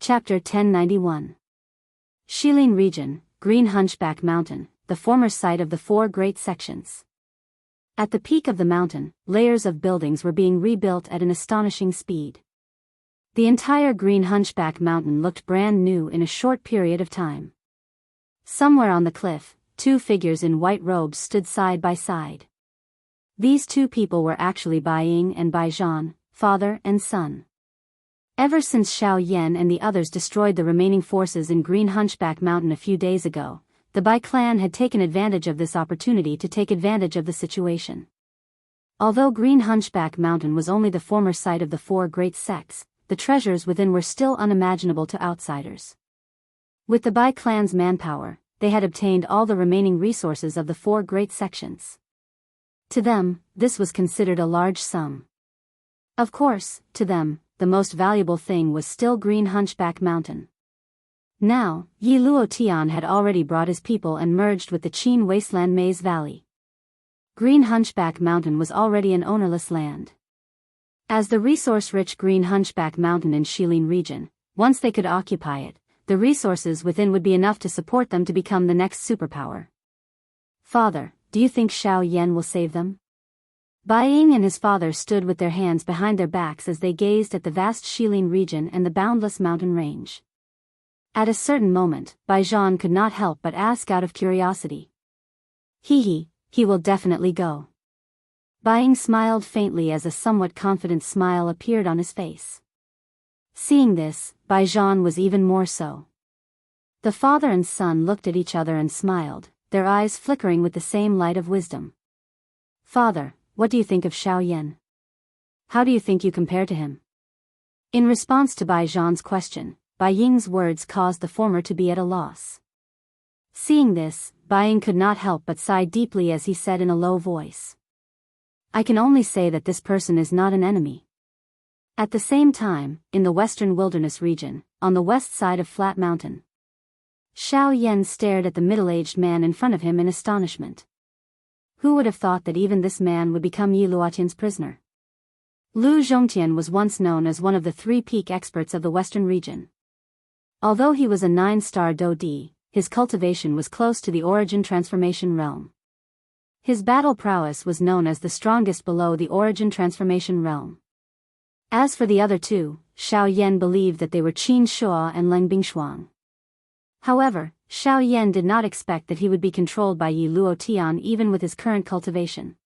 Chapter 1091. Shilin Region, Green Hunchback Mountain, the former site of the four great sections. At the peak of the mountain, layers of buildings were being rebuilt at an astonishing speed. The entire Green Hunchback Mountain looked brand new in a short period of time. Somewhere on the cliff, two figures in white robes stood side by side. These two people were actually Bai Ying and Bai Zhan, father and son. Ever since Xiao Yan and the others destroyed the remaining forces in Green Hunchback Mountain a few days ago, the Bai clan had taken advantage of this opportunity to take advantage of the situation. Although Green Hunchback Mountain was only the former site of the four great sects, the treasures within were still unimaginable to outsiders. With the Bai clan's manpower, they had obtained all the remaining resources of the four great sections. To them, this was considered a large sum. Of course, to them, the most valuable thing was still Green Hunchback Mountain. Now, Yi Luotian had already brought his people and merged with the Qin Wasteland Maze Valley. Green Hunchback Mountain was already an ownerless land. As the resource-rich Green Hunchback Mountain in Shilin region, once they could occupy it, the resources within would be enough to support them to become the next superpower. Father, do you think Xiao Yan will save them? Bai Ying and his father stood with their hands behind their backs as they gazed at the vast Shilin region and the boundless mountain range. At a certain moment, Bai Zhan could not help but ask out of curiosity. He will definitely go. Bai Ying smiled faintly as a somewhat confident smile appeared on his face. Seeing this, Bai Zhan was even more so. The father and son looked at each other and smiled, their eyes flickering with the same light of wisdom. Father, what do you think of Xiao Yan? How do you think you compare to him? In response to Bai Zhan's question, Bai Ying's words caused the former to be at a loss. Seeing this, Bai Ying could not help but sigh deeply as he said in a low voice. I can only say that this person is not an enemy. At the same time, in the western wilderness region, on the west side of Flat Mountain, Xiao Yan stared at the middle-aged man in front of him in astonishment. Who would have thought that even this man would become Yi Luotian's prisoner? Lu Zhongtian was once known as one of the three peak experts of the western region. Although he was a 9-star Do Di, his cultivation was close to the origin transformation realm. His battle prowess was known as the strongest below the origin transformation realm. As for the other two, Xiao Yan believed that they were Qin Shuo and Leng Bingshuang. However, Xiao Yan did not expect that he would be controlled by Yi Luotian even with his current cultivation.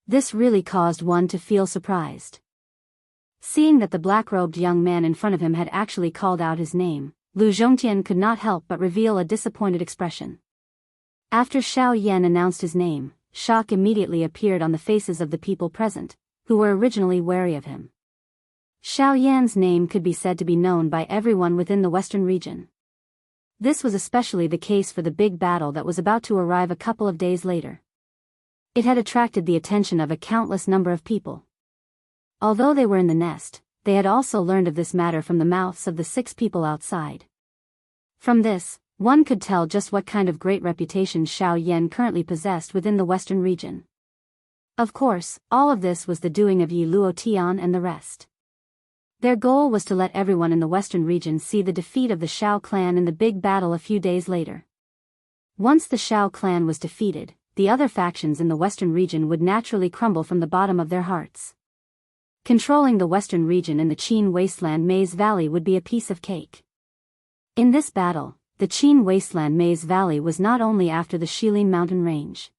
This really caused one to feel surprised. Seeing that the black-robed young man in front of him had actually called out his name, Lu Zhongtian could not help but reveal a disappointed expression. After Xiao Yan announced his name, shock immediately appeared on the faces of the people present, who were originally wary of him. Xiao Yan's name could be said to be known by everyone within the western region. This was especially the case for the big battle that was about to arrive a couple of days later. It had attracted the attention of a countless number of people. Although they were in the nest, they had also learned of this matter from the mouths of the 6 people outside. From this, one could tell just what kind of great reputation Xiao Yan currently possessed within the western region. Of course, all of this was the doing of Yi Luotian and the rest. Their goal was to let everyone in the western region see the defeat of the Xiao clan in the big battle a few days later. Once the Xiao clan was defeated, the other factions in the western region would naturally crumble from the bottom of their hearts. Controlling the western region in the Qin Wasteland Maze Valley would be a piece of cake. In this battle, the Qin Wasteland Maze Valley was not only after the Shilin mountain range.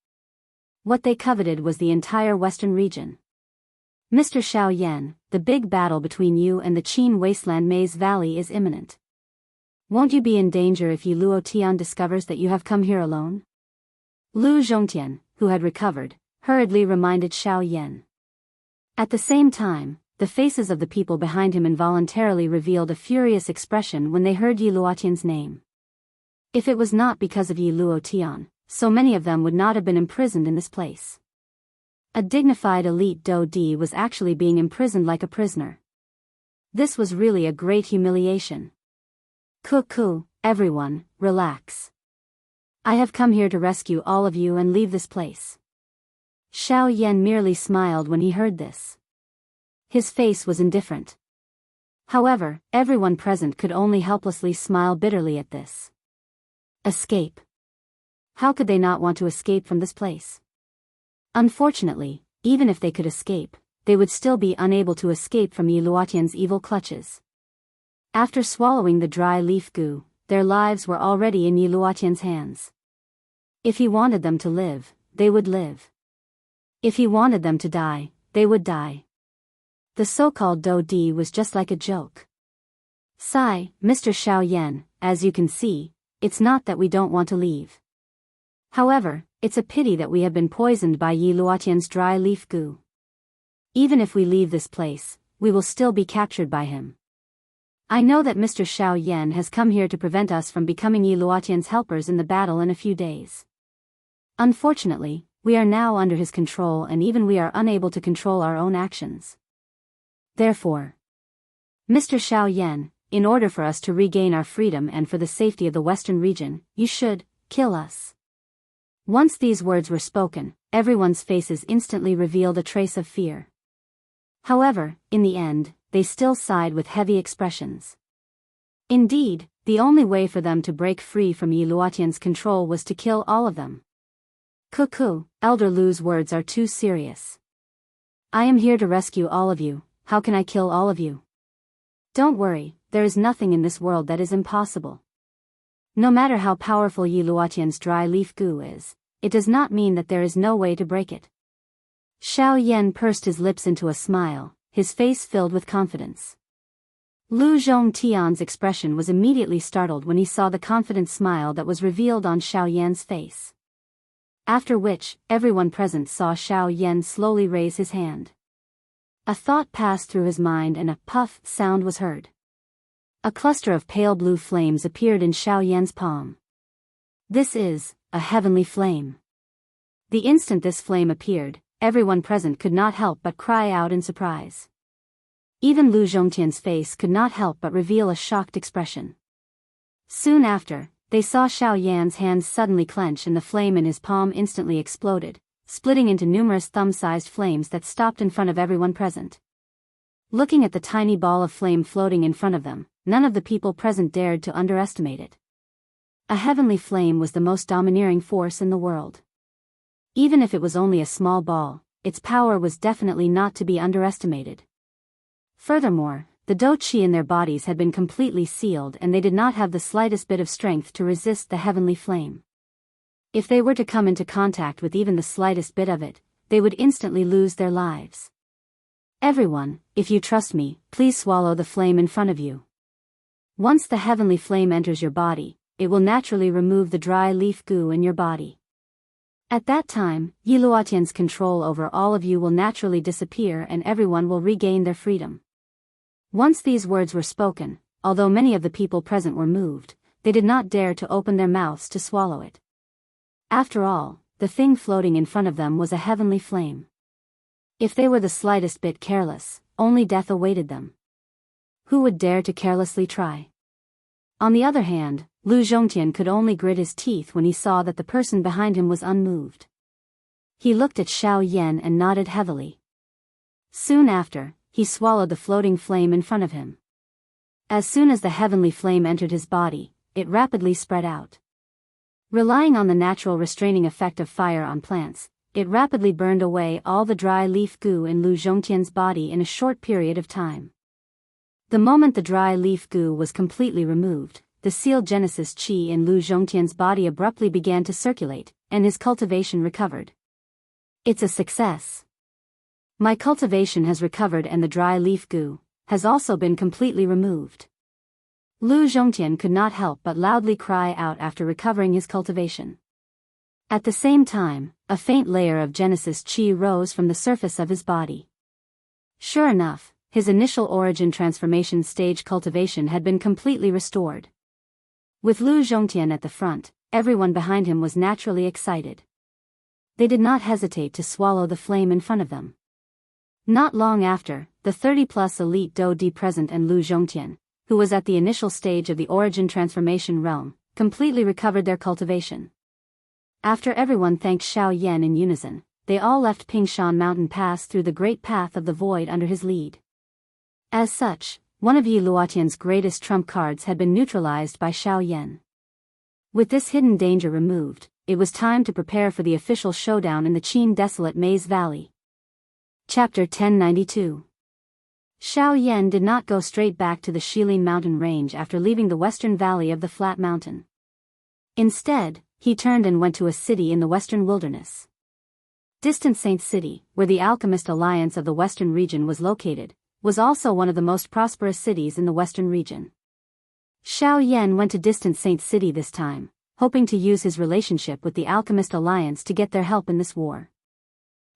What they coveted was the entire western region. Mr. Xiao Yan, the big battle between you and the Qin Wasteland Maze Valley is imminent. Won't you be in danger if Yi Luotian discovers that you have come here alone? Lu Zhongtian, who had recovered, hurriedly reminded Xiao Yan. At the same time, the faces of the people behind him involuntarily revealed a furious expression when they heard Yi Luotian's name. If it was not because of Yi Luotian, so many of them would not have been imprisoned in this place. A dignified elite Do Di was actually being imprisoned like a prisoner. This was really a great humiliation. Cuckoo, everyone, relax. I have come here to rescue all of you and leave this place. Xiao Yan merely smiled when he heard this. His face was indifferent. However, everyone present could only helplessly smile bitterly at this. Escape. How could they not want to escape from this place? Unfortunately, even if they could escape, they would still be unable to escape from Yi Luotian's evil clutches. After swallowing the dry leaf goo, their lives were already in Yi Luotian's hands. If he wanted them to live, they would live. If he wanted them to die, they would die. The so-called Do Di was just like a joke. Sigh, Mr. Xiaoyan, as you can see, it's not that we don't want to leave. However, it's a pity that we have been poisoned by Yi Luotian's dry leaf goo. Even if we leave this place, we will still be captured by him. I know that Mr. Xiaoyan has come here to prevent us from becoming Yi Luotian's helpers in the battle in a few days. Unfortunately, we are now under his control and even we are unable to control our own actions. Therefore, Mr. Xiaoyan, in order for us to regain our freedom and for the safety of the western region, you should kill us. Once these words were spoken, everyone's faces instantly revealed a trace of fear. However, in the end, they still sighed with heavy expressions. Indeed, the only way for them to break free from Yi Luotian's control was to kill all of them. Cuckoo, Elder Lu's words are too serious. I am here to rescue all of you, how can I kill all of you? Don't worry, there is nothing in this world that is impossible. No matter how powerful Yi Luotian's dry leaf goo is, it does not mean that there is no way to break it. Xiaoyan pursed his lips into a smile, his face filled with confidence. Lu Zhongtian's expression was immediately startled when he saw the confident smile that was revealed on Xiaoyan's face. After which, everyone present saw Xiaoyan slowly raise his hand. A thought passed through his mind and a puff sound was heard. A cluster of pale blue flames appeared in Xiaoyan's palm. This is a heavenly flame. The instant this flame appeared, everyone present could not help but cry out in surprise. Even Lu Zhongtian's face could not help but reveal a shocked expression. Soon after, they saw Xiaoyan's hands suddenly clench and the flame in his palm instantly exploded, splitting into numerous thumb-sized flames that stopped in front of everyone present. Looking at the tiny ball of flame floating in front of them, none of the people present dared to underestimate it. A heavenly flame was the most domineering force in the world. Even if it was only a small ball, its power was definitely not to be underestimated. Furthermore, the Do Qi in their bodies had been completely sealed and they did not have the slightest bit of strength to resist the heavenly flame. If they were to come into contact with even the slightest bit of it, they would instantly lose their lives. Everyone, if you trust me, please swallow the flame in front of you. Once the heavenly flame enters your body, it will naturally remove the dry leaf goo in your body. At that time, Yi Luotian's control over all of you will naturally disappear and everyone will regain their freedom. Once these words were spoken, although many of the people present were moved, they did not dare to open their mouths to swallow it. After all, the thing floating in front of them was a heavenly flame. If they were the slightest bit careless, only death awaited them. Who would dare to carelessly try? On the other hand, Lu Zhongtian could only grit his teeth when he saw that the person behind him was unmoved. He looked at Xiaoyan and nodded heavily. Soon after, he swallowed the floating flame in front of him. As soon as the heavenly flame entered his body, it rapidly spread out. Relying on the natural restraining effect of fire on plants, it rapidly burned away all the dry leaf goo in Lu Zhongtian's body in a short period of time. The moment the dry leaf goo was completely removed, the sealed Genesis Qi in Lu Zhongtian's body abruptly began to circulate, and his cultivation recovered. It's a success. My cultivation has recovered and the dry leaf goo has also been completely removed. Lu Zhongtian could not help but loudly cry out after recovering his cultivation. At the same time, a faint layer of Genesis Qi rose from the surface of his body. Sure enough, his initial origin transformation stage cultivation had been completely restored. With Lu Zhongtian at the front, everyone behind him was naturally excited. They did not hesitate to swallow the flame in front of them. Not long after, the 30-plus elite Do Di present and Lu Zhongtian, who was at the initial stage of the origin transformation realm, completely recovered their cultivation. After everyone thanked Xiaoyan in unison, they all left Pingshan Mountain Pass through the great path of the void under his lead. As such, One of Yi Luotian's greatest trump cards had been neutralized by Xiao Yan. With this hidden danger removed, it was time to prepare for the official showdown in the Qin Desolate Maze Valley. Chapter 1092. Xiao Yan did not go straight back to the Shilin mountain range after leaving the western valley of the flat mountain. Instead, he turned and went to a city in the western wilderness. Distant Saint City, where the Alchemist Alliance of the western region was located, was also one of the most prosperous cities in the western region. Xiao Yan went to Distant Saint City this time, hoping to use his relationship with the Alchemist Alliance to get their help in this war.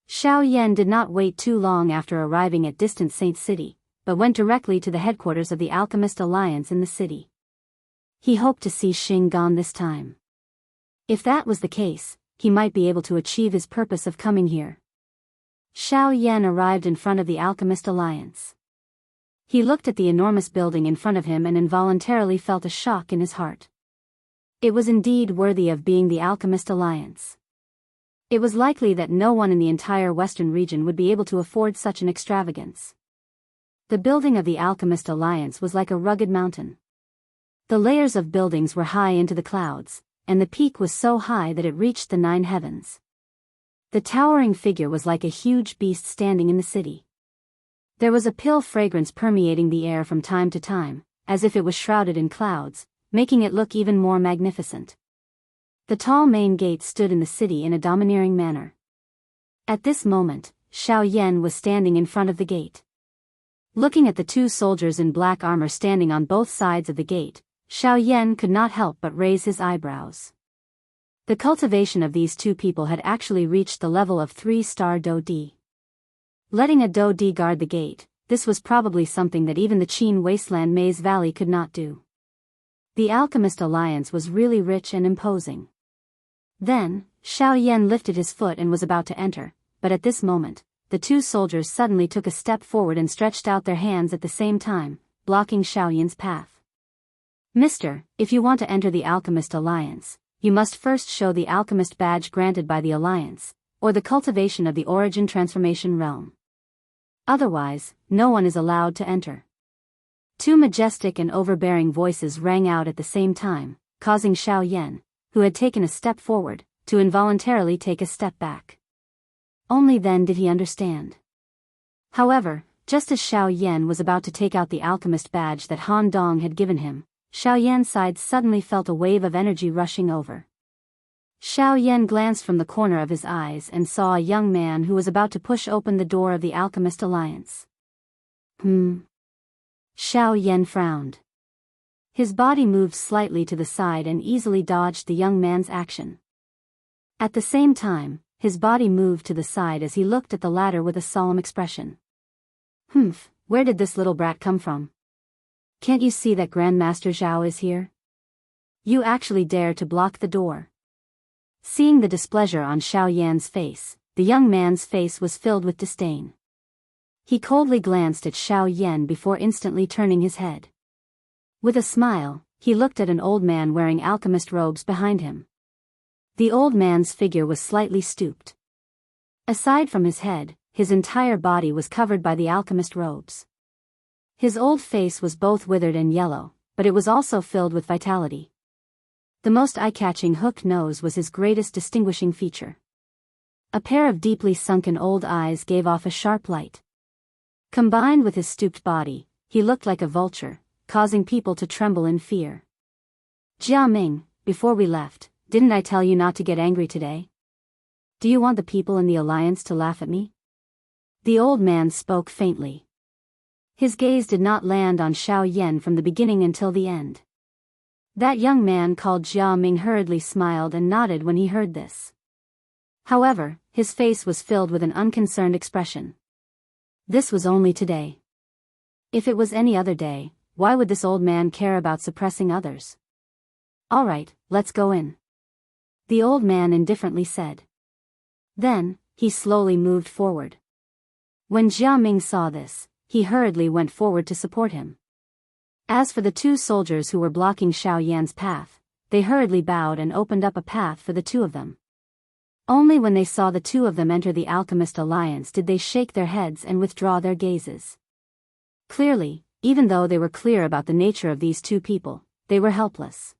Xiao Yan did not wait too long after arriving at Distant Saint City, but went directly to the headquarters of the Alchemist Alliance in the city. He hoped to see Xing Gan this time. If that was the case, he might be able to achieve his purpose of coming here. Xiao Yan arrived in front of the Alchemist Alliance. He looked at the enormous building in front of him and involuntarily felt a shock in his heart. It was indeed worthy of being the Alchemist Alliance. It was likely that no one in the entire western region would be able to afford such an extravagance. The building of the Alchemist Alliance was like a rugged mountain. The layers of buildings were high into the clouds, and the peak was so high that it reached the 9 heavens. The towering figure was like a huge beast standing in the city. There was a pale fragrance permeating the air from time to time, as if it was shrouded in clouds, making it look even more magnificent. The tall main gate stood in the city in a domineering manner. At this moment, Xiao Yan was standing in front of the gate. Looking at the 2 soldiers in black armor standing on both sides of the gate, Xiao Yan could not help but raise his eyebrows. The cultivation of these 2 people had actually reached the level of 3-star Do Di. Letting a Do Di guard the gate, this was probably something that even the Qin Wasteland Maze Valley could not do. The Alchemist Alliance was really rich and imposing. Then, Xiao Yan lifted his foot and was about to enter, but at this moment, the 2 soldiers suddenly took a step forward and stretched out their hands at the same time, blocking Xiao Yan's path. Mister, if you want to enter the Alchemist Alliance, you must first show the Alchemist badge granted by the Alliance, or the cultivation of the Origin Transformation Realm. Otherwise, no one is allowed to enter. 2 majestic and overbearing voices rang out at the same time, causing Xiao Yan, who had taken a step forward, to involuntarily take a step back. Only then did he understand. However, just as Xiao Yan was about to take out the alchemist badge that Han Dong had given him, Xiao Yan's side suddenly felt a wave of energy rushing over. Xiao Yan glanced from the corner of his eyes and saw a young man who was about to push open the door of the Alchemist Alliance. Xiao Yan frowned. His body moved slightly to the side and easily dodged the young man's action. At the same time, his body moved to the side as he looked at the latter with a solemn expression. Where did this little brat come from? Can't you see that Grandmaster Zhao is here? You actually dare to block the door. Seeing the displeasure on Xiao Yan's face, the young man's face was filled with disdain. He coldly glanced at Xiao Yan before instantly turning his head. With a smile, he looked at an old man wearing alchemist robes behind him. The old man's figure was slightly stooped. Aside from his head, his entire body was covered by the alchemist robes. His old face was both withered and yellow, but it was also filled with vitality. The most eye-catching hooked nose was his greatest distinguishing feature. A pair of deeply sunken old eyes gave off a sharp light. Combined with his stooped body, he looked like a vulture, causing people to tremble in fear. Jia Ming, before we left, didn't I tell you not to get angry today? Do you want the people in the alliance to laugh at me? The old man spoke faintly. His gaze did not land on Xiao Yan from the beginning until the end. That young man called Jia Ming hurriedly smiled and nodded when he heard this. However, his face was filled with an unconcerned expression. This was only today. If it was any other day, why would this old man care about suppressing others? All right, let's go in. The old man indifferently said. Then, he slowly moved forward. When Jia Ming saw this, he hurriedly went forward to support him. As for the 2 soldiers who were blocking Xiao Yan's path, they hurriedly bowed and opened up a path for the 2 of them. Only when they saw the 2 of them enter the Alchemist Alliance did they shake their heads and withdraw their gazes. Clearly, even though they were clear about the nature of these two people, they were helpless.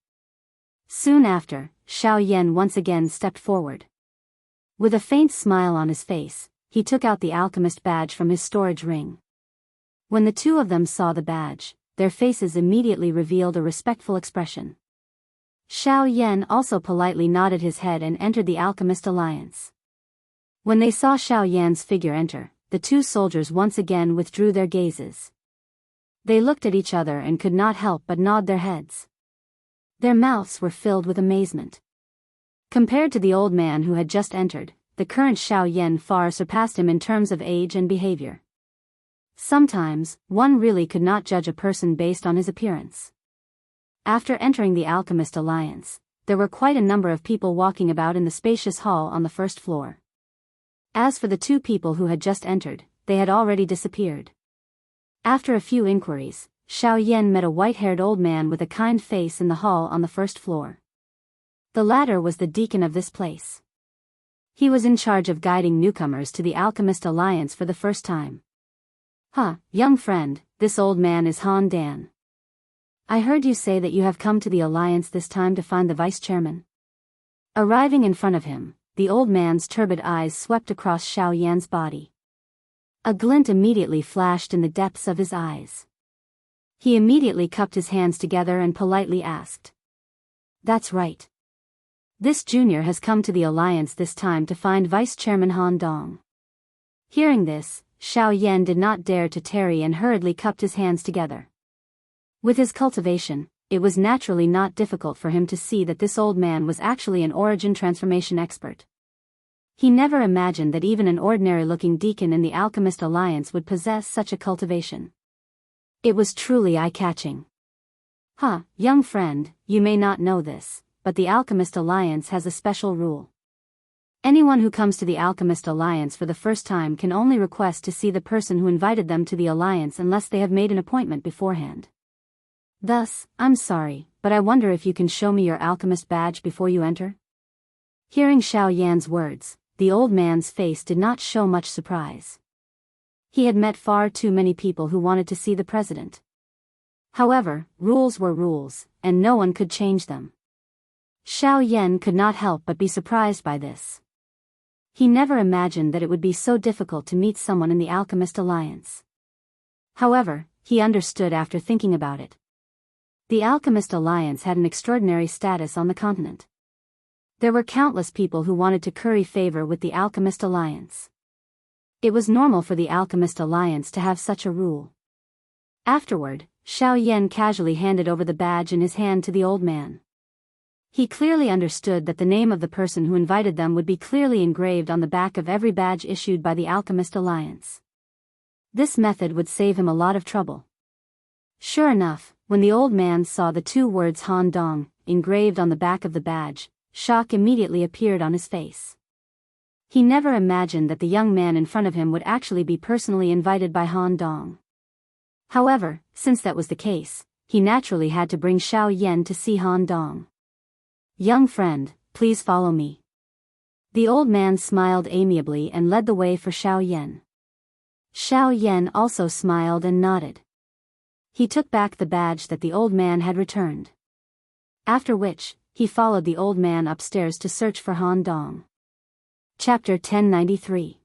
Soon after, Xiaoyan once again stepped forward. With a faint smile on his face, he took out the alchemist badge from his storage ring. When the two of them saw the badge, their faces immediately revealed a respectful expression. Xiaoyan also politely nodded his head and entered the Alchemist Alliance. When they saw Xiaoyan's figure enter, the two soldiers once again withdrew their gazes. They looked at each other and could not help but nod their heads. Their mouths were filled with amazement. Compared to the old man who had just entered, the current Xiaoyan far surpassed him in terms of age and behavior. Sometimes, one really could not judge a person based on his appearance. After entering the Alchemist Alliance, there were quite a number of people walking about in the spacious hall on the first floor. As for the two people who had just entered, they had already disappeared. After a few inquiries, Xiaoyan met a white-haired old man with a kind face in the hall on the first floor. The latter was the deacon of this place. He was in charge of guiding newcomers to the Alchemist Alliance for the first time. Young friend, this old man is Han Dan. I heard you say that you have come to the Alliance this time to find the vice-chairman. Arriving in front of him, the old man's turbid eyes swept across Xiaoyan's body. A glint immediately flashed in the depths of his eyes. He immediately cupped his hands together and politely asked. That's right. This junior has come to the Alliance this time to find Vice-Chairman Han Dong. Hearing this, Xiaoyan did not dare to tarry and hurriedly cupped his hands together. With his cultivation, it was naturally not difficult for him to see that this old man was actually an origin transformation expert. He never imagined that even an ordinary-looking deacon in the Alchemist Alliance would possess such a cultivation. It was truly eye-catching. Young friend, you may not know this, but the Alchemist Alliance has a special rule. Anyone who comes to the Alchemist Alliance for the first time can only request to see the person who invited them to the Alliance unless they have made an appointment beforehand. Thus, I'm sorry, but I wonder if you can show me your alchemist badge before you enter? Hearing Xiaoyan's words, the old man's face did not show much surprise. He had met far too many people who wanted to see the president. However, rules were rules, and no one could change them. Xiaoyan could not help but be surprised by this. He never imagined that it would be so difficult to meet someone in the Alchemist Alliance. However, he understood after thinking about it. The Alchemist Alliance had an extraordinary status on the continent. There were countless people who wanted to curry favor with the Alchemist Alliance. It was normal for the Alchemist Alliance to have such a rule. Afterward, Xiaoyan casually handed over the badge in his hand to the old man. He clearly understood that the name of the person who invited them would be clearly engraved on the back of every badge issued by the Alchemist Alliance. This method would save him a lot of trouble. Sure enough, when the old man saw the two words Han Dong engraved on the back of the badge, shock immediately appeared on his face. He never imagined that the young man in front of him would actually be personally invited by Han Dong. However, since that was the case, he naturally had to bring Xiaoyan to see Han Dong. Young friend, please follow me. The old man smiled amiably and led the way for Xiaoyan. Xiaoyan also smiled and nodded. He took back the badge that the old man had returned. After which, he followed the old man upstairs to search for Han Dong. Chapter 1093.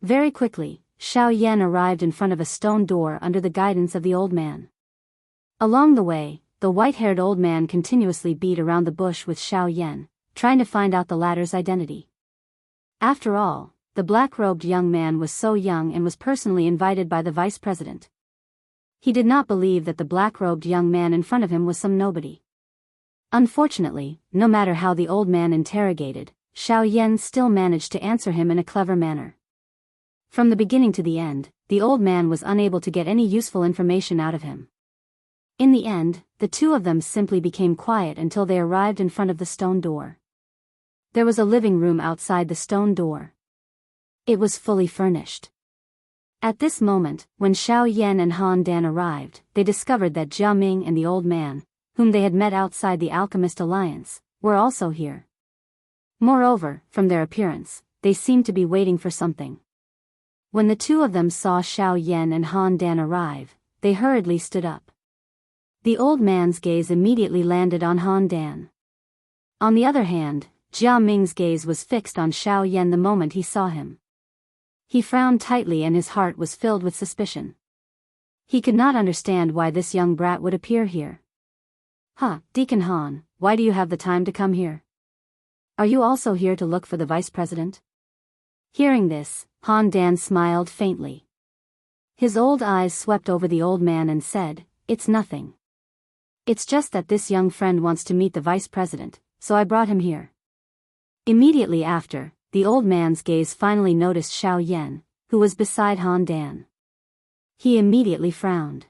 Very quickly, Xiaoyan arrived in front of a stone door under the guidance of the old man. Along the way, the white-haired old man continuously beat around the bush with Xiaoyan, trying to find out the latter's identity. After all, the black-robed young man was so young and was personally invited by the vice president. He did not believe that the black-robed young man in front of him was some nobody. Unfortunately, no matter how the old man interrogated, Xiaoyan still managed to answer him in a clever manner. From the beginning to the end, the old man was unable to get any useful information out of him. In the end, the two of them simply became quiet until they arrived in front of the stone door. There was a living room outside the stone door. It was fully furnished. At this moment, when Xiaoyan and Han Dan arrived, they discovered that Jia Ming and the old man, whom they had met outside the Alchemist Alliance, were also here. Moreover, from their appearance, they seemed to be waiting for something. When the two of them saw Xiaoyan and Han Dan arrive, they hurriedly stood up. The old man's gaze immediately landed on Han Dan. On the other hand, Jia Ming's gaze was fixed on Xiao Yan the moment he saw him. He frowned tightly and his heart was filled with suspicion. He could not understand why this young brat would appear here. Deacon Han, why do you have the time to come here? Are you also here to look for the vice president? Hearing this, Han Dan smiled faintly. His old eyes swept over the old man and said, "It's nothing. It's just that this young friend wants to meet the vice president, so I brought him here." Immediately after, the old man's gaze finally noticed Xiao Yan, who was beside Han Dan. He immediately frowned.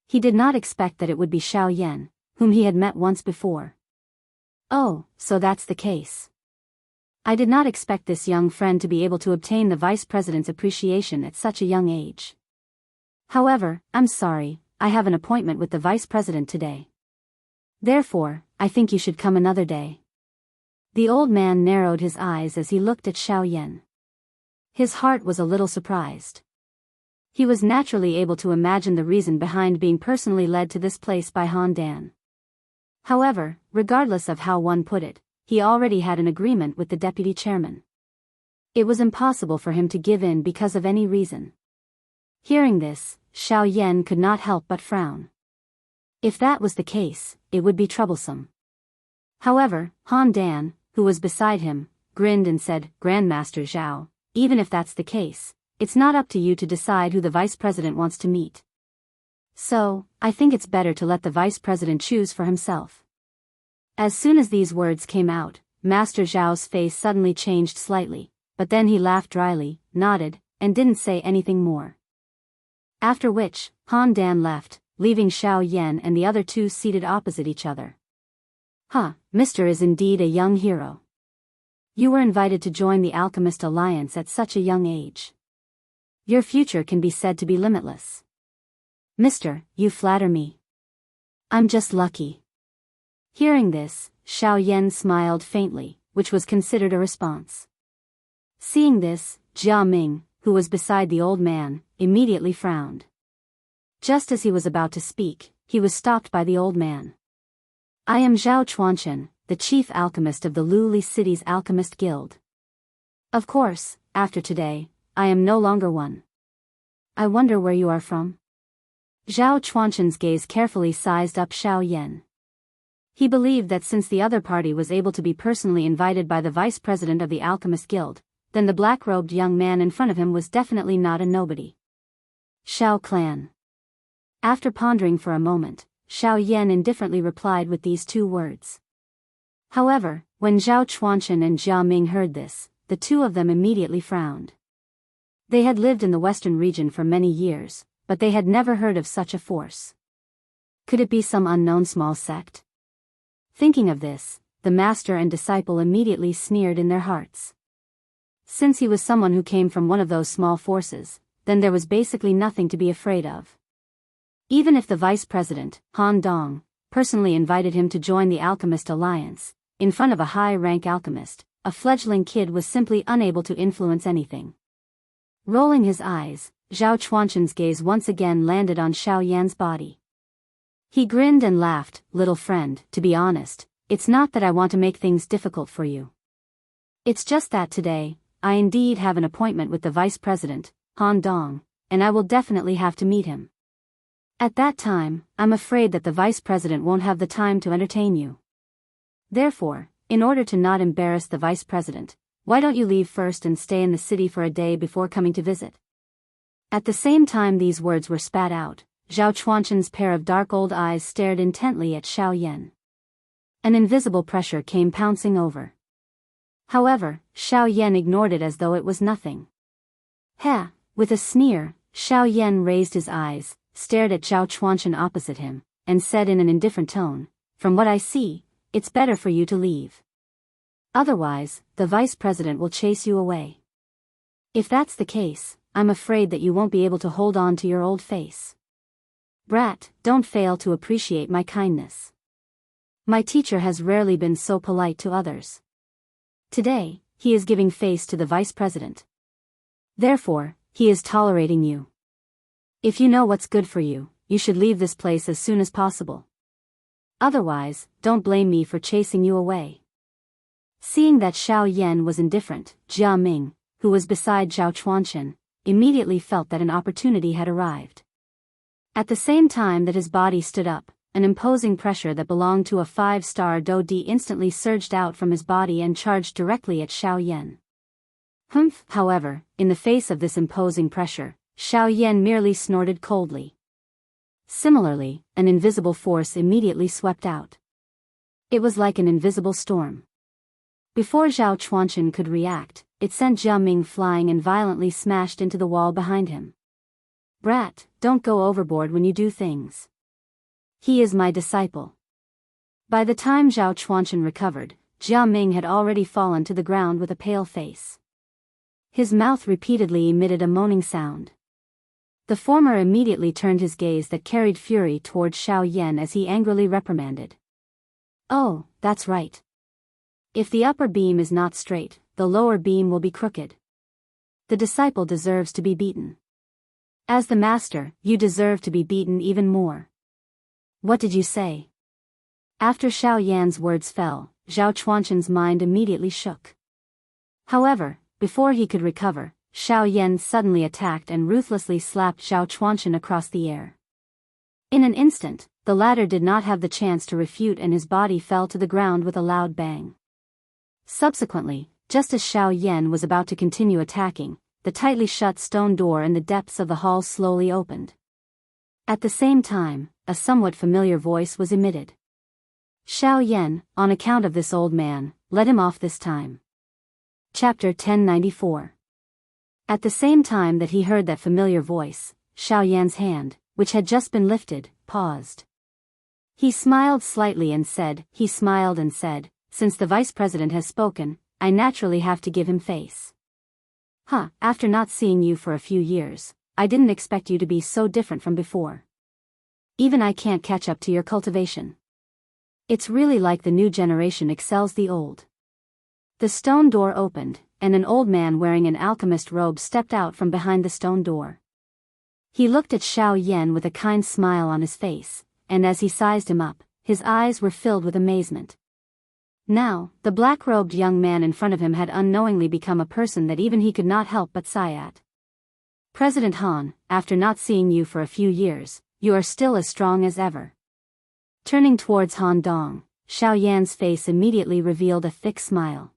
He did not expect that it would be Xiao Yan, whom he had met once before. "Oh, so that's the case. I did not expect this young friend to be able to obtain the vice president's appreciation at such a young age. However, I'm sorry, I have an appointment with the vice president today. Therefore, I think you should come another day." The old man narrowed his eyes as he looked at Xiao Yan. His heart was a little surprised. He was naturally able to imagine the reason behind being personally led to this place by Han Dan. However, regardless of how one put it, he already had an agreement with the deputy chairman. It was impossible for him to give in because of any reason. Hearing this, Xiao Yan could not help but frown. If that was the case, it would be troublesome. However, Han Dan, who was beside him, grinned and said, "Grandmaster Zhao, even if that's the case, it's not up to you to decide who the vice president wants to meet. So, I think it's better to let the vice president choose for himself." As soon as these words came out, Master Zhao's face suddenly changed slightly, but then he laughed dryly, nodded, and didn't say anything more. After which, Han Dan left, leaving Xiao Yan and the other two seated opposite each other. Mr. is indeed a young hero. You were invited to join the Alchemist Alliance at such a young age. Your future can be said to be limitless. Mister, you flatter me. I'm just lucky. Hearing this, Xiao Yan smiled faintly, which was considered a response. Seeing this, Jia Ming, who was beside the old man, immediately frowned. Just as he was about to speak, he was stopped by the old man. "I am Zhao Chuanchen, the chief alchemist of the Luli City's Alchemist Guild. Of course, after today, I am no longer one. I wonder where you are from?" Zhao Chuanchen's gaze carefully sized up Xiao Yan. He believed that since the other party was able to be personally invited by the vice president of the Alchemist Guild, then the black-robed young man in front of him was definitely not a nobody. "Xiao Clan." After pondering for a moment, Xiao Yan indifferently replied with these two words. However, when Zhao Chuanchen and Jia Ming heard this, the two of them immediately frowned. They had lived in the western region for many years, but they had never heard of such a force. Could it be some unknown small sect? Thinking of this, the master and disciple immediately sneered in their hearts. Since he was someone who came from one of those small forces, then there was basically nothing to be afraid of. Even if the vice president, Han Dong, personally invited him to join the Alchemist Alliance, in front of a high-rank alchemist, a fledgling kid was simply unable to influence anything. Rolling his eyes, Zhao Chuanchen's gaze once again landed on Xiao Yan's body. He grinned and laughed, "Little friend, to be honest, it's not that I want to make things difficult for you. It's just that today, I indeed have an appointment with the vice president, Han Dong, and I will definitely have to meet him. At that time, I'm afraid that the vice president won't have the time to entertain you. Therefore, in order to not embarrass the vice president, why don't you leave first and stay in the city for a day before coming to visit?" At the same time these words were spat out, Zhao Chuanchen's pair of dark old eyes stared intently at Xiao Yan. An invisible pressure came pouncing over. However, Xiao Yan ignored it as though it was nothing. With a sneer, Xiao Yan raised his eyes, stared at Zhao Chuanchen opposite him, and said in an indifferent tone, "From what I see, it's better for you to leave. Otherwise, the vice president will chase you away. If that's the case, I'm afraid that you won't be able to hold on to your old face. Brat, don't fail to appreciate my kindness. My teacher has rarely been so polite to others. Today, he is giving face to the vice president. Therefore, he is tolerating you. If you know what's good for you, you should leave this place as soon as possible. Otherwise, don't blame me for chasing you away. Seeing that Xiao Yan was indifferent, Jia Ming, who was beside Zhao Chuanchen, immediately felt that an opportunity had arrived. At the same time that his body stood up, an imposing pressure that belonged to a 5-star Do Di instantly surged out from his body and charged directly at Xiao Yan. Humph! However, in the face of this imposing pressure, Xiao Yan merely snorted coldly. Similarly, an invisible force immediately swept out. It was like an invisible storm. Before Zhao Chuanchen could react, it sent Jia Ming flying and violently smashed into the wall behind him. Brat, don't go overboard when you do things. He is my disciple. By the time Zhao Chuanchen recovered, Jia Ming had already fallen to the ground with a pale face. His mouth repeatedly emitted a moaning sound. The former immediately turned his gaze that carried fury toward Xiao Yan as he angrily reprimanded. Oh, that's right. If the upper beam is not straight, the lower beam will be crooked. The disciple deserves to be beaten. As the master, you deserve to be beaten even more. What did you say? After Xiao Yan's words fell, Zhao Chuanchen's mind immediately shook. However, before he could recover, Xiao Yan suddenly attacked and ruthlessly slapped Zhao Chuanchen across the air. In an instant, the latter did not have the chance to refute and his body fell to the ground with a loud bang. Subsequently, just as Xiao Yan was about to continue attacking, the tightly shut stone door in the depths of the hall slowly opened. At the same time, a somewhat familiar voice was emitted. Xiao Yan, on account of this old man, let him off this time. Chapter 1094. At the same time that he heard that familiar voice, Xiao Yan's hand, which had just been lifted, paused. He smiled slightly and said, since the vice president has spoken, I naturally have to give him face. After not seeing you for a few years, I didn't expect you to be so different from before. Even I can't catch up to your cultivation. It's really like the new generation excels the old. The stone door opened, and an old man wearing an alchemist robe stepped out from behind the stone door. He looked at Xiao Yan with a kind smile on his face, and as he sized him up, his eyes were filled with amazement. Now, the black-robed young man in front of him had unknowingly become a person that even he could not help but sigh at. President Han, after not seeing you for a few years, you are still as strong as ever. Turning towards Han Dong, Xiao Yan's face immediately revealed a thick smile.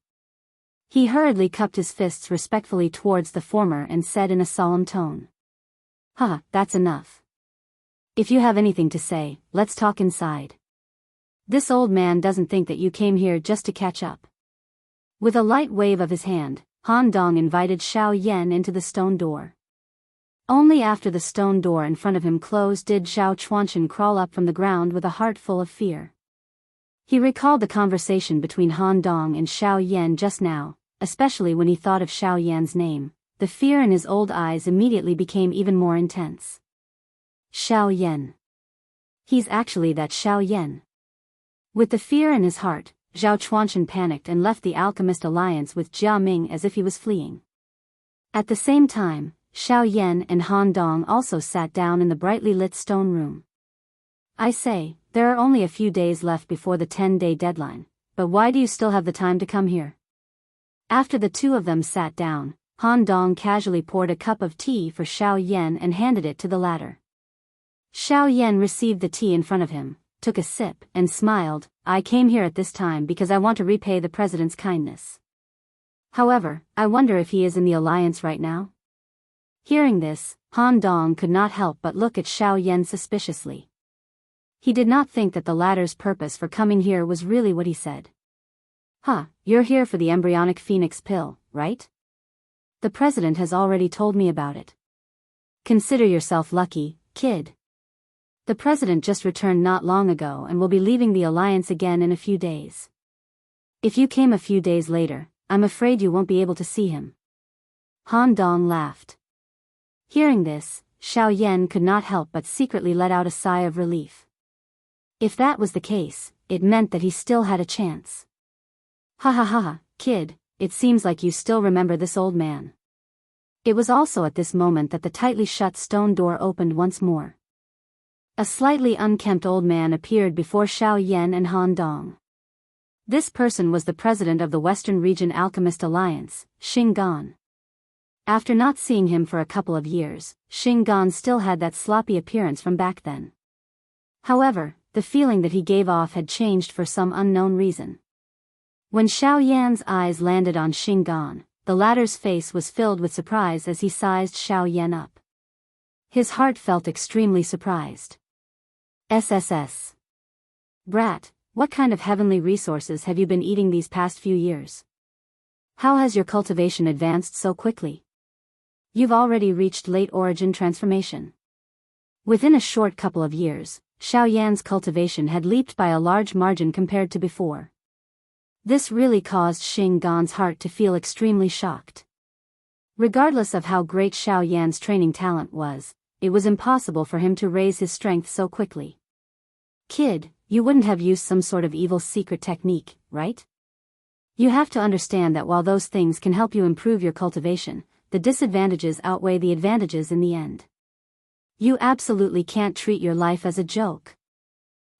He hurriedly cupped his fists respectfully towards the former and said in a solemn tone. That's enough. If you have anything to say, let's talk inside. This old man doesn't think that you came here just to catch up. With a light wave of his hand, Han Dong invited Xiao Yan into the stone door. Only after the stone door in front of him closed did Zhao Chuanchen crawl up from the ground with a heart full of fear. He recalled the conversation between Han Dong and Xiao Yan just now, especially when he thought of Xiao Yan's name. The fear in his old eyes immediately became even more intense. Xiao Yan. He's actually that Xiao Yan. With the fear in his heart, Zhao Chuanchen panicked and left the alchemist alliance with Jia Ming as if he was fleeing. At the same time, Xiao Yan and Han Dong also sat down in the brightly lit stone room. I say, there are only a few days left before the 10-day deadline, but why do you still have the time to come here? After the two of them sat down, Han Dong casually poured a cup of tea for Xiao Yan and handed it to the latter. Xiao Yan received the tea in front of him, took a sip, and smiled. I came here at this time because I want to repay the president's kindness. However, I wonder if he is in the alliance right now? Hearing this, Han Dong could not help but look at Xiao Yan suspiciously. He did not think that the latter's purpose for coming here was really what he said. You're here for the embryonic phoenix pill, right? The president has already told me about it. Consider yourself lucky, kid. The president just returned not long ago and will be leaving the alliance again in a few days. If you came a few days later, I'm afraid you won't be able to see him. Han Dong laughed. Hearing this, Xiao Yan could not help but secretly let out a sigh of relief. If that was the case, it meant that he still had a chance. Kid, it seems like you still remember this old man. It was also at this moment that the tightly shut stone door opened once more. A slightly unkempt old man appeared before Xiao Yan and Han Dong. This person was the president of the Western Region Alchemist Alliance, Xing Gan. After not seeing him for a couple of years, Xing Gan still had that sloppy appearance from back then. However, the feeling that he gave off had changed for some unknown reason. When Xiao Yan's eyes landed on Xing Gan, the latter's face was filled with surprise as he sized Xiao Yan up. His heart felt extremely surprised. SSS. Brat, what kind of heavenly resources have you been eating these past few years? How has your cultivation advanced so quickly? You've already reached late origin transformation. Within a short couple of years, Xiao Yan's cultivation had leaped by a large margin compared to before. This really caused Xing Gan's heart to feel extremely shocked. Regardless of how great Xiao Yan's training talent was, it was impossible for him to raise his strength so quickly. Kid, you wouldn't have used some sort of evil secret technique, right? You have to understand that while those things can help you improve your cultivation, the disadvantages outweigh the advantages in the end. You absolutely can't treat your life as a joke.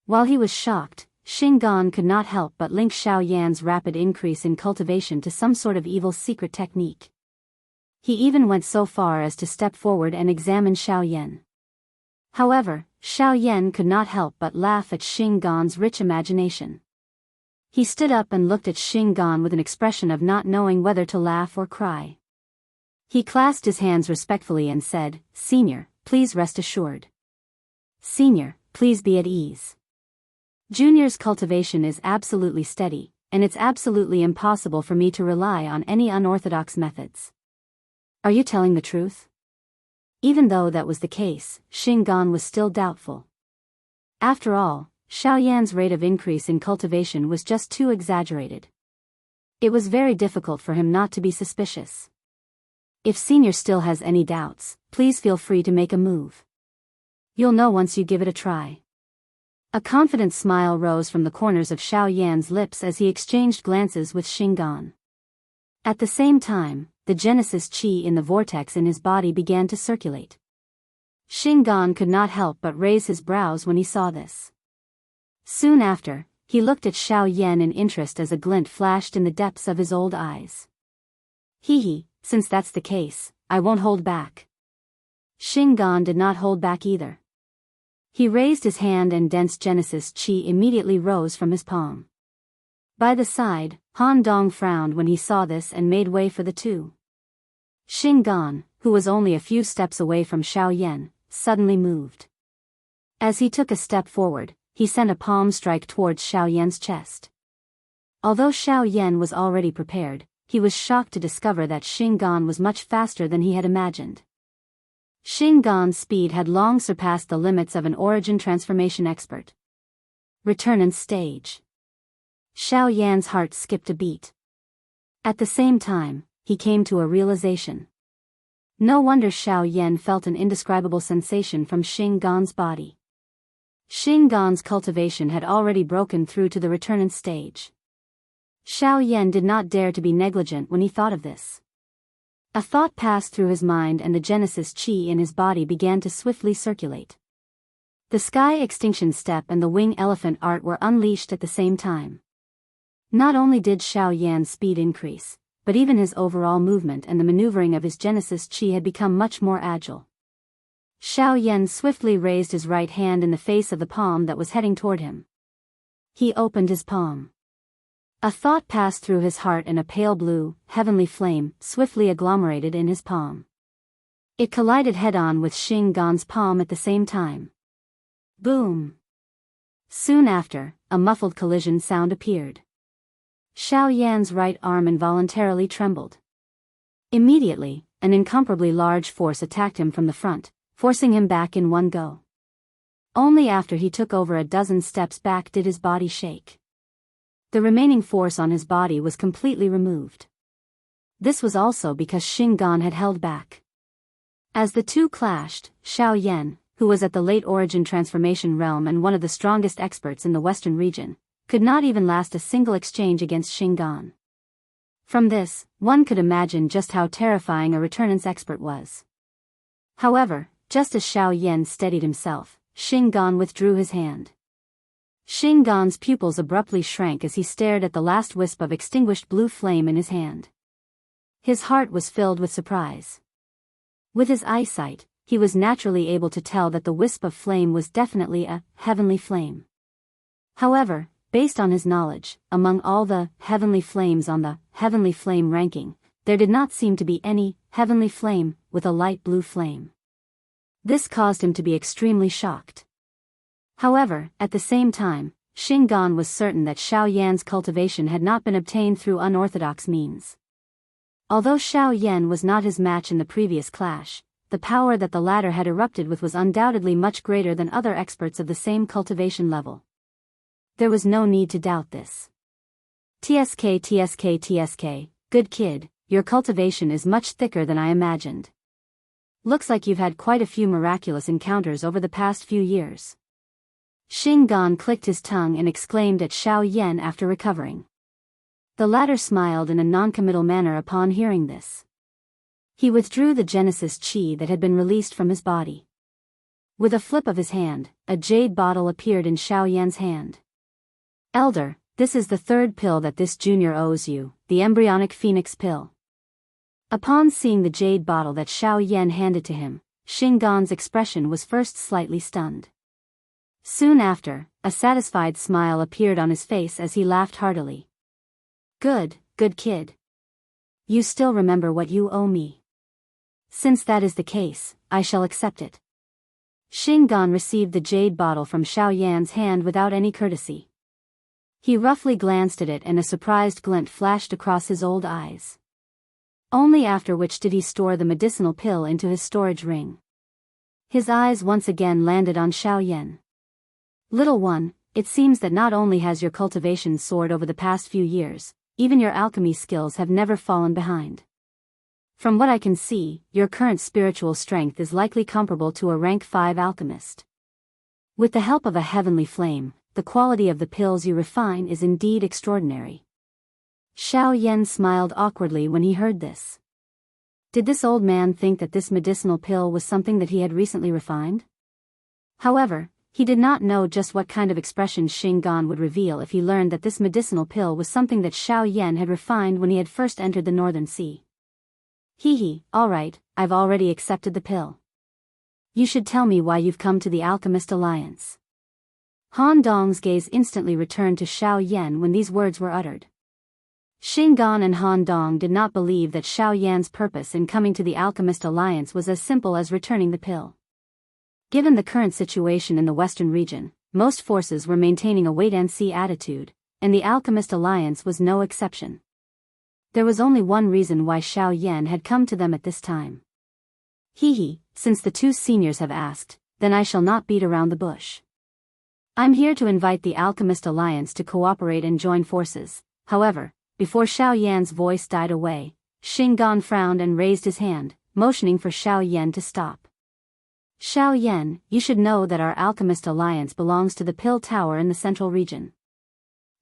While he was shocked, Xing Gan could not help but link Xiao Yan's rapid increase in cultivation to some sort of evil secret technique. He even went so far as to step forward and examine Xiao Yan. However, Xiao Yan could not help but laugh at Xing Gan's rich imagination. He stood up and looked at Xing Gan with an expression of not knowing whether to laugh or cry. He clasped his hands respectfully and said, "Senior, please rest assured. Senior, please be at ease. Junior's cultivation is absolutely steady, and it's absolutely impossible for me to rely on any unorthodox methods." Are you telling the truth? Even though that was the case, Xing Gan was still doubtful. After all, Xiao Yan's rate of increase in cultivation was just too exaggerated. It was very difficult for him not to be suspicious. If Senior still has any doubts, please feel free to make a move. You'll know once you give it a try. A confident smile rose from the corners of Xiao Yan's lips as he exchanged glances with Xing Gan. At the same time, the Genesis Qi in the vortex in his body began to circulate. Xing Gan could not help but raise his brows when he saw this. Soon after, he looked at Xiao Yan in interest as a glint flashed in the depths of his old eyes. Hee, since that's the case, I won't hold back. Xing Gan did not hold back either. He raised his hand and dense Genesis Qi immediately rose from his palm. By the side, Han Dong frowned when he saw this and made way for the two. Xing Gan, who was only a few steps away from Xiao Yan, suddenly moved. As he took a step forward, he sent a palm strike towards Xiao Yan's chest. Although Xiao Yan was already prepared, he was shocked to discover that Xing Gan was much faster than he had imagined. Xing Gan's speed had long surpassed the limits of an origin transformation expert. Resurgence stage. Xiao Yan's heart skipped a beat. At the same time, he came to a realization. No wonder Xiao Yan felt an indescribable sensation from Xing Gan's body. Xing Gan's cultivation had already broken through to the resurgence stage. Xiao Yan did not dare to be negligent when he thought of this. A thought passed through his mind and the Genesis Qi in his body began to swiftly circulate. The Sky Extinction Step and the Wing Elephant art were unleashed at the same time. Not only did Xiao Yan's speed increase, but even his overall movement and the maneuvering of his Genesis Qi had become much more agile. Xiao Yan swiftly raised his right hand in the face of the palm that was heading toward him. He opened his palm. A thought passed through his heart and a pale blue, heavenly flame swiftly agglomerated in his palm. It collided head-on with Xing Gan's palm at the same time. Boom! Soon after, a muffled collision sound appeared. Xiao Yan's right arm involuntarily trembled. Immediately, an incomparably large force attacked him from the front, forcing him back in one go. Only after he took over a dozen steps back did his body shake. The remaining force on his body was completely removed. This was also because Xing Gan had held back. As the two clashed, Xiao Yan, who was at the late origin transformation realm and one of the strongest experts in the western region, could not even last a single exchange against Xing Gan. From this, one could imagine just how terrifying a Resurgence expert was. However, just as Xiao Yan steadied himself, Xing Gan withdrew his hand. Xing Gan's pupils abruptly shrank as he stared at the last wisp of extinguished blue flame in his hand. His heart was filled with surprise. With his eyesight, he was naturally able to tell that the wisp of flame was definitely a heavenly flame. However, based on his knowledge, among all the heavenly flames on the heavenly flame ranking, there did not seem to be any heavenly flame with a light blue flame. This caused him to be extremely shocked. However, at the same time, Xing Gan was certain that Xiao Yan's cultivation had not been obtained through unorthodox means. Although Xiao Yan was not his match in the previous clash, the power that the latter had erupted with was undoubtedly much greater than other experts of the same cultivation level. There was no need to doubt this. TSK, good kid, your cultivation is much thicker than I imagined. Looks like you've had quite a few miraculous encounters over the past few years. Xing Gan clicked his tongue and exclaimed at Xiao Yan after recovering. The latter smiled in a non-committal manner upon hearing this. He withdrew the Genesis Chi that had been released from his body. With a flip of his hand, a jade bottle appeared in Xiao Yan's hand. Elder, this is the third pill that this junior owes you, the embryonic phoenix pill. Upon seeing the jade bottle that Xiao Yan handed to him, Xing Gan's expression was first slightly stunned. Soon after, a satisfied smile appeared on his face as he laughed heartily. Good kid. You still remember what you owe me. Since that is the case, I shall accept it. Xing Gan received the jade bottle from Xiao Yan's hand without any courtesy. He roughly glanced at it and a surprised glint flashed across his old eyes. Only after which did he store the medicinal pill into his storage ring. His eyes once again landed on Xiao Yan. Little one, it seems that not only has your cultivation soared over the past few years, even your alchemy skills have never fallen behind. From what I can see, your current spiritual strength is likely comparable to a rank 5 alchemist. With the help of a heavenly flame, the quality of the pills you refine is indeed extraordinary. Xiao Yan smiled awkwardly when he heard this. Did this old man think that this medicinal pill was something that he had recently refined? However, he did not know just what kind of expression Xing Gan would reveal if he learned that this medicinal pill was something that Xiao Yan had refined when he had first entered the Northern Sea. Alright, I've already accepted the pill. You should tell me why you've come to the Alchemist Alliance. Han Dong's gaze instantly returned to Xiao Yan when these words were uttered. Xing Gan and Han Dong did not believe that Xiao Yan's purpose in coming to the Alchemist Alliance was as simple as returning the pill. Given the current situation in the Western region, most forces were maintaining a wait-and-see attitude, and the Alchemist Alliance was no exception. There was only one reason why Xiao Yan had come to them at this time. Since the two seniors have asked, then I shall not beat around the bush. I'm here to invite the Alchemist Alliance to cooperate and join forces. However, before Xiao Yan's voice died away, Xing Gan frowned and raised his hand, motioning for Xiao Yan to stop. Xiao Yan, you should know that our Alchemist Alliance belongs to the Pill Tower in the central region.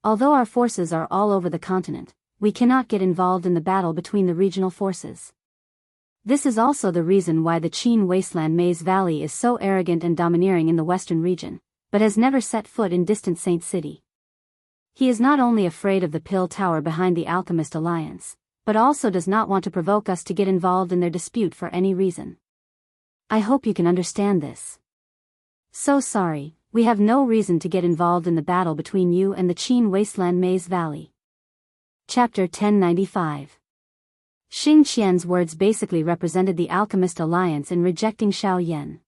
Although our forces are all over the continent, we cannot get involved in the battle between the regional forces. This is also the reason why the Qin Wasteland Maze Valley is so arrogant and domineering in the western region, but has never set foot in distant Saint City. He is not only afraid of the Pill Tower behind the Alchemist Alliance, but also does not want to provoke us to get involved in their dispute for any reason. I hope you can understand this. So sorry, we have no reason to get involved in the battle between you and the Qin Wasteland Maze Valley. Chapter 1095. Xing Qian's words basically represented the Alchemist Alliance in rejecting Xiao Yan.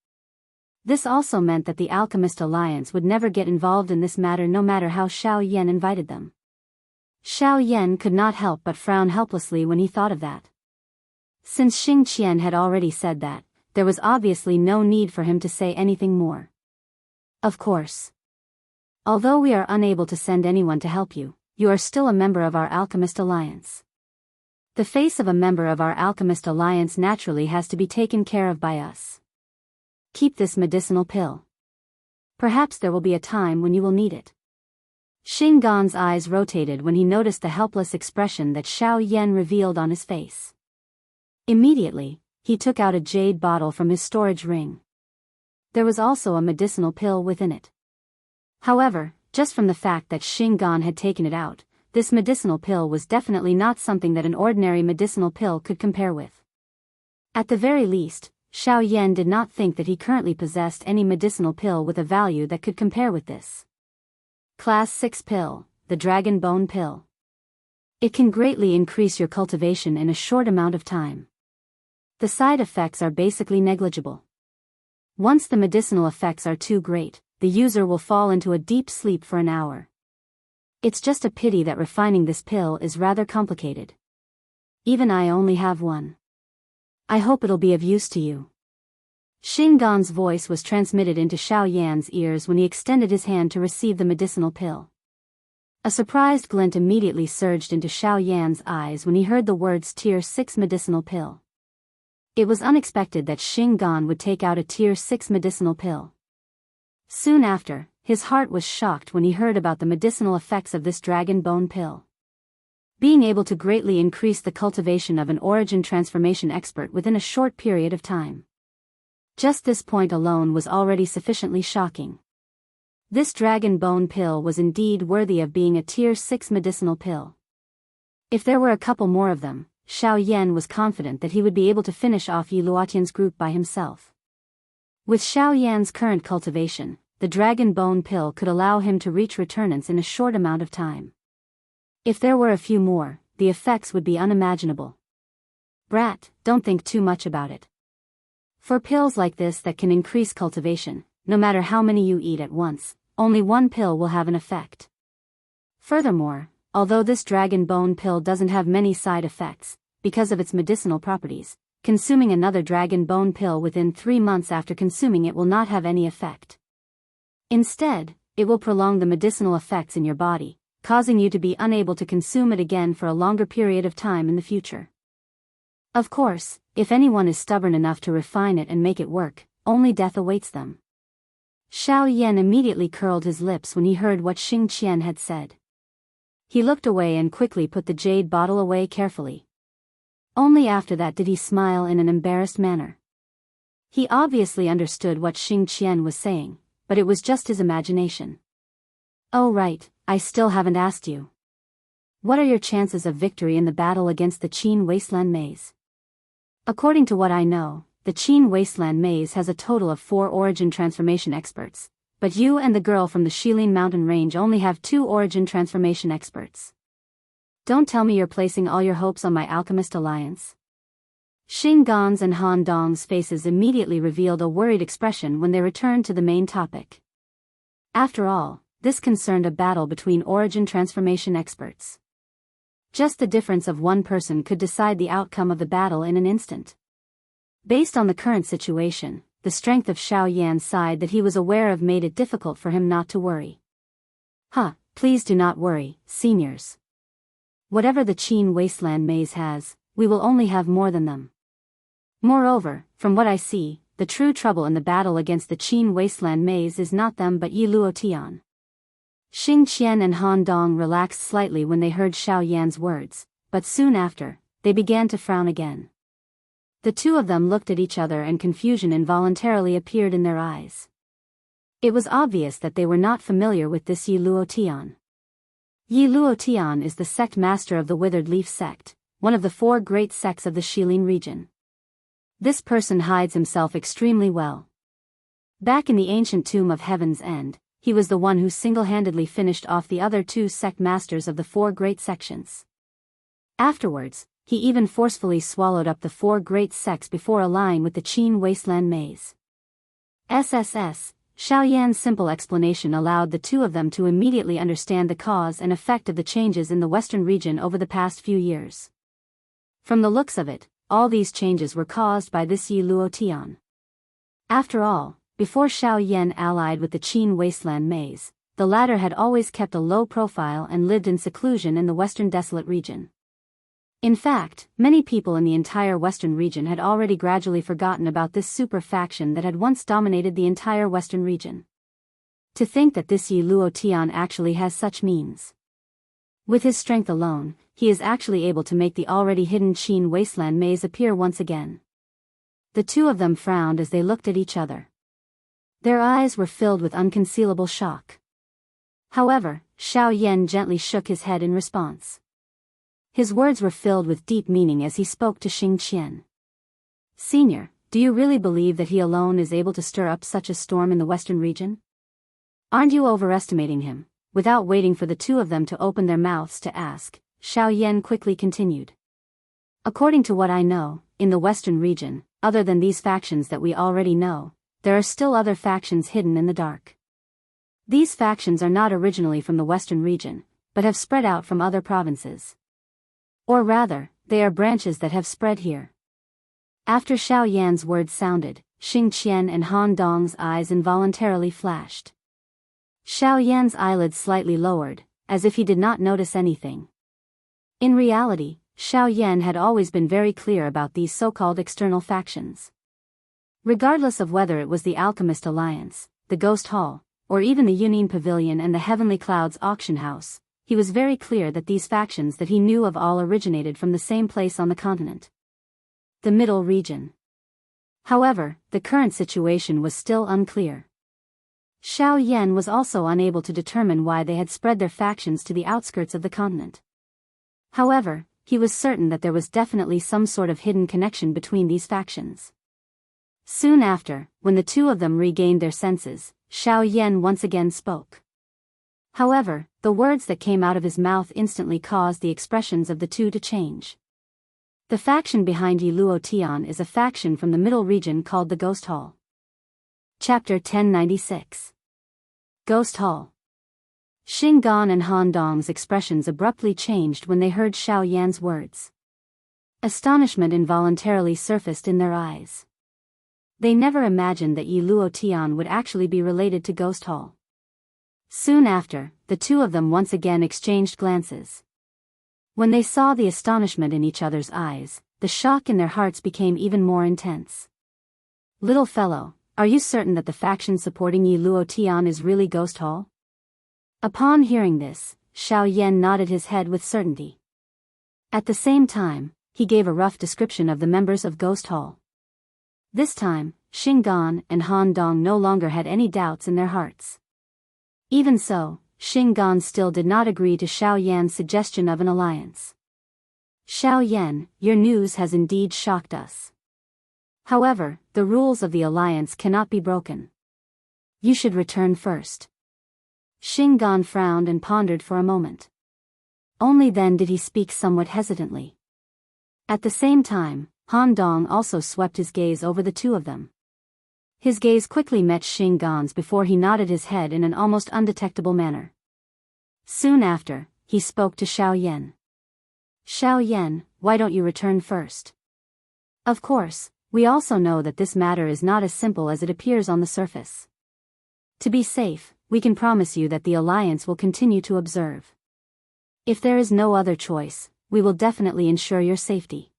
This also meant that the Alchemist Alliance would never get involved in this matter no matter how Xiao Yan invited them. Xiao Yan could not help but frown helplessly when he thought of that. Since Xing Qian had already said that, there was obviously no need for him to say anything more. Of course. Although we are unable to send anyone to help you, you are still a member of our Alchemist Alliance. The face of a member of our Alchemist Alliance naturally has to be taken care of by us. Keep this medicinal pill. Perhaps there will be a time when you will need it. Xinggan's eyes rotated when he noticed the helpless expression that Xiao Yan revealed on his face. Immediately, he took out a jade bottle from his storage ring. There was also a medicinal pill within it. However, just from the fact that Xinggan had taken it out, this medicinal pill was definitely not something that an ordinary medicinal pill could compare with. At the very least, Xiao Yan did not think that he currently possessed any medicinal pill with a value that could compare with this. Class 6 pill, the Dragon Bone Pill. It can greatly increase your cultivation in a short amount of time. The side effects are basically negligible. Once the medicinal effects are too great, the user will fall into a deep sleep for an hour. It's just a pity that refining this pill is rather complicated. Even I only have one. I hope it'll be of use to you. Xinggan's voice was transmitted into Xiao Yan's ears when he extended his hand to receive the medicinal pill. A surprised glint immediately surged into Xiao Yan's eyes when he heard the words Tier 6 medicinal pill. It was unexpected that Xinggan would take out a Tier 6 medicinal pill. Soon after, his heart was shocked when he heard about the medicinal effects of this dragon bone pill. Being able to greatly increase the cultivation of an origin transformation expert within a short period of time. Just this point alone was already sufficiently shocking. This dragon bone pill was indeed worthy of being a Tier 6 medicinal pill. If there were a couple more of them, Xiao Yan was confident that he would be able to finish off Yi Luotian's group by himself. With Xiao Yan's current cultivation, the dragon bone pill could allow him to reach returnance in a short amount of time. If there were a few more, the effects would be unimaginable. Brat, don't think too much about it. For pills like this that can increase cultivation, no matter how many you eat at once, only one pill will have an effect. Furthermore, although this dragon bone pill doesn't have many side effects, because of its medicinal properties, consuming another dragon bone pill within 3 months after consuming it will not have any effect. Instead, it will prolong the medicinal effects in your body, causing you to be unable to consume it again for a longer period of time in the future. Of course, if anyone is stubborn enough to refine it and make it work, only death awaits them. Xiao Yan immediately curled his lips when he heard what Xing Qian had said. He looked away and quickly put the jade bottle away carefully. Only after that did he smile in an embarrassed manner. He obviously understood what Xing Qian was saying, but it was just his imagination. Oh right, I still haven't asked you. What are your chances of victory in the battle against the Qin Wasteland Maze? According to what I know, the Qin Wasteland Maze has a total of 4 origin transformation experts, but you and the girl from the Shilin Mountain Range only have 2 origin transformation experts. Don't tell me you're placing all your hopes on my alchemist alliance. Xinggan's and Han Dong's faces immediately revealed a worried expression when they returned to the main topic. After all, this concerned a battle between origin transformation experts. Just the difference of one person could decide the outcome of the battle in an instant. Based on the current situation, the strength of Xiao Yan's side that he was aware of made it difficult for him not to worry. Please do not worry, seniors. Whatever the Qin Wasteland Maze has, we will only have more than them. Moreover, from what I see, the true trouble in the battle against the Qin Wasteland Maze is not them but Yi Luotian. Xing Qian and Han Dong relaxed slightly when they heard Xiao Yan's words, but soon after, they began to frown again. The two of them looked at each other and confusion involuntarily appeared in their eyes. It was obvious that they were not familiar with this Yi Luotian. Yi Luotian is the sect master of the Withered Leaf sect, one of the 4 great sects of the Shilin region. This person hides himself extremely well. Back in the ancient tomb of Heaven's End, he was the one who single-handedly finished off the other 2 sect masters of the 4 great sections. Afterwards, he even forcefully swallowed up the 4 great sects before allying with the Qin Wasteland Maze. SSS, Xiao Yan's simple explanation allowed the 2 of them to immediately understand the cause and effect of the changes in the western region over the past few years. From the looks of it, all these changes were caused by this Yi Luotian. After all, before Xiao Yan allied with the Qin Wasteland Maze, the latter had always kept a low profile and lived in seclusion in the western desolate region. In fact, many people in the entire western region had already gradually forgotten about this super faction that had once dominated the entire western region. To think that this Yi Luo Tian actually has such means. With his strength alone, he is actually able to make the already hidden Qin wasteland maze appear once again. The two of them frowned as they looked at each other. Their eyes were filled with unconcealable shock. However, Xiao Yan gently shook his head in response. His words were filled with deep meaning as he spoke to Xing Qian. Senior, do you really believe that he alone is able to stir up such a storm in the western region? Aren't you overestimating him? Without waiting for the two of them to open their mouths to ask, Xiao Yan quickly continued. According to what I know, in the western region, other than these factions that we already know, there are still other factions hidden in the dark. These factions are not originally from the western region, but have spread out from other provinces. Or rather, they are branches that have spread here. After Xiao Yan's words sounded, Xing Qian and Han Dong's eyes involuntarily flashed. Xiao Yan's eyelids slightly lowered, as if he did not notice anything. In reality, Xiao Yan had always been very clear about these so-called external factions. Regardless of whether it was the Alchemist Alliance, the Ghost Hall, or even the Yunin Pavilion and the Heavenly Clouds auction house, he was very clear that these factions that he knew of all originated from the same place on the continent. The Middle Region. However, the current situation was still unclear. Xiao Yan was also unable to determine why they had spread their factions to the outskirts of the continent. However, he was certain that there was definitely some sort of hidden connection between these factions. Soon after, when the two of them regained their senses, Xiao Yan once again spoke. However, the words that came out of his mouth instantly caused the expressions of the two to change. The faction behind Yi Luo Tian is a faction from the Middle Region called the Ghost Hall. Chapter 1096. Ghost Hall. Xing Gan and Han Dong's expressions abruptly changed when they heard Xiao Yan's words. Astonishment involuntarily surfaced in their eyes. They never imagined that Yi Luo Tian would actually be related to Ghost Hall. Soon after, the two of them once again exchanged glances. When they saw the astonishment in each other's eyes, the shock in their hearts became even more intense. Little fellow, are you certain that the faction supporting Yi Luo Tian is really Ghost Hall? Upon hearing this, Xiao Yan nodded his head with certainty. At the same time, he gave a rough description of the members of Ghost Hall. This time, Xing Gan and Han Dong no longer had any doubts in their hearts. Even so, Xing Gan still did not agree to Xiao Yan's suggestion of an alliance. Xiao Yan, your news has indeed shocked us. However, the rules of the alliance cannot be broken. You should return first. Xing Gan frowned and pondered for a moment. Only then did he speak somewhat hesitantly. At the same time, Han Dong also swept his gaze over the two of them. His gaze quickly met Xing Gan's before he nodded his head in an almost undetectable manner. Soon after, he spoke to Xiao Yan. Xiao Yan, why don't you return first? Of course, we also know that this matter is not as simple as it appears on the surface. To be safe, we can promise you that the alliance will continue to observe. If there is no other choice, we will definitely ensure your safety.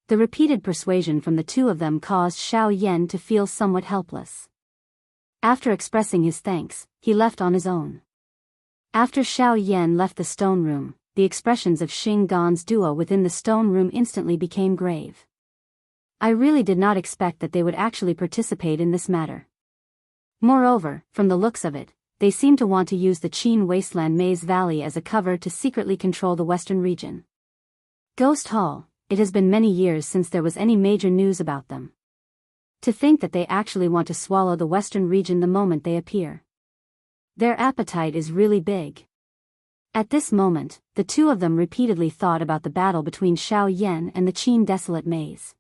The repeated persuasion from the two of them caused Xiao Yan to feel somewhat helpless. After expressing his thanks, he left on his own. After Xiao Yan left the stone room, the expressions of Xing Gan's duo within the stone room instantly became grave. I really did not expect that they would actually participate in this matter. Moreover, from the looks of it, they seem to want to use the Qin Wasteland Maze Valley as a cover to secretly control the western region. Ghost Hall, it has been many years since there was any major news about them. To think that they actually want to swallow the western region the moment they appear. Their appetite is really big. At this moment, the two of them repeatedly thought about the battle between Xiao Yan and the Qin Desolate Maze.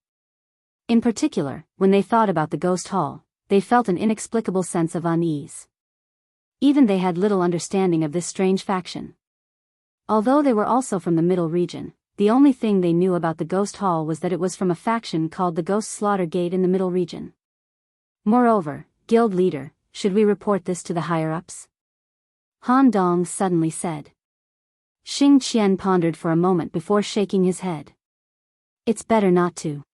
In particular, when they thought about the Ghost Hall, they felt an inexplicable sense of unease. Even they had little understanding of this strange faction. Although they were also from the Middle Region, the only thing they knew about the Ghost Hall was that it was from a faction called the Ghost Slaughter Gate in the Middle Region. Moreover, guild leader, should we report this to the higher-ups? Han Dong suddenly said. Xing Qian pondered for a moment before shaking his head. It's better not to.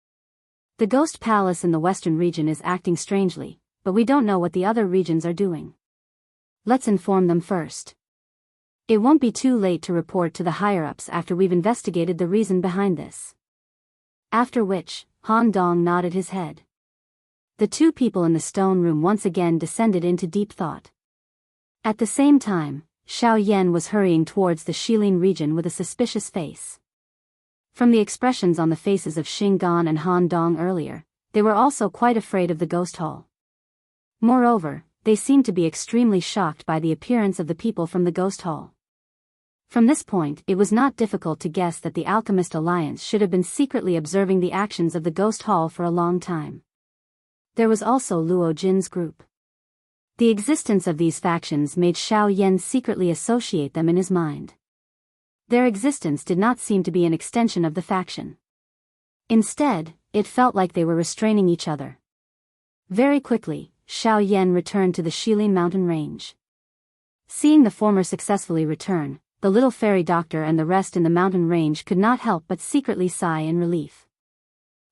The Ghost Palace in the Western region is acting strangely, but we don't know what the other regions are doing. let's inform them first. It won't be too late to report to the higher-ups after we've investigated the reason behind this. After which, Han Dong nodded his head. The two people in the stone room once again descended into deep thought. At the same time, Xiao Yan was hurrying towards the Shilin region with a suspicious face. From the expressions on the faces of Xinggan and Han Dong earlier, they were also quite afraid of the ghost hall. Moreover, they seemed to be extremely shocked by the appearance of the people from the ghost hall. From this point, it was not difficult to guess that the Alchemist Alliance should have been secretly observing the actions of the ghost hall for a long time. There was also Luo Jin's group. The existence of these factions made Xiao Yan secretly associate them in his mind. Their existence did not seem to be an extension of the faction. Instead, it felt like they were restraining each other. Very quickly, Xiao Yan returned to the Shilin mountain range. Seeing the former successfully return, the little fairy doctor and the rest in the mountain range could not help but secretly sigh in relief.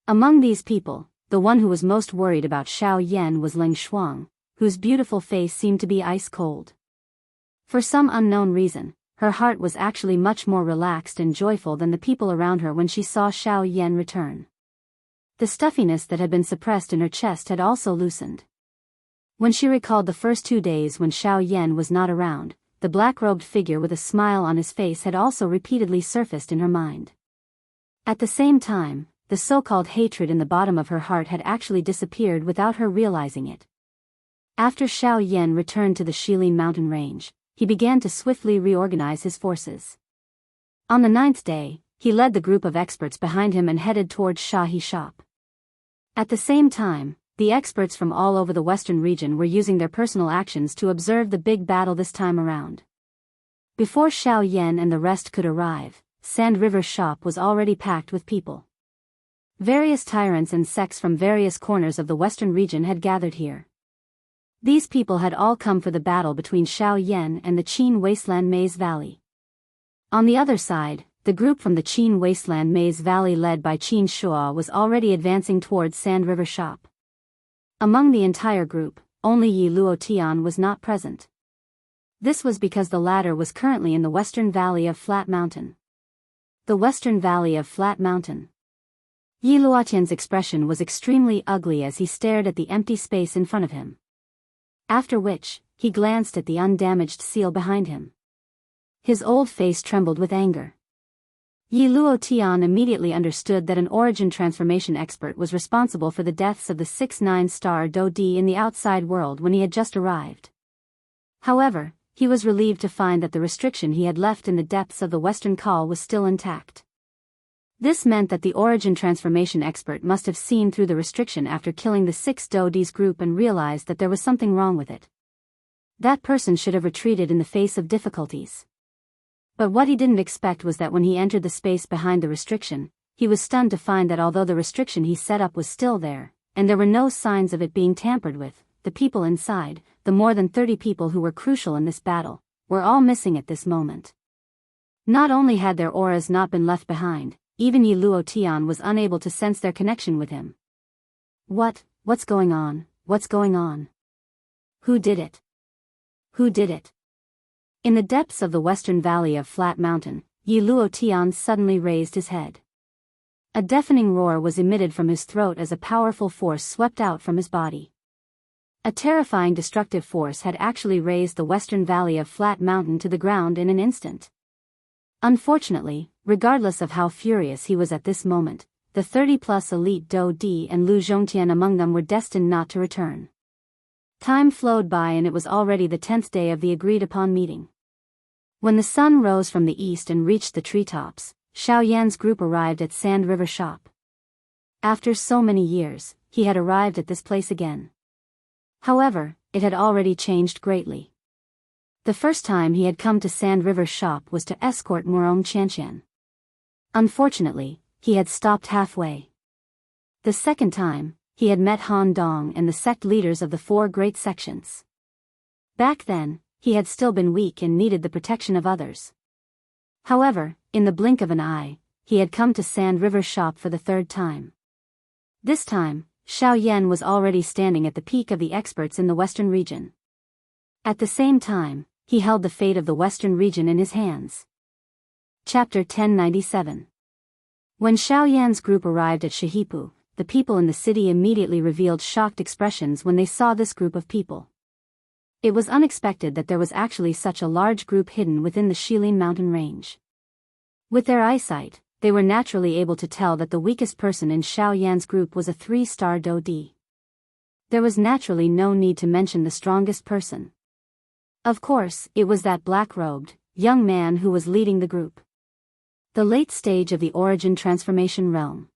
Among these people, the one who was most worried about Xiao Yan was Ling Shuang, whose beautiful face seemed to be ice cold. For some unknown reason, her heart was actually much more relaxed and joyful than the people around her when she saw Xiao Yan return. The stuffiness that had been suppressed in her chest had also loosened. When she recalled the first 2 days when Xiao Yan was not around, the black-robed figure with a smile on his face had also repeatedly surfaced in her mind. At the same time, the so-called hatred in the bottom of her heart had actually disappeared without her realizing it. After Xiao Yan returned to the Shilin mountain range, he began to swiftly reorganize his forces. On the 9th day, he led the group of experts behind him and headed towards Shahi shop. At the same time, the experts from all over the western region were using their personal actions to observe the big battle this time around. Before Xiao Yan and the rest could arrive, Sand River shop was already packed with people. Various tyrants and sects from various corners of the western region had gathered here. These people had all come for the battle between Xiao Yan and the Qin Wasteland Maze Valley. On the other side, the group from the Qin Wasteland Maze Valley led by Qin Shua was already advancing towards Sand River shop. Among the entire group, only Yi Luo Tian was not present. This was because the latter was currently in the western valley of Flat Mountain. The western valley of Flat Mountain. Yi Luotian's expression was extremely ugly as he stared at the empty space in front of him. After which, he glanced at the undamaged seal behind him. His old face trembled with anger. Yi Luo Tian immediately understood that an origin transformation expert was responsible for the deaths of the 6 9-star Do Di in the outside world when he had just arrived. However, he was relieved to find that the restriction he had left in the depths of the Western Call was still intact. This meant that the origin transformation expert must have seen through the restriction after killing the 6 Do Di's group and realized that there was something wrong with it. That person should have retreated in the face of difficulties. But what he didn't expect was that when he entered the space behind the restriction, he was stunned to find that although the restriction he set up was still there, and there were no signs of it being tampered with, the people inside, the more than 30 people who were crucial in this battle, were all missing at this moment. Not only had their auras not been left behind, even Yi Luo Tian was unable to sense their connection with him. What's going on? What's going on? Who did it? Who did it? In the depths of the western valley of Flat Mountain, Yi Luo Tian suddenly raised his head. A deafening roar was emitted from his throat as a powerful force swept out from his body. A terrifying destructive force had actually raised the western valley of Flat Mountain to the ground in an instant. Unfortunately, regardless of how furious he was at this moment, the 30-plus elite Do Di and Lu Zhongtian among them were destined not to return. Time flowed by and it was already the 10th day of the agreed-upon meeting. When the sun rose from the east and reached the treetops, Xiao Yan's group arrived at Sand River shop. After so many years, he had arrived at this place again. However, it had already changed greatly. The first time he had come to Sand River shop was to escort Murong Qianxian. Unfortunately, he had stopped halfway. The second time, he had met Han Dong and the sect leaders of the 4 great sections. Back then, he had still been weak and needed the protection of others. However, in the blink of an eye, he had come to Sand River shop for the 3rd time. This time, Xiao Yan was already standing at the peak of the experts in the western region. At the same time, he held the fate of the western region in his hands. Chapter 1097. When Xiao Yan's group arrived at Shihipu, the people in the city immediately revealed shocked expressions when they saw this group of people. It was unexpected that there was actually such a large group hidden within the Shilin mountain range. With their eyesight, they were naturally able to tell that the weakest person in Xiao Yan's group was a 3-star Do Di. There was naturally no need to mention the strongest person. Of course, it was that black-robed, young man who was leading the group. The late stage of the origin transformation realm.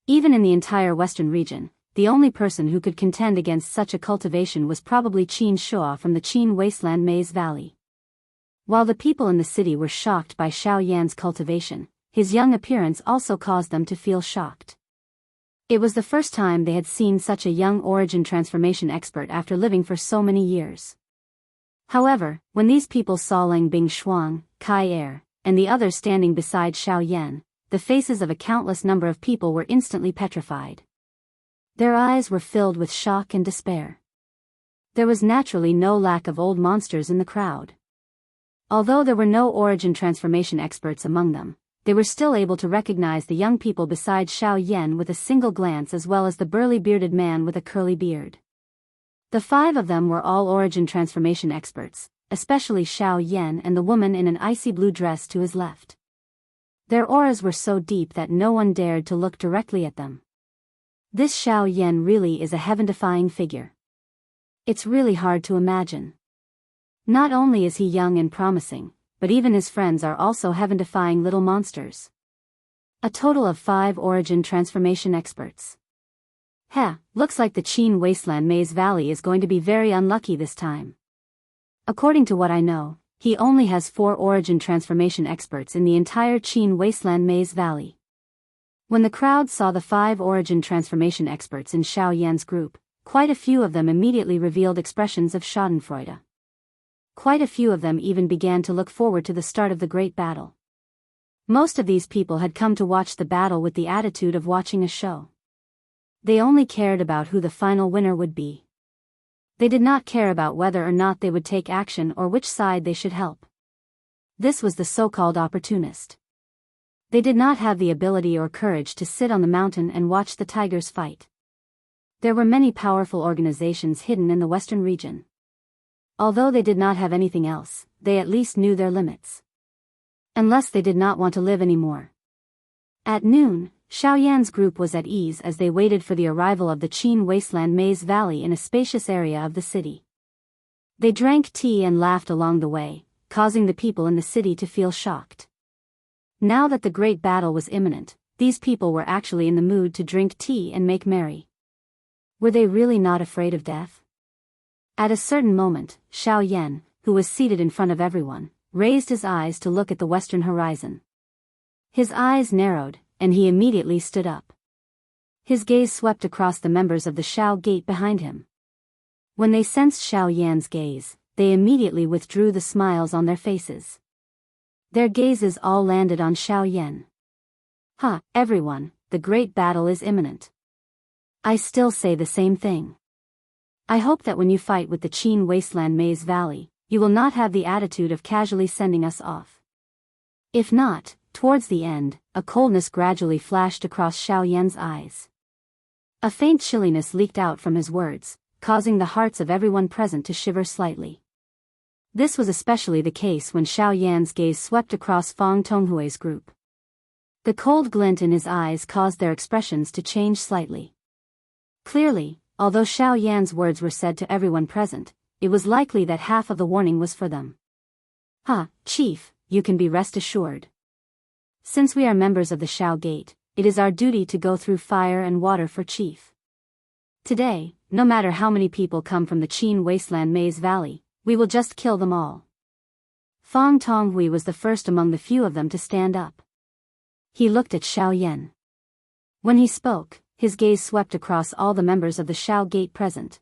Even in the entire western region, the only person who could contend against such a cultivation was probably Qin Shua from the Qin Wasteland Maze Valley. While the people in the city were shocked by Xiao Yan's cultivation, his young appearance also caused them to feel shocked. It was the first time they had seen such a young origin transformation expert after living for so many years. However, when these people saw Lang Bing Shuang, Kai Er, and the others standing beside Xiao Yan, the faces of a countless number of people were instantly petrified. Their eyes were filled with shock and despair. There was naturally no lack of old monsters in the crowd. Although there were no origin transformation experts among them, they were still able to recognize the young people beside Xiao Yan with a single glance as well as the burly bearded man with a curly beard. The 5 of them were all origin transformation experts, especially Xiao Yan and the woman in an icy blue dress to his left. Their auras were so deep that no one dared to look directly at them. This Xiao Yan really is a heaven-defying figure. It's really hard to imagine. Not only is he young and promising, but even his friends are also heaven-defying little monsters. A total of 5 origin transformation experts. Looks like the Qin Wasteland Maze Valley is going to be very unlucky this time. According to what I know, he only has 4 origin transformation experts in the entire Qin Wasteland Maze Valley. When the crowd saw the 5 origin transformation experts in Xiao Yan's group, quite a few of them immediately revealed expressions of schadenfreude. Quite a few of them even began to look forward to the start of the great battle. Most of these people had come to watch the battle with the attitude of watching a show. They only cared about who the final winner would be. They did not care about whether or not they would take action or which side they should help. This was the so-called opportunist. They did not have the ability or courage to sit on the mountain and watch the tigers fight. There were many powerful organizations hidden in the western region. Although they did not have anything else, they at least knew their limits. Unless they did not want to live anymore. At noon, Xiao Yan's group was at ease as they waited for the arrival of the Qin Wasteland Maze Valley in a spacious area of the city. They drank tea and laughed along the way, causing the people in the city to feel shocked. Now that the great battle was imminent, these people were actually in the mood to drink tea and make merry. Were they really not afraid of death? At a certain moment, Xiao Yan, who was seated in front of everyone, raised his eyes to look at the western horizon. His eyes narrowed, and he immediately stood up. His gaze swept across the members of the Xiao Gate behind him. When they sensed Xiao Yan's gaze, they immediately withdrew the smiles on their faces. Their gazes all landed on Xiao Yan. Everyone, the great battle is imminent. I still say the same thing. I hope that when you fight with the Qin Wasteland Maze Valley, you will not have the attitude of casually sending us off. If not, towards the end, a coldness gradually flashed across Xiao Yan's eyes. A faint chilliness leaked out from his words, causing the hearts of everyone present to shiver slightly. This was especially the case when Xiao Yan's gaze swept across Fang Tonghui's group. The cold glint in his eyes caused their expressions to change slightly. Clearly, although Xiao Yan's words were said to everyone present, it was likely that half of the warning was for them. Chief, you can be rest assured. Since we are members of the Xiao Gate, it is our duty to go through fire and water for Chief. Today, no matter how many people come from the Qin Wasteland Maze Valley, we will just kill them all. Fang Tonghui was the first among the few of them to stand up. He looked at Xiao Yan. When he spoke, his gaze swept across all the members of the Xiao Gate present.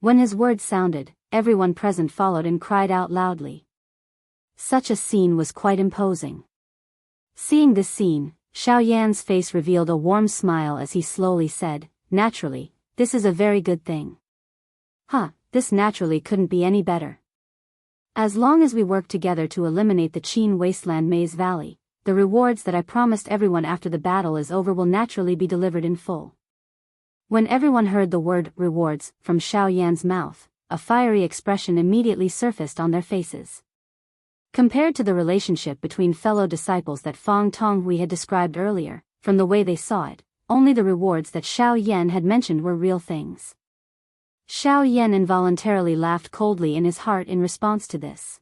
When his words sounded, everyone present followed and cried out loudly. Such a scene was quite imposing. Seeing this scene, Xiao Yan's face revealed a warm smile as he slowly said, "Naturally, this is a very good thing." this naturally couldn't be any better. As long as we work together to eliminate the Qin Wasteland Maze Valley, the rewards that I promised everyone after the battle is over will naturally be delivered in full. When everyone heard the word rewards from Xiao Yan's mouth, a fiery expression immediately surfaced on their faces. Compared to the relationship between fellow disciples that Fang Tonghui had described earlier, from the way they saw it, only the rewards that Xiao Yan had mentioned were real things. Xiao Yan involuntarily laughed coldly in his heart in response to this.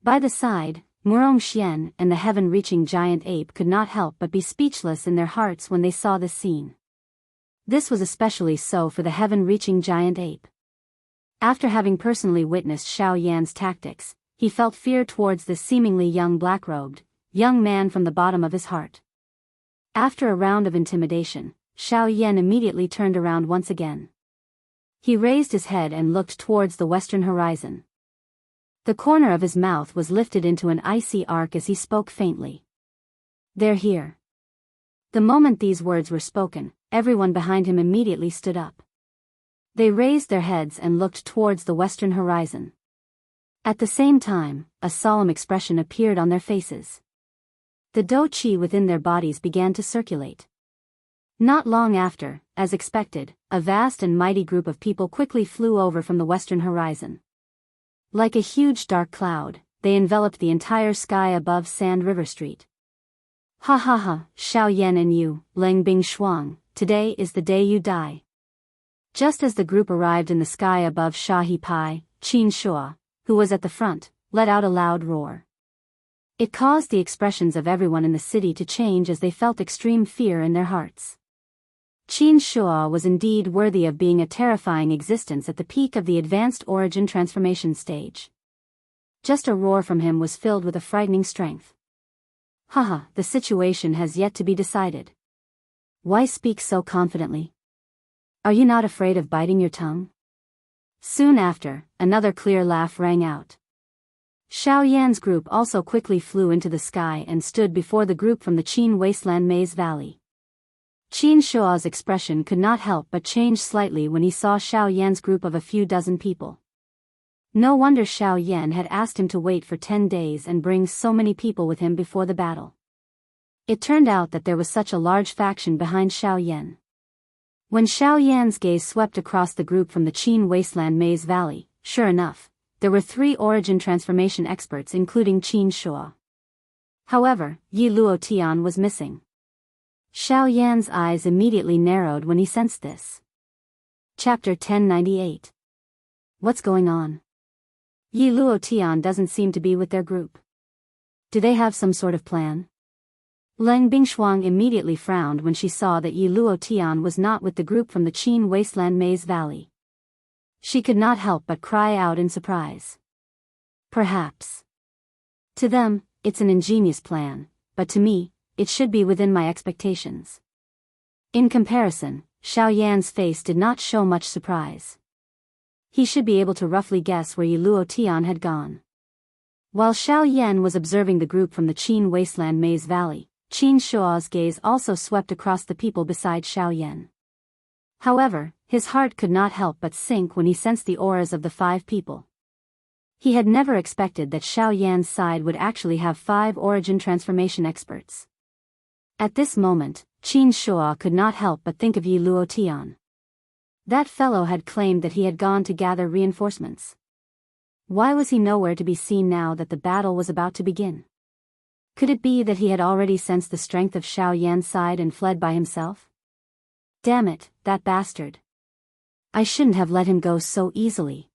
By the side, Murong Xian and the heaven-reaching giant ape could not help but be speechless in their hearts when they saw this scene. This was especially so for the heaven-reaching giant ape. After having personally witnessed Xiao Yan's tactics, he felt fear towards this seemingly young black-robed, young man from the bottom of his heart. After a round of intimidation, Xiao Yan immediately turned around once again. He raised his head and looked towards the western horizon. The corner of his mouth was lifted into an icy arc as he spoke faintly. "They're here." The moment these words were spoken, everyone behind him immediately stood up. They raised their heads and looked towards the western horizon. At the same time, a solemn expression appeared on their faces. The dou qi within their bodies began to circulate. Not long after, as expected, a vast and mighty group of people quickly flew over from the western horizon. Like a huge dark cloud, they enveloped the entire sky above Sand River Street. "Ha ha ha, Xiao Yan and you, Leng Bing Shuang, today is the day you die." Just as the group arrived in the sky above Shahi Pai, Qin Shua, who was at the front, let out a loud roar. It caused the expressions of everyone in the city to change as they felt extreme fear in their hearts. Qin Shua was indeed worthy of being a terrifying existence at the peak of the advanced origin transformation stage. Just a roar from him was filled with a frightening strength. "Haha, the situation has yet to be decided. Why speak so confidently? Are you not afraid of biting your tongue?" Soon after, another clear laugh rang out. Xiao Yan's group also quickly flew into the sky and stood before the group from the Qin Wasteland Maze Valley. Qin Shua's expression could not help but change slightly when he saw Xiao Yan's group of a few dozen people. No wonder Xiao Yan had asked him to wait for 10 days and bring so many people with him before the battle. It turned out that there was such a large faction behind Xiao Yan. When Xiao Yan's gaze swept across the group from the Qin Wasteland Maze Valley, sure enough, there were 3 origin transformation experts including Qin Shua. However, Yi Luotian was missing. Xiao Yan's eyes immediately narrowed when he sensed this. Chapter 1098. What's going on? Yi Luotian doesn't seem to be with their group. Do they have some sort of plan? Leng Bingshuang immediately frowned when she saw that Yi Luotian was not with the group from the Qin Wasteland Maze Valley. She could not help but cry out in surprise. Perhaps. To them, it's an ingenious plan, but to me, it should be within my expectations. In comparison, Xiao Yan's face did not show much surprise. He should be able to roughly guess where Yi Luotian had gone. While Xiao Yan was observing the group from the Qin Wasteland Maze Valley, Qin Shua's gaze also swept across the people beside Xiao Yan. However, his heart could not help but sink when he sensed the auras of the 5 people. He had never expected that Xiao Yan's side would actually have 5 origin transformation experts. At this moment, Qin Shua could not help but think of Yi Luotian. That fellow had claimed that he had gone to gather reinforcements. Why was he nowhere to be seen now that the battle was about to begin? Could it be that he had already sensed the strength of Xiao Yan's side and fled by himself? Damn it, that bastard. I shouldn't have let him go so easily.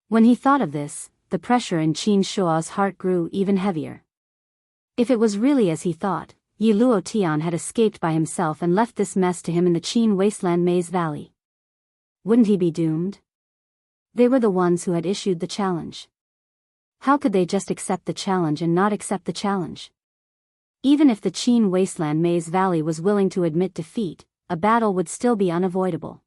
When he thought of this, the pressure in Qin Shua's heart grew even heavier. If it was really as he thought, Yi Luotian had escaped by himself and left this mess to him in the Qin Wasteland Maze Valley. Wouldn't he be doomed? They were the ones who had issued the challenge. How could they just accept the challenge and not accept the challenge? Even if the Qin Wasteland Maze Valley was willing to admit defeat, a battle would still be unavoidable.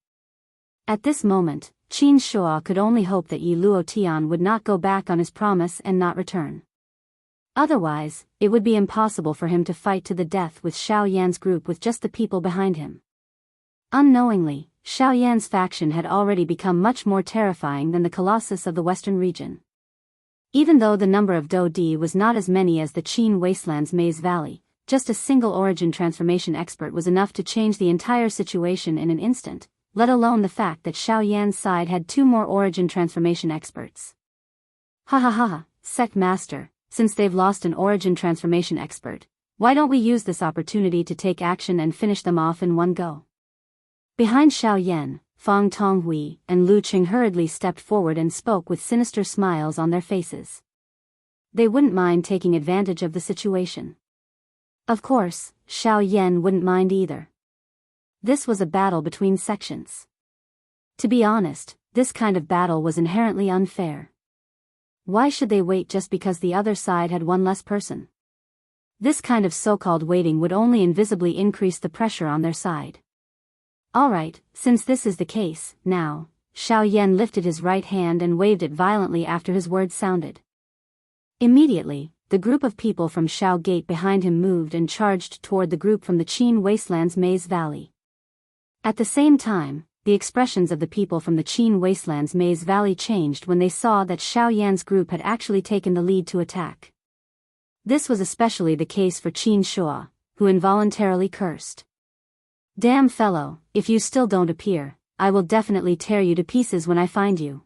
At this moment, Qin Shua could only hope that Yi Luotian would not go back on his promise and not return. Otherwise, it would be impossible for him to fight to the death with Xiao Yan's group with just the people behind him. Unknowingly, Xiaoyan's faction had already become much more terrifying than the Colossus of the Western region. Even though the number of Dodi was not as many as the Qin Wasteland's Maze Valley, just a single origin transformation expert was enough to change the entire situation in an instant, let alone the fact that Xiaoyan's side had 2 more origin transformation experts. Ha ha ha, Sect Master, since they've lost an origin transformation expert, why don't we use this opportunity to take action and finish them off in one go? Behind Xiaoyan, Fang Tonghui and Lu Qing hurriedly stepped forward and spoke with sinister smiles on their faces. They wouldn't mind taking advantage of the situation. Of course, Xiaoyan wouldn't mind either. This was a battle between sections. To be honest, this kind of battle was inherently unfair. Why should they wait just because the other side had one less person? This kind of so-called waiting would only invisibly increase the pressure on their side. Alright, since this is the case, now, Xiaoyan lifted his right hand and waved it violently after his words sounded. Immediately, the group of people from Xiao Gate behind him moved and charged toward the group from the Qin Wasteland's Maze Valley. At the same time, the expressions of the people from the Qin Wasteland's Maze Valley changed when they saw that Xiaoyan's group had actually taken the lead to attack. This was especially the case for Qin Shua, who involuntarily cursed. Damn fellow, if you still don't appear, I will definitely tear you to pieces when I find you.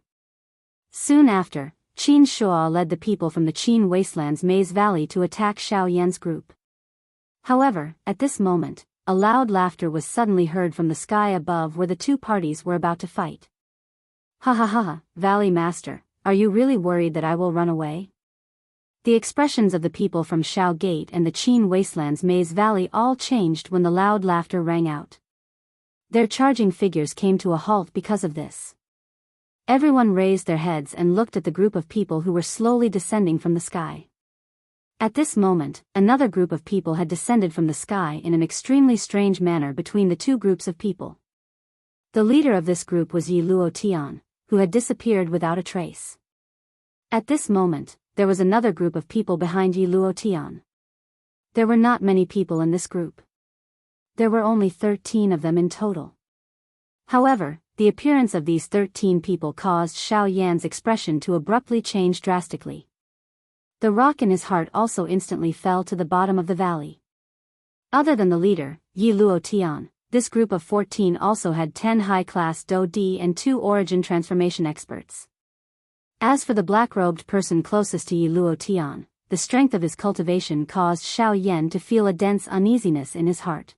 Soon after, Qin Shua led the people from the Qin Wasteland's Maze Valley to attack Xiaoyan's group. However, at this moment, a loud laughter was suddenly heard from the sky above where the 2 parties were about to fight. Ha ha ha, Valley Master, are you really worried that I will run away? The expressions of the people from Xiao Gate and the Qin Wasteland's Maze Valley all changed when the loud laughter rang out. Their charging figures came to a halt because of this. Everyone raised their heads and looked at the group of people who were slowly descending from the sky. At this moment, another group of people had descended from the sky in an extremely strange manner between the 2 groups of people. The leader of this group was Yi Luo Tian, who had disappeared without a trace. At this moment, there was another group of people behind Yi Luo Tian. There were not many people in this group. There were only 13 of them in total. However, the appearance of these 13 people caused Xiaoyan's expression to abruptly change drastically. The rock in his heart also instantly fell to the bottom of the valley. Other than the leader, Yi Luo Tian, this group of 14 also had 10 high-class Do Di and 2 origin transformation experts. As for the black-robed person closest to Yi Luo Tian, the strength of his cultivation caused Xiaoyan to feel a dense uneasiness in his heart.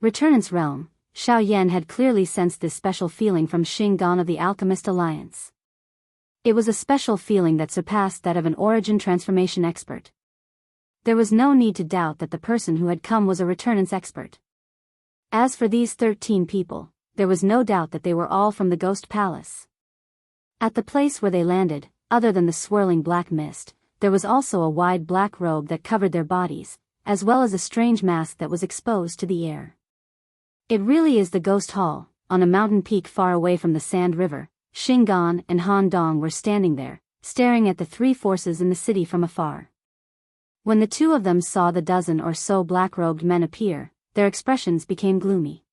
Returnance realm, Xiaoyan had clearly sensed this special feeling from Xinggan of the Alchemist Alliance. It was a special feeling that surpassed that of an origin transformation expert. There was no need to doubt that the person who had come was a returnance expert. As for these 13 people, there was no doubt that they were all from the Ghost Palace. At the place where they landed, other than the swirling black mist, there was also a wide black robe that covered their bodies, as well as a strange mask that was exposed to the air. It really is the Ghost Hall. On a mountain peak far away from the Sand River, Xinggan and Han Dong were standing there, staring at the 3 forces in the city from afar. When the 2 of them saw the dozen or so black-robed men appear, their expressions became gloomy.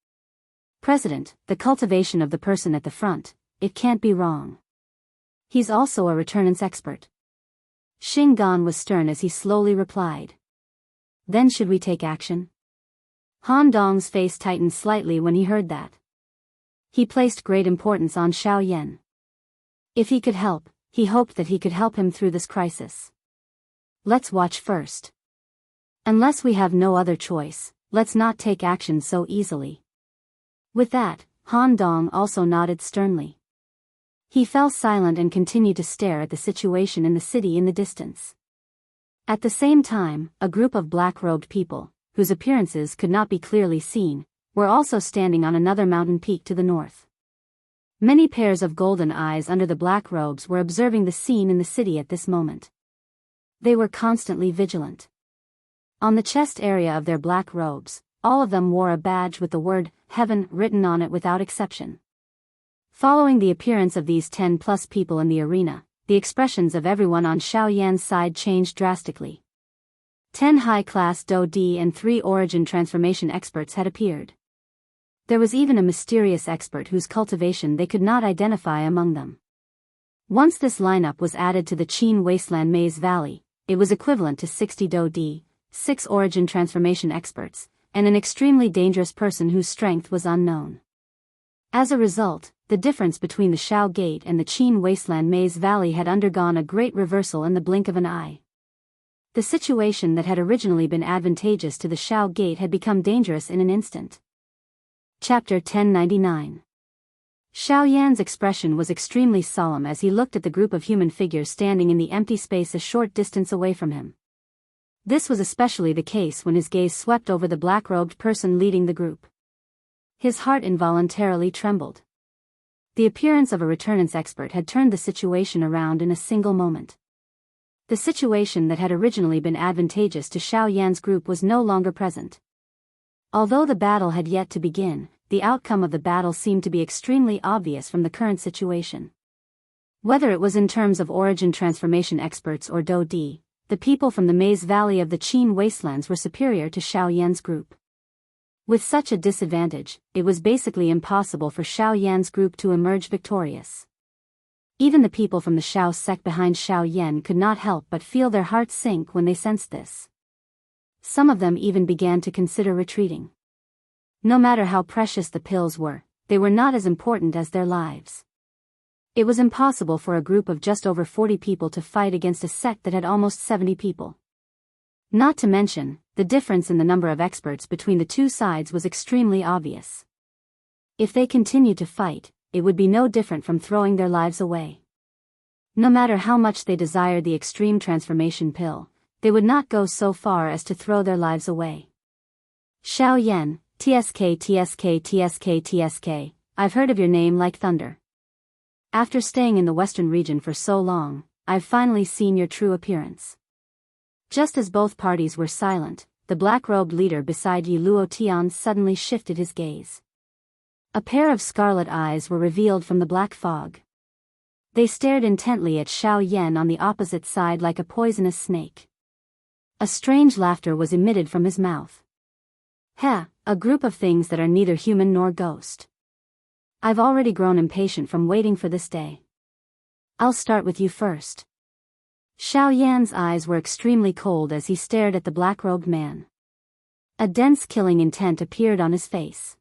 President, the cultivation of the person at the front, it can't be wrong. He's also a returnance expert. Xinggan was stern as he slowly replied. Then should we take action? Han Dong's face tightened slightly when he heard that. He placed great importance on Xiaoyan. If he could help, he hoped that he could help him through this crisis. Let's watch first. Unless we have no other choice, let's not take action so easily. With that, Han Dong also nodded sternly. He fell silent and continued to stare at the situation in the city in the distance. At the same time, a group of black-robed people, whose appearances could not be clearly seen, were also standing on another mountain peak to the north. Many pairs of golden eyes under the black robes were observing the scene in the city at this moment. They were constantly vigilant. On the chest area of their black robes, all of them wore a badge with the word Heaven written on it without exception. Following the appearance of these 10+ people in the arena, the expressions of everyone on Xiaoyan's side changed drastically. 10 high-class Do Di and 3 origin transformation experts had appeared. There was even a mysterious expert whose cultivation they could not identify among them. Once this lineup was added to the Qin Wasteland Maze Valley, it was equivalent to 60 Do-D, 6 origin transformation experts, and an extremely dangerous person whose strength was unknown. As a result, the difference between the Shao Gate and the Qin Wasteland Maze Valley had undergone a great reversal in the blink of an eye. The situation that had originally been advantageous to the Shao Gate had become dangerous in an instant. Chapter 1099. Xiao Yan's expression was extremely solemn as he looked at the group of human figures standing in the empty space a short distance away from him. This was especially the case when his gaze swept over the black-robed person leading the group. His heart involuntarily trembled. The appearance of a Resurgence expert had turned the situation around in a single moment. The situation that had originally been advantageous to Xiao Yan's group was no longer present. Although the battle had yet to begin, the outcome of the battle seemed to be extremely obvious from the current situation. Whether it was in terms of origin transformation experts or Do-D, the people from the Maze Valley of the Qin Wastelands were superior to Xiao Yan's group. With such a disadvantage, it was basically impossible for Xiao Yan's group to emerge victorious. Even the people from the Shao sect behind Xiao Yan could not help but feel their hearts sink when they sensed this. Some of them even began to consider retreating. No matter how precious the pills were, they were not as important as their lives. It was impossible for a group of just over 40 people to fight against a sect that had almost 70 people. Not to mention, the difference in the number of experts between the two sides was extremely obvious. If they continued to fight, it would be no different from throwing their lives away. No matter how much they desired the extreme transformation pill, they would not go so far as to throw their lives away. Xiao Yan, TSK TSK TSK TSK, I've heard of your name like thunder. After staying in the western region for so long, I've finally seen your true appearance. Just as both parties were silent, the black-robed leader beside Yi Luo Tian suddenly shifted his gaze. A pair of scarlet eyes were revealed from the black fog. They stared intently at Xiao Yan on the opposite side like a poisonous snake. A strange laughter was emitted from his mouth. Heh, a group of things that are neither human nor ghost. I've already grown impatient from waiting for this day. I'll start with you first. Xiao Yan's eyes were extremely cold as he stared at the black-robed man. A dense killing intent appeared on his face.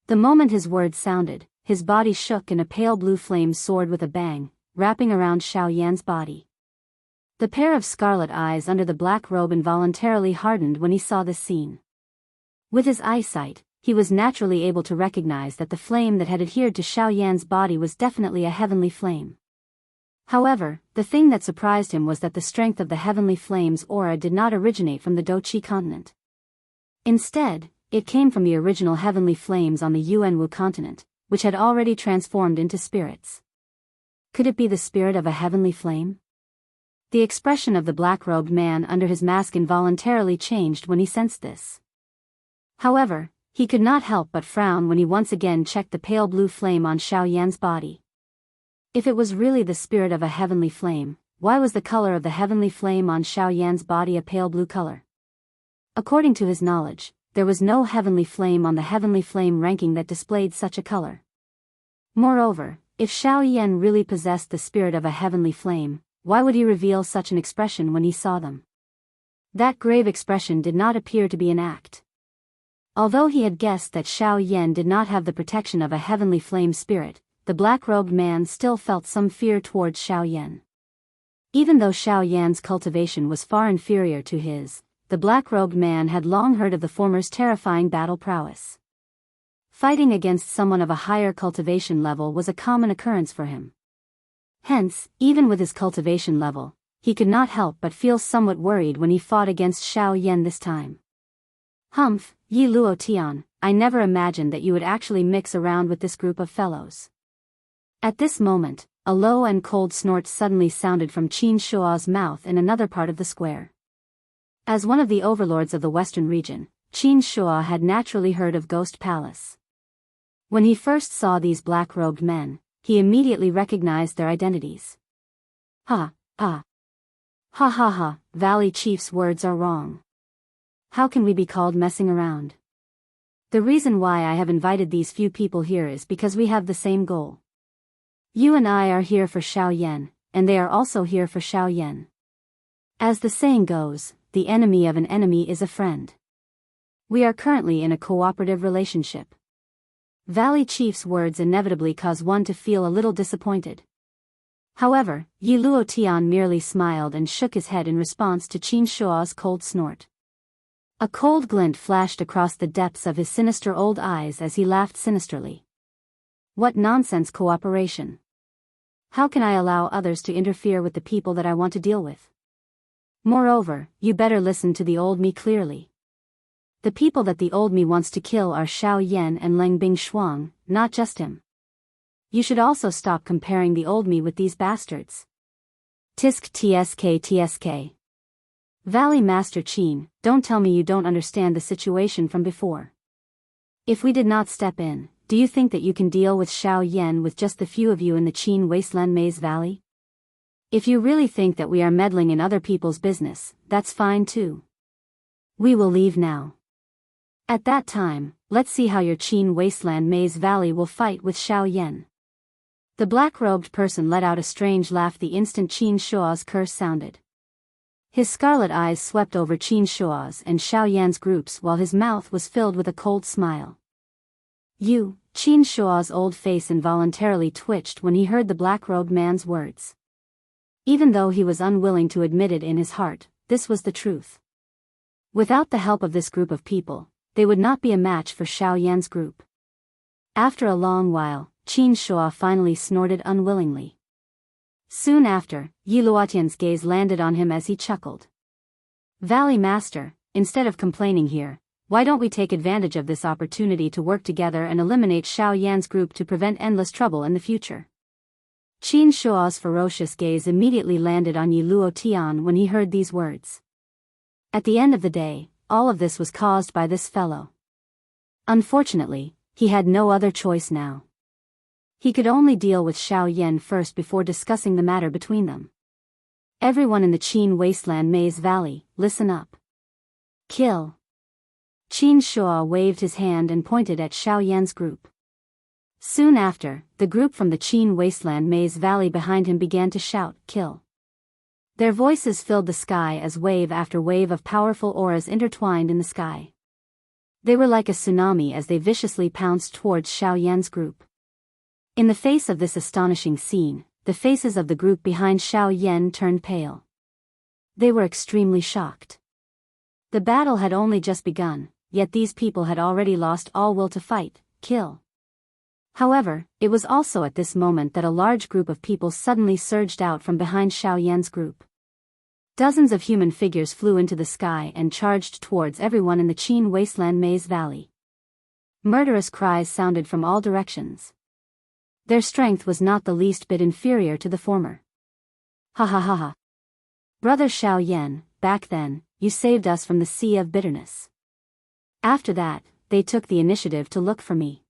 The moment his words sounded, his body shook and a pale blue flame soared with a bang, wrapping around Xiao Yan's body. The pair of scarlet eyes under the black robe involuntarily hardened when he saw this scene. With his eyesight, he was naturally able to recognize that the flame that had adhered to Xiao Yan's body was definitely a heavenly flame. However, the thing that surprised him was that the strength of the heavenly flame's aura did not originate from the Doqi continent. Instead, it came from the original heavenly flames on the Yuanwu continent, which had already transformed into spirits. Could it be the spirit of a heavenly flame? The expression of the black-robed man under his mask involuntarily changed when he sensed this. However, he could not help but frown when he once again checked the pale blue flame on Xiao Yan's body. If it was really the spirit of a heavenly flame, why was the color of the heavenly flame on Xiao Yan's body a pale blue color? According to his knowledge, there was no heavenly flame on the heavenly flame ranking that displayed such a color. Moreover, if Xiao Yan really possessed the spirit of a heavenly flame, why would he reveal such an expression when he saw them? That grave expression did not appear to be an act. Although he had guessed that Xiao Yan did not have the protection of a heavenly flame spirit, the black-robed man still felt some fear towards Xiao Yan. Even though Xiao Yan's cultivation was far inferior to his, the black-robed man had long heard of the former's terrifying battle prowess. Fighting against someone of a higher cultivation level was a common occurrence for him. Hence, even with his cultivation level, he could not help but feel somewhat worried when he fought against Xiao Yan this time. Humph, Yi Luo Tian, I never imagined that you would actually mix around with this group of fellows. At this moment, a low and cold snort suddenly sounded from Qin Shua's mouth in another part of the square. As one of the overlords of the western region, Qin Shua had naturally heard of Ghost Palace. When he first saw these black-robed men, he immediately recognized their identities. Ha, ha. Ha ha ha, Valley Chief's words are wrong. How can we be called messing around? The reason why I have invited these few people here is because we have the same goal. You and I are here for Xiao Yan, and they are also here for Xiao Yan. As the saying goes, the enemy of an enemy is a friend. We are currently in a cooperative relationship. Valley Chief's words inevitably cause one to feel a little disappointed. However, Yi Luotian merely smiled and shook his head in response to Qin Shua's cold snort. A cold glint flashed across the depths of his sinister old eyes as he laughed sinisterly. What nonsense cooperation! How can I allow others to interfere with the people that I want to deal with? Moreover, you better listen to the old me clearly. The people that the old me wants to kill are Xiao Yan and Leng Bing Shuang, not just him. You should also stop comparing the old me with these bastards. Tisk tsk tsk. Valley Master Qin, don't tell me you don't understand the situation from before. If we did not step in, do you think that you can deal with Xiao Yan with just the few of you in the Qin Wasteland Maze Valley? If you really think that we are meddling in other people's business, that's fine too. We will leave now. At that time, let's see how your Qin Wasteland Maze Valley will fight with Xiao Yan. The black-robed person let out a strange laugh the instant Qin Shua's curse sounded. His scarlet eyes swept over Qin Shua's and Xiao Yan's groups while his mouth was filled with a cold smile. Qin Shua's old face involuntarily twitched when he heard the black-robed man's words. Even though he was unwilling to admit it in his heart, this was the truth. Without the help of this group of people, they would not be a match for Xiao Yan's group. After a long while, Qin Shua finally snorted unwillingly. Soon after, Yi Luotian's gaze landed on him as he chuckled. Valley Master, instead of complaining here, why don't we take advantage of this opportunity to work together and eliminate Xiao Yan's group to prevent endless trouble in the future? Qin Shua's ferocious gaze immediately landed on Yi Luotian when he heard these words. At the end of the day, all of this was caused by this fellow. Unfortunately, he had no other choice now. He could only deal with Xiao Yan first before discussing the matter between them. Everyone in the Qin Wasteland Maze Valley, listen up. Kill. Qin Shua waved his hand and pointed at Xiao Yan's group. Soon after, the group from the Qin Wasteland Maze Valley behind him began to shout, "Kill." Their voices filled the sky as wave after wave of powerful auras intertwined in the sky. They were like a tsunami as they viciously pounced towards Xiao Yan's group. In the face of this astonishing scene, the faces of the group behind Xiao Yan turned pale. They were extremely shocked. The battle had only just begun, yet these people had already lost all will to fight, kill. However, it was also at this moment that a large group of people suddenly surged out from behind Xiao Yan's group. Dozens of human figures flew into the sky and charged towards everyone in the Qin Wasteland Maze Valley. Murderous cries sounded from all directions. Their strength was not the least bit inferior to the former. Ha ha ha ha. Brother Xiao Yan, back then, you saved us from the sea of bitterness. After that, they took the initiative to look for me.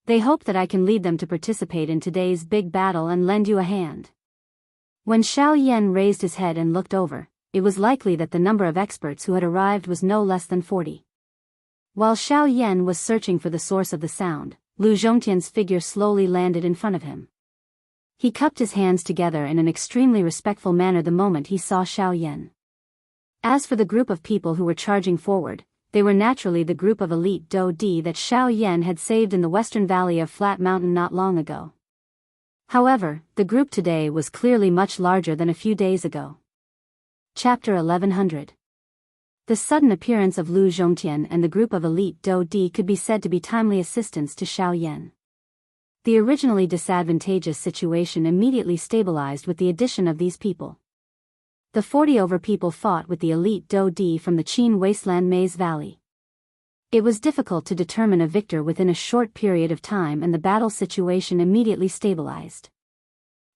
They hope that I can lead them to participate in today's big battle and lend you a hand. When Xiao Yan raised his head and looked over, it was likely that the number of experts who had arrived was no less than 40. While Xiao Yan was searching for the source of the sound, Lu Zhongtian's figure slowly landed in front of him. He cupped his hands together in an extremely respectful manner the moment he saw Xiao Yan. As for the group of people who were charging forward, they were naturally the group of elite Do Di that Xiao Yan had saved in the western valley of Flat Mountain not long ago. However, the group today was clearly much larger than a few days ago. Chapter 1100. The sudden appearance of Lu Zhongtian and the group of elite Do Di could be said to be timely assistance to Xiao Yan. The originally disadvantageous situation immediately stabilized with the addition of these people. The 40 people fought with the elite Do Di from the Qin Wasteland Maze Valley. It was difficult to determine a victor within a short period of time and the battle situation immediately stabilized.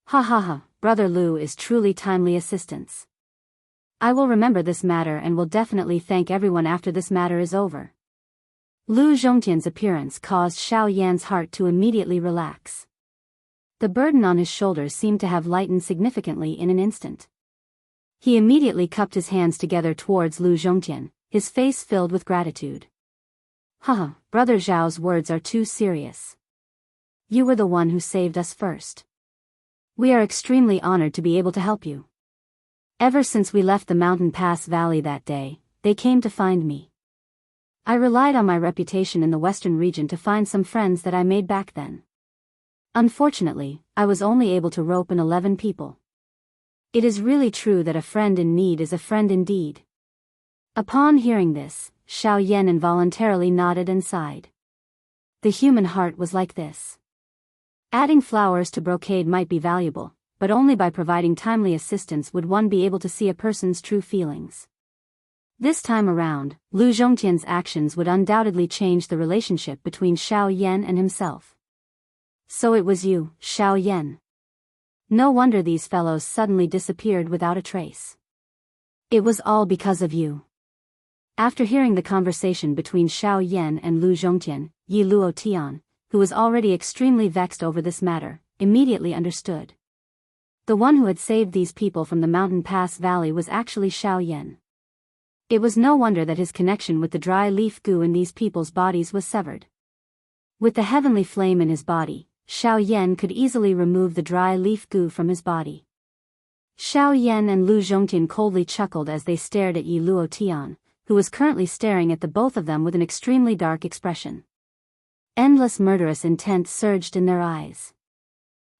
Ha ha ha, Brother Lu is truly timely assistance. I will remember this matter and will definitely thank everyone after this matter is over. Lu Zhongtian's appearance caused Xiao Yan's heart to immediately relax. The burden on his shoulders seemed to have lightened significantly in an instant. He immediately cupped his hands together towards Lu Zhongtian, his face filled with gratitude. Haha, Brother Zhao's words are too serious. You were the one who saved us first. We are extremely honored to be able to help you. Ever since we left the mountain pass valley that day, they came to find me. I relied on my reputation in the western region to find some friends that I made back then. Unfortunately, I was only able to rope in 11 people. It is really true that a friend in need is a friend indeed. Upon hearing this, Xiao Yan involuntarily nodded and sighed. The human heart was like this. Adding flowers to brocade might be valuable, but only by providing timely assistance would one be able to see a person's true feelings. This time around, Lu Zhongtian's actions would undoubtedly change the relationship between Xiao Yan and himself. So it was you, Xiao Yan. No wonder these fellows suddenly disappeared without a trace. It was all because of you. After hearing the conversation between Xiao Yan and Lu Zhongtian, Yi Luo Tian, who was already extremely vexed over this matter, immediately understood. The one who had saved these people from the mountain pass valley was actually Xiao Yan. It was no wonder that his connection with the dry leaf goo in these people's bodies was severed. With the heavenly flame in his body, Xiao Yan could easily remove the dry leaf goo from his body. Xiao Yan and Lu Zhongtian coldly chuckled as they stared at Yi Luo Tian, who was currently staring at the both of them with an extremely dark expression. Endless murderous intent surged in their eyes.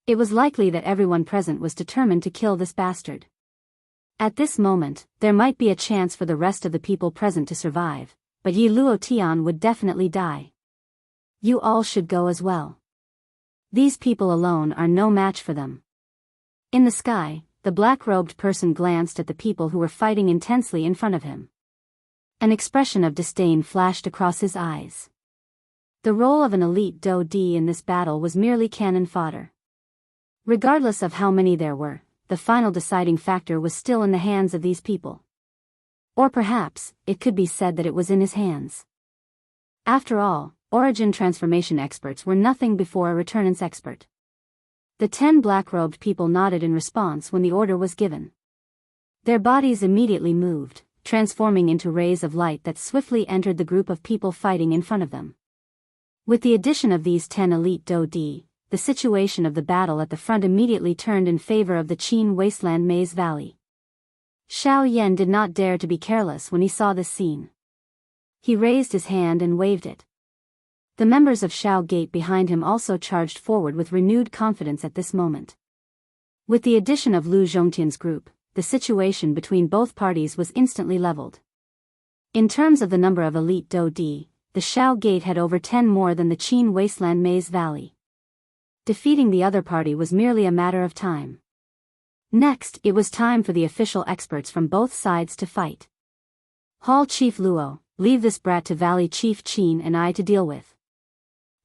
It was likely that everyone present was determined to kill this bastard. At this moment, there might be a chance for the rest of the people present to survive, but Yi Luo Tian would definitely die. You all should go as well. These people alone are no match for them. In the sky, the black-robed person glanced at the people who were fighting intensely in front of him. An expression of disdain flashed across his eyes. The role of an elite Do Di in this battle was merely cannon fodder. Regardless of how many there were, the final deciding factor was still in the hands of these people. Or perhaps, it could be said that it was in his hands. After all, origin transformation experts were nothing before a returnance expert. The 10 black-robed people nodded in response when the order was given. Their bodies immediately moved, transforming into rays of light that swiftly entered the group of people fighting in front of them. With the addition of these 10 elite Do Di, the situation of the battle at the front immediately turned in favor of the Qin Wasteland Maze Valley. Xiao Yan did not dare to be careless when he saw this scene. He raised his hand and waved it. The members of Xiao Gate behind him also charged forward with renewed confidence at this moment. With the addition of Lu Zhongtian's group, the situation between both parties was instantly leveled. In terms of the number of elite Do Di, the Xiao Gate had over 10 more than the Qin Wasteland Maze Valley. Defeating the other party was merely a matter of time. Next, it was time for the official experts from both sides to fight. Hall Chief Luo, leave this brat to Valley Chief Qin and I to deal with.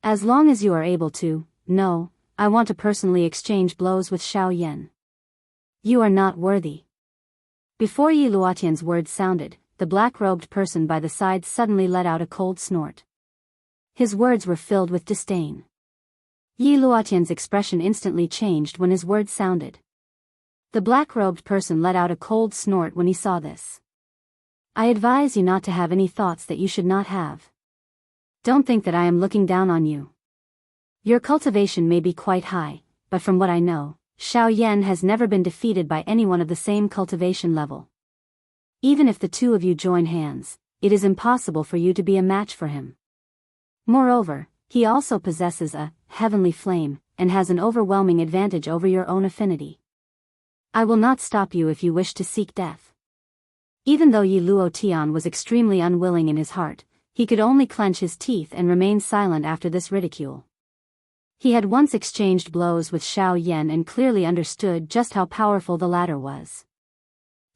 As long as you are able to, no, I want to personally exchange blows with Xiao Yan. You are not worthy. Before Yi Luotian's words sounded, the black-robed person by the side suddenly let out a cold snort. His words were filled with disdain. Yi Luotian's expression instantly changed when his words sounded. The black-robed person let out a cold snort when he saw this. I advise you not to have any thoughts that you should not have. Don't think that I am looking down on you. Your cultivation may be quite high, but from what I know, Xiao Yan has never been defeated by anyone of the same cultivation level. Even if the two of you join hands, it is impossible for you to be a match for him. Moreover, he also possesses a heavenly flame, and has an overwhelming advantage over your own affinity. I will not stop you if you wish to seek death. Even though Yi Luo Tian was extremely unwilling in his heart, he could only clench his teeth and remain silent after this ridicule. He had once exchanged blows with Xiao Yan and clearly understood just how powerful the latter was.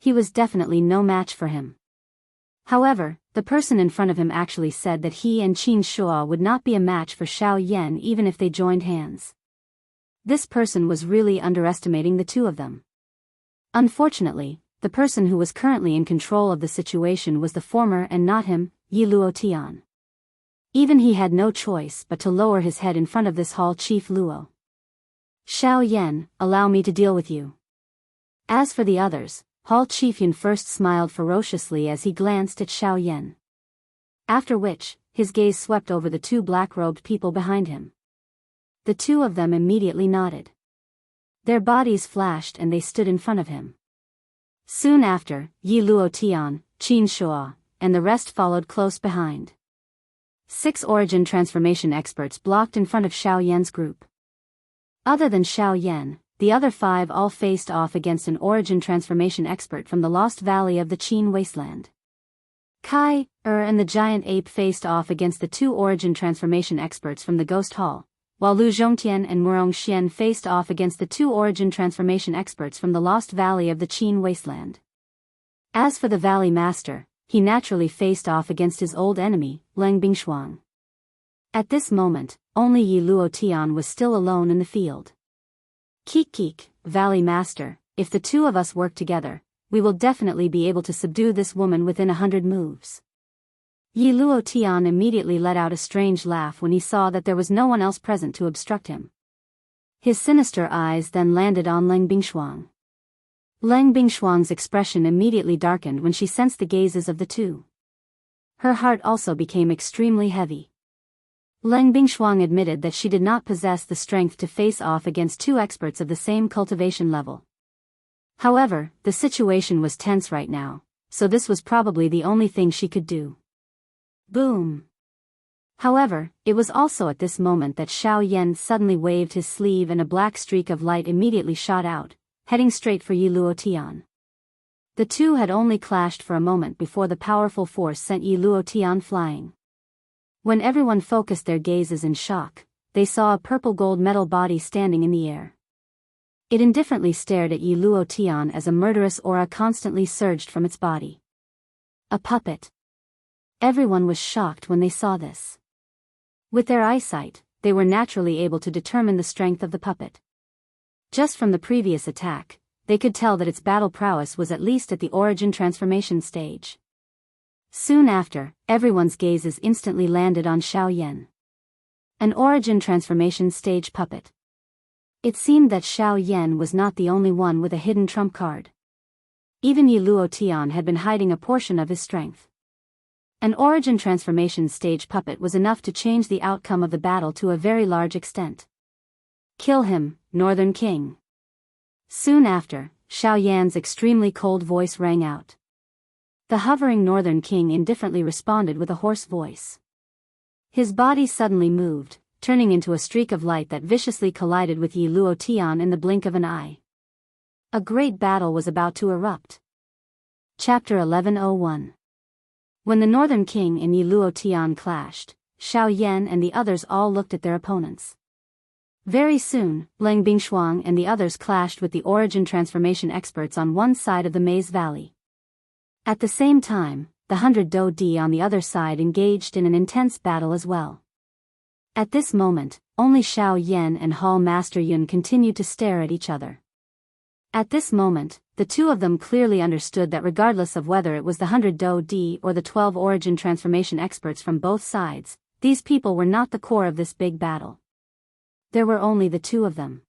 He was definitely no match for him. However, the person in front of him actually said that he and Qin Shua would not be a match for Xiao Yan even if they joined hands. This person was really underestimating the two of them. Unfortunately, the person who was currently in control of the situation was the former and not him, Yi Luo Tian. Even he had no choice but to lower his head in front of this Hall Chief Luo. Xiao Yan, allow me to deal with you. As for the others, Hall Chief Yan first smiled ferociously as he glanced at Xiao Yan. After which, his gaze swept over the two black-robed people behind him. The two of them immediately nodded. Their bodies flashed and they stood in front of him. Soon after, Yi Luotian, Qin Shua, and the rest followed close behind. 6 origin transformation experts blocked in front of Xiao Yan's group. Other than Xiao Yan, the other 5 all faced off against an origin transformation expert from the Lost Valley of the Qin Wasteland. Kai, and the giant ape faced off against the 2 origin transformation experts from the Ghost Hall, while Lu Zhongtian and Murong Xian faced off against the 2 origin transformation experts from the Lost Valley of the Qin Wasteland. As for the Valley Master, he naturally faced off against his old enemy, Leng Bingshuang. At this moment, only Yi Luotian was still alone in the field. Keek, Valley Master, if the 2 of us work together, we will definitely be able to subdue this woman within 100 moves. Yi Luotian immediately let out a strange laugh when he saw that there was no one else present to obstruct him. His sinister eyes then landed on Leng Bingshuang. Leng Bingshuang's expression immediately darkened when she sensed the gazes of the 2. Her heart also became extremely heavy. Leng Bingshuang admitted that she did not possess the strength to face off against 2 experts of the same cultivation level. However, the situation was tense right now, so this was probably the only thing she could do. Boom! However, it was also at this moment that Xiao Yan suddenly waved his sleeve and a black streak of light immediately shot out, heading straight for Yi Luotian. The 2 had only clashed for a moment before the powerful force sent Yi Luotian flying. When everyone focused their gazes in shock, they saw a purple-gold metal body standing in the air. It indifferently stared at Yi Luotian as a murderous aura constantly surged from its body. A puppet. Everyone was shocked when they saw this. With their eyesight, they were naturally able to determine the strength of the puppet. Just from the previous attack, they could tell that its battle prowess was at least at the origin transformation stage. Soon after, everyone's gazes instantly landed on Xiao Yan. An origin transformation stage puppet. It seemed that Xiao Yan was not the only one with a hidden trump card. Even Yi Luotian had been hiding a portion of his strength. An origin transformation stage puppet was enough to change the outcome of the battle to a very large extent. Kill him, Northern King. Soon after, Xiao Yan's extremely cold voice rang out. The hovering Northern King indifferently responded with a hoarse voice. His body suddenly moved, turning into a streak of light that viciously collided with Yi Luotian in the blink of an eye. A great battle was about to erupt. Chapter 1101. When the Northern King and Yi Luotian clashed, Xiao Yan and the others all looked at their opponents. Very soon, Leng Bingshuang and the others clashed with the origin transformation experts on one side of the Maze Valley. At the same time, the 100 Do Di on the other side engaged in an intense battle as well. At this moment, only Xiao Yan and Hall Master Yun continued to stare at each other. At this moment, the 2 of them clearly understood that regardless of whether it was the 100 Do Di or the 12 origin transformation experts from both sides, these people were not the core of this big battle. There were only the 2 of them.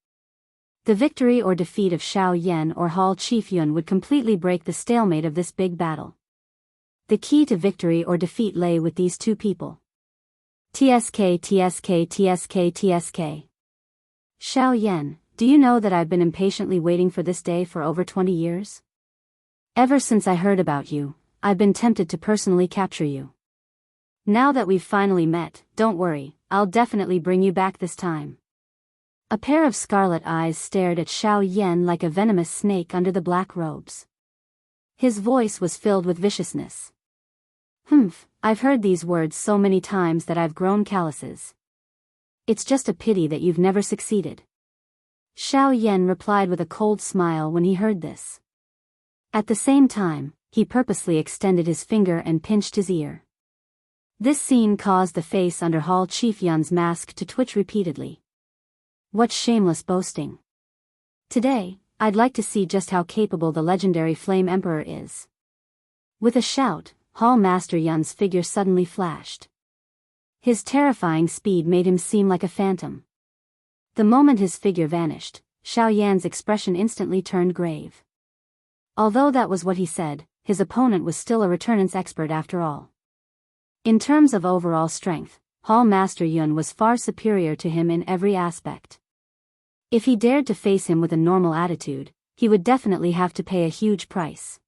The victory or defeat of Xiao Yan or Hall Chief Yun would completely break the stalemate of this big battle. The key to victory or defeat lay with these 2 people. TSK. Xiao Yan, do you know that I've been impatiently waiting for this day for over 20 years? Ever since I heard about you, I've been tempted to personally capture you. Now that we've finally met, don't worry, I'll definitely bring you back this time. A pair of scarlet eyes stared at Xiao Yan like a venomous snake under the black robes. His voice was filled with viciousness. I've heard these words so many times that I've grown calluses. It's just a pity that you've never succeeded. Xiao Yan replied with a cold smile when he heard this. At the same time, he purposely extended his finger and pinched his ear. This scene caused the face under Hall Chief Yun's mask to twitch repeatedly. What shameless boasting. Today, I'd like to see just how capable the legendary Flame Emperor is. With a shout, Hall Master Yun's figure suddenly flashed. His terrifying speed made him seem like a phantom. The moment his figure vanished, Xiao Yan's expression instantly turned grave. Although that was what he said, his opponent was still a returnance expert after all. In terms of overall strength, Hall Master Yun was far superior to him in every aspect. If he dared to face him with a normal attitude, he would definitely have to pay a huge price.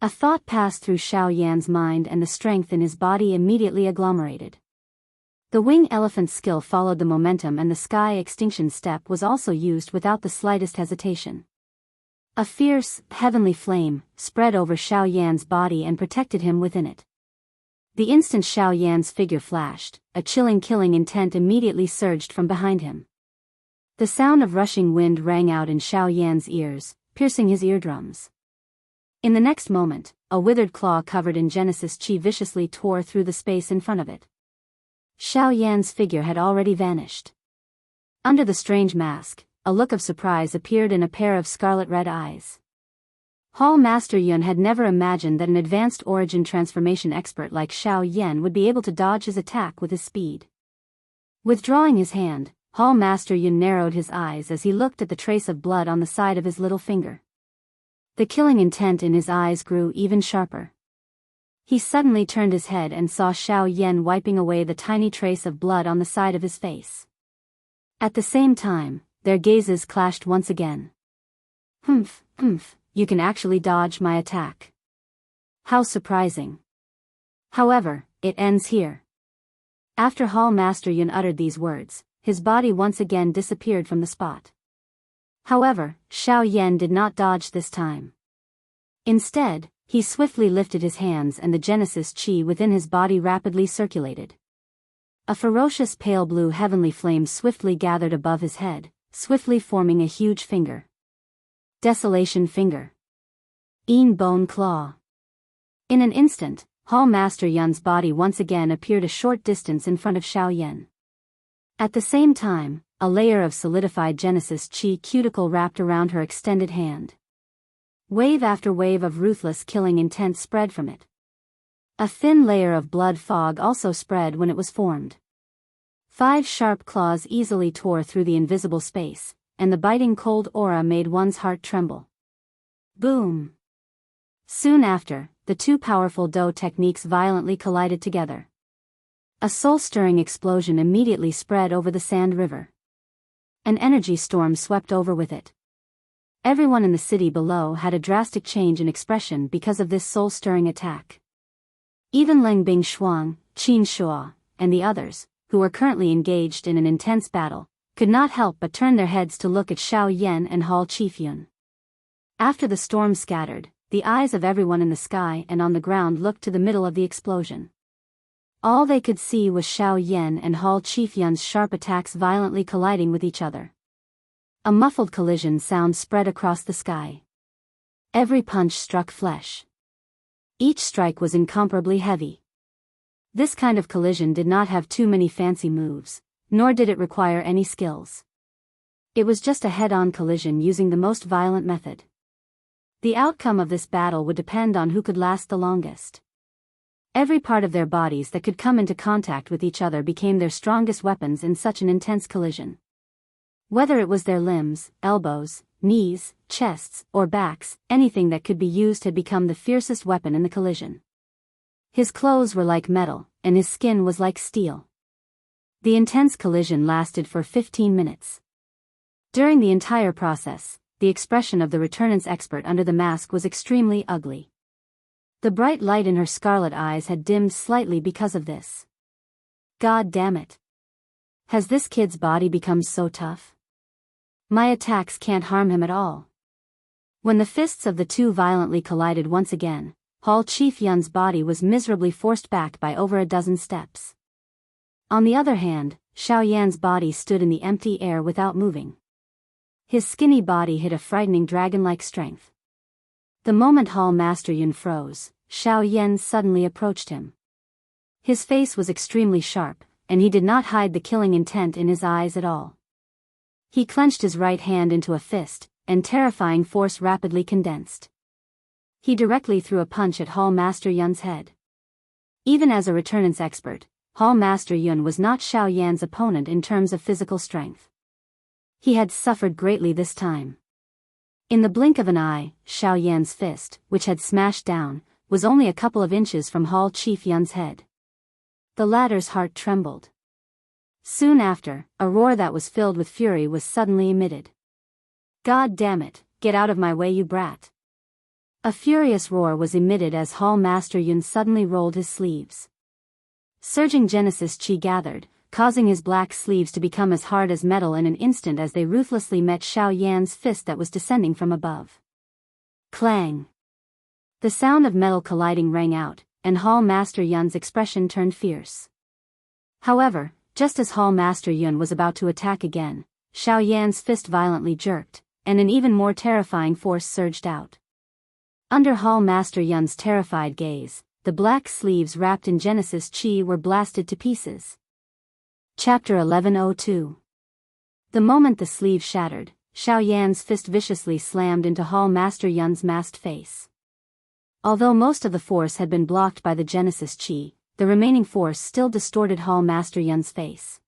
A thought passed through Xiao Yan's mind and the strength in his body immediately agglomerated. The wing elephant's skill followed the momentum and the sky extinction step was also used without the slightest hesitation. A fierce, heavenly flame spread over Xiao Yan's body and protected him within it. The instant Xiao Yan's figure flashed, a chilling killing intent immediately surged from behind him. The sound of rushing wind rang out in Xiao Yan's ears, piercing his eardrums. In the next moment, a withered claw covered in Genesis Chi viciously tore through the space in front of it. Xiao Yan's figure had already vanished. Under the strange mask, a look of surprise appeared in a pair of scarlet-red eyes. Hall Master Yun had never imagined that an advanced origin transformation expert like Xiao Yan would be able to dodge his attack with his speed. Withdrawing his hand, Hall Master Yun narrowed his eyes as he looked at the trace of blood on the side of his little finger. The killing intent in his eyes grew even sharper. He suddenly turned his head and saw Xiao Yan wiping away the tiny trace of blood on the side of his face. At the same time, their gazes clashed once again. Humph, you can actually dodge my attack. How surprising. However, it ends here. After Hall Master Yun uttered these words, his body once again disappeared from the spot. However, Xiao Yan did not dodge this time. Instead, he swiftly lifted his hands and the Genesis Chi within his body rapidly circulated. A ferocious pale blue heavenly flame swiftly gathered above his head, swiftly forming a huge finger. Desolation Finger. Een Bone Claw. In an instant, Hall Master Yun's body once again appeared a short distance in front of Xiao Yan. At the same time, a layer of solidified Genesis Chi cuticle wrapped around her extended hand. Wave after wave of ruthless killing intent spread from it. A thin layer of blood fog also spread when it was formed. 5 sharp claws easily tore through the invisible space, and the biting cold aura made one's heart tremble. Boom! Soon after, the two powerful Do techniques violently collided together. A soul-stirring explosion immediately spread over the sand river. An energy storm swept over with it. Everyone in the city below had a drastic change in expression because of this soul-stirring attack. Even Leng Bing Shuang, Qin Shuo, and the others, who were currently engaged in an intense battle, could not help but turn their heads to look at Xiao Yan and Hall Chifyun. After the storm scattered, the eyes of everyone in the sky and on the ground looked to the middle of the explosion. All they could see was Xiao Yan and Hall Chifyun's sharp attacks violently colliding with each other. A muffled collision sound spread across the sky. Every punch struck flesh. Each strike was incomparably heavy. This kind of collision did not have too many fancy moves, nor did it require any skills. It was just a head-on collision using the most violent method. The outcome of this battle would depend on who could last the longest. Every part of their bodies that could come into contact with each other became their strongest weapons in such an intense collision. Whether it was their limbs, elbows, knees, chests, or backs, anything that could be used had become the fiercest weapon in the collision. His clothes were like metal, and his skin was like steel. The intense collision lasted for 15 minutes. During the entire process, the expression of the Resurgence expert under the mask was extremely ugly. The bright light in her scarlet eyes had dimmed slightly because of this. God damn it. Has this kid's body become so tough? My attacks can't harm him at all. When the fists of the two violently collided once again, Hall Chifyun's body was miserably forced back by over a dozen steps. On the other hand, Xiao Yan's body stood in the empty air without moving. His skinny body hid a frightening dragon-like strength. The moment Hall Master Yun froze, Xiao Yan suddenly approached him. His face was extremely sharp, and he did not hide the killing intent in his eyes at all. He clenched his right hand into a fist, and terrifying force rapidly condensed. He directly threw a punch at Hall Master Yun's head. Even as a Resurgence expert, Hall Master Yun was not Xiao Yan's opponent in terms of physical strength. He had suffered greatly this time. In the blink of an eye, Xiao Yan's fist, which had smashed down, was only a couple of inches from Hall Chifyun's head. The latter's heart trembled. Soon after, a roar that was filled with fury was suddenly emitted. "God damn it, get out of my way, you brat!" A furious roar was emitted as Hall Master Yun suddenly rolled his sleeves. Surging Genesis Chi gathered, causing his black sleeves to become as hard as metal in an instant as they ruthlessly met Xiao Yan's fist that was descending from above. Clang! The sound of metal colliding rang out, and Hall Master Yun's expression turned fierce. However, just as Hall Master Yun was about to attack again, Xiao Yan's fist violently jerked, and an even more terrifying force surged out. Under Hall Master Yun's terrified gaze, the black sleeves wrapped in Genesis Chi were blasted to pieces. Chapter 1102. The moment the sleeve shattered, Xiao Yan's fist viciously slammed into Hall Master Yun's masked face. Although most of the force had been blocked by the Genesis Chi, the remaining force still distorted Hall Master Yun's face.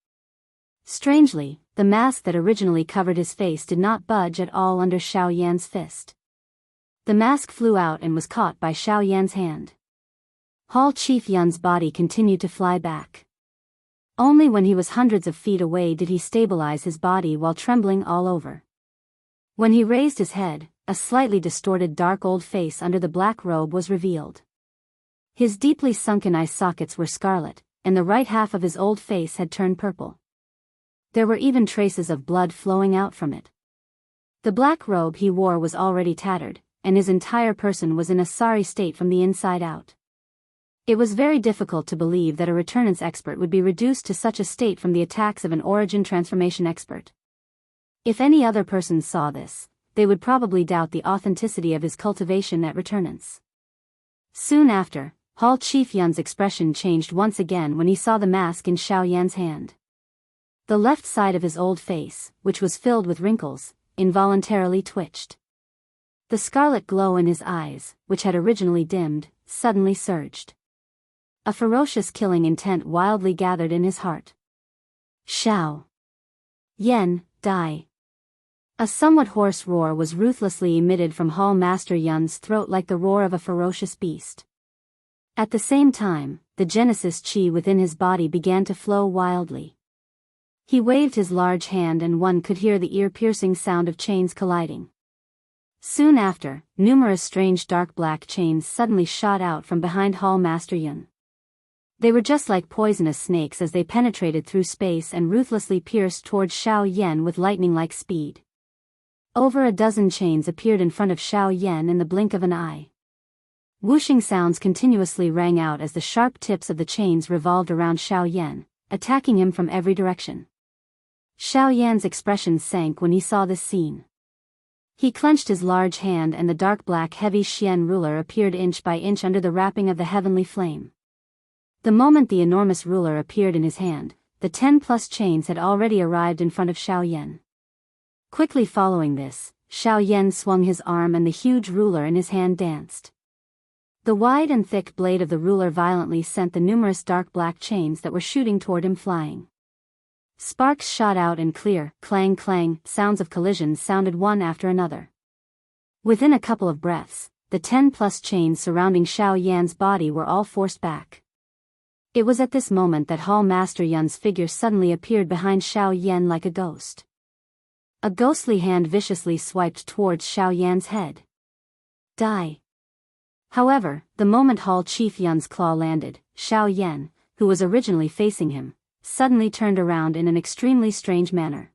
Strangely, the mask that originally covered his face did not budge at all under Xiao Yan's fist. The mask flew out and was caught by Xiao Yan's hand. Hall Chief Yun's body continued to fly back. Only when he was hundreds of feet away did he stabilize his body while trembling all over. When he raised his head, a slightly distorted dark old face under the black robe was revealed. His deeply sunken eye sockets were scarlet, and the right half of his old face had turned purple. There were even traces of blood flowing out from it. The black robe he wore was already tattered, and his entire person was in a sorry state from the inside out. It was very difficult to believe that a Resurgence expert would be reduced to such a state from the attacks of an origin transformation expert. If any other person saw this, they would probably doubt the authenticity of his cultivation at Resurgence. Soon after, Hall Chief Yun's expression changed once again when he saw the mask in Xiao Yan's hand. The left side of his old face, which was filled with wrinkles, involuntarily twitched. The scarlet glow in his eyes, which had originally dimmed, suddenly surged. A ferocious killing intent wildly gathered in his heart. Xiao Yan, die! A somewhat hoarse roar was ruthlessly emitted from Hall Master Yun's throat like the roar of a ferocious beast. At the same time, the Genesis Chi within his body began to flow wildly. He waved his large hand and one could hear the ear-piercing sound of chains colliding. Soon after, numerous strange dark black chains suddenly shot out from behind Hall Master Yun. They were just like poisonous snakes as they penetrated through space and ruthlessly pierced towards Xiao Yan with lightning-like speed. Over a dozen chains appeared in front of Xiao Yan in the blink of an eye. Whooshing sounds continuously rang out as the sharp tips of the chains revolved around Xiao Yan, attacking him from every direction. Xiao Yan's expression sank when he saw this scene. He clenched his large hand and the dark black heavy Xian ruler appeared inch by inch under the wrapping of the heavenly flame. The moment the enormous ruler appeared in his hand, the 10+ chains had already arrived in front of Xiao Yan. Quickly following this, Xiao Yan swung his arm and the huge ruler in his hand danced. The wide and thick blade of the ruler violently sent the numerous dark black chains that were shooting toward him flying. Sparks shot out and clear, clang clang, sounds of collisions sounded one after another. Within a couple of breaths, the 10+ chains surrounding Xiao Yan's body were all forced back. It was at this moment that Hall Master Yun's figure suddenly appeared behind Xiao Yan like a ghost. A ghostly hand viciously swiped towards Xiao Yan's head. Die! However, the moment Hall Chief Yun's claw landed, Xiao Yan, who was originally facing him, suddenly turned around in an extremely strange manner.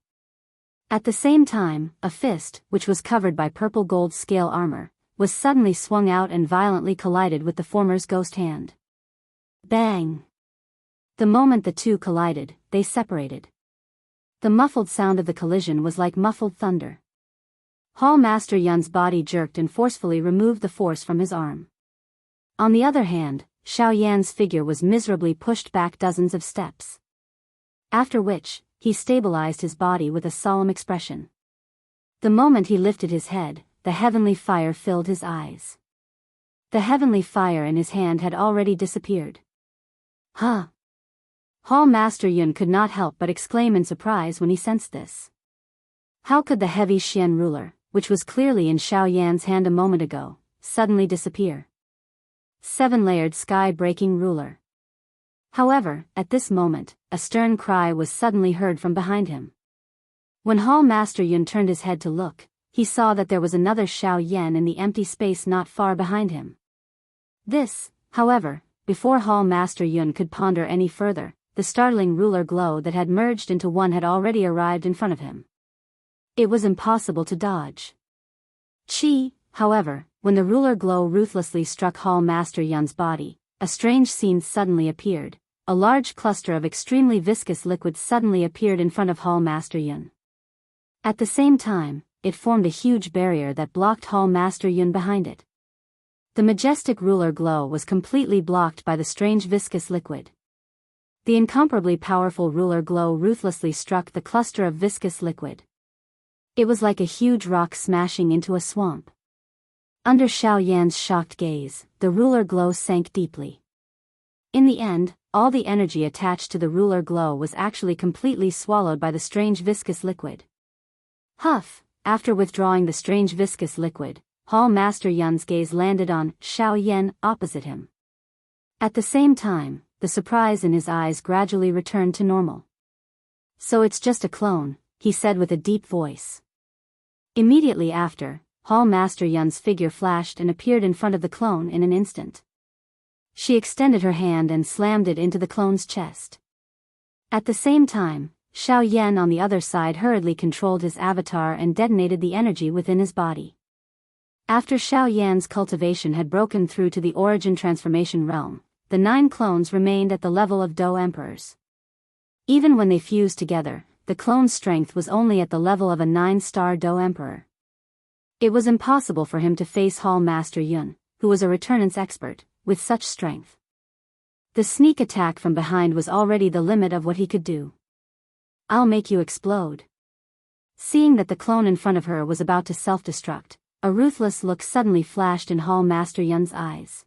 At the same time, a fist, which was covered by purple gold scale armor, was suddenly swung out and violently collided with the former's ghost hand. Bang! The moment the two collided, they separated. The muffled sound of the collision was like muffled thunder. Hall Master Yun's body jerked and forcefully removed the force from his arm. On the other hand, Xiao Yan's figure was miserably pushed back dozens of steps. After which, he stabilized his body with a solemn expression. The moment he lifted his head, the heavenly fire filled his eyes. The heavenly fire in his hand had already disappeared. Huh! Hall Master Yun could not help but exclaim in surprise when he sensed this. How could the heavy Xian ruler, which was clearly in Xiao Yan's hand a moment ago, suddenly disappear? 7-layered sky-breaking ruler. However, at this moment, a stern cry was suddenly heard from behind him. When Hall Master Yun turned his head to look, he saw that there was another Xiao Yan in the empty space not far behind him. This, however, before Hall Master Yun could ponder any further, the startling ruler glow that had merged into one had already arrived in front of him. It was impossible to dodge. However, when the ruler glow ruthlessly struck Hall Master Yun's body, a strange scene suddenly appeared. A large cluster of extremely viscous liquid suddenly appeared in front of Hall Master Yun. At the same time, it formed a huge barrier that blocked Hall Master Yun behind it. The majestic ruler glow was completely blocked by the strange viscous liquid. The incomparably powerful ruler glow ruthlessly struck the cluster of viscous liquid. It was like a huge rock smashing into a swamp. Under Xiao Yan's shocked gaze, the ruler glow sank deeply. In the end, all the energy attached to the ruler glow was actually completely swallowed by the strange viscous liquid. Huff! After withdrawing the strange viscous liquid, Hall Master Yun's gaze landed on Xiao Yan opposite him. At the same time, the surprise in his eyes gradually returned to normal. "So it's just a clone," he said with a deep voice. Immediately after, Hall Master Yun's figure flashed and appeared in front of the clone in an instant. She extended her hand and slammed it into the clone's chest. At the same time, Xiao Yan on the other side hurriedly controlled his avatar and detonated the energy within his body. After Xiao Yan's cultivation had broken through to the origin transformation realm, the 9 clones remained at the level of Dou Emperors. Even when they fused together, the clone's strength was only at the level of a 9-star Dou Emperor. It was impossible for him to face Hall Master Yun, who was a returnance expert, with such strength. The sneak attack from behind was already the limit of what he could do. "I'll make you explode." Seeing that the clone in front of her was about to self-destruct, a ruthless look suddenly flashed in Hall Master Yun's eyes.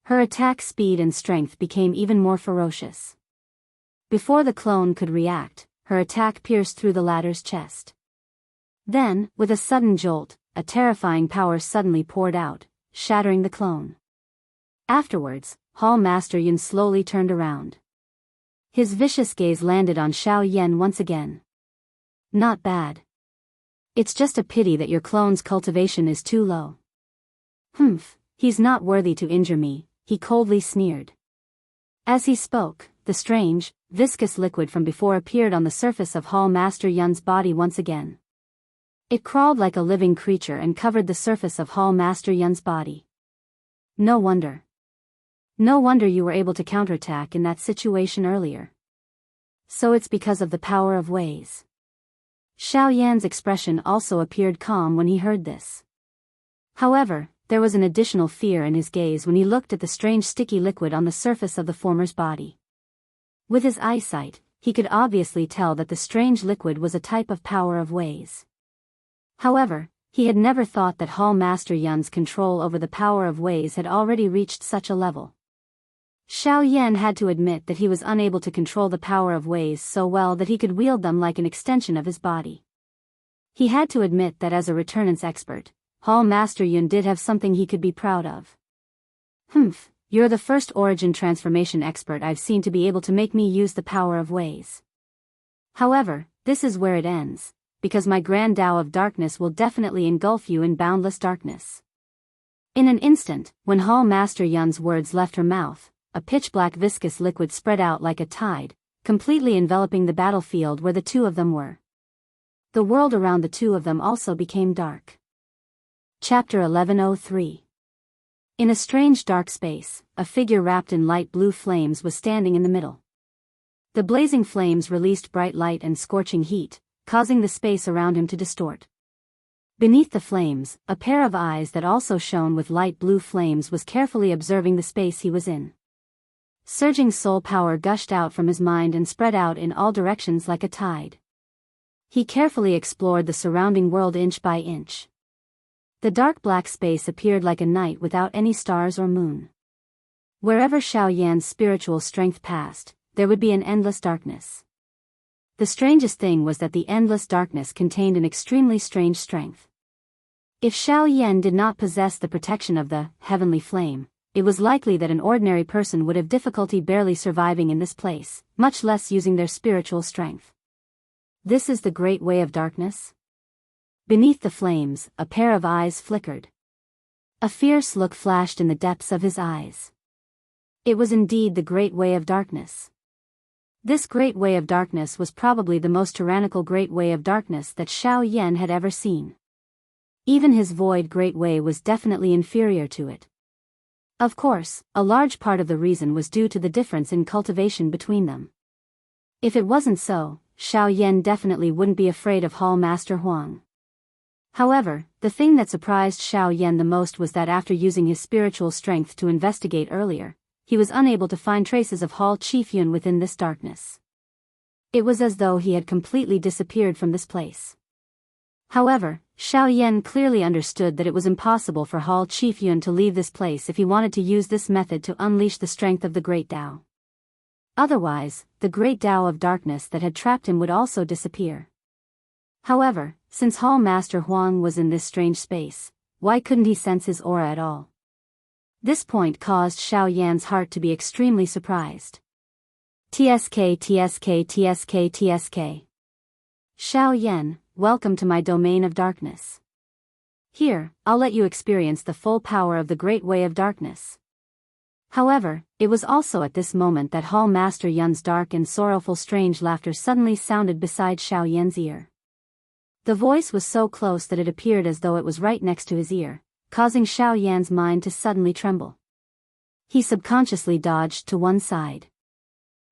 Her attack speed and strength became even more ferocious. Before the clone could react, her attack pierced through the latter's chest. Then, with a sudden jolt, a terrifying power suddenly poured out, shattering the clone. Afterwards, Hall Master Yun slowly turned around. His vicious gaze landed on Xiao Yan once again. "Not bad. It's just a pity that your clone's cultivation is too low." "Humph, he's not worthy to injure me," he coldly sneered. As he spoke, the strange, viscous liquid from before appeared on the surface of Hall Master Yun's body once again. It crawled like a living creature and covered the surface of Hall Master Yun's body. No wonder you were able to counterattack in that situation earlier. So it's because of the power of ways." Xiao Yan's expression also appeared calm when he heard this. However, there was an additional fear in his gaze when he looked at the strange sticky liquid on the surface of the former's body. With his eyesight, he could obviously tell that the strange liquid was a type of power of ways. However, he had never thought that Hall Master Yun's control over the power of ways had already reached such a level. Xiao Yan had to admit that he was unable to control the power of ways so well that he could wield them like an extension of his body. He had to admit that as a returnance expert, Hall Master Yun did have something he could be proud of. "Humph, you're the first origin transformation expert I've seen to be able to make me use the power of ways. However, this is where it ends, because my grand Tao of darkness will definitely engulf you in boundless darkness." In an instant, when Hall Master Yun's words left her mouth, a pitch-black viscous liquid spread out like a tide, completely enveloping the battlefield where the two of them were. The world around the two of them also became dark. Chapter 1103. In a strange dark space, a figure wrapped in light blue flames was standing in the middle. The blazing flames released bright light and scorching heat, causing the space around him to distort. Beneath the flames, a pair of eyes that also shone with light blue flames was carefully observing the space he was in. Surging soul power gushed out from his mind and spread out in all directions like a tide. He carefully explored the surrounding world inch by inch. The dark black space appeared like a night without any stars or moon. Wherever Xiao Yan's spiritual strength passed, there would be an endless darkness. The strangest thing was that the endless darkness contained an extremely strange strength. If Xiao Yan did not possess the protection of the heavenly flame, it was likely that an ordinary person would have difficulty barely surviving in this place, much less using their spiritual strength. This is the Great Way of Darkness? Beneath the flames, a pair of eyes flickered. A fierce look flashed in the depths of his eyes. It was indeed the Great Way of Darkness. This Great Way of Darkness was probably the most tyrannical Great Way of Darkness that Xiao Yan had ever seen. Even his void Great Way was definitely inferior to it. Of course, a large part of the reason was due to the difference in cultivation between them. If it wasn't so, Xiao Yan definitely wouldn't be afraid of Hall Master Huang. However, the thing that surprised Xiao Yan the most was that after using his spiritual strength to investigate earlier, he was unable to find traces of Hall Qifyun within this darkness. It was as though he had completely disappeared from this place. However, Xiao Yan clearly understood that it was impossible for Hall Qifyun to leave this place if he wanted to use this method to unleash the strength of the Great Tao. Otherwise, the Great Tao of Darkness that had trapped him would also disappear. However, since Hall Master Huang was in this strange space, why couldn't he sense his aura at all? This point caused Xiao Yan's heart to be extremely surprised. TSK TSK TSK TSK. Xiao Yan, welcome to my domain of darkness. Here, I'll let you experience the full power of the Great Way of Darkness. However, it was also at this moment that Hall Master Yun's dark and sorrowful strange laughter suddenly sounded beside Xiao Yan's ear. The voice was so close that it appeared as though it was right next to his ear, causing Xiao Yan's mind to suddenly tremble. He subconsciously dodged to one side.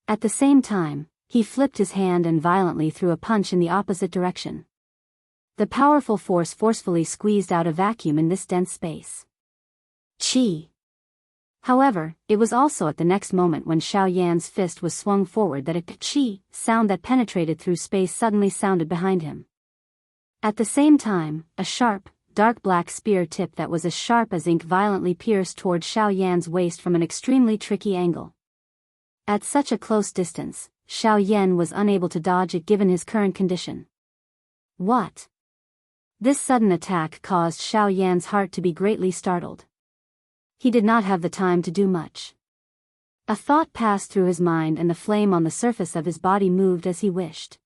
At the same time, he flipped his hand and violently threw a punch in the opposite direction. The powerful force forcefully squeezed out a vacuum in this dense space. Chi! However, it was also at the next moment when Xiao Yan's fist was swung forward that a chi sound that penetrated through space suddenly sounded behind him. At the same time, a sharp, dark black spear tip that was as sharp as ink violently pierced toward Xiao Yan's waist from an extremely tricky angle. At such a close distance, Xiao Yan was unable to dodge it given his current condition. What? This sudden attack caused Xiao Yan's heart to be greatly startled. He did not have the time to do much. A thought passed through his mind and the flame on the surface of his body moved as he wished.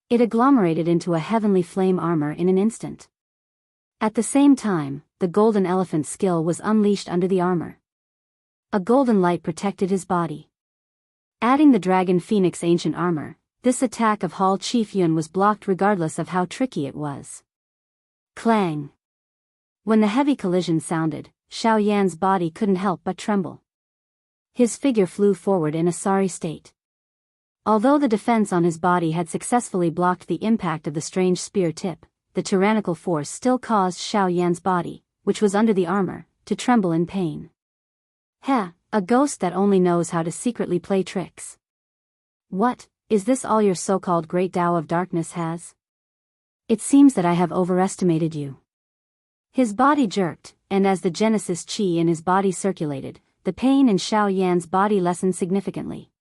It agglomerated into a heavenly flame armor in an instant. At the same time, the golden elephant skill was unleashed under the armor. A golden light protected his body. Adding the dragon phoenix ancient armor, this attack of Hall Qifyun was blocked regardless of how tricky it was. Clang! When the heavy collision sounded, Xiao Yan's body couldn't help but tremble. His figure flew forward in a sorry state. Although the defense on his body had successfully blocked the impact of the strange spear tip, the tyrannical force still caused Xiao Yan's body, which was under the armor, to tremble in pain. Heh, a ghost that only knows how to secretly play tricks. What, is this all your so-called Great Tao of Darkness has? It seems that I have overestimated you. His body jerked, and as the Genesis Qi in his body circulated, the pain in Xiao Yan's body lessened significantly.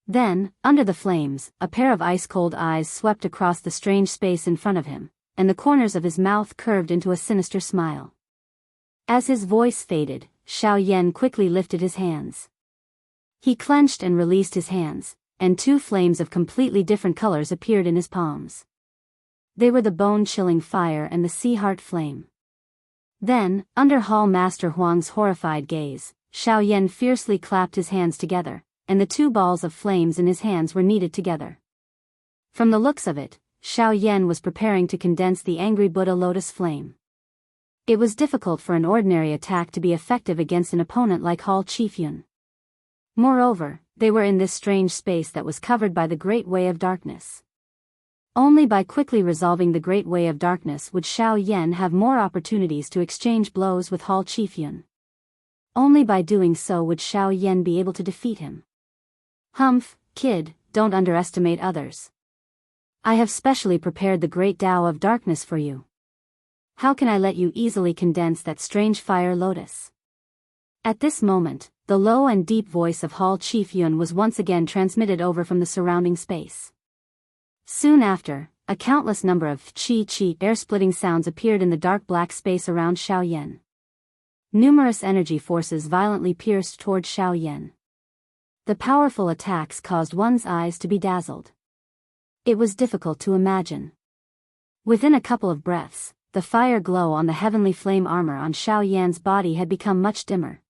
Then, under the flames, a pair of ice-cold eyes swept across the strange space in front of him, and the corners of his mouth curved into a sinister smile. As his voice faded, Xiao Yan quickly lifted his hands. He clenched and released his hands, and two flames of completely different colors appeared in his palms. They were the bone-chilling fire and the sea heart flame. Then, under Hall Master Huang's horrified gaze, Xiao Yan fiercely clapped his hands together, and the two balls of flames in his hands were kneaded together. From the looks of it, Xiao Yan was preparing to condense the angry Buddha lotus flame. It was difficult for an ordinary attack to be effective against an opponent like Hall Qifyun. Moreover, they were in this strange space that was covered by the Great Way of Darkness. Only by quickly resolving the Great Way of Darkness would Xiao Yan have more opportunities to exchange blows with Hall Qifyun. Only by doing so would Xiao Yan be able to defeat him. Humph, kid, don't underestimate others. I have specially prepared the Great Tao of Darkness for you. How can I let you easily condense that strange fire lotus? At this moment, the low and deep voice of Hall Qifyun was once again transmitted over from the surrounding space. Soon after, a countless number of chi-chi air-splitting sounds appeared in the dark black space around Xiao Yan. Numerous energy forces violently pierced toward Xiao Yan. The powerful attacks caused one's eyes to be dazzled. It was difficult to imagine. Within a couple of breaths, the fire glow on the heavenly flame armor on Xiao Yan's body had become much dimmer.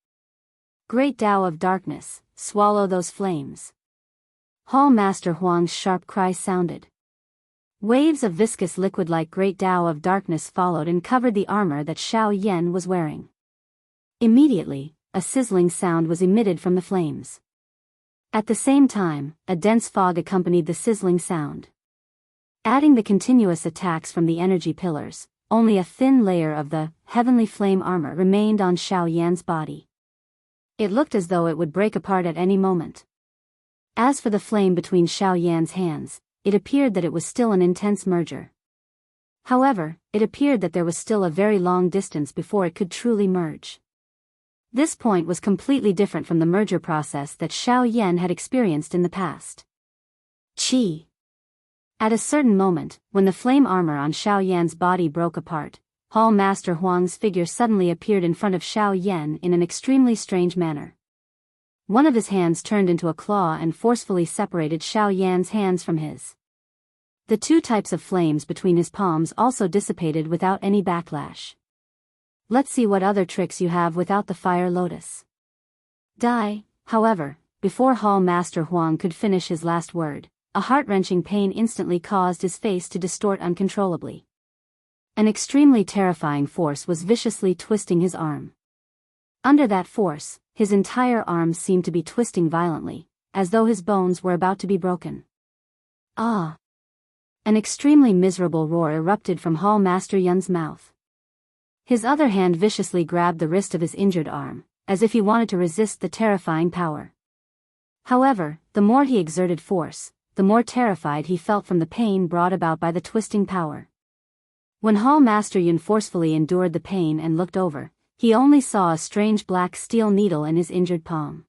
Great Tao of Darkness, swallow those flames. Hall Master Huang's sharp cry sounded. Waves of viscous liquid like Great Tao of Darkness followed and covered the armor that Xiao Yan was wearing. Immediately, a sizzling sound was emitted from the flames. At the same time, a dense fog accompanied the sizzling sound. Adding the continuous attacks from the energy pillars, only a thin layer of the heavenly flame armor remained on Xiao Yan's body. It looked as though it would break apart at any moment. As for the flame between Xiao Yan's hands, it appeared that it was still an intense merger. However, it appeared that there was still a very long distance before it could truly merge. This point was completely different from the merger process that Xiao Yan had experienced in the past. Qi. At a certain moment, when the flame armor on Xiao Yan's body broke apart, Hall Master Huang's figure suddenly appeared in front of Xiao Yan in an extremely strange manner. One of his hands turned into a claw and forcefully separated Xiao Yan's hands from his. The two types of flames between his palms also dissipated without any backlash. Let's see what other tricks you have without the fire lotus. Die. However, before Hall Master Huang could finish his last word, a heart-wrenching pain instantly caused his face to distort uncontrollably. An extremely terrifying force was viciously twisting his arm. Under that force, his entire arm seemed to be twisting violently, as though his bones were about to be broken. Ah! An extremely miserable roar erupted from Hall Master Yun's mouth. His other hand viciously grabbed the wrist of his injured arm, as if he wanted to resist the terrifying power. However, the more he exerted force, the more terrified he felt from the pain brought about by the twisting power. When Hall Master Yun forcefully endured the pain and looked over, he only saw a strange black steel needle in his injured palm.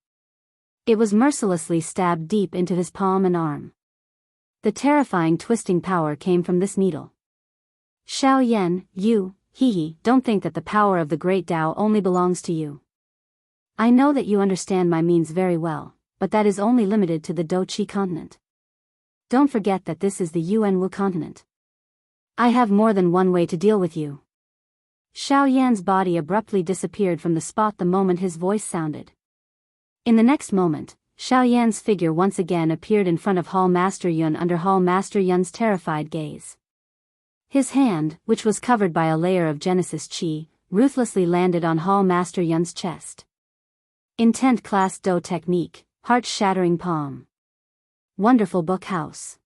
It was mercilessly stabbed deep into his palm and arm. The terrifying twisting power came from this needle. Xiao Yan, you, don't think that the power of the Great Tao only belongs to you. I know that you understand my means very well, but that is only limited to the Do-Chi continent. Don't forget that this is the Yuan-Wu continent. I have more than one way to deal with you. Xiao Yan's body abruptly disappeared from the spot the moment his voice sounded. In the next moment, Xiao Yan's figure once again appeared in front of Hall Master Yun under Hall Master Yun's terrified gaze. His hand, which was covered by a layer of Genesis Qi, ruthlessly landed on Hall Master Yun's chest. Intent Class Do Technique, Heart-Shattering Palm. Wonderful Book House.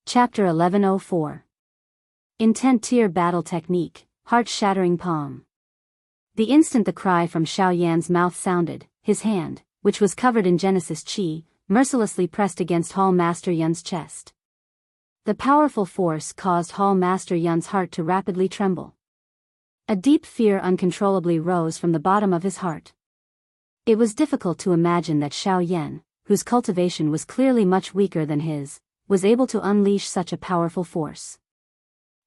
Chapter 1104. Intent Tier Battle Technique, Heart-Shattering Palm. The instant the cry from Xiao Yan's mouth sounded, his hand, which was covered in Genesis Qi, mercilessly pressed against Hall Master Yun's chest. The powerful force caused Hall Master Yun's heart to rapidly tremble. A deep fear uncontrollably rose from the bottom of his heart. It was difficult to imagine that Xiao Yan, whose cultivation was clearly much weaker than his, was able to unleash such a powerful force.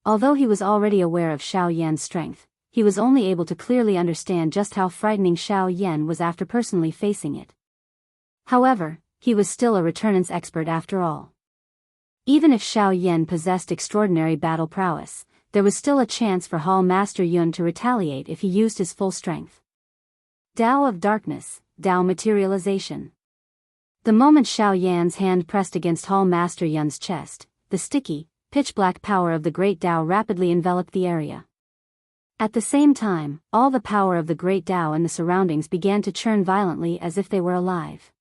Although he was already aware of Xiao Yan's strength, he was only able to clearly understand just how frightening Xiao Yan was after personally facing it. However, he was still a returnance expert after all. Even if Xiao Yan possessed extraordinary battle prowess, there was still a chance for Hall Master Yun to retaliate if he used his full strength. Tao of Darkness, Tao Materialization. The moment Xiao Yan's hand pressed against Hall Master Yun's chest, the sticky, pitch-black power of the Great Tao rapidly enveloped the area. At the same time, all the power of the Great Tao and the surroundings began to churn violently as if they were alive.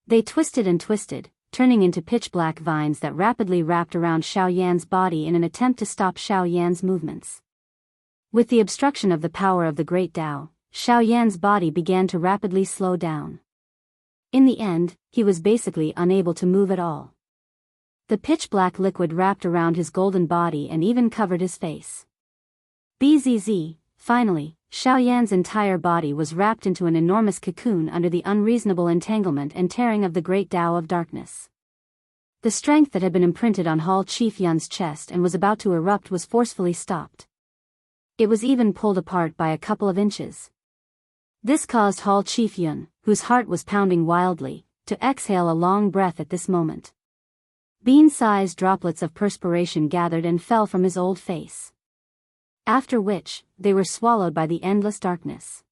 They twisted and twisted, turning into pitch-black vines that rapidly wrapped around Xiao Yan's body in an attempt to stop Xiao Yan's movements. With the obstruction of the power of the Great Tao, Xiao Yan's body began to rapidly slow down. In the end, he was basically unable to move at all. The pitch-black liquid wrapped around his golden body and even covered his face. Bzz, finally, Xiao Yan's entire body was wrapped into an enormous cocoon under the unreasonable entanglement and tearing of the Great Tao of Darkness. The strength that had been imprinted on Hall Chief Yun's chest and was about to erupt was forcefully stopped. It was even pulled apart by a couple of inches. This caused Hall Chief Yun, whose heart was pounding wildly, to exhale a long breath at this moment. Bean-sized droplets of perspiration gathered and fell from his old face. After which, they were swallowed by the endless darkness.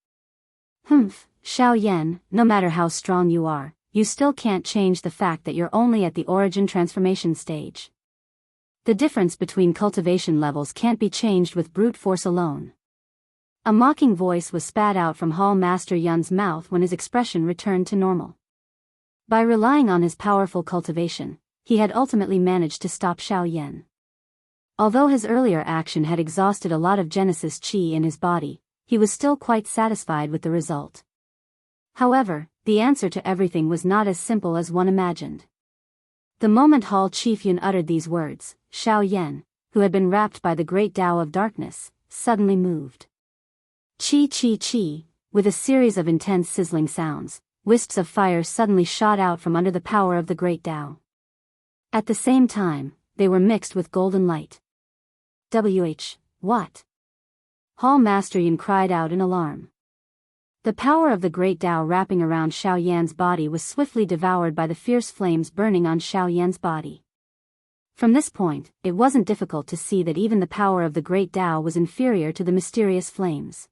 Humph, Xiao Yan, no matter how strong you are, you still can't change the fact that you're only at the origin transformation stage. The difference between cultivation levels can't be changed with brute force alone. A mocking voice was spat out from Hall Master Yun's mouth when his expression returned to normal. By relying on his powerful cultivation, he had ultimately managed to stop Xiao Yan. Although his earlier action had exhausted a lot of Genesis Qi in his body, he was still quite satisfied with the result. However, the answer to everything was not as simple as one imagined. The moment Hall Chief Yun uttered these words, Xiao Yan, who had been wrapped by the great Tao of darkness, suddenly moved. Chi chi chi, with a series of intense sizzling sounds, wisps of fire suddenly shot out from under the power of the great Tao. At the same time, they were mixed with golden light. What? Hall Master Yun cried out in alarm. The power of the great Tao wrapping around Xiao Yan's body was swiftly devoured by the fierce flames burning on Xiao Yan's body. From this point, it wasn't difficult to see that even the power of the great Tao was inferior to the mysterious flames.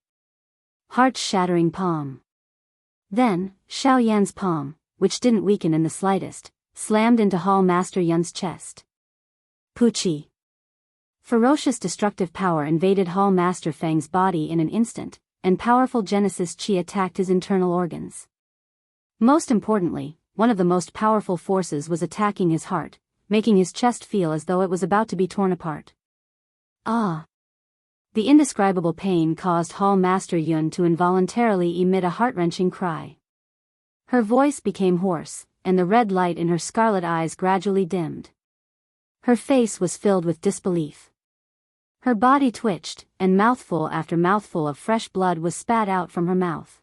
Heart-shattering palm. Then, Xiao Yan's palm, which didn't weaken in the slightest, slammed into Hall Master Yun's chest. Puchi. Ferocious destructive power invaded Hall Master Feng's body in an instant, and powerful Genesis Qi attacked his internal organs. Most importantly, one of the most powerful forces was attacking his heart, making his chest feel as though it was about to be torn apart. Ah! The indescribable pain caused Hall Master Yun to involuntarily emit a heart-wrenching cry. Her voice became hoarse, and the red light in her scarlet eyes gradually dimmed. Her face was filled with disbelief. Her body twitched, and mouthful after mouthful of fresh blood was spat out from her mouth.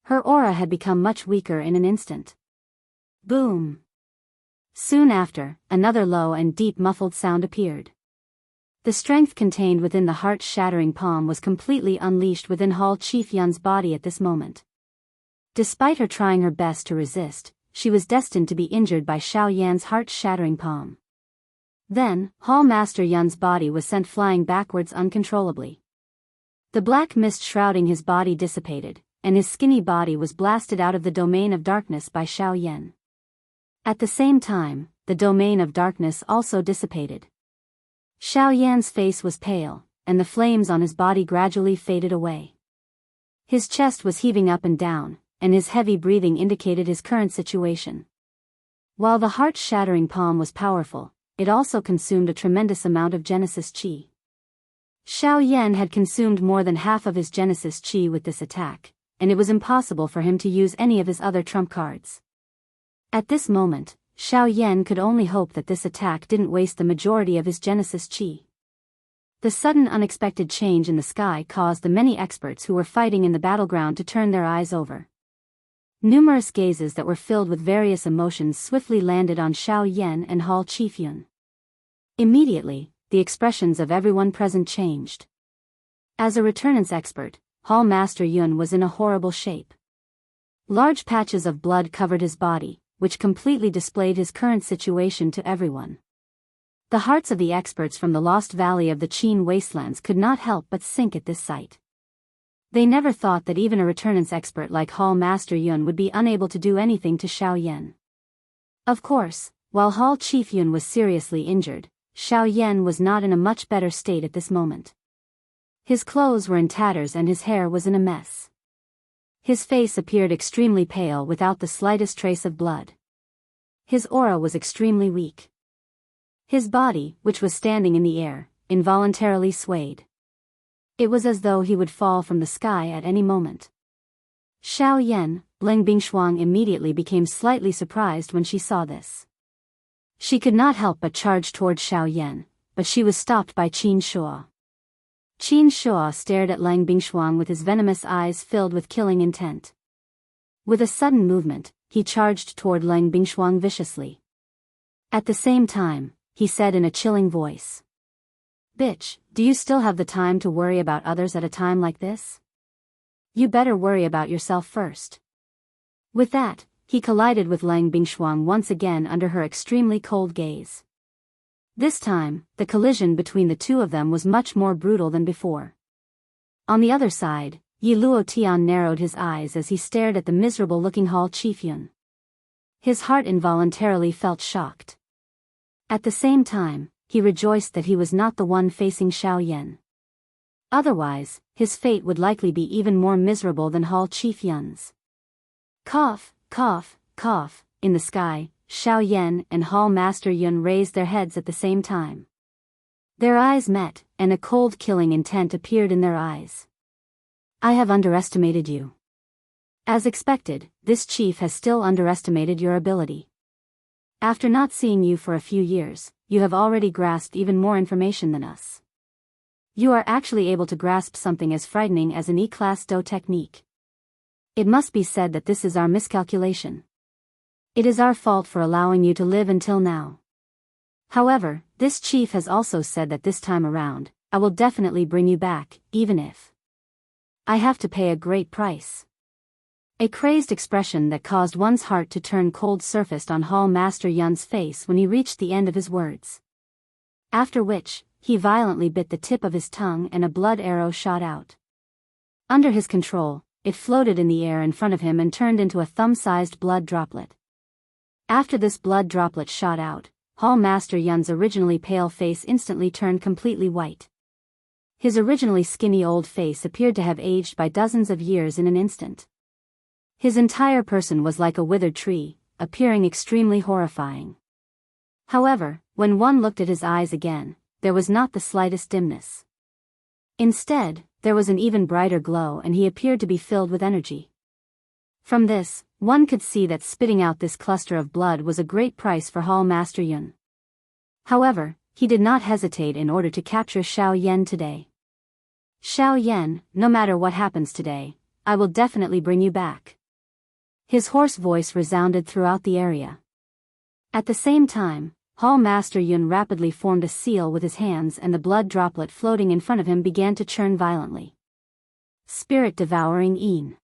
Her aura had become much weaker in an instant. Boom! Soon after, another low and deep muffled sound appeared. The strength contained within the heart-shattering palm was completely unleashed within Hall Chief Yun's body at this moment. Despite her trying her best to resist, she was destined to be injured by Xiao Yan's heart-shattering palm. Then, Hall Master Yun's body was sent flying backwards uncontrollably. The black mist shrouding his body dissipated, and his skinny body was blasted out of the domain of darkness by Xiao Yan. At the same time, the domain of darkness also dissipated. Xiao Yan's face was pale, and the flames on his body gradually faded away. His chest was heaving up and down, and his heavy breathing indicated his current situation. While the heart-shattering palm was powerful, it also consumed a tremendous amount of Genesis Qi. Xiao Yan had consumed more than half of his Genesis Qi with this attack, and it was impossible for him to use any of his other trump cards. At this moment, Xiao Yan could only hope that this attack didn't waste the majority of his Genesis Qi. The sudden unexpected change in the sky caused the many experts who were fighting in the battleground to turn their eyes over. Numerous gazes that were filled with various emotions swiftly landed on Xiao Yan and Hall Chief Yun. Immediately, the expressions of everyone present changed. As a returnance expert, Hall Master Yun was in a horrible shape. Large patches of blood covered his body, which completely displayed his current situation to everyone. The hearts of the experts from the lost valley of the Qin wastelands could not help but sink at this sight. They never thought that even a returnance expert like Hall Master Yun would be unable to do anything to Xiao Yan. Of course, while Hall Chief Yun was seriously injured, Xiao Yan was not in a much better state at this moment. His clothes were in tatters and his hair was in a mess. His face appeared extremely pale without the slightest trace of blood. His aura was extremely weak. His body, which was standing in the air, involuntarily swayed. It was as though he would fall from the sky at any moment. Xiao Yan, Leng Bingshuang immediately became slightly surprised when she saw this. She could not help but charge toward Xiao Yan, but she was stopped by Qin Shuo. Qin Shuo stared at Leng Bingshuang with his venomous eyes filled with killing intent. With a sudden movement, he charged toward Leng Bingshuang viciously. At the same time, he said in a chilling voice, "Bitch, do you still have the time to worry about others at a time like this?" You better worry about yourself first. With that, he collided with Lang Bingshuang once again under her extremely cold gaze. This time, the collision between the two of them was much more brutal than before. On the other side, Yi Luotian narrowed his eyes as he stared at the miserable-looking Hall Chief Yun. His heart involuntarily felt shocked. At the same time, he rejoiced that he was not the one facing Xiao Yan. Otherwise, his fate would likely be even more miserable than Hall Chief Yun's. Cough, cough, cough. In the sky, Xiao Yan and Hall Master Yun raised their heads at the same time. Their eyes met, and a cold killing intent appeared in their eyes. I have underestimated you. As expected, this chief has still underestimated your ability. After not seeing you for a few years, you have already grasped even more information than us. You are actually able to grasp something as frightening as an E-class Do technique. It must be said that this is our miscalculation. It is our fault for allowing you to live until now. However, this chief has also said that this time around, I will definitely bring you back, even if I have to pay a great price. A crazed expression that caused one's heart to turn cold surfaced on Hall Master Yun's face when he reached the end of his words. After which, he violently bit the tip of his tongue and a blood arrow shot out. Under his control, it floated in the air in front of him and turned into a thumb-sized blood droplet. After this blood droplet shot out, Hall Master Yun's originally pale face instantly turned completely white. His originally skinny old face appeared to have aged by dozens of years in an instant. His entire person was like a withered tree, appearing extremely horrifying. However, when one looked at his eyes again, there was not the slightest dimness. Instead, there was an even brighter glow and he appeared to be filled with energy. From this, one could see that spitting out this cluster of blood was a great price for Hall Master Yun. However, he did not hesitate in order to capture Xiao Yan today. Xiao Yan, no matter what happens today, I will definitely bring you back. His hoarse voice resounded throughout the area. At the same time, Hall Master Yun rapidly formed a seal with his hands and the blood droplet floating in front of him began to churn violently. Spirit devouring Een.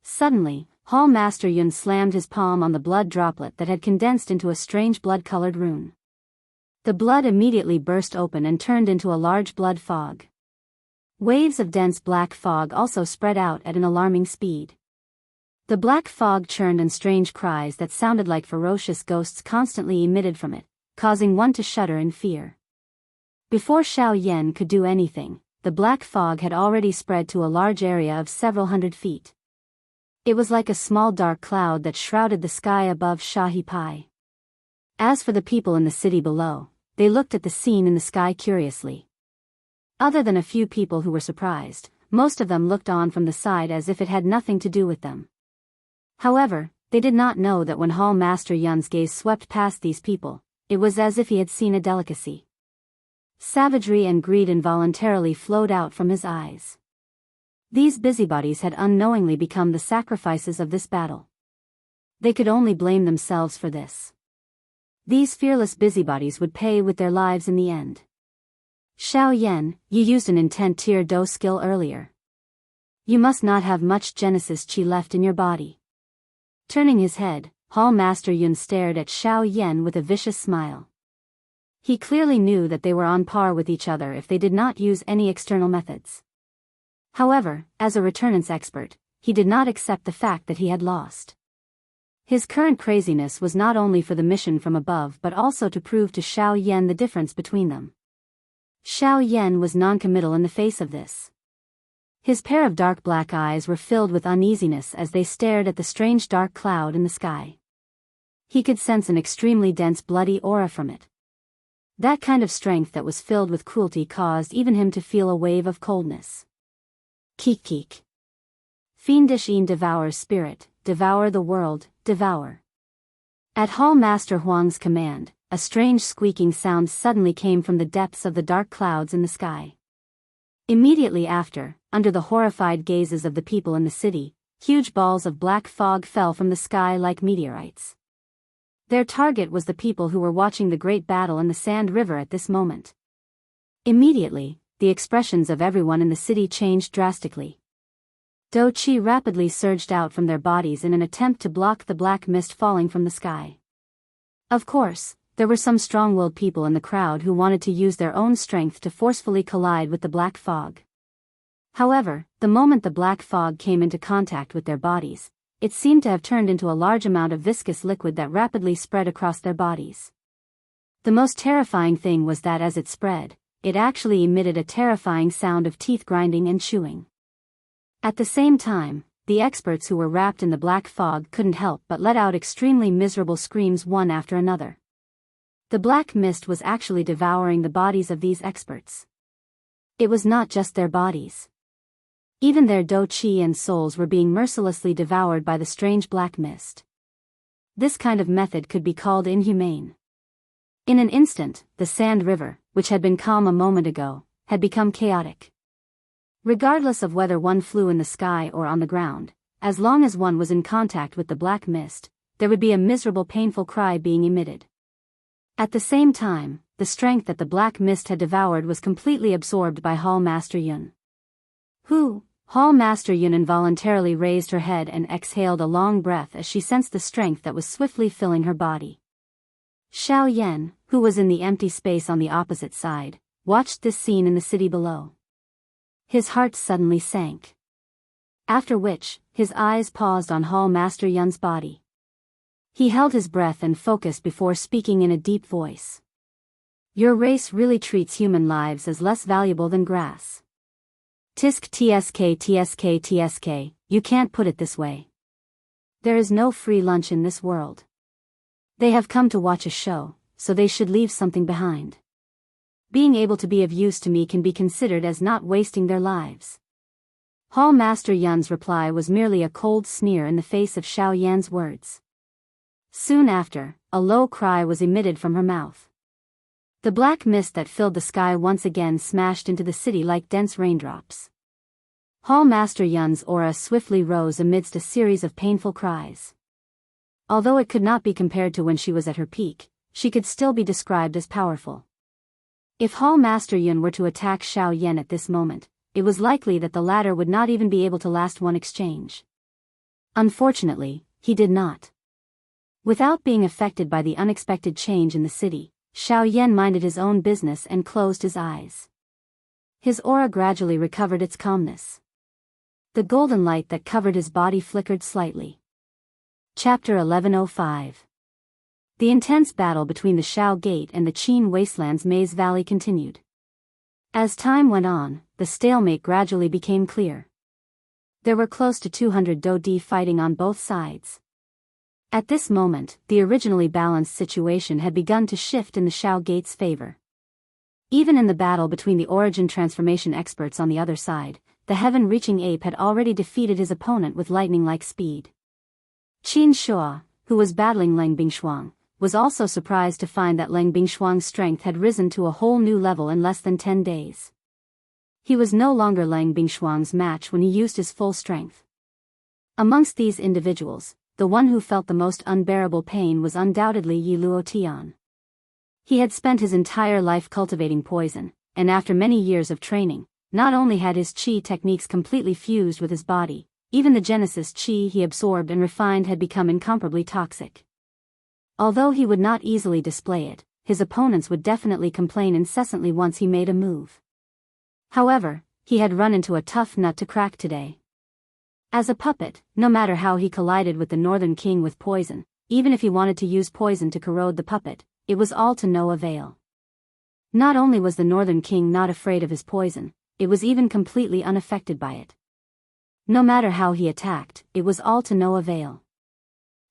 Suddenly, Hall Master Yun slammed his palm on the blood droplet that had condensed into a strange blood-colored rune. The blood immediately burst open and turned into a large blood fog. Waves of dense black fog also spread out at an alarming speed. The black fog churned and strange cries that sounded like ferocious ghosts constantly emitted from it, causing one to shudder in fear. Before Xiao Yan could do anything, the black fog had already spread to a large area of several hundred feet. It was like a small dark cloud that shrouded the sky above Shahi Pai. As for the people in the city below, they looked at the scene in the sky curiously. Other than a few people who were surprised, most of them looked on from the side as if it had nothing to do with them. However, they did not know that when Hall Master Yun's gaze swept past these people, it was as if he had seen a delicacy. Savagery and greed involuntarily flowed out from his eyes. These busybodies had unknowingly become the sacrifices of this battle. They could only blame themselves for this. These fearless busybodies would pay with their lives in the end. Xiao Yan, you used an intent tier Do skill earlier. You must not have much Genesis Chi left in your body. Turning his head, Hall Master Yun stared at Xiao Yan with a vicious smile. He clearly knew that they were on par with each other if they did not use any external methods. However, as a returnance expert, he did not accept the fact that he had lost. His current craziness was not only for the mission from above but also to prove to Xiao Yan the difference between them. Xiao Yan was non-committal in the face of this. His pair of dark black eyes were filled with uneasiness as they stared at the strange dark cloud in the sky. He could sense an extremely dense bloody aura from it. That kind of strength that was filled with cruelty caused even him to feel a wave of coldness. Keek keek. Fiendish Een devours spirit, devour the world, devour. At Hall Master Huang's command, a strange squeaking sound suddenly came from the depths of the dark clouds in the sky. Immediately after, under the horrified gazes of the people in the city, huge balls of black fog fell from the sky like meteorites. Their target was the people who were watching the great battle in the Sand River at this moment. Immediately, the expressions of everyone in the city changed drastically. Do Qi rapidly surged out from their bodies in an attempt to block the black mist falling from the sky. Of course, there were some strong-willed people in the crowd who wanted to use their own strength to forcefully collide with the black fog. However, the moment the black fog came into contact with their bodies, it seemed to have turned into a large amount of viscous liquid that rapidly spread across their bodies. The most terrifying thing was that as it spread, it actually emitted a terrifying sound of teeth grinding and chewing. At the same time, the experts who were wrapped in the black fog couldn't help but let out extremely miserable screams one after another. The black mist was actually devouring the bodies of these experts. It was not just their bodies. Even their do qi and souls were being mercilessly devoured by the strange black mist. This kind of method could be called inhumane. In an instant, the sand river, which had been calm a moment ago, had become chaotic. Regardless of whether one flew in the sky or on the ground, as long as one was in contact with the black mist, there would be a miserable painful cry being emitted. At the same time, the strength that the black mist had devoured was completely absorbed by Hall Master Yun. Hall Master Yun involuntarily raised her head and exhaled a long breath as she sensed the strength that was swiftly filling her body. Xiao Yan, who was in the empty space on the opposite side, watched this scene in the city below. His heart suddenly sank. After which, his eyes paused on Hall Master Yun's body. He held his breath and focused before speaking in a deep voice. Your race really treats human lives as less valuable than grass. Tisk tsk, you can't put it this way. There is no free lunch in this world. They have come to watch a show, so they should leave something behind. Being able to be of use to me can be considered as not wasting their lives. Hall Master Yun's reply was merely a cold sneer in the face of Xiao Yan's words. Soon after, a low cry was emitted from her mouth. The black mist that filled the sky once again smashed into the city like dense raindrops. Hall Master Yun's aura swiftly rose amidst a series of painful cries. Although it could not be compared to when she was at her peak, she could still be described as powerful. If Hall Master Yun were to attack Xiao Yan at this moment, it was likely that the latter would not even be able to last one exchange. Unfortunately, he did not. Without being affected by the unexpected change in the city, Xiao Yan minded his own business and closed his eyes. His aura gradually recovered its calmness. The golden light that covered his body flickered slightly. Chapter 1105. The intense battle between the Shao Gate and the Qin Wasteland's Maze Valley continued. As time went on, the stalemate gradually became clear. There were close to 200 Dodi fighting on both sides. At this moment, the originally balanced situation had begun to shift in the Shao Gate's favor. Even in the battle between the origin transformation experts on the other side, the heaven-reaching ape had already defeated his opponent with lightning-like speed. Qin Shua, who was battling Leng Bingshuang, was also surprised to find that Leng Bingshuang's strength had risen to a whole new level in less than 10 days. He was no longer Leng Bingshuang's match when he used his full strength. Amongst these individuals, the one who felt the most unbearable pain was undoubtedly Yi Luotian. He had spent his entire life cultivating poison, and after many years of training, not only had his qi techniques completely fused with his body, even the Genesis qi he absorbed and refined had become incomparably toxic. Although he would not easily display it, his opponents would definitely complain incessantly once he made a move. However, he had run into a tough nut to crack today. As a puppet, no matter how he collided with the Northern King with poison, even if he wanted to use poison to corrode the puppet, it was all to no avail. Not only was the Northern King not afraid of his poison, it was even completely unaffected by it. No matter how he attacked, it was all to no avail.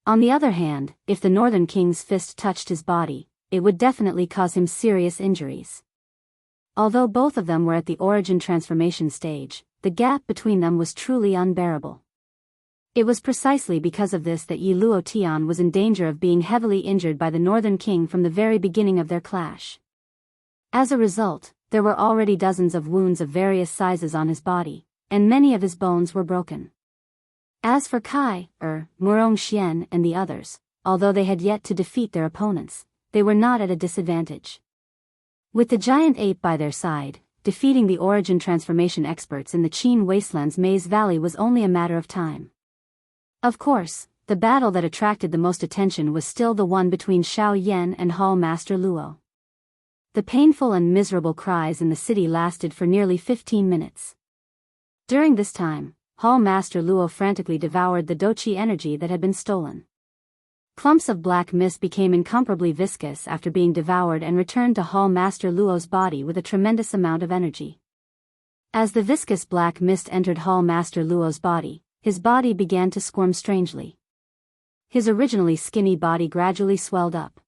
On the other hand, if the Northern King's fist touched his body, it would definitely cause him serious injuries. Although both of them were at the origin transformation stage, the gap between them was truly unbearable. It was precisely because of this that Yi Luotian was in danger of being heavily injured by the Northern King from the very beginning of their clash. As a result, there were already dozens of wounds of various sizes on his body, and many of his bones were broken. As for Kai, Murong Xian and the others, although they had yet to defeat their opponents, they were not at a disadvantage. With the giant ape by their side, defeating the origin transformation experts in the Qin Wasteland's Maze Valley was only a matter of time. Of course, the battle that attracted the most attention was still the one between Xiao Yan and Hall Master Luo. The painful and miserable cries in the city lasted for nearly 15 minutes. During this time, Hall Master Luo frantically devoured the Doqi energy that had been stolen. Clumps of black mist became incomparably viscous after being devoured and returned to Hall Master Luo's body with a tremendous amount of energy. As the viscous black mist entered Hall Master Luo's body, his body began to squirm strangely. His originally skinny body gradually swelled up.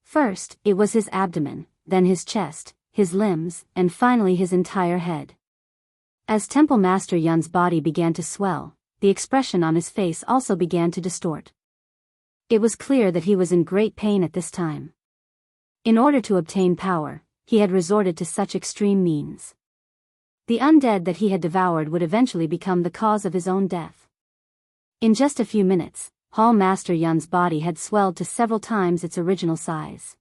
First, it was his abdomen, then his chest, his limbs, and finally his entire head. As Temple Master Yun's body began to swell, the expression on his face also began to distort. It was clear that he was in great pain at this time. In order to obtain power, he had resorted to such extreme means. The undead that he had devoured would eventually become the cause of his own death. In just a few minutes, Hall Master Yun's body had swelled to several times its original size.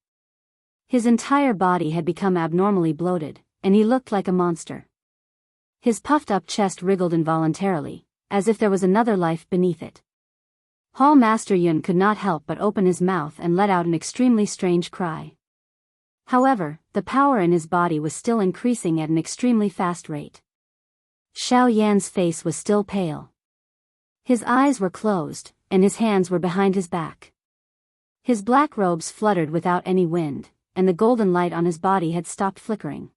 His entire body had become abnormally bloated, and he looked like a monster. His puffed-up chest wriggled involuntarily, as if there was another life beneath it. Hall Master Yun could not help but open his mouth and let out an extremely strange cry. However, the power in his body was still increasing at an extremely fast rate. Xiao Yan's face was still pale. His eyes were closed, and his hands were behind his back. His black robes fluttered without any wind, and the golden light on his body had stopped flickering.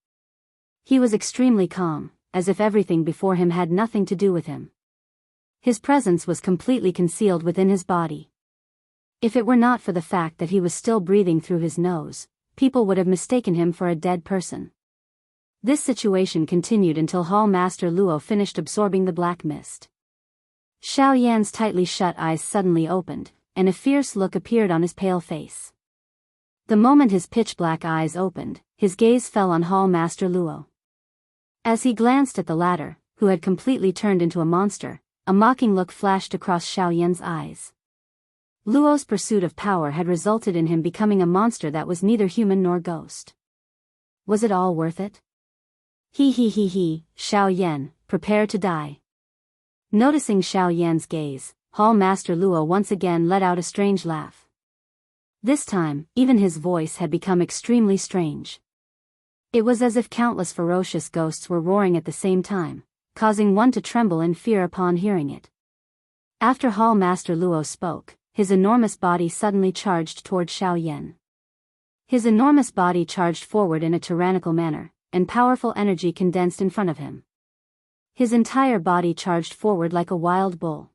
He was extremely calm, as if everything before him had nothing to do with him. His presence was completely concealed within his body. If it were not for the fact that he was still breathing through his nose, people would have mistaken him for a dead person. This situation continued until Hall Master Luo finished absorbing the black mist. Xiao Yan's tightly shut eyes suddenly opened, and a fierce look appeared on his pale face. The moment his pitch-black eyes opened, his gaze fell on Hall Master Luo. As he glanced at the latter, who had completely turned into a monster, a mocking look flashed across Xiao Yan's eyes. Luo's pursuit of power had resulted in him becoming a monster that was neither human nor ghost. Was it all worth it? He, Xiao Yan, prepare to die. Noticing Xiao Yan's gaze, Hall Master Luo once again let out a strange laugh. This time, even his voice had become extremely strange. It was as if countless ferocious ghosts were roaring at the same time, causing one to tremble in fear upon hearing it. After Hall Master Luo spoke, his enormous body suddenly charged toward Xiao Yan. His enormous body charged forward in a tyrannical manner, and powerful energy condensed in front of him. His entire body charged forward like a wild bull.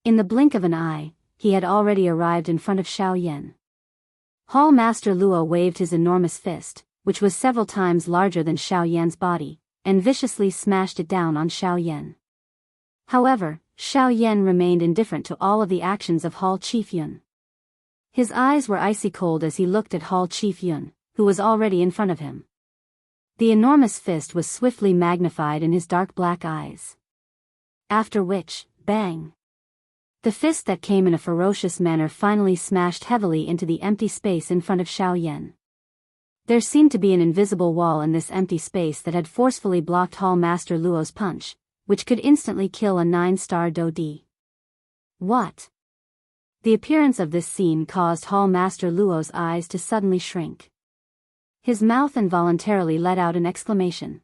In the blink of an eye, he had already arrived in front of Xiao Yan. Hall Master Luo waved his enormous fist, which was several times larger than Xiao Yan's body, and viciously smashed it down on Xiao Yan. However, Xiao Yan remained indifferent to all of the actions of Hall Chief Yun. His eyes were icy cold as he looked at Hall Chief Yun, who was already in front of him. The enormous fist was swiftly magnified in his dark black eyes. After which, bang! The fist that came in a ferocious manner finally smashed heavily into the empty space in front of Xiao Yan. There seemed to be an invisible wall in this empty space that had forcefully blocked Hall Master Luo's punch, which could instantly kill a 9-star Do Di. What? The appearance of this scene caused Hall Master Luo's eyes to suddenly shrink. His mouth involuntarily let out an exclamation.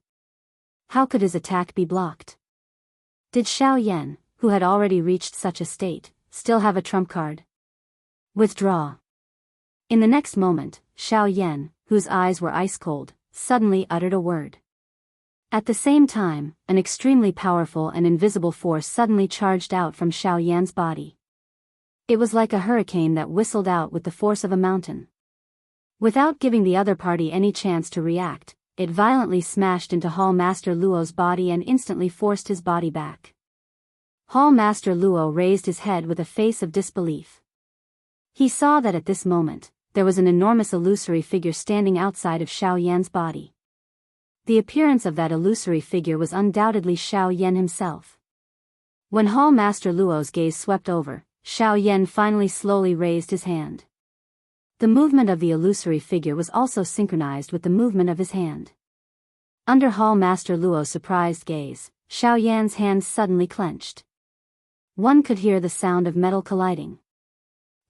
How could his attack be blocked? Did Xiao Yan, who had already reached such a state, still have a trump card? Withdraw. In the next moment, Xiao Yan, whose eyes were ice-cold, suddenly uttered a word. At the same time, an extremely powerful and invisible force suddenly charged out from Xiao Yan's body. It was like a hurricane that whistled out with the force of a mountain. Without giving the other party any chance to react, it violently smashed into Hall Master Luo's body and instantly forced his body back. Hall Master Luo raised his head with a face of disbelief. He saw that at this moment, there was an enormous illusory figure standing outside of Xiao Yan's body. The appearance of that illusory figure was undoubtedly Xiao Yan himself. When Hall Master Luo's gaze swept over, Xiao Yan finally slowly raised his hand. The movement of the illusory figure was also synchronized with the movement of his hand. Under Hall Master Luo's surprised gaze, Xiao Yan's hands suddenly clenched. One could hear the sound of metal colliding.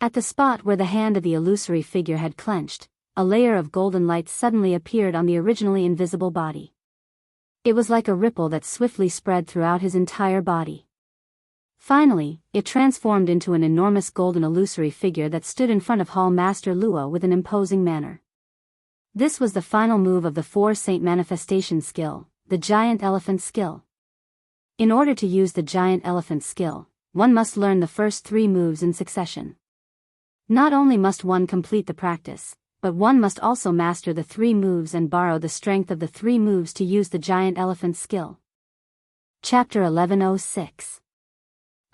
At the spot where the hand of the illusory figure had clenched, a layer of golden light suddenly appeared on the originally invisible body. It was like a ripple that swiftly spread throughout his entire body. Finally, it transformed into an enormous golden illusory figure that stood in front of Hall Master Luo with an imposing manner. This was the final move of the Four Saint Manifestation skill, the Giant Elephant skill. In order to use the Giant Elephant skill, one must learn the first 3 moves in succession. Not only must one complete the practice, but one must also master the 3 moves and borrow the strength of the 3 moves to use the Giant Elephant skill. Chapter 1106.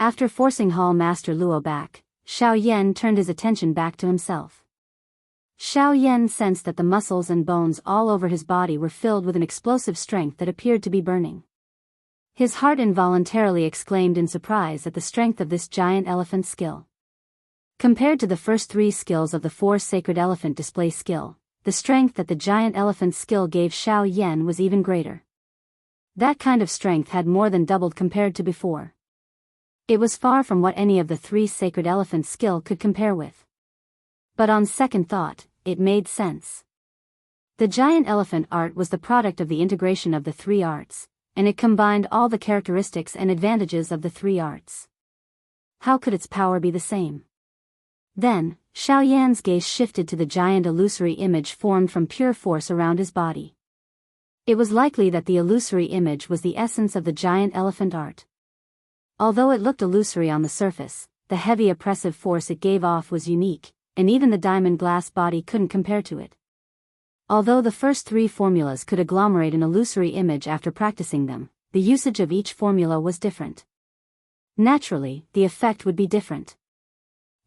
After forcing Hall Master Luo back, Xiao Yan turned his attention back to himself. Xiao Yan sensed that the muscles and bones all over his body were filled with an explosive strength that appeared to be burning. His heart involuntarily exclaimed in surprise at the strength of this Giant Elephant skill. Compared to the first 3 skills of the 4 Sacred Elephant Display skill, the strength that the Giant Elephant skill gave Xiao Yan was even greater. That kind of strength had more than doubled compared to before. It was far from what any of the 3 Sacred Elephant skill could compare with. But on second thought, it made sense. The Giant Elephant art was the product of the integration of the 3 arts, and it combined all the characteristics and advantages of the 3 arts. How could its power be the same? Then, Xiao Yan's gaze shifted to the giant illusory image formed from pure force around his body. It was likely that the illusory image was the essence of the Giant Elephant art. Although it looked illusory on the surface, the heavy oppressive force it gave off was unique, and even the diamond glass body couldn't compare to it. Although the first 3 formulas could agglomerate an illusory image after practicing them, the usage of each formula was different. Naturally, the effect would be different.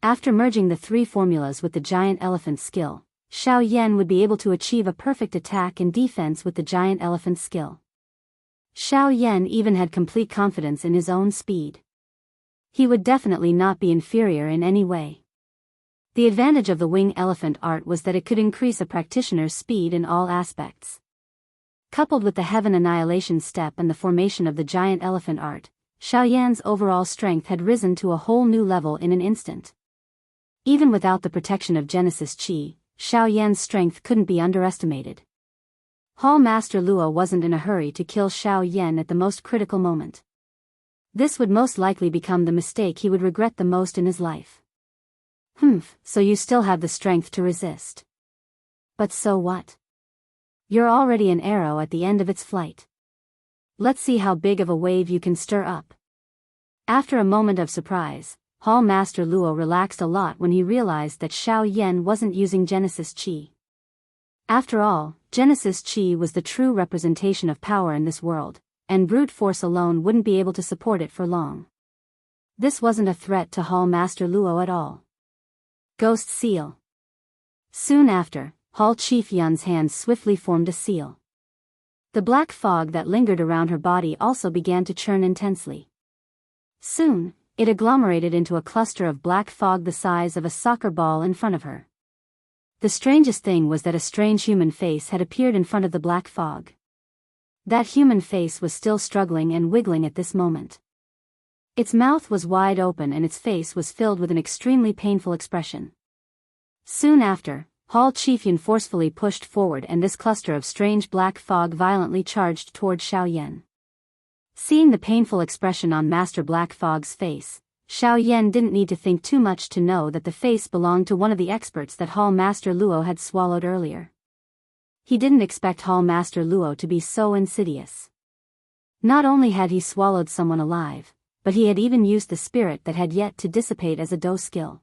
After merging the 3 formulas with the Giant Elephant skill, Xiao Yan would be able to achieve a perfect attack and defense with the Giant Elephant skill. Xiao Yan even had complete confidence in his own speed. He would definitely not be inferior in any way. The advantage of the Wing Elephant art was that it could increase a practitioner's speed in all aspects. Coupled with the Heaven Annihilation step and the formation of the Giant Elephant art, Xiao Yan's overall strength had risen to a whole new level in an instant. Even without the protection of Genesis Qi, Xiao Yan's strength couldn't be underestimated. Hall Master Luo wasn't in a hurry to kill Xiao Yan at the most critical moment. This would most likely become the mistake he would regret the most in his life. So you still have the strength to resist. But so what? You're already an arrow at the end of its flight. Let's see how big of a wave you can stir up. After a moment of surprise, Hall Master Luo relaxed a lot when he realized that Xiao Yan wasn't using Genesis Qi. After all, Genesis Qi was the true representation of power in this world, and brute force alone wouldn't be able to support it for long. This wasn't a threat to Hall Master Luo at all. Ghost Seal. Soon after, Hall Chief Yun's hands swiftly formed a seal. The black fog that lingered around her body also began to churn intensely. Soon, it agglomerated into a cluster of black fog the size of a soccer ball in front of her. The strangest thing was that a strange human face had appeared in front of the black fog. That human face was still struggling and wiggling at this moment. Its mouth was wide open and its face was filled with an extremely painful expression. Soon after, Hall Chief Yun forcefully pushed forward and this cluster of strange black fog violently charged toward Xiao Yan. Seeing the painful expression on Master Black Fog's face, Xiao Yan didn't need to think too much to know that the face belonged to one of the experts that Hall Master Luo had swallowed earlier. He didn't expect Hall Master Luo to be so insidious. Not only had he swallowed someone alive, but he had even used the spirit that had yet to dissipate as a Do skill.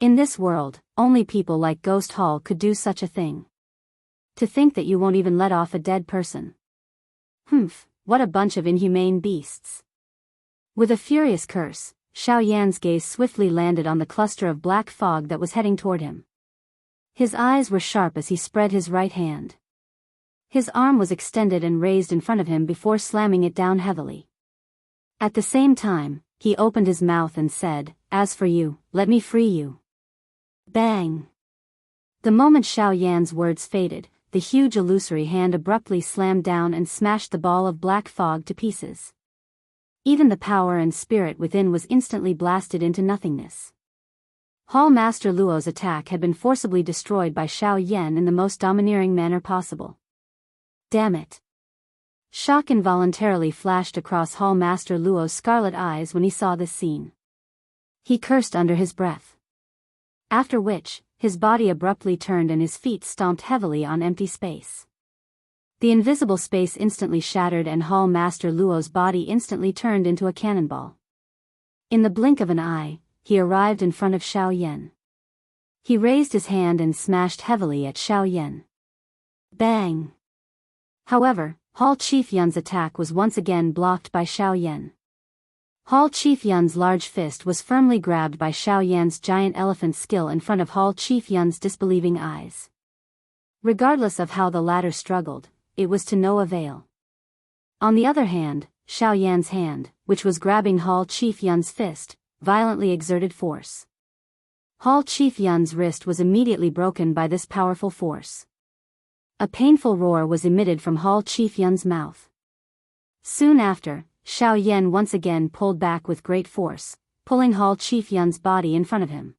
In this world, only people like Ghost Hall could do such a thing. To think that you won't even let off a dead person. What a bunch of inhumane beasts. With a furious curse, Xiao Yan's gaze swiftly landed on the cluster of black fog that was heading toward him. His eyes were sharp as he spread his right hand. His arm was extended and raised in front of him before slamming it down heavily. At the same time, he opened his mouth and said, "As for you, let me free you." Bang! The moment Xiao Yan's words faded, the huge illusory hand abruptly slammed down and smashed the ball of black fog to pieces. Even the power and spirit within was instantly blasted into nothingness. Hall Master Luo's attack had been forcibly destroyed by Xiao Yan in the most domineering manner possible. Damn it! Shock involuntarily flashed across Hall Master Luo's scarlet eyes when he saw this scene. He cursed under his breath. After which, his body abruptly turned and his feet stomped heavily on empty space. The invisible space instantly shattered and Hall Master Luo's body instantly turned into a cannonball. In the blink of an eye, he arrived in front of Xiao Yan. He raised his hand and smashed heavily at Xiao Yan. Bang! However, Hall Chief Yun's attack was once again blocked by Xiao Yan. Hall Chief Yun's large fist was firmly grabbed by Xiao Yan's giant elephant skill in front of Hall Chief Yun's disbelieving eyes. Regardless of how the latter struggled, it was to no avail. On the other hand, Xiao Yan's hand, which was grabbing Hall Chief Yun's fist, violently exerted force. Hall Chief Yun's wrist was immediately broken by this powerful force. A painful roar was emitted from Hall Chief Yun's mouth. Soon after, Xiao Yan once again pulled back with great force, pulling Hall Chief Yun's body in front of him.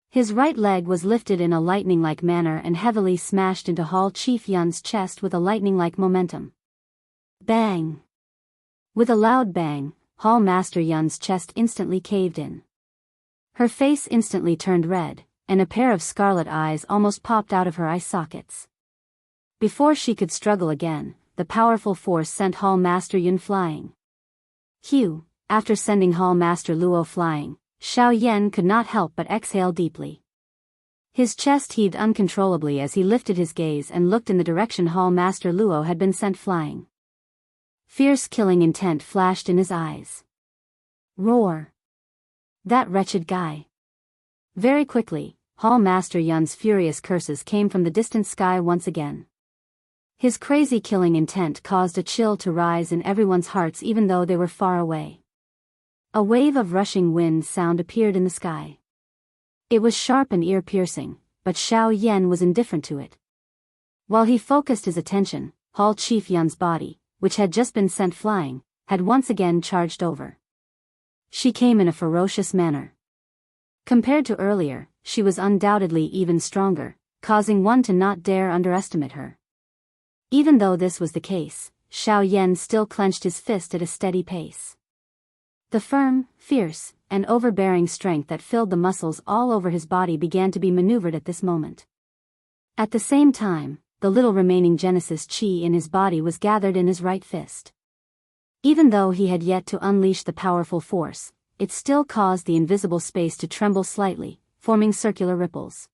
His right leg was lifted in a lightning-like manner and heavily smashed into Hall Chief Yun's chest with a lightning-like momentum. Bang! With a loud bang, Hall Master Yun's chest instantly caved in. Her face instantly turned red, and a pair of scarlet eyes almost popped out of her eye sockets. Before she could struggle again, the powerful force sent Hall Master Yun flying. After sending Hall Master Luo flying, Xiao Yan could not help but exhale deeply. His chest heaved uncontrollably as he lifted his gaze and looked in the direction Hall Master Luo had been sent flying. Fierce killing intent flashed in his eyes. Roar! That wretched guy! Very quickly, Hall Master Yun's furious curses came from the distant sky once again. His crazy killing intent caused a chill to rise in everyone's hearts even though they were far away. A wave of rushing wind sound appeared in the sky. It was sharp and ear-piercing, but Xiao Yan was indifferent to it. While he focused his attention, Hall Chief Yun's body, which had just been sent flying, had once again charged over. She came in a ferocious manner. Compared to earlier, she was undoubtedly even stronger, causing one to not dare underestimate her. Even though this was the case, Xiao Yan still clenched his fist at a steady pace. The firm, fierce, and overbearing strength that filled the muscles all over his body began to be maneuvered at this moment. At the same time, the little remaining Genesis Chi in his body was gathered in his right fist. Even though he had yet to unleash the powerful force, it still caused the invisible space to tremble slightly, forming circular ripples.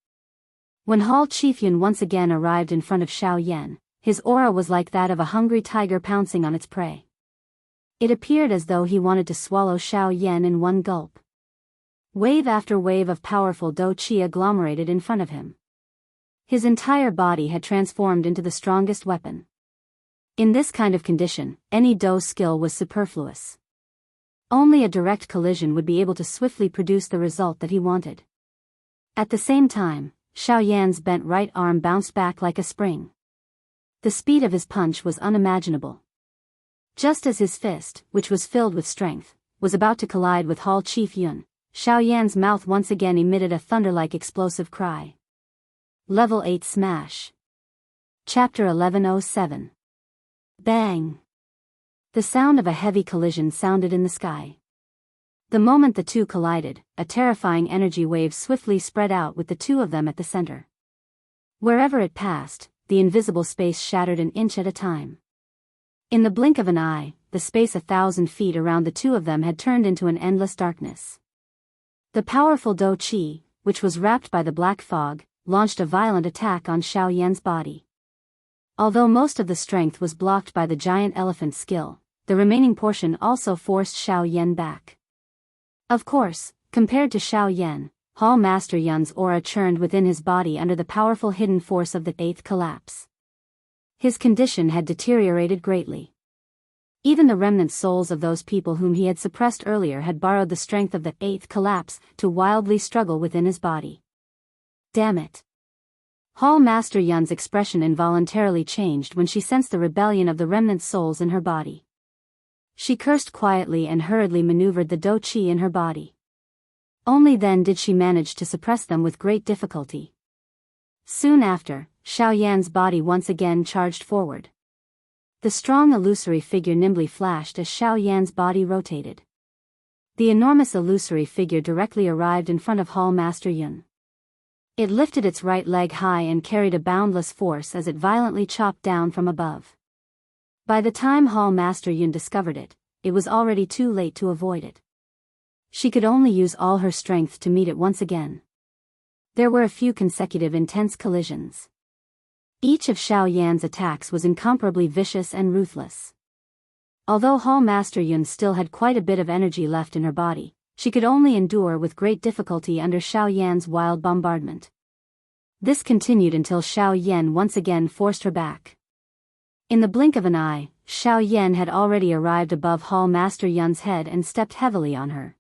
When Hall Chief Yun once again arrived in front of Xiao Yan, his aura was like that of a hungry tiger pouncing on its prey. It appeared as though he wanted to swallow Xiao Yan in one gulp. Wave after wave of powerful Do Qi agglomerated in front of him. His entire body had transformed into the strongest weapon. In this kind of condition, any Do skill was superfluous. Only a direct collision would be able to swiftly produce the result that he wanted. At the same time, Xiao Yan's bent right arm bounced back like a spring. The speed of his punch was unimaginable. Just as his fist, which was filled with strength, was about to collide with Hall Chief Yun, Xiao Yan's mouth once again emitted a thunder-like explosive cry. Level 8 Smash. Chapter 1107. Bang! The sound of a heavy collision sounded in the sky. The moment the two collided, a terrifying energy wave swiftly spread out with the two of them at the center. Wherever it passed, the invisible space shattered an inch at a time. In the blink of an eye, the space 1,000 feet around the two of them had turned into an endless darkness. The powerful Do Qi, which was wrapped by the black fog, launched a violent attack on Xiao Yan's body. Although most of the strength was blocked by the giant elephant's skill, the remaining portion also forced Xiao Yan back. Of course, compared to Xiao Yan, Hall Master Yun's aura churned within his body under the powerful hidden force of the eighth collapse. His condition had deteriorated greatly. Even the remnant souls of those people whom he had suppressed earlier had borrowed the strength of the eighth collapse to wildly struggle within his body. Damn it! Hall Master Yun's expression involuntarily changed when she sensed the rebellion of the remnant souls in her body. She cursed quietly and hurriedly maneuvered the dou qi in her body. Only then did she manage to suppress them with great difficulty. Soon after, Xiao Yan's body once again charged forward. The strong illusory figure nimbly flashed as Xiao Yan's body rotated. The enormous illusory figure directly arrived in front of Hall Master Yun. It lifted its right leg high and carried a boundless force as it violently chopped down from above. By the time Hall Master Yun discovered it, it was already too late to avoid it. She could only use all her strength to meet it once again. There were a few consecutive intense collisions. Each of Xiao Yan's attacks was incomparably vicious and ruthless. Although Hall Master Yun still had quite a bit of energy left in her body, she could only endure with great difficulty under Xiao Yan's wild bombardment. This continued until Xiao Yan once again forced her back. In the blink of an eye, Xiao Yan had already arrived above Hall Master Yun's head and stepped heavily on her.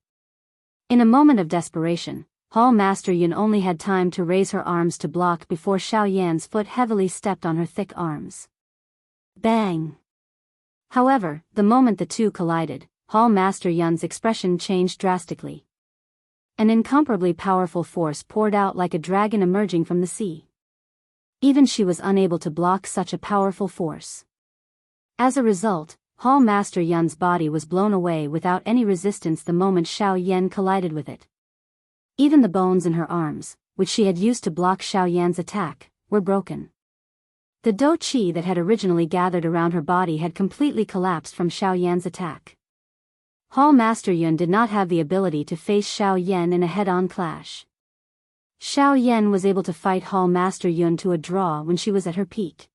In a moment of desperation, Hall Master Yun only had time to raise her arms to block before Xiao Yan's foot heavily stepped on her thick arms. Bang! However, the moment the two collided, Hall Master Yun's expression changed drastically. An incomparably powerful force poured out like a dragon emerging from the sea. Even she was unable to block such a powerful force. As a result, Hall Master Yun's body was blown away without any resistance the moment Xiao Yan collided with it. Even the bones in her arms, which she had used to block Xiao Yan's attack, were broken. The dou qi that had originally gathered around her body had completely collapsed from Xiao Yan's attack. Hall Master Yun did not have the ability to face Xiao Yan in a head-on clash. Xiao Yan was able to fight Hall Master Yun to a draw when she was at her peak.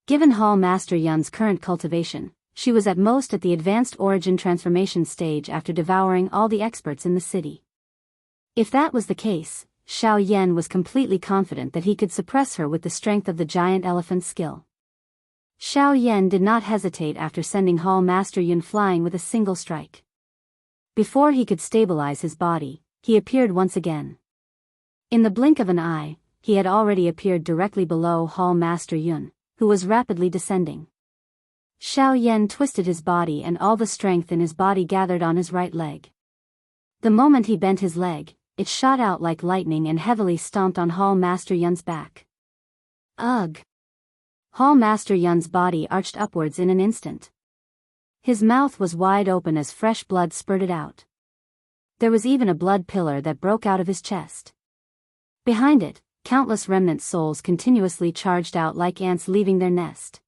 Given Hall Master Yun's current cultivation, she was at most at the advanced origin transformation stage after devouring all the experts in the city. If that was the case, Xiao Yan was completely confident that he could suppress her with the strength of the giant elephant's skill. Xiao Yan did not hesitate after sending Hall Master Yun flying with a single strike. Before he could stabilize his body, he appeared once again. In the blink of an eye, he had already appeared directly below Hall Master Yun, who was rapidly descending. Xiao Yan twisted his body and all the strength in his body gathered on his right leg. The moment he bent his leg, it shot out like lightning and heavily stomped on Hall Master Yun's back. Ugh! Hall Master Yun's body arched upwards in an instant. His mouth was wide open as fresh blood spurted out. There was even a blood pillar that broke out of his chest. Behind it, countless remnant souls continuously charged out like ants leaving their nest.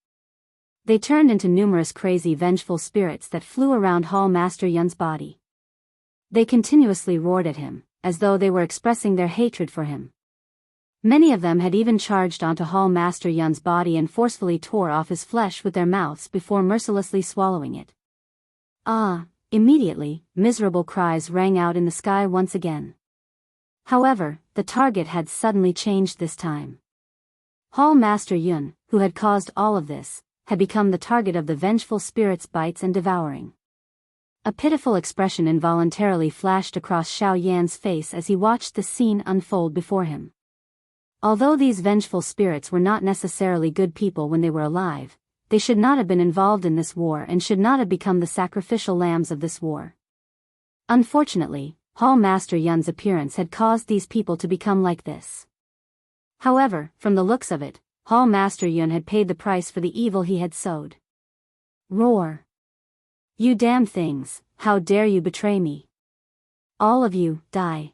They turned into numerous crazy vengeful spirits that flew around Hall Master Yun's body. They continuously roared at him, as though they were expressing their hatred for him. Many of them had even charged onto Hall Master Yun's body and forcefully tore off his flesh with their mouths before mercilessly swallowing it. Ah! Immediately, miserable cries rang out in the sky once again. However, the target had suddenly changed this time. Hall Master Yun, who had caused all of this, had become the target of the vengeful spirit's bites and devouring. A pitiful expression involuntarily flashed across Xiao Yan's face as he watched the scene unfold before him. Although these vengeful spirits were not necessarily good people when they were alive, they should not have been involved in this war and should not have become the sacrificial lambs of this war. Unfortunately, Hall Master Yun's appearance had caused these people to become like this. However, from the looks of it, Hall Master Yun had paid the price for the evil he had sowed. Roar! You damn things, how dare you betray me? All of you, die!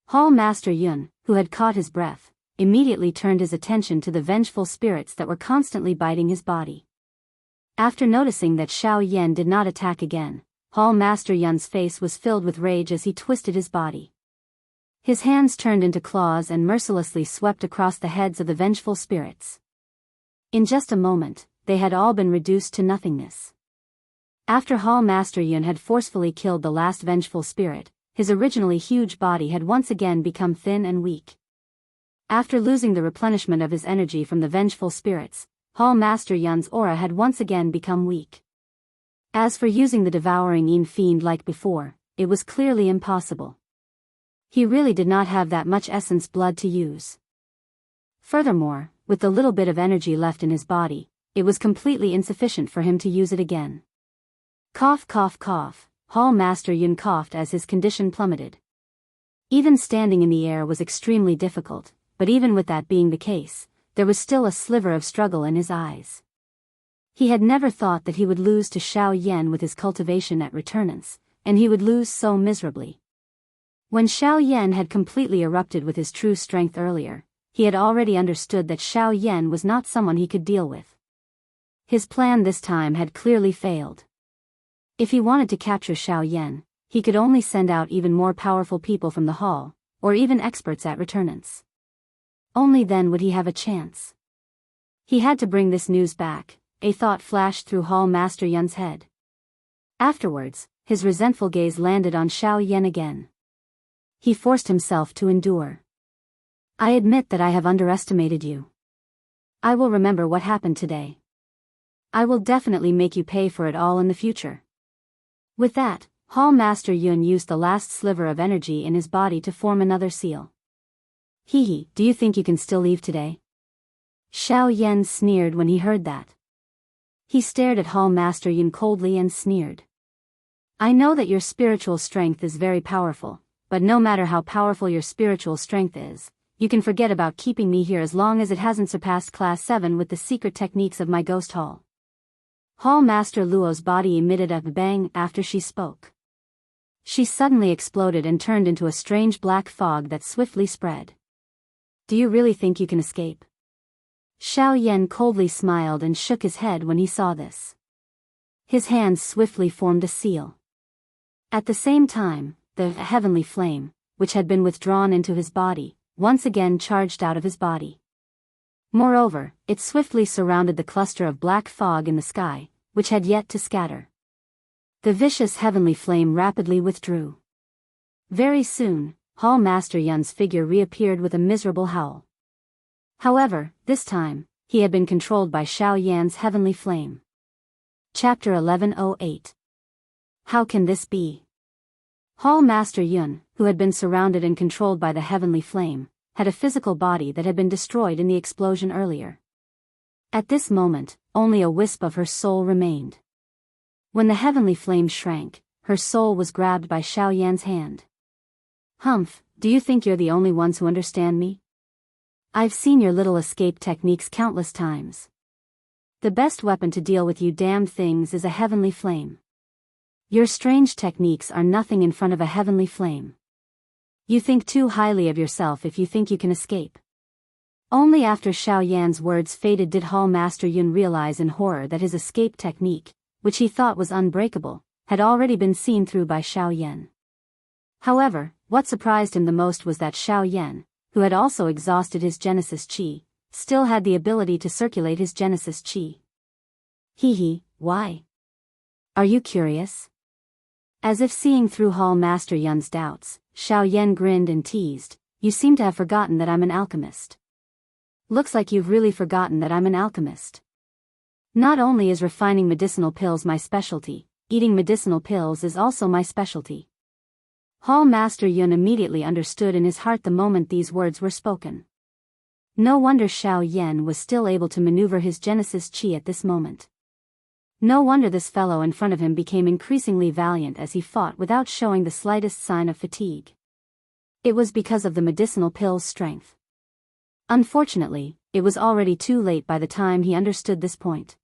Hall Master Yun, who had caught his breath, immediately turned his attention to the vengeful spirits that were constantly biting his body. After noticing that Xiao Yan did not attack again, Hall Master Yun's face was filled with rage as he twisted his body. His hands turned into claws and mercilessly swept across the heads of the vengeful spirits. In just a moment, they had all been reduced to nothingness. After Hall Master Yun had forcefully killed the last vengeful spirit, his originally huge body had once again become thin and weak. After losing the replenishment of his energy from the vengeful spirits, Hall Master Yun's aura had once again become weak. As for using the devouring Yin Fiend like before, it was clearly impossible. He really did not have that much essence blood to use. Furthermore, with the little bit of energy left in his body, it was completely insufficient for him to use it again. Cough cough cough, Hall Master Yun coughed as his condition plummeted. Even standing in the air was extremely difficult, but even with that being the case, there was still a sliver of struggle in his eyes. He had never thought that he would lose to Xiao Yan with his cultivation at Resurgence, and he would lose so miserably. When Xiao Yan had completely erupted with his true strength earlier, he had already understood that Xiao Yan was not someone he could deal with. His plan this time had clearly failed. If he wanted to capture Xiao Yan, he could only send out even more powerful people from the hall, or even experts at Resurgence. Only then would he have a chance. He had to bring this news back, a thought flashed through Hall Master Yun's head. Afterwards, his resentful gaze landed on Xiao Yan again. He forced himself to endure. I admit that I have underestimated you. I will remember what happened today. I will definitely make you pay for it all in the future. With that, Hall Master Yun used the last sliver of energy in his body to form another seal. Hee, do you think you can still leave today? Xiao Yan sneered when he heard that. He stared at Hall Master Yun coldly and sneered. I know that your spiritual strength is very powerful, but no matter how powerful your spiritual strength is, you can forget about keeping me here as long as it hasn't surpassed Class 7 with the secret techniques of my ghost hall. Hall Master Luo's body emitted a bang after she spoke. She suddenly exploded and turned into a strange black fog that swiftly spread. Do you really think you can escape? Xiao Yan coldly smiled and shook his head when he saw this. His hands swiftly formed a seal. At the same time, the heavenly flame, which had been withdrawn into his body, once again charged out of his body. Moreover, it swiftly surrounded the cluster of black fog in the sky, which had yet to scatter. The vicious heavenly flame rapidly withdrew. Very soon, Hall Master Yun's figure reappeared with a miserable howl. However, this time, he had been controlled by Xiao Yan's heavenly flame. Chapter 1108. How can this be? Hall Master Yun, who had been surrounded and controlled by the heavenly flame, had a physical body that had been destroyed in the explosion earlier. At this moment, only a wisp of her soul remained. When the heavenly flame shrank, her soul was grabbed by Xiao Yan's hand. Humph, do you think you're the only ones who understand me? I've seen your little escape techniques countless times. The best weapon to deal with you damned things is a heavenly flame. Your strange techniques are nothing in front of a heavenly flame. You think too highly of yourself if you think you can escape. Only after Xiao Yan's words faded did Hall Master Yun realize in horror that his escape technique, which he thought was unbreakable, had already been seen through by Xiao Yan. However, what surprised him the most was that Xiao Yan, who had also exhausted his Genesis Qi, still had the ability to circulate his Genesis Qi. Why? Are you curious? As if seeing through Hall Master Yun's doubts, Xiao Yan grinned and teased, you seem to have forgotten that I'm an alchemist. Looks like you've really forgotten that I'm an alchemist. Not only is refining medicinal pills my specialty, eating medicinal pills is also my specialty. Hall Master Yun immediately understood in his heart the moment these words were spoken. No wonder Xiao Yan was still able to maneuver his Genesis Qi at this moment. No wonder this fellow in front of him became increasingly valiant as he fought without showing the slightest sign of fatigue. It was because of the medicinal pill's strength. Unfortunately, it was already too late by the time he understood this point.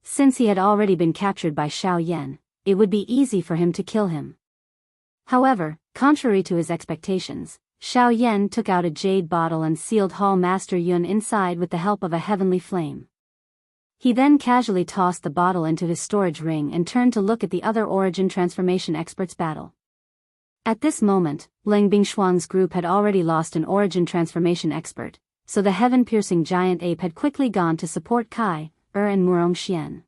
Since he had already been captured by Xiao Yan, it would be easy for him to kill him. However, contrary to his expectations, Xiao Yan took out a jade bottle and sealed Hall Master Yun inside with the help of a heavenly flame. He then casually tossed the bottle into his storage ring and turned to look at the other origin transformation experts' battle. At this moment, Leng Bingshuang's group had already lost an origin transformation expert, so the heaven-piercing giant ape had quickly gone to support Kai, and Murong Xian.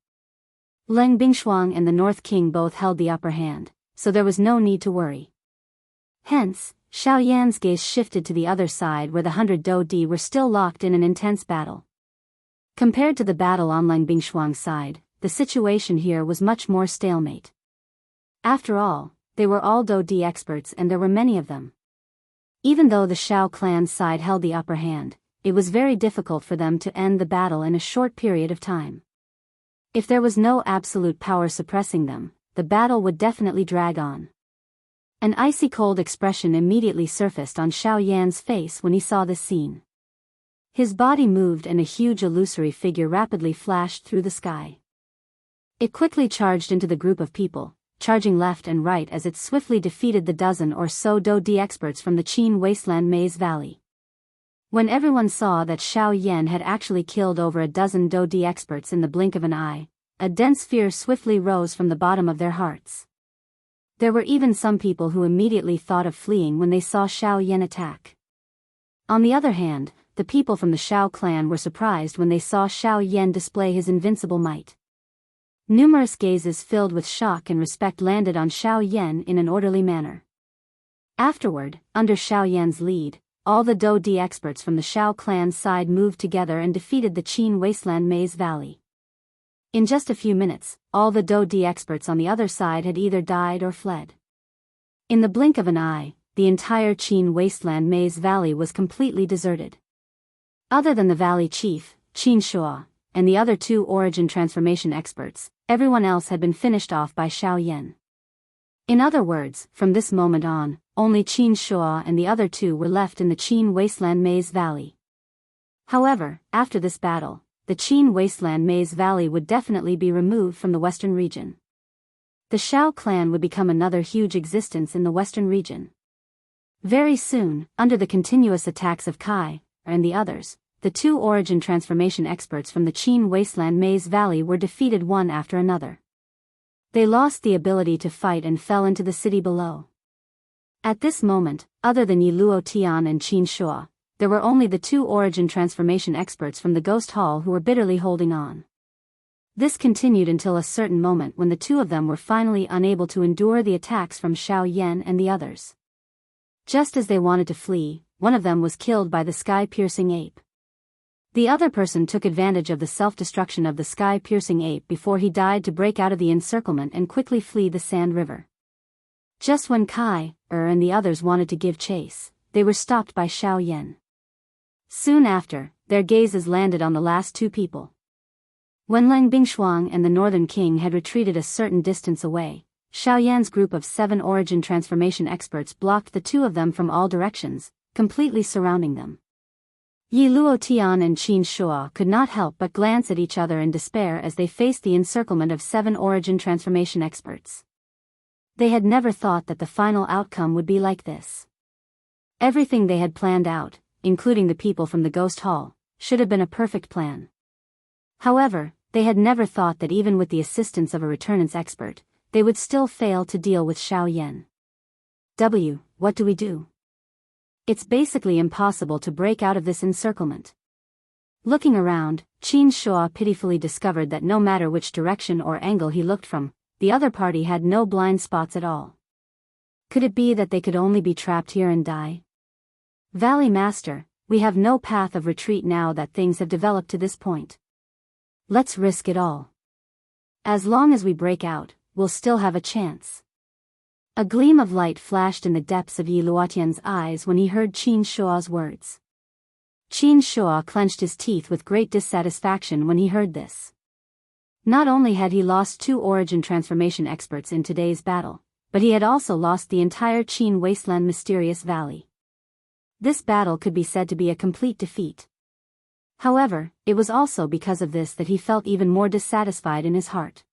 Leng Bingshuang and the North King both held the upper hand, so there was no need to worry. Hence, Xiao Yan's gaze shifted to the other side where the 100 Do Di were still locked in an intense battle. Compared to the battle on Leng Bingshuang's side, the situation here was much more stalemate. After all, they were all Do Di experts and there were many of them. Even though the Xiao clan's side held the upper hand, it was very difficult for them to end the battle in a short period of time. If there was no absolute power suppressing them, the battle would definitely drag on. An icy cold expression immediately surfaced on Xiao Yan's face when he saw this scene. His body moved and a huge illusory figure rapidly flashed through the sky. It quickly charged into the group of people, charging left and right as it swiftly defeated the dozen or so Do-Di experts from the Qin Wasteland Maze Valley. When everyone saw that Xiao Yan had actually killed over a dozen Do-Di experts in the blink of an eye, a dense fear swiftly rose from the bottom of their hearts. There were even some people who immediately thought of fleeing when they saw Xiao Yan attack. On the other hand, the people from the Xiao clan were surprised when they saw Xiao Yan display his invincible might. Numerous gazes filled with shock and respect landed on Xiao Yan in an orderly manner. Afterward, under Xiao Yan's lead, all the Do-Di experts from the Xiao clan's side moved together and defeated the Qin Wasteland Maze Valley. In just a few minutes, all the Do-Di experts on the other side had either died or fled. In the blink of an eye, the entire Qin Wasteland Maze Valley was completely deserted. Other than the valley chief, Qin Shuo, and the other two origin transformation experts, everyone else had been finished off by Xiao Yan. In other words, from this moment on, only Qin Shuo and the other two were left in the Qin Wasteland Maze Valley. However, after this battle, the Qin Wasteland Maze Valley would definitely be removed from the western region. The Xiao clan would become another huge existence in the western region. Very soon, under the continuous attacks of Kai, and the others, the two origin transformation experts from the Qin Wasteland Maze Valley were defeated one after another. They lost the ability to fight and fell into the city below. At this moment, other than Yi Luo Tian and Qin Shuo, there were only the two origin transformation experts from the Ghost Hall who were bitterly holding on. This continued until a certain moment when the two of them were finally unable to endure the attacks from Xiao Yan and the others. Just as they wanted to flee, one of them was killed by the sky-piercing ape. The other person took advantage of the self-destruction of the sky-piercing ape before he died to break out of the encirclement and quickly flee the Sand River. Just when Kai, and the others wanted to give chase, they were stopped by Xiao Yan. Soon after, their gazes landed on the last two people. When Leng Bingshuang and the Northern King had retreated a certain distance away, Xiao Yan's group of 7 origin transformation experts blocked the two of them from all directions, completely surrounding them. Yi Luo Tian and Qin Shuo could not help but glance at each other in despair as they faced the encirclement of 7 origin transformation experts. They had never thought that the final outcome would be like this. Everything they had planned out, including the people from the Ghost Hall, should have been a perfect plan. However, they had never thought that even with the assistance of a returnance expert, they would still fail to deal with Xiao Yan. What do we do? It's basically impossible to break out of this encirclement. Looking around, Qin Shuo pitifully discovered that no matter which direction or angle he looked from, the other party had no blind spots at all. Could it be that they could only be trapped here and die? Valley Master, we have no path of retreat now that things have developed to this point. Let's risk it all. As long as we break out, we'll still have a chance. A gleam of light flashed in the depths of Yi Luotian's eyes when he heard Qin Shuo's words. Qin Shuo clenched his teeth with great dissatisfaction when he heard this. Not only had he lost 2 origin transformation experts in today's battle, but he had also lost the entire Qin Wasteland Mysterious Valley. This battle could be said to be a complete defeat. However, it was also because of this that he felt even more dissatisfied in his heart.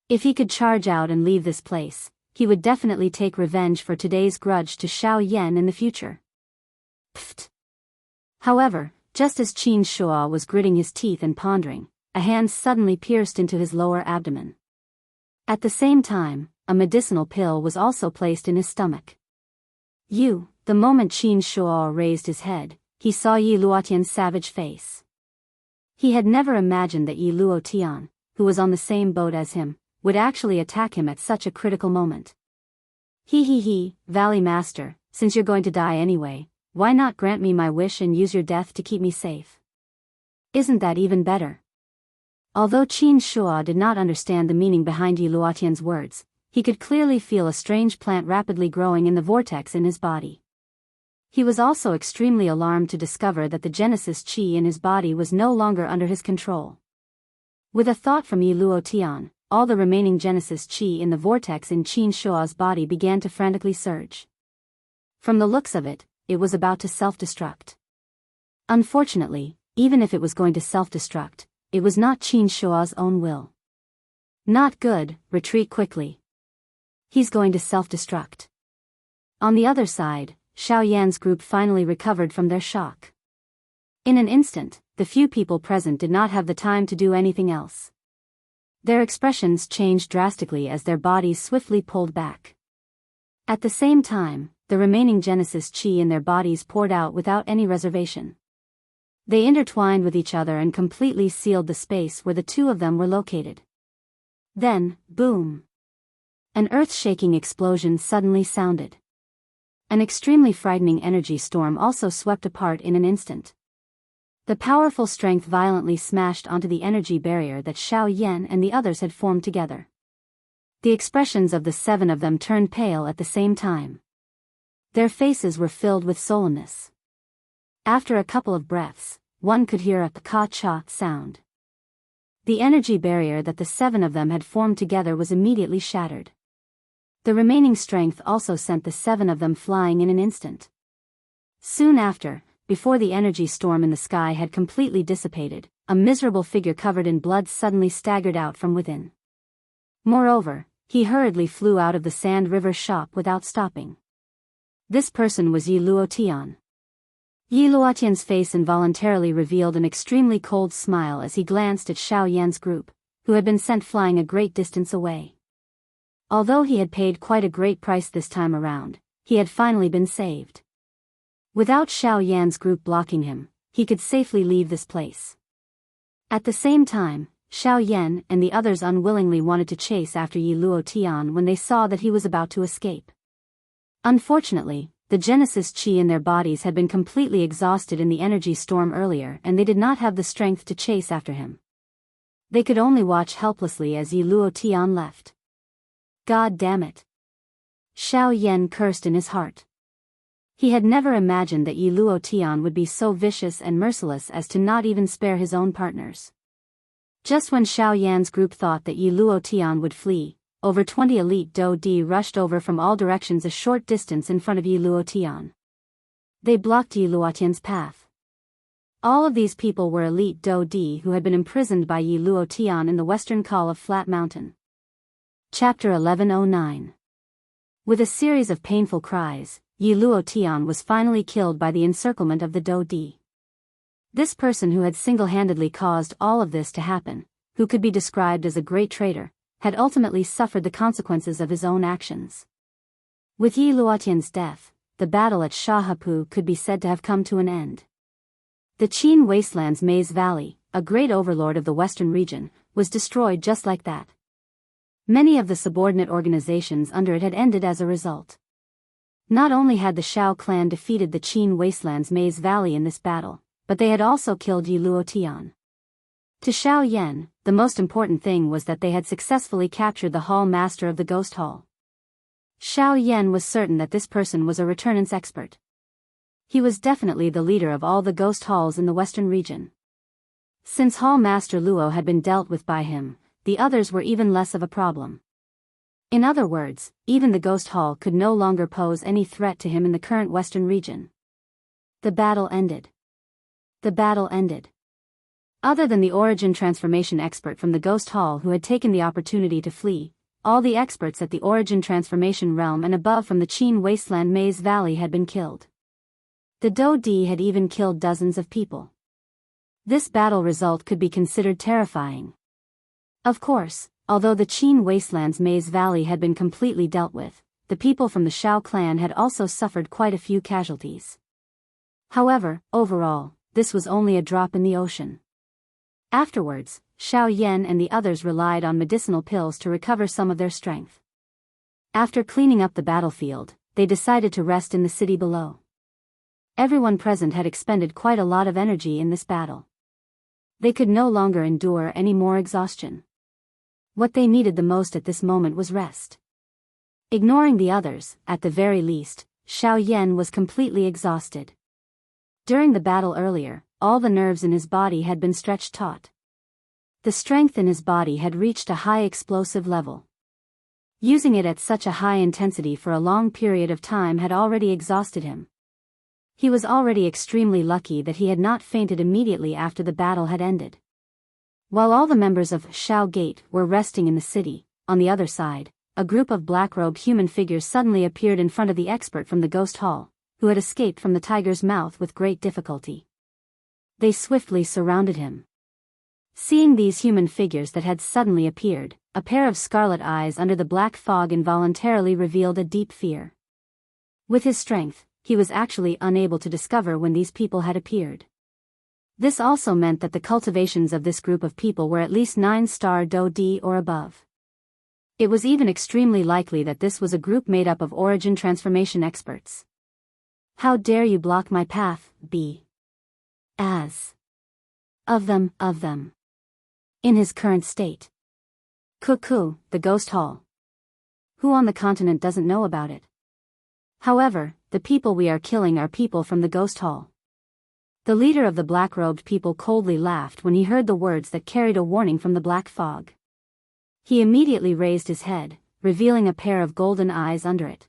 If he could charge out and leave this place, he would definitely take revenge for today's grudge to Xiao Yan in the future. Pfft. However, just as Qin Shuo was gritting his teeth and pondering, a hand suddenly pierced into his lower abdomen. At the same time, a medicinal pill was also placed in his stomach. The moment Qin Shuo raised his head, he saw Yi Luotian's savage face. He had never imagined that Yi Luo Tian, who was on the same boat as him, would actually attack him at such a critical moment. Valley Master, since you're going to die anyway, why not grant me my wish and use your death to keep me safe? Isn't that even better? Although Qin Shuo did not understand the meaning behind Yi Luotian's words, he could clearly feel a strange plant rapidly growing in the vortex in his body. He was also extremely alarmed to discover that the Genesis Qi in his body was no longer under his control. With a thought from Yi Luotian, all the remaining Genesis Qi in the vortex in Qin Shua's body began to frantically surge. From the looks of it, it was about to self-destruct. Unfortunately, even if it was going to self-destruct, it was not Qin Shua's own will. Not good, retreat quickly. He's going to self-destruct. On the other side, Xiao Yan's group finally recovered from their shock. In an instant, the few people present did not have the time to do anything else. Their expressions changed drastically as their bodies swiftly pulled back. At the same time, the remaining Genesis Qi in their bodies poured out without any reservation. They intertwined with each other and completely sealed the space where the two of them were located. Then, boom! An earth-shaking explosion suddenly sounded. An extremely frightening energy storm also swept apart in an instant. The powerful strength violently smashed onto the energy barrier that Xiao Yan and the others had formed together. The expressions of the seven of them turned pale at the same time. Their faces were filled with sullenness. After a couple of breaths, one could hear a ka-cha sound. The energy barrier that the seven of them had formed together was immediately shattered. The remaining strength also sent the seven of them flying in an instant. Soon after, before the energy storm in the sky had completely dissipated, a miserable figure covered in blood suddenly staggered out from within. Moreover, he hurriedly flew out of the Sand River shop without stopping. This person was Yi Luotian. Yi Luotian's face involuntarily revealed an extremely cold smile as he glanced at Xiao Yan's group, who had been sent flying a great distance away. Although he had paid quite a great price this time around, he had finally been saved. Without Xiao Yan's group blocking him, he could safely leave this place. At the same time, Xiao Yan and the others unwillingly wanted to chase after Yi Luotian when they saw that he was about to escape. Unfortunately, the Genesis Qi in their bodies had been completely exhausted in the energy storm earlier and they did not have the strength to chase after him. They could only watch helplessly as Yi Luotian left. God damn it! Xiao Yan cursed in his heart. He had never imagined that Yi Luotian would be so vicious and merciless as to not even spare his own partners. Just when Xiao Yan's group thought that Yi Luotian would flee, over 20 elite Dou Di rushed over from all directions a short distance in front of Yi Luotian. They blocked Yi Luotian's path. All of these people were elite Dou Di who had been imprisoned by Yi Luotian in the western col of Flat Mountain. Chapter 1109. With a series of painful cries, Yi Luotian was finally killed by the encirclement of the Dou Di. This person who had single-handedly caused all of this to happen, who could be described as a great traitor, had ultimately suffered the consequences of his own actions. With Yi Luotian's death, the battle at Shahapu could be said to have come to an end. The Qin Wasteland's Maze Valley, a great overlord of the western region, was destroyed just like that. Many of the subordinate organizations under it had ended as a result. Not only had the Shao clan defeated the Qin Wasteland's Maze Valley in this battle, but they had also killed Yi Luotian. To Xiao Yan, the most important thing was that they had successfully captured the Hall Master of the Ghost Hall. Xiao Yan was certain that this person was a returnance expert. He was definitely the leader of all the ghost halls in the western region. Since Hall Master Luo had been dealt with by him, the others were even less of a problem. In other words, even the Ghost Hall could no longer pose any threat to him in the current western region. The battle ended. The battle ended. Other than the origin transformation expert from the Ghost Hall who had taken the opportunity to flee, all the experts at the origin transformation realm and above from the Qin Wasteland Maze Valley had been killed. The Dou Di had even killed dozens of people. This battle result could be considered terrifying. Of course, although the Qin Wasteland's Maze Valley had been completely dealt with, the people from the Shao clan had also suffered quite a few casualties. However, overall, this was only a drop in the ocean. Afterwards, Xiao Yan and the others relied on medicinal pills to recover some of their strength. After cleaning up the battlefield, they decided to rest in the city below. Everyone present had expended quite a lot of energy in this battle. They could no longer endure any more exhaustion. What they needed the most at this moment was rest. Ignoring the others, at the very least, Xiao Yan was completely exhausted. During the battle earlier, all the nerves in his body had been stretched taut. The strength in his body had reached a high explosive level. Using it at such a high intensity for a long period of time had already exhausted him. He was already extremely lucky that he had not fainted immediately after the battle had ended. While all the members of Shao Gate were resting in the city, on the other side, a group of black-robed human figures suddenly appeared in front of the expert from the Ghost Hall, who had escaped from the tiger's mouth with great difficulty. They swiftly surrounded him. Seeing these human figures that had suddenly appeared, a pair of scarlet eyes under the black fog involuntarily revealed a deep fear. With his strength, he was actually unable to discover when these people had appeared. This also meant that the cultivations of this group of people were at least 9-star Do D or above. It was even extremely likely that this was a group made up of origin transformation experts. How dare you block my path, B. As. Of them. In his current state. Cuckoo, the Ghost Hall. Who on the continent doesn't know about it? However, the people we are killing are people from the Ghost Hall. The leader of the black-robed people coldly laughed when he heard the words that carried a warning from the black fog. He immediately raised his head, revealing a pair of golden eyes under it.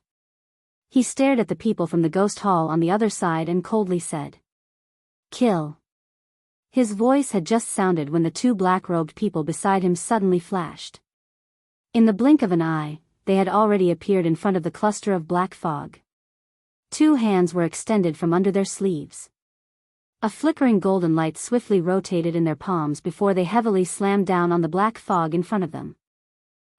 He stared at the people from the Ghost Hall on the other side and coldly said, "Kill." His voice had just sounded when the two black-robed people beside him suddenly flashed. In the blink of an eye, they had already appeared in front of the cluster of black fog. Two hands were extended from under their sleeves. A flickering golden light swiftly rotated in their palms before they heavily slammed down on the black fog in front of them.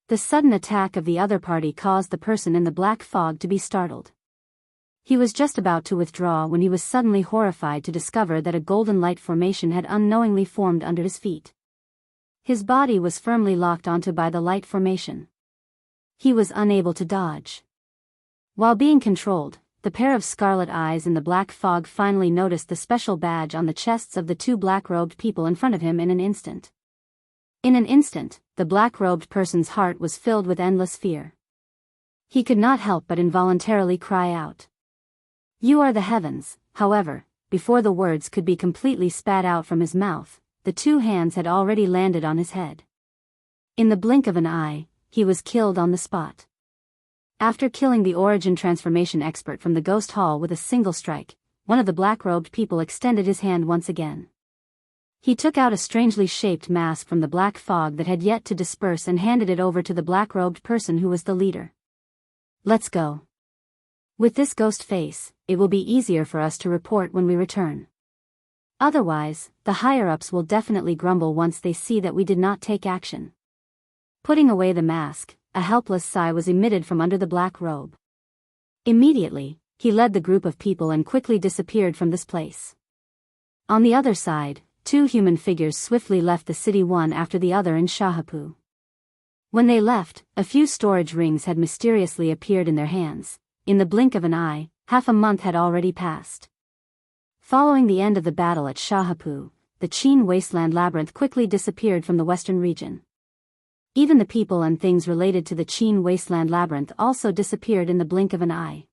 The sudden attack of the other party caused the person in the black fog to be startled. He was just about to withdraw when he was suddenly horrified to discover that a golden light formation had unknowingly formed under his feet. His body was firmly locked onto by the light formation. He was unable to dodge. While being controlled, the pair of scarlet eyes in the black fog finally noticed the special badge on the chests of the two black-robed people in front of him in an instant. In an instant, the black-robed person's heart was filled with endless fear. He could not help but involuntarily cry out. "You are the heavens." However, before the words could be completely spat out from his mouth, the two hands had already landed on his head. In the blink of an eye, he was killed on the spot. After killing the origin transformation expert from the Ghost Hall with a single strike, one of the black-robed people extended his hand once again. He took out a strangely shaped mask from the black fog that had yet to disperse and handed it over to the black-robed person who was the leader. "Let's go. With this ghost face, it will be easier for us to report when we return. Otherwise, the higher-ups will definitely grumble once they see that we did not take action." Putting away the mask, a helpless sigh was emitted from under the black robe. Immediately, he led the group of people and quickly disappeared from this place. On the other side, two human figures swiftly left the city one after the other in Shahapu. When they left, a few storage rings had mysteriously appeared in their hands. In the blink of an eye, half a month had already passed. Following the end of the battle at Shahapu, the Qin Wasteland Labyrinth quickly disappeared from the western region. Even the people and things related to the Qin Wasteland Labyrinth also disappeared in the blink of an eye.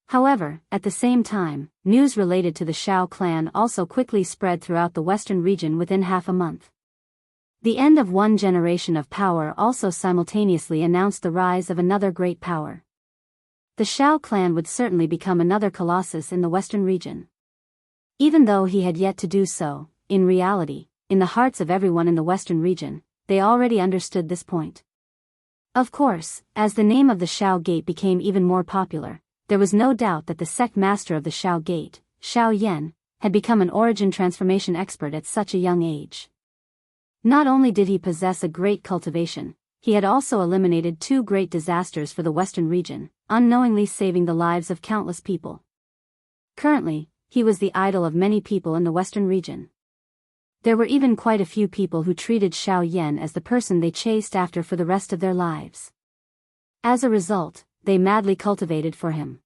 However, at the same time, news related to the Shao clan also quickly spread throughout the western region within half a month. The end of one generation of power also simultaneously announced the rise of another great power. The Shao clan would certainly become another colossus in the western region. Even though he had yet to do so, in reality, in the hearts of everyone in the western region, they already understood this point. Of course, as the name of the Shao Gate became even more popular, there was no doubt that the sect master of the Shao Gate, Shao Yan, had become an origin transformation expert at such a young age. Not only did he possess a great cultivation, he had also eliminated two great disasters for the western region, unknowingly saving the lives of countless people. Currently, he was the idol of many people in the western region. There were even quite a few people who treated Shao Yan as the person they chased after for the rest of their lives. As a result, they madly cultivated for him.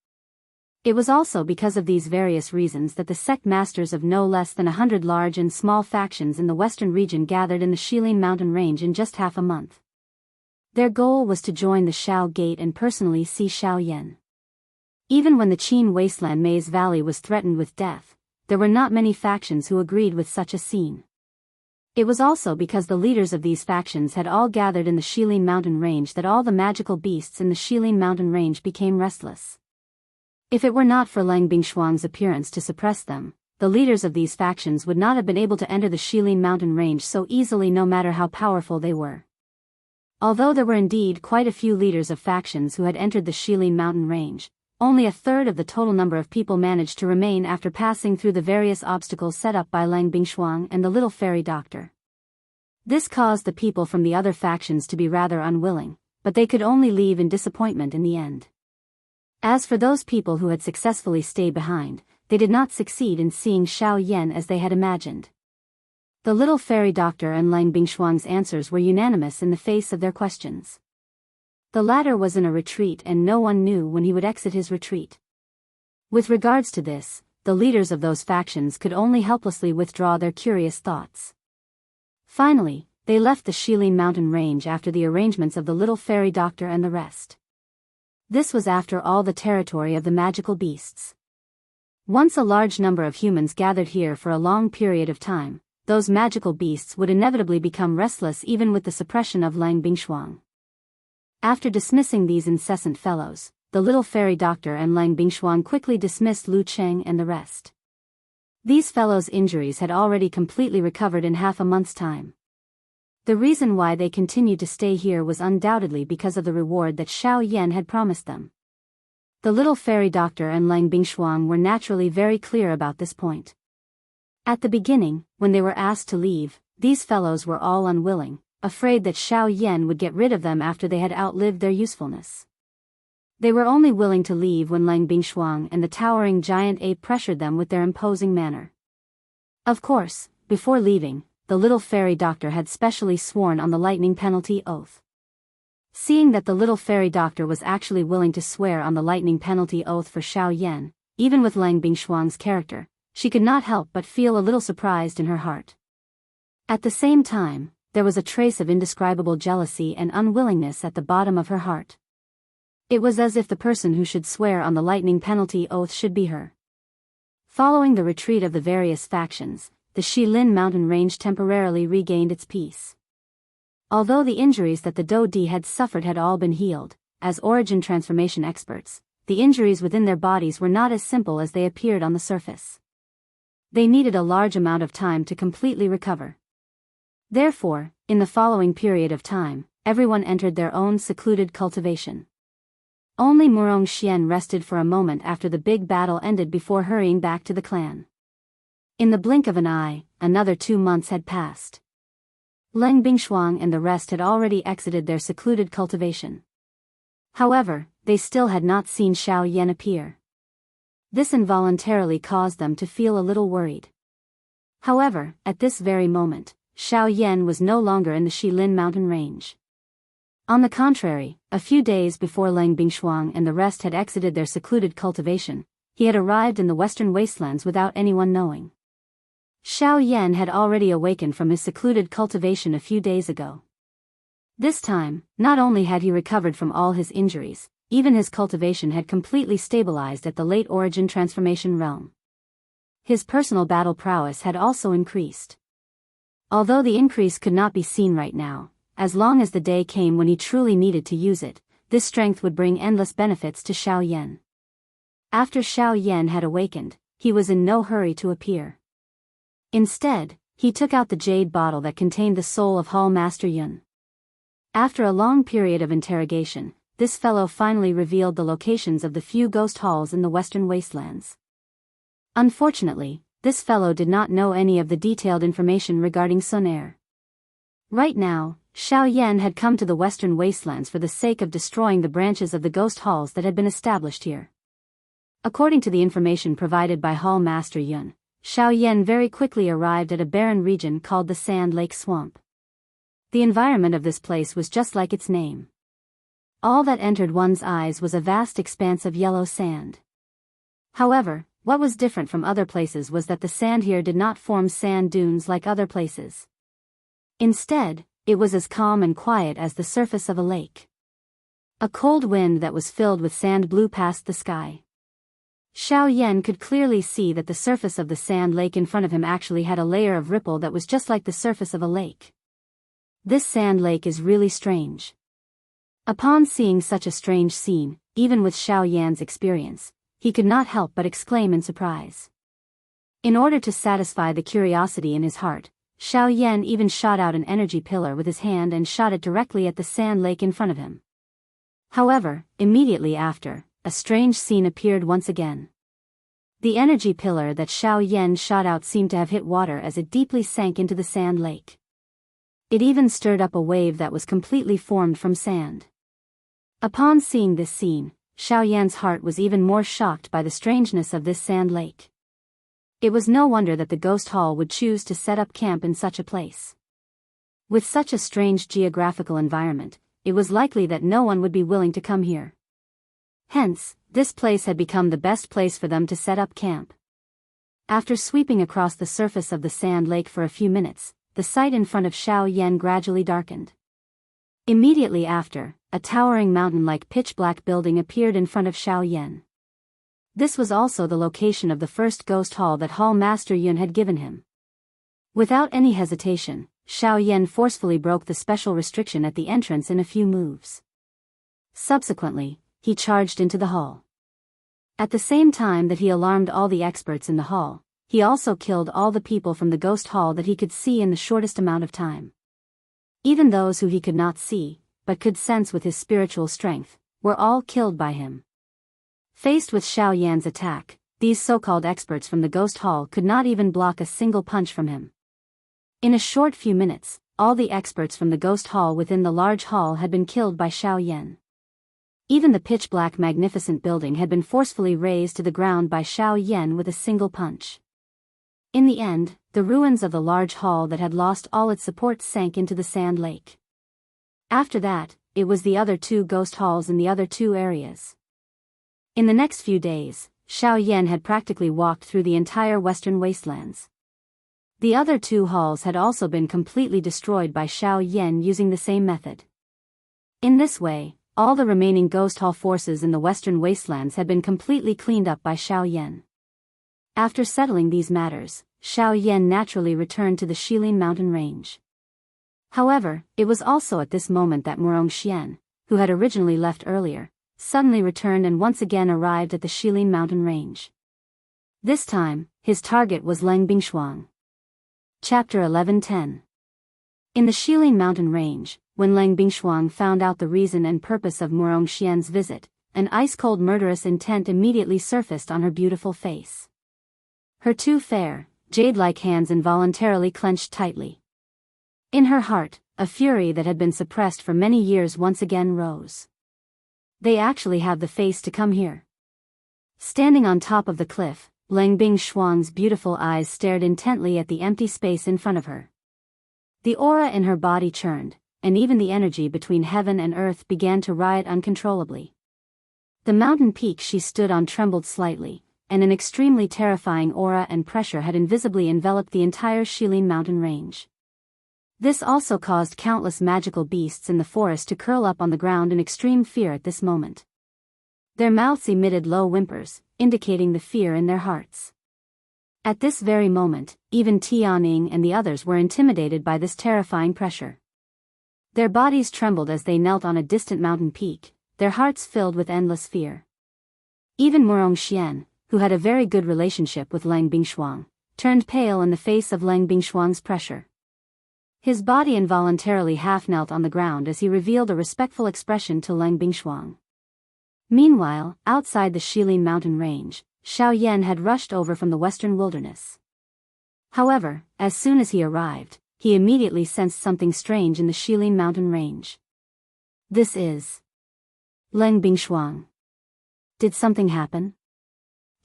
It was also because of these various reasons that the sect masters of no less than 100 large and small factions in the western region gathered in the Shilin mountain range in just half a month. Their goal was to join the Shao Gate and personally see Shao Yan. Even when the Qin wasteland Maze Valley was threatened with death, there were not many factions who agreed with such a scene. It was also because the leaders of these factions had all gathered in the Shilin mountain range that all the magical beasts in the Shilin mountain range became restless. If it were not for Lang Bingshuang's appearance to suppress them, the leaders of these factions would not have been able to enter the Shilin mountain range so easily no matter how powerful they were. Although there were indeed quite a few leaders of factions who had entered the Shilin mountain range, only a third of the total number of people managed to remain after passing through the various obstacles set up by Lang Bingshuang and the little fairy doctor. This caused the people from the other factions to be rather unwilling, but they could only leave in disappointment in the end. As for those people who had successfully stayed behind, they did not succeed in seeing Xiao Yan as they had imagined. The little fairy doctor and Lang Bingshuang's answers were unanimous in the face of their questions. The latter was in a retreat and no one knew when he would exit his retreat. With regards to this, the leaders of those factions could only helplessly withdraw their curious thoughts. Finally, they left the Shilin mountain range after the arrangements of the little fairy doctor and the rest. This was after all the territory of the magical beasts. Once a large number of humans gathered here for a long period of time, those magical beasts would inevitably become restless even with the suppression of Lang Bingshuang. After dismissing these incessant fellows, the little fairy doctor and Lang Bingshuang quickly dismissed Lu Cheng and the rest. These fellows' injuries had already completely recovered in half a month's time. The reason why they continued to stay here was undoubtedly because of the reward that Xiao Yan had promised them. The little fairy doctor and Lang Bingshuang were naturally very clear about this point. At the beginning, when they were asked to leave, these fellows were all unwilling, afraid that Xiao Yan would get rid of them after they had outlived their usefulness. They were only willing to leave when Lang Bingshuang and the towering giant ape pressured them with their imposing manner. Of course, before leaving, the little fairy doctor had specially sworn on the lightning penalty oath. Seeing that the little fairy doctor was actually willing to swear on the lightning penalty oath for Xiao Yan, even with Lang Bingshuang's character, she could not help but feel a little surprised in her heart. At the same time, there was a trace of indescribable jealousy and unwillingness at the bottom of her heart. It was as if the person who should swear on the lightning penalty oath should be her. Following the retreat of the various factions, the Shilin mountain range temporarily regained its peace. Although the injuries that the Do Di had suffered had all been healed, as origin transformation experts, the injuries within their bodies were not as simple as they appeared on the surface. They needed a large amount of time to completely recover. Therefore, in the following period of time, everyone entered their own secluded cultivation. Only Murong Xian rested for a moment after the big battle ended before hurrying back to the clan. In the blink of an eye, another 2 months had passed. Lang Bingshuang and the rest had already exited their secluded cultivation. However, they still had not seen Xiao Yan appear. This involuntarily caused them to feel a little worried. However, at this very moment, Xiao Yan was no longer in the Shilin mountain range. On the contrary, a few days before Lang Bingshuang and the rest had exited their secluded cultivation, he had arrived in the western wastelands without anyone knowing. Xiao Yan had already awakened from his secluded cultivation a few days ago. This time, not only had he recovered from all his injuries, even his cultivation had completely stabilized at the late origin transformation realm. His personal battle prowess had also increased. Although the increase could not be seen right now, as long as the day came when he truly needed to use it, this strength would bring endless benefits to Xiao Yan. After Xiao Yan had awakened, he was in no hurry to appear. Instead, he took out the jade bottle that contained the soul of Hall Master Yun. After a long period of interrogation, this fellow finally revealed the locations of the few ghost halls in the western wastelands. Unfortunately, this fellow did not know any of the detailed information regarding Sun Air. Right now, Xiao Yan had come to the western wastelands for the sake of destroying the branches of the ghost halls that had been established here. According to the information provided by Hall Master Yun, Xiao Yan very quickly arrived at a barren region called the Sand Lake Swamp. The environment of this place was just like its name. All that entered one's eyes was a vast expanse of yellow sand. However, what was different from other places was that the sand here did not form sand dunes like other places. Instead, it was as calm and quiet as the surface of a lake. A cold wind that was filled with sand blew past the sky. Xiao Yan could clearly see that the surface of the sand lake in front of him actually had a layer of ripple that was just like the surface of a lake. This sand lake is really strange. Upon seeing such a strange scene, even with Xiao Yan's experience, he could not help but exclaim in surprise. In order to satisfy the curiosity in his heart, Xiao Yan even shot out an energy pillar with his hand and shot it directly at the sand lake in front of him. However, immediately after, a strange scene appeared once again. The energy pillar that Xiao Yan shot out seemed to have hit water as it deeply sank into the sand lake. It even stirred up a wave that was completely formed from sand. Upon seeing this scene, Xiao Yan's heart was even more shocked by the strangeness of this sand lake. It was no wonder that the ghost hall would choose to set up camp in such a place. With such a strange geographical environment, it was likely that no one would be willing to come here. Hence, this place had become the best place for them to set up camp. After sweeping across the surface of the sand lake for a few minutes, the sight in front of Xiao Yan gradually darkened. Immediately after, a towering mountain-like pitch-black building appeared in front of Xiao Yan. This was also the location of the first ghost hall that Hall Master Yun had given him. Without any hesitation, Xiao Yan forcefully broke the special restriction at the entrance in a few moves. Subsequently, he charged into the hall. At the same time that he alarmed all the experts in the hall, he also killed all the people from the ghost hall that he could see in the shortest amount of time. Even those who he could not see, but could sense with his spiritual strength, were all killed by him. Faced with Xiao Yan's attack, these so-called experts from the ghost hall could not even block a single punch from him. In a short few minutes, all the experts from the ghost hall within the large hall had been killed by Xiao Yan. Even the pitch-black magnificent building had been forcefully razed to the ground by Xiao Yan with a single punch. In the end, the ruins of the large hall that had lost all its support sank into the sand lake. After that, it was the other two ghost halls in the other two areas. In the next few days, Xiao Yan had practically walked through the entire western wastelands. The other two halls had also been completely destroyed by Xiao Yan using the same method. In this way, all the remaining ghost hall forces in the western wastelands had been completely cleaned up by Xiao Yan. After settling these matters, Xiao Yan naturally returned to the Shilin mountain range. However, it was also at this moment that Wuxia, who had originally left earlier, suddenly returned and once again arrived at the Shilin mountain range. This time, his target was Lang Bingshuang. Chapter 11:10. In the Shilin mountain range, when Lang Bingshuang found out the reason and purpose of Wuxia's visit, an ice-cold murderous intent immediately surfaced on her beautiful face. Her two fair, jade-like hands involuntarily clenched tightly. In her heart, a fury that had been suppressed for many years once again rose. They actually have the face to come here. Standing on top of the cliff, Lang Bingshuang's beautiful eyes stared intently at the empty space in front of her. The aura in her body churned, and even the energy between heaven and earth began to riot uncontrollably. The mountain peak she stood on trembled slightly, and an extremely terrifying aura and pressure had invisibly enveloped the entire Shilin mountain range. This also caused countless magical beasts in the forest to curl up on the ground in extreme fear at this moment. Their mouths emitted low whimpers, indicating the fear in their hearts. At this very moment, even Tianing and the others were intimidated by this terrifying pressure. Their bodies trembled as they knelt on a distant mountain peak, their hearts filled with endless fear. Even Wuxia, who had a very good relationship with Lang Bingshuang, turned pale in the face of Lang Bingshuang's pressure. His body involuntarily half-knelt on the ground as he revealed a respectful expression to Lang Bingshuang. Meanwhile, outside the Shilin mountain range, Xiao Yan had rushed over from the western wilderness. However, as soon as he arrived, he immediately sensed something strange in the Shilin mountain range. This is Lang Bingshuang. Did something happen?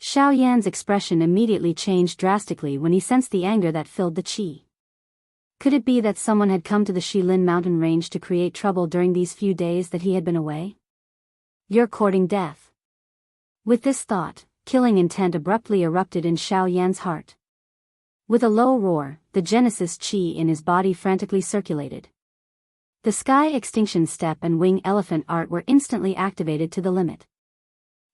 Xiao Yan's expression immediately changed drastically when he sensed the anger that filled the qi. Could it be that someone had come to the Shilin mountain range to create trouble during these few days that he had been away? You're courting death. With this thought, killing intent abruptly erupted in Xiao Yan's heart. With a low roar, the Genesis Qi in his body frantically circulated. The Sky Extinction Step and Wing Elephant art were instantly activated to the limit.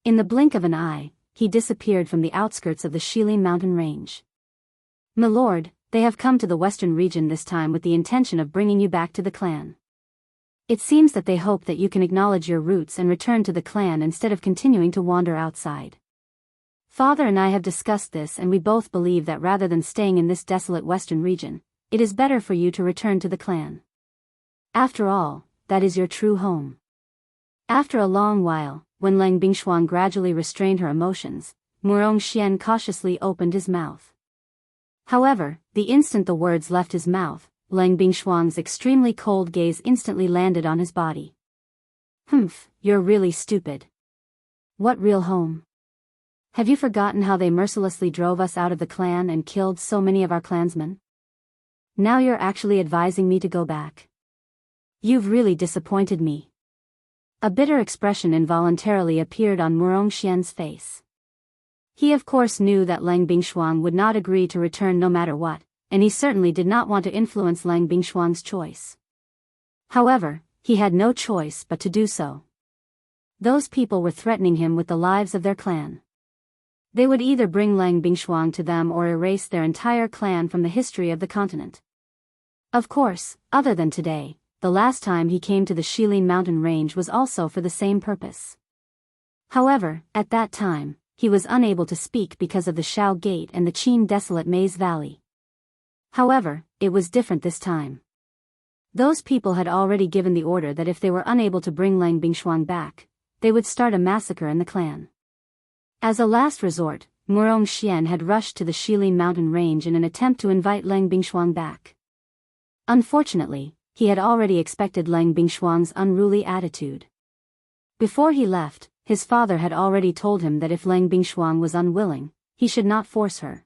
In the blink of an eye, he disappeared from the outskirts of the Shilin mountain range. "My lord, they have come to the western region this time with the intention of bringing you back to the clan. It seems that they hope that you can acknowledge your roots and return to the clan instead of continuing to wander outside. Father and I have discussed this, and we both believe that rather than staying in this desolate western region, it is better for you to return to the clan. After all, that is your true home." After a long while, when Lang Bingshuang gradually restrained her emotions, Murong Xian cautiously opened his mouth. However, the instant the words left his mouth, Lang Bingshuang's extremely cold gaze instantly landed on his body. "Humph, you're really stupid. What real home? Have you forgotten how they mercilessly drove us out of the clan and killed so many of our clansmen? Now you're actually advising me to go back. You've really disappointed me." A bitter expression involuntarily appeared on Murong Xian's face. He of course knew that Lang Bingshuang would not agree to return no matter what, and he certainly did not want to influence Lang Bingshuang's choice. However, he had no choice but to do so. Those people were threatening him with the lives of their clan. They would either bring Lang Bingshuang to them or erase their entire clan from the history of the continent. Of course, other than today, the last time he came to the Shilin mountain range was also for the same purpose. However, at that time, he was unable to speak because of the Shao Gate and the Qin desolate Maze Valley. However, it was different this time. Those people had already given the order that if they were unable to bring Lang Bingshuang back, they would start a massacre in the clan. As a last resort, Murong Xian had rushed to the Shilin mountain range in an attempt to invite Lang Bingshuang back. Unfortunately, he had already expected Lang Bingshuang's unruly attitude. Before he left, his father had already told him that if Lang Bingshuang was unwilling, he should not force her.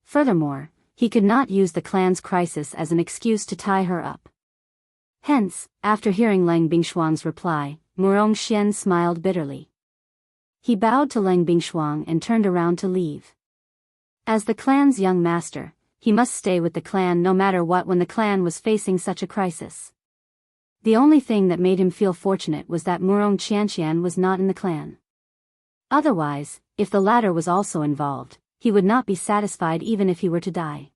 Furthermore, he could not use the clan's crisis as an excuse to tie her up. Hence, after hearing Lang Bingshuang's reply, Murong Xian smiled bitterly. He bowed to Lang Bingshuang and turned around to leave. As the clan's young master, he must stay with the clan no matter what when the clan was facing such a crisis. The only thing that made him feel fortunate was that Murong Xianxian was not in the clan. Otherwise, if the latter was also involved, he would not be satisfied even if he were to die.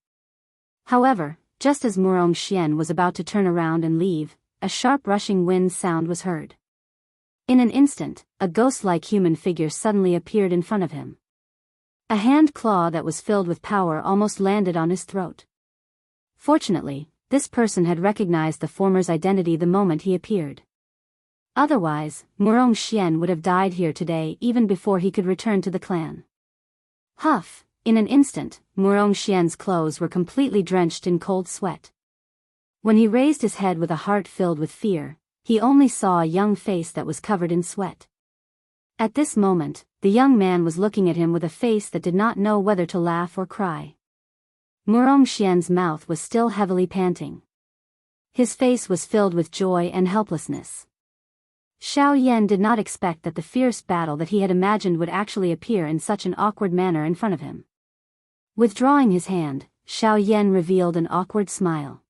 However, just as Murong Xian was about to turn around and leave, a sharp rushing wind sound was heard. In an instant, a ghost-like human figure suddenly appeared in front of him. A hand claw that was filled with power almost landed on his throat. Fortunately, this person had recognized the former's identity the moment he appeared. Otherwise, Murong Xian would have died here today even before he could return to the clan. Huff! In an instant, Murong Xian's clothes were completely drenched in cold sweat. When he raised his head with a heart filled with fear, he only saw a young face that was covered in sweat. At this moment, the young man was looking at him with a face that did not know whether to laugh or cry. Murong Xian's mouth was still heavily panting. His face was filled with joy and helplessness. Xiao Yan did not expect that the fierce battle that he had imagined would actually appear in such an awkward manner in front of him. Withdrawing his hand, Xiao Yan revealed an awkward smile.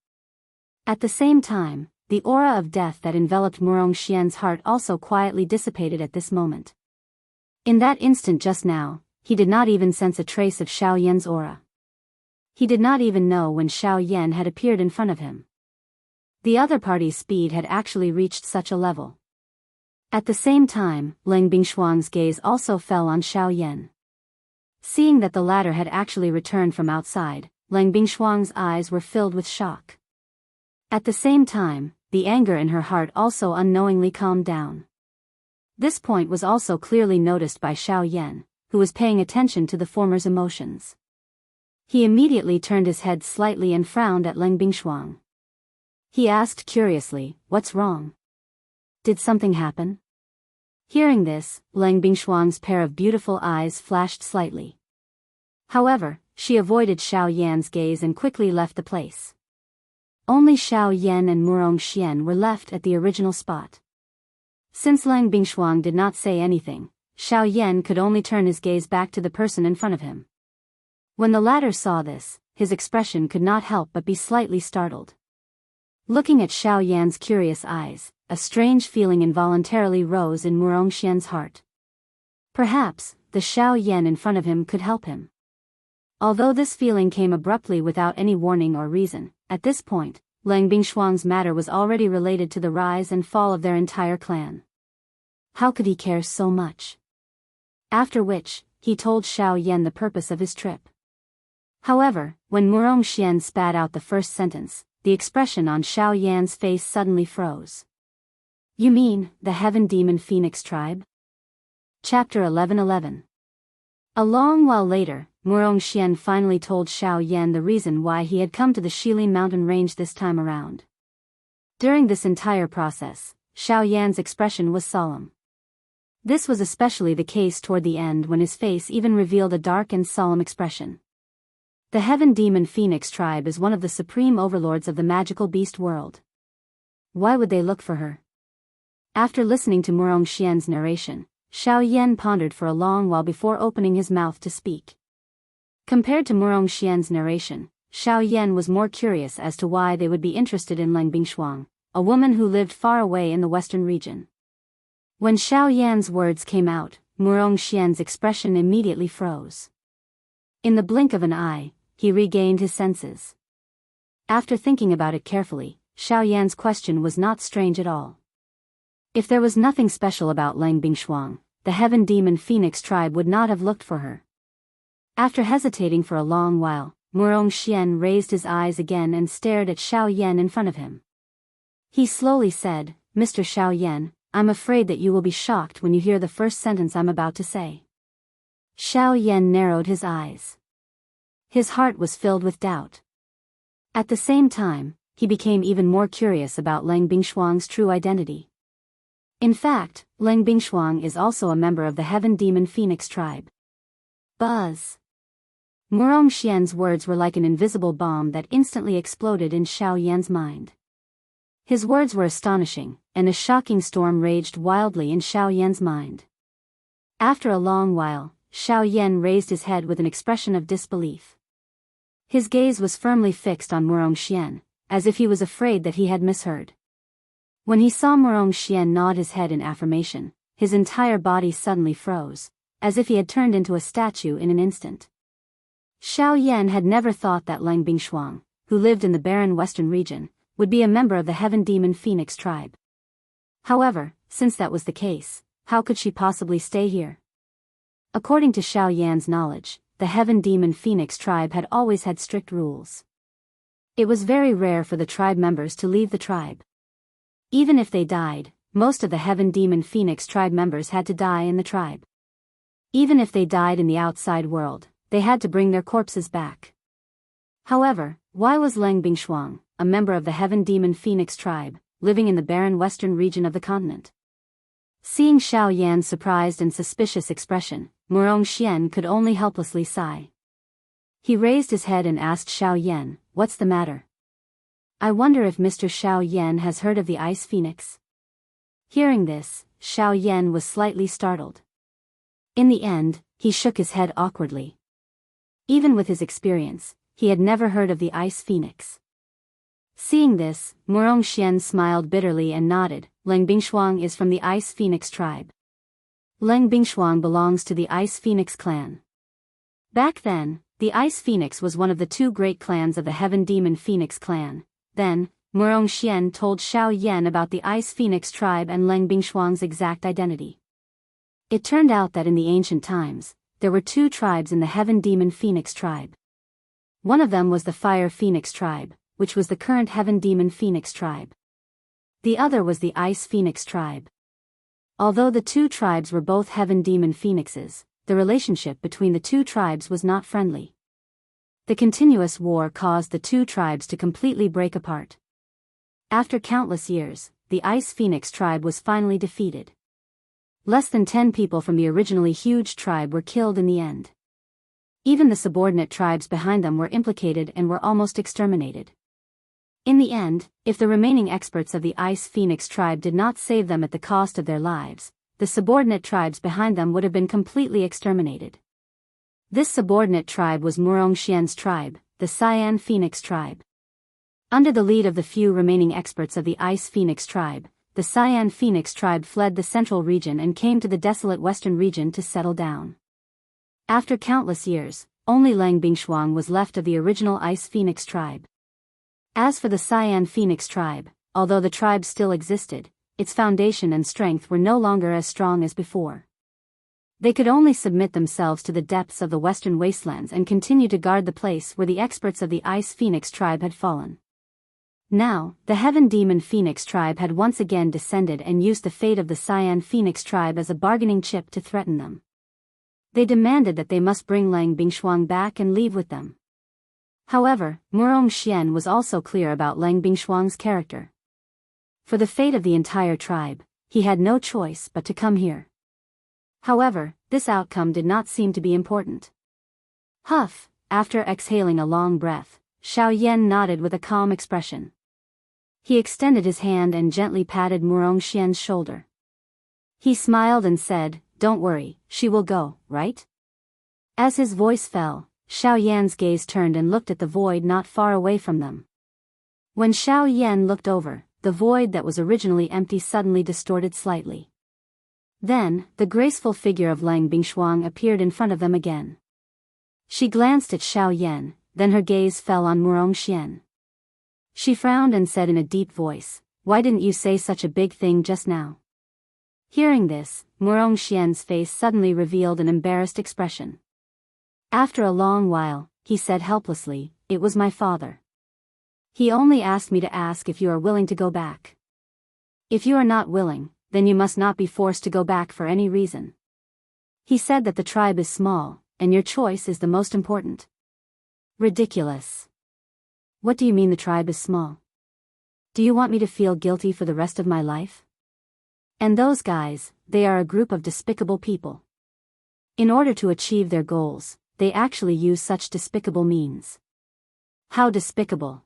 At the same time, the aura of death that enveloped Murong Xian's heart also quietly dissipated at this moment. In that instant just now, he did not even sense a trace of Xiao Yan's aura. He did not even know when Xiao Yan had appeared in front of him. The other party's speed had actually reached such a level. At the same time, Lang Bingshuang's gaze also fell on Xiao Yan. Seeing that the latter had actually returned from outside, Lang Bingshuang's eyes were filled with shock. At the same time, the anger in her heart also unknowingly calmed down. This point was also clearly noticed by Xiao Yan, who was paying attention to the former's emotions. He immediately turned his head slightly and frowned at Lang Bingshuang. He asked curiously, "What's wrong? Did something happen?" Hearing this, Lang Bingshuang's pair of beautiful eyes flashed slightly. However, she avoided Xiao Yan's gaze and quickly left the place. Only Xiao Yan and Murong Xian were left at the original spot. Since Lang Bingshuang did not say anything, Xiao Yan could only turn his gaze back to the person in front of him. When the latter saw this, his expression could not help but be slightly startled. Looking at Xiao Yan's curious eyes, a strange feeling involuntarily rose in Murong Xian's heart. Perhaps, the Xiao Yan in front of him could help him. Although this feeling came abruptly without any warning or reason, at this point, Lang Bingshuang's matter was already related to the rise and fall of their entire clan. How could he care so much? After which, he told Xiao Yan the purpose of his trip. However, when Murong Xian spat out the first sentence, the expression on Xiao Yan's face suddenly froze. You mean, the Heaven Demon Phoenix tribe? Chapter 11:11. A long while later, Murong Xian finally told Xiao Yan the reason why he had come to the Shilin mountain range this time around. During this entire process, Xiao Yan's expression was solemn. This was especially the case toward the end when his face even revealed a dark and solemn expression. The Heaven Demon Phoenix tribe is one of the supreme overlords of the magical beast world. Why would they look for her? After listening to Murong Xian's narration, Xiao Yan pondered for a long while before opening his mouth to speak. Compared to Murong Xian's narration, Xiao Yan was more curious as to why they would be interested in Lang Bingshuang, a woman who lived far away in the western region. When Xiao Yan's words came out, Murong Xian's expression immediately froze. In the blink of an eye, he regained his senses. After thinking about it carefully, Xiao Yan's question was not strange at all. If there was nothing special about Lang Bingshuang, the Heaven Demon Phoenix tribe would not have looked for her. After hesitating for a long while, Murong Xian raised his eyes again and stared at Xiao Yan in front of him. He slowly said, Mr. Xiao Yan, I'm afraid that you will be shocked when you hear the first sentence I'm about to say. Xiao Yan narrowed his eyes. His heart was filled with doubt. At the same time, he became even more curious about Lang Bingshuang's true identity. In fact, Lang Bingshuang is also a member of the Heaven Demon Phoenix tribe. Buzz! Murong Xian's words were like an invisible bomb that instantly exploded in Xiao Yan's mind. His words were astonishing, and a shocking storm raged wildly in Xiao Yan's mind. After a long while, Xiao Yan raised his head with an expression of disbelief. His gaze was firmly fixed on Murong Xian, as if he was afraid that he had misheard. When he saw Murong Xian nod his head in affirmation, his entire body suddenly froze, as if he had turned into a statue in an instant. Xiao Yan had never thought that Lang Bingshuang, who lived in the barren western region, would be a member of the Heaven Demon Phoenix tribe. However, since that was the case, how could she possibly stay here? According to Xiao Yan's knowledge, the Heaven Demon Phoenix tribe had always had strict rules. It was very rare for the tribe members to leave the tribe. Even if they died, most of the Heaven Demon Phoenix tribe members had to die in the tribe. Even if they died in the outside world, they had to bring their corpses back. However, why was Lang Bingshuang, a member of the Heaven Demon Phoenix tribe, living in the barren western region of the continent? Seeing Xiao Yan's surprised and suspicious expression, Murong Xian could only helplessly sigh. He raised his head and asked Xiao Yan, "What's the matter?" "I wonder if Mr. Xiao Yan has heard of the Ice Phoenix." Hearing this, Xiao Yan was slightly startled. In the end, he shook his head awkwardly. Even with his experience, he had never heard of the Ice Phoenix. Seeing this, Murong Xian smiled bitterly and nodded. Lang Bingshuang is from the Ice Phoenix tribe. Lang Bingshuang belongs to the Ice Phoenix clan. Back then, the Ice Phoenix was one of the two great clans of the Heaven Demon Phoenix clan. Then, Murong Xian told Xiao Yan about the Ice Phoenix tribe and Lang Bingshuang's exact identity. It turned out that in the ancient times, there were two tribes in the Heaven Demon Phoenix tribe. One of them was the Fire Phoenix tribe, which was the current Heaven Demon Phoenix tribe. The other was the Ice Phoenix tribe. Although the two tribes were both Heaven Demon Phoenixes, the relationship between the two tribes was not friendly. The continuous war caused the two tribes to completely break apart. After countless years, the Ice Phoenix tribe was finally defeated. Less than 10 people from the originally huge tribe were killed in the end. Even the subordinate tribes behind them were implicated and were almost exterminated. In the end, if the remaining experts of the Ice Phoenix tribe did not save them at the cost of their lives, the subordinate tribes behind them would have been completely exterminated. This subordinate tribe was Murong Xian's tribe, the Cyan Phoenix tribe. Under the lead of the few remaining experts of the Ice Phoenix tribe, the Cyan Phoenix tribe fled the central region and came to the desolate western region to settle down. After countless years, only Lang Bingshuang was left of the original Ice Phoenix tribe. As for the Cyan Phoenix tribe, although the tribe still existed, its foundation and strength were no longer as strong as before. They could only submit themselves to the depths of the western wastelands and continue to guard the place where the experts of the Ice Phoenix tribe had fallen. Now, the Heaven Demon Phoenix tribe had once again descended and used the fate of the Cyan Phoenix tribe as a bargaining chip to threaten them. They demanded that they must bring Lang Bingshuang back and leave with them. However, Murong Xian was also clear about Lang Bingshuang's character. For the fate of the entire tribe, he had no choice but to come here. However, this outcome did not seem to be important. Huff, after exhaling a long breath, Xiao Yan nodded with a calm expression. He extended his hand and gently patted Murong Xian's shoulder. He smiled and said, "Don't worry, she will go, right?" As his voice fell, Xiao Yan's gaze turned and looked at the void not far away from them. When Xiao Yan looked over, the void that was originally empty suddenly distorted slightly. Then, the graceful figure of Lang Bingshuang appeared in front of them again. She glanced at Xiao Yan, then her gaze fell on Murong Xian. She frowned and said in a deep voice, "Why didn't you say such a big thing just now?" Hearing this, Murong Xian's face suddenly revealed an embarrassed expression. After a long while, he said helplessly, "It was my father. He only asked me to ask if you are willing to go back. If you are not willing, then you must not be forced to go back for any reason. He said that the tribe is small, and your choice is the most important." Ridiculous. What do you mean the tribe is small? Do you want me to feel guilty for the rest of my life? And those guys, they are a group of despicable people. In order to achieve their goals, they actually use such despicable means. How despicable.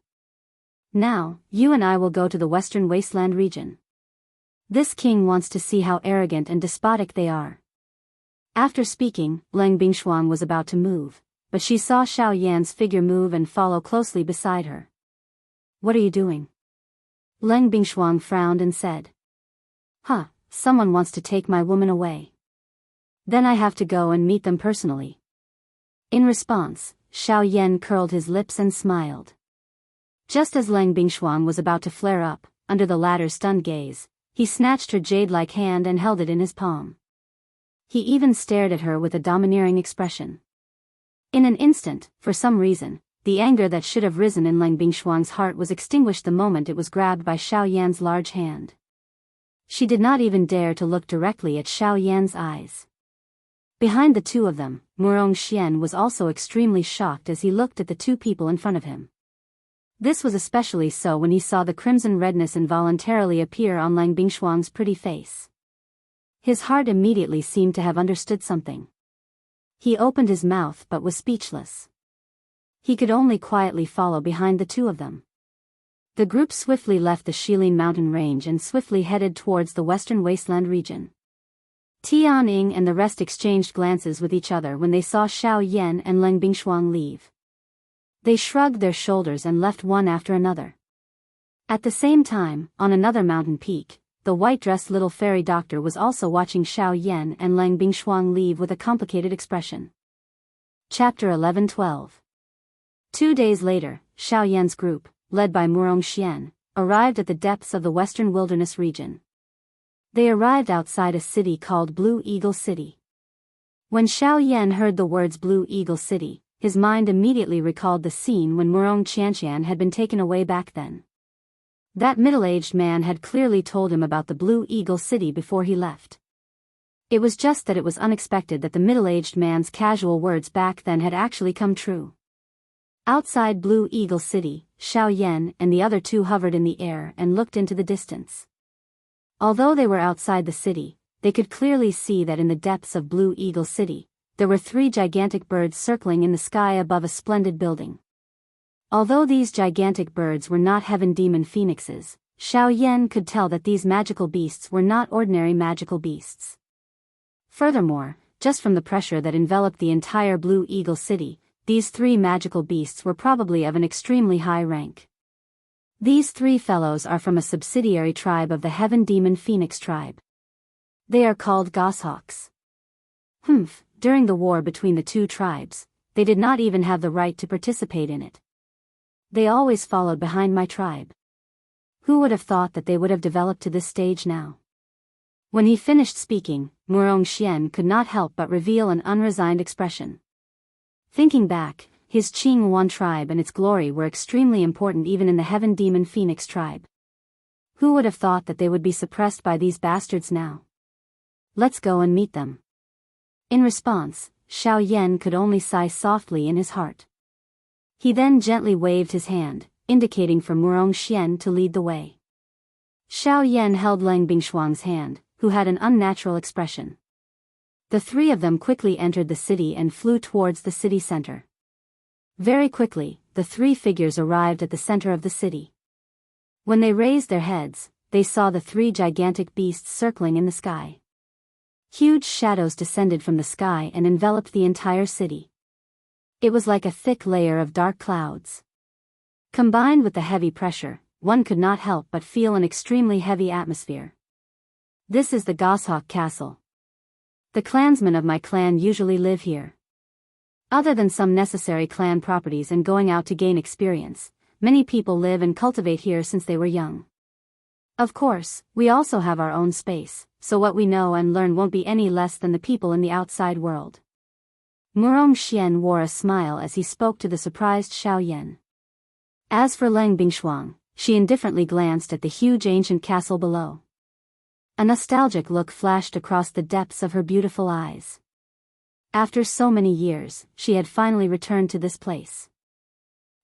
Now, you and I will go to the Western Wasteland region. This king wants to see how arrogant and despotic they are. After speaking, Lang Bingshuang was about to move, but she saw Xiao Yan's figure move and follow closely beside her. "What are you doing?" Lang Bingshuang frowned and said. Someone wants to take my woman away. Then I have to go and meet them personally." In response, Xiao Yan curled his lips and smiled. Just as Lang Bingshuang was about to flare up, under the latter's stunned gaze, he snatched her jade-like hand and held it in his palm. He even stared at her with a domineering expression. In an instant, for some reason, the anger that should have risen in Lang Bingshuang's heart was extinguished the moment it was grabbed by Xiao Yan's large hand. She did not even dare to look directly at Xiao Yan's eyes. Behind the two of them, Murong Xian was also extremely shocked as he looked at the two people in front of him. This was especially so when he saw the crimson redness involuntarily appear on Lang Bingshuang's pretty face. His heart immediately seemed to have understood something. He opened his mouth but was speechless. He could only quietly follow behind the two of them. The group swiftly left the Shilin mountain range and swiftly headed towards the western wasteland region. Tianying and the rest exchanged glances with each other when they saw Xiao Yan and Lang Bingshuang leave. They shrugged their shoulders and left one after another. At the same time, on another mountain peak, the white-dressed little fairy doctor was also watching Xiao Yan and Lang Bingshuang leave with a complicated expression. Chapter 11-12. 2 days later, Xiao Yan's group, led by Murong Xian, arrived at the depths of the western wilderness region. They arrived outside a city called Blue Eagle City. When Xiao Yan heard the words Blue Eagle City, his mind immediately recalled the scene when Murong Xianxia had been taken away back then. That middle-aged man had clearly told him about the Blue Eagle City before he left. It was just that it was unexpected that the middle-aged man's casual words back then had actually come true. Outside Blue Eagle City, Xiao Yan and the other two hovered in the air and looked into the distance. Although they were outside the city, they could clearly see that in the depths of Blue Eagle City, there were 3 gigantic birds circling in the sky above a splendid building. Although these gigantic birds were not heaven demon phoenixes, Xiao Yan could tell that these magical beasts were not ordinary magical beasts. Furthermore, just from the pressure that enveloped the entire Blue Eagle City, these 3 magical beasts were probably of an extremely high rank. These 3 fellows are from a subsidiary tribe of the Heaven Demon Phoenix tribe. They are called goshawks. during the war between the two tribes, they did not even have the right to participate in it. They always followed behind my tribe. Who would have thought that they would have developed to this stage now? When he finished speaking, Murong Xian could not help but reveal an unresigned expression. Thinking back, his Qinghuan tribe and its glory were extremely important even in the Heaven Demon Phoenix tribe. Who would have thought that they would be suppressed by these bastards now? Let's go and meet them. In response, Xiao Yan could only sigh softly in his heart. He then gently waved his hand, indicating for Murong Xian to lead the way. Xiao Yan held Lang Bingshuang's hand, who had an unnatural expression. The three of them quickly entered the city and flew towards the city center. Very quickly, the three figures arrived at the center of the city. When they raised their heads, they saw the three gigantic beasts circling in the sky. Huge shadows descended from the sky and enveloped the entire city. It was like a thick layer of dark clouds. Combined with the heavy pressure, one could not help but feel an extremely heavy atmosphere. This is the Goshawk Castle. The clansmen of my clan usually live here. Other than some necessary clan properties and going out to gain experience, many people live and cultivate here since they were young. Of course, we also have our own space, so what we know and learn won't be any less than the people in the outside world. Murong Xian wore a smile as he spoke to the surprised Xiao Yan. As for Lang Bingshuang, she indifferently glanced at the huge ancient castle below. A nostalgic look flashed across the depths of her beautiful eyes. After so many years, she had finally returned to this place.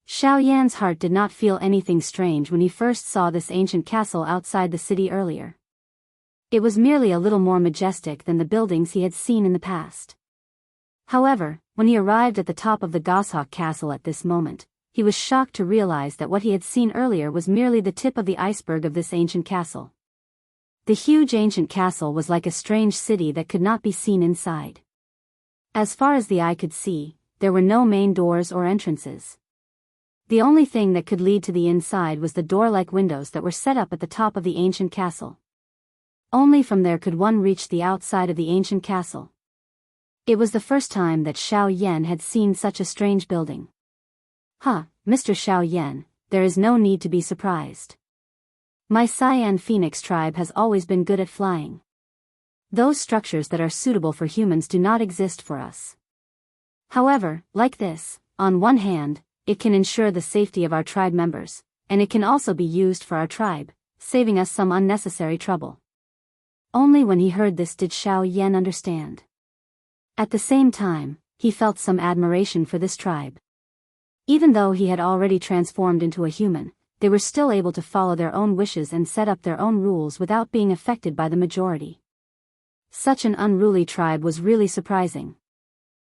Xiao Yan's heart did not feel anything strange when he first saw this ancient castle outside the city earlier. It was merely a little more majestic than the buildings he had seen in the past. However, when he arrived at the top of the Goshawk Castle at this moment, he was shocked to realize that what he had seen earlier was merely the tip of the iceberg of this ancient castle. The huge ancient castle was like a strange city that could not be seen inside. As far as the eye could see, there were no main doors or entrances. The only thing that could lead to the inside was the door-like windows that were set up at the top of the ancient castle. Only from there could one reach the outside of the ancient castle. It was the first time that Xiao Yan had seen such a strange building. Mr. Xiao Yan, there is no need to be surprised. My Cyan Phoenix tribe has always been good at flying. Those structures that are suitable for humans do not exist for us. However, like this, on one hand, it can ensure the safety of our tribe members, and it can also be used for our tribe, saving us some unnecessary trouble. Only when he heard this did Xiao Yan understand. At the same time, he felt some admiration for this tribe. Even though he had already transformed into a human, they were still able to follow their own wishes and set up their own rules without being affected by the majority. Such an unruly tribe was really surprising.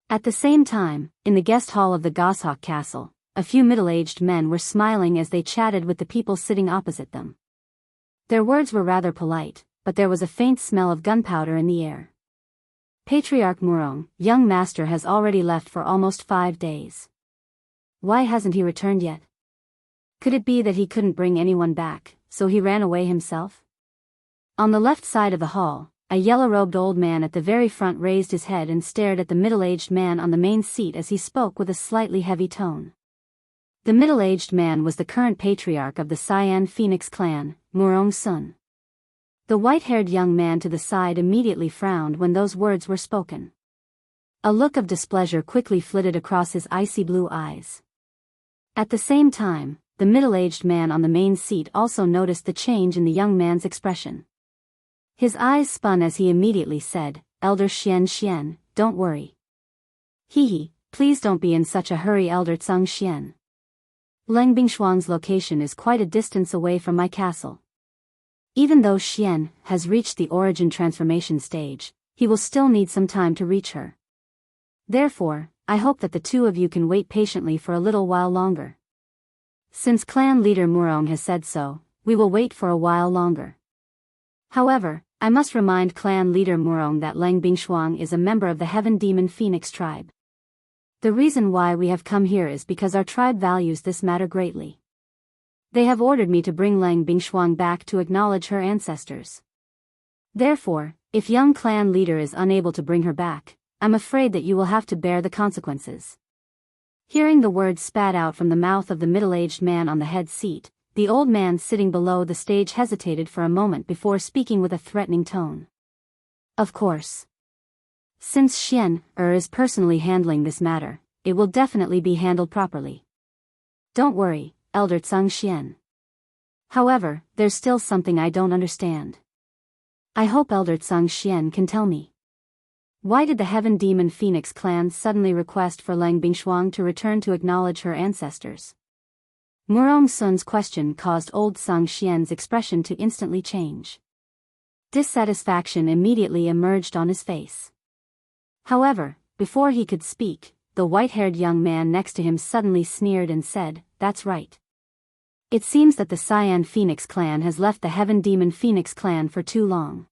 At the same time, in the guest hall of the Goshawk Castle, a few middle-aged men were smiling as they chatted with the people sitting opposite them. Their words were rather polite, but there was a faint smell of gunpowder in the air. Patriarch Murong, young master, has already left for almost 5 days. Why hasn't he returned yet? Could it be that he couldn't bring anyone back, so he ran away himself? On the left side of the hall, a yellow-robed old man at the very front raised his head and stared at the middle-aged man on the main seat as he spoke with a slightly heavy tone. The middle-aged man was the current patriarch of the Cyan Phoenix clan, Murong Sun. The white-haired young man to the side immediately frowned when those words were spoken. A look of displeasure quickly flitted across his icy blue eyes. At the same time, the middle-aged man on the main seat also noticed the change in the young man's expression. His eyes spun as he immediately said, "Elder Xian, don't worry. Please don't be in such a hurry, Elder Tseng Xian. Lang Bingshuang's location is quite a distance away from my castle. Even though Xian has reached the origin transformation stage, he will still need some time to reach her. Therefore, I hope that the two of you can wait patiently for a little while longer. Since clan leader Murong has said so, we will wait for a while longer. However, I must remind clan leader Murong that Lang Bingshuang is a member of the Heaven Demon Phoenix tribe. The reason why we have come here is because our tribe values this matter greatly. They have ordered me to bring Lang Bingshuang back to acknowledge her ancestors. Therefore, if young clan leader is unable to bring her back, I'm afraid that you will have to bear the consequences." Hearing the words spat out from the mouth of the middle-aged man on the head seat, the old man sitting below the stage hesitated for a moment before speaking with a threatening tone. "Of course. Since Xian is personally handling this matter, it will definitely be handled properly. Don't worry, Elder Tsang Xian. However, there's still something I don't understand. I hope Elder Tsang Xian can tell me. Why did the Heaven Demon Phoenix clan suddenly request for Lang Bingshuang to return to acknowledge her ancestors?" Murong Sun's question caused old Tsang Xian's expression to instantly change. Dissatisfaction immediately emerged on his face. However, before he could speak, the white-haired young man next to him suddenly sneered and said, "That's right. It seems that the Cyan Phoenix clan has left the Heaven Demon Phoenix clan for too long.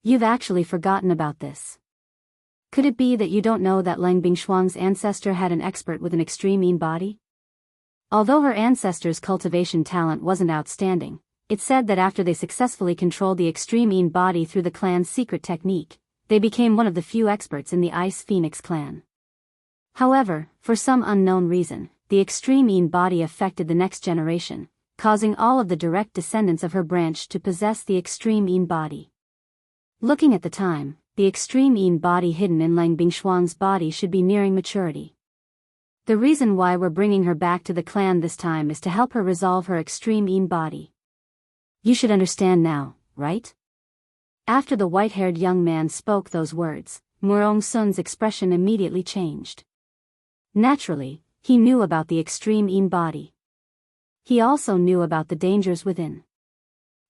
You've actually forgotten about this. Could it be that you don't know that Lang Bingshuang's ancestor had an expert with an extreme Yin body? Although her ancestor's cultivation talent wasn't outstanding, it said that after they successfully controlled the extreme Yin body through the clan's secret technique, they became one of the few experts in the Ice Phoenix clan. However, for some unknown reason, the extreme Yin body affected the next generation, causing all of the direct descendants of her branch to possess the extreme Yin body. Looking at the time, the extreme Yin body hidden in Lang Bingshuang's body should be nearing maturity. The reason why we're bringing her back to the clan this time is to help her resolve her extreme Yin body. You should understand now, right?" After the white-haired young man spoke those words, Murong Sun's expression immediately changed. Naturally, he knew about the extreme Yin body. He also knew about the dangers within.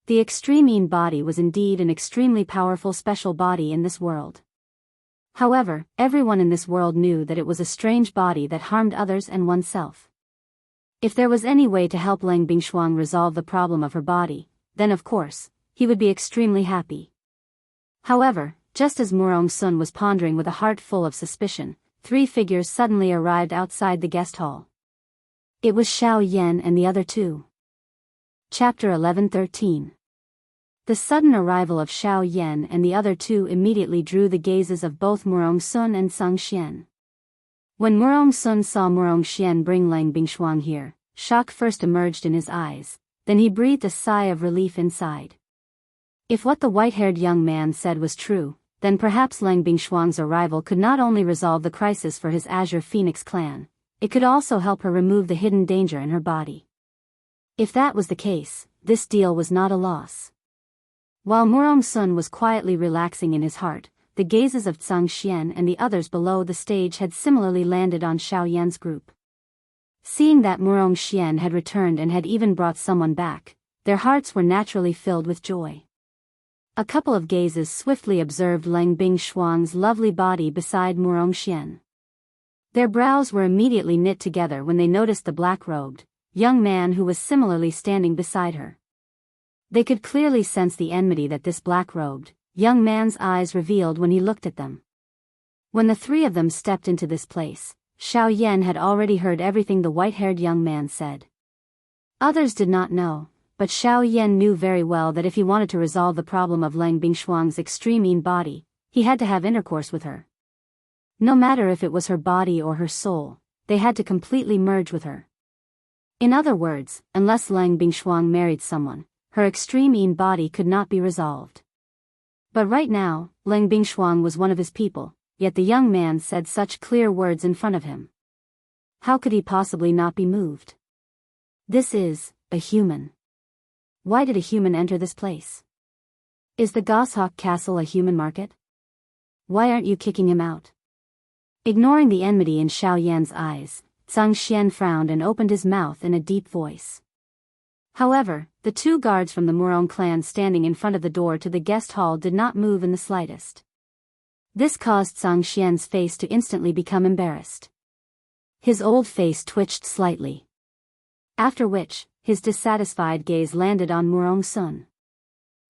The extreme Yin body was indeed an extremely powerful special body in this world. However, everyone in this world knew that it was a strange body that harmed others and oneself. If there was any way to help Lang Bingshuang resolve the problem of her body, then of course, he would be extremely happy. However, just as Murong Sun was pondering with a heart full of suspicion, 3 figures suddenly arrived outside the guest hall. It was Xiao Yan and the other two. Chapter 11:13. The sudden arrival of Xiao Yan and the other two immediately drew the gazes of both Murong Sun and Tsang Xian. When Murong Sun saw Murong Xian bring Lang Bingshuang here, shock first emerged in his eyes, then he breathed a sigh of relief inside. If what the white-haired young man said was true, then perhaps Lang Bingshuang's arrival could not only resolve the crisis for his Azure Phoenix clan, it could also help her remove the hidden danger in her body. If that was the case, this deal was not a loss. While Murong Sun was quietly relaxing in his heart, the gazes of Tsang Xian and the others below the stage had similarly landed on Xiao Yan's group. Seeing that Murong Xian had returned and had even brought someone back, their hearts were naturally filled with joy. A couple of gazes swiftly observed Lang Bingshuang's lovely body beside Murong Xian. Their brows were immediately knit together when they noticed the black-robed young man who was similarly standing beside her. They could clearly sense the enmity that this black-robed young man's eyes revealed when he looked at them. When the 3 of them stepped into this place, Xiao Yan had already heard everything the white-haired young man said. Others did not know, but Xiao Yan knew very well that if he wanted to resolve the problem of Lang Bingshuang's extreme Yin body, he had to have intercourse with her. No matter if it was her body or her soul, they had to completely merge with her. In other words, unless Lang Bingshuang married someone, her extreme Yin body could not be resolved. But right now, Lang Bingshuang was one of his people, yet the young man said such clear words in front of him. How could he possibly not be moved? This is a human. Why did a human enter this place? Is the Goshawk Castle a human market? Why aren't you kicking him out? Ignoring the enmity in Xiao Yan's eyes, Tsang Xian frowned and opened his mouth in a deep voice. However, the 2 guards from the Murong clan standing in front of the door to the guest hall did not move in the slightest. This caused Tsang Xian's face to instantly become embarrassed. His old face twitched slightly. After which, his dissatisfied gaze landed on Murong Sun.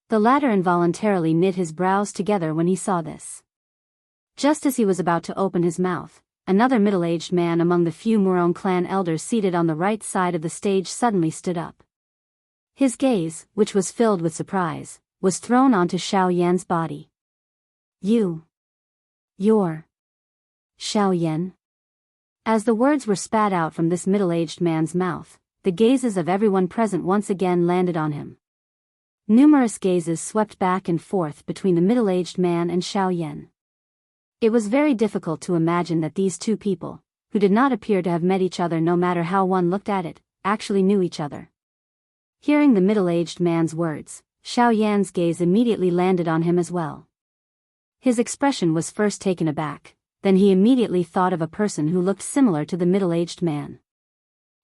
The latter involuntarily knit his brows together when he saw this. Just as he was about to open his mouth, another middle-aged man among the few Murong clan elders seated on the right side of the stage suddenly stood up. His gaze, which was filled with surprise, was thrown onto Xiao Yan's body. You're Xiao Yan. As the words were spat out from this middle-aged man's mouth, the gazes of everyone present once again landed on him. Numerous gazes swept back and forth between the middle-aged man and Xiao Yan. It was very difficult to imagine that these two people, who did not appear to have met each other no matter how one looked at it, actually knew each other. Hearing the middle-aged man's words, Xiao Yan's gaze immediately landed on him as well. His expression was first taken aback, then he immediately thought of a person who looked similar to the middle-aged man.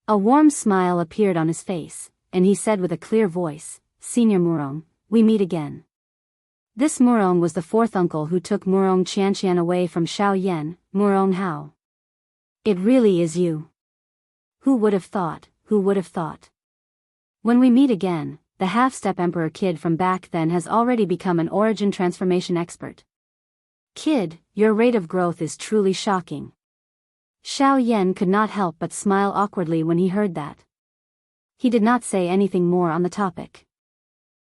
A warm smile appeared on his face, and he said with a clear voice, "Senior Murong, we meet again." This Murong was the fourth uncle who took Wuxia Xianxia away from Xiao Yan, Murong Hao. It really is you. Who would have thought, who would have thought? When we meet again, the half-step emperor kid from back then has already become an origin transformation expert. Kid, your rate of growth is truly shocking. Xiao Yan could not help but smile awkwardly when he heard that. He did not say anything more on the topic.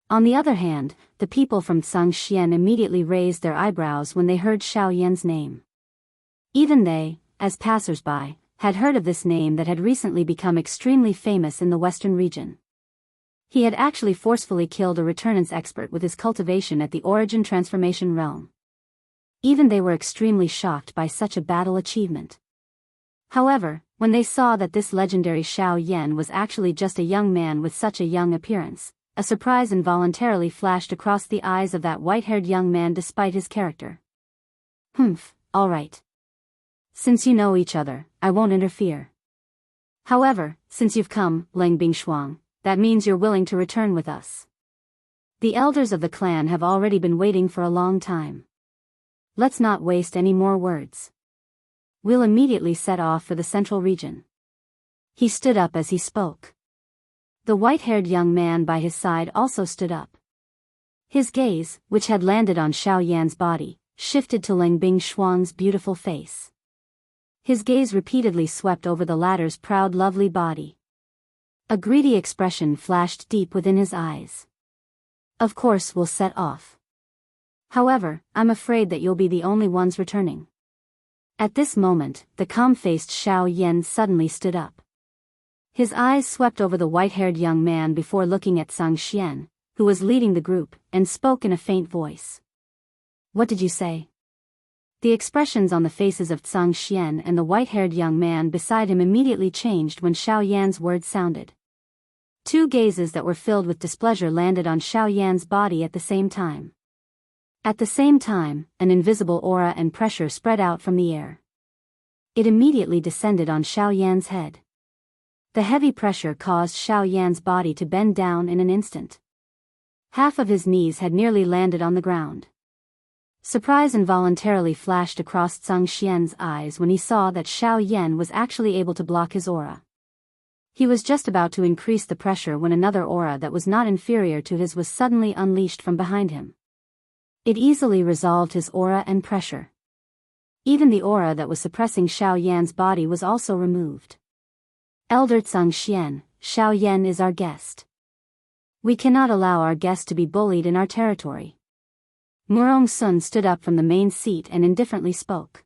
On the other hand, the people from Zhangxian immediately raised their eyebrows when they heard Xiao Yan's name. Even they, as passers-by, had heard of this name that had recently become extremely famous in the western region. He had actually forcefully killed a Resurgence expert with his cultivation at the origin transformation realm. Even they were extremely shocked by such a battle achievement. However, when they saw that this legendary Xiao Yan was actually just a young man with such a young appearance, a surprise involuntarily flashed across the eyes of that white-haired young man despite his character. All right. Since you know each other, I won't interfere. However, since you've come, Leng Bingshuang, that means you're willing to return with us. The elders of the clan have already been waiting for a long time. Let's not waste any more words. We'll immediately set off for the central region. He stood up as he spoke. The white-haired young man by his side also stood up. His gaze, which had landed on Xiao Yan's body, shifted to Leng Bingshuang's beautiful face. His gaze repeatedly swept over the latter's proud lovely body. A greedy expression flashed deep within his eyes. Of course we'll set off. However, I'm afraid that you'll be the only ones returning. At this moment, the calm-faced Xiao Yan suddenly stood up. His eyes swept over the white-haired young man before looking at Zhangxian, who was leading the group, and spoke in a faint voice. What did you say? The expressions on the faces of Zhangxian and the white-haired young man beside him immediately changed when Xiao Yan's words sounded. Two gazes that were filled with displeasure landed on Xiao Yan's body at the same time. At the same time, an invisible aura and pressure spread out from the air. It immediately descended on Xiao Yan's head. The heavy pressure caused Xiao Yan's body to bend down in an instant. Half of his knees had nearly landed on the ground. Surprise involuntarily flashed across Zhangxian's eyes when he saw that Xiao Yan was actually able to block his aura. He was just about to increase the pressure when another aura that was not inferior to his was suddenly unleashed from behind him. It easily resolved his aura and pressure. Even the aura that was suppressing Xiao Yan's body was also removed. Elder Zhangxian, Xiao Yan is our guest. We cannot allow our guest to be bullied in our territory. Murong Sun stood up from the main seat and indifferently spoke.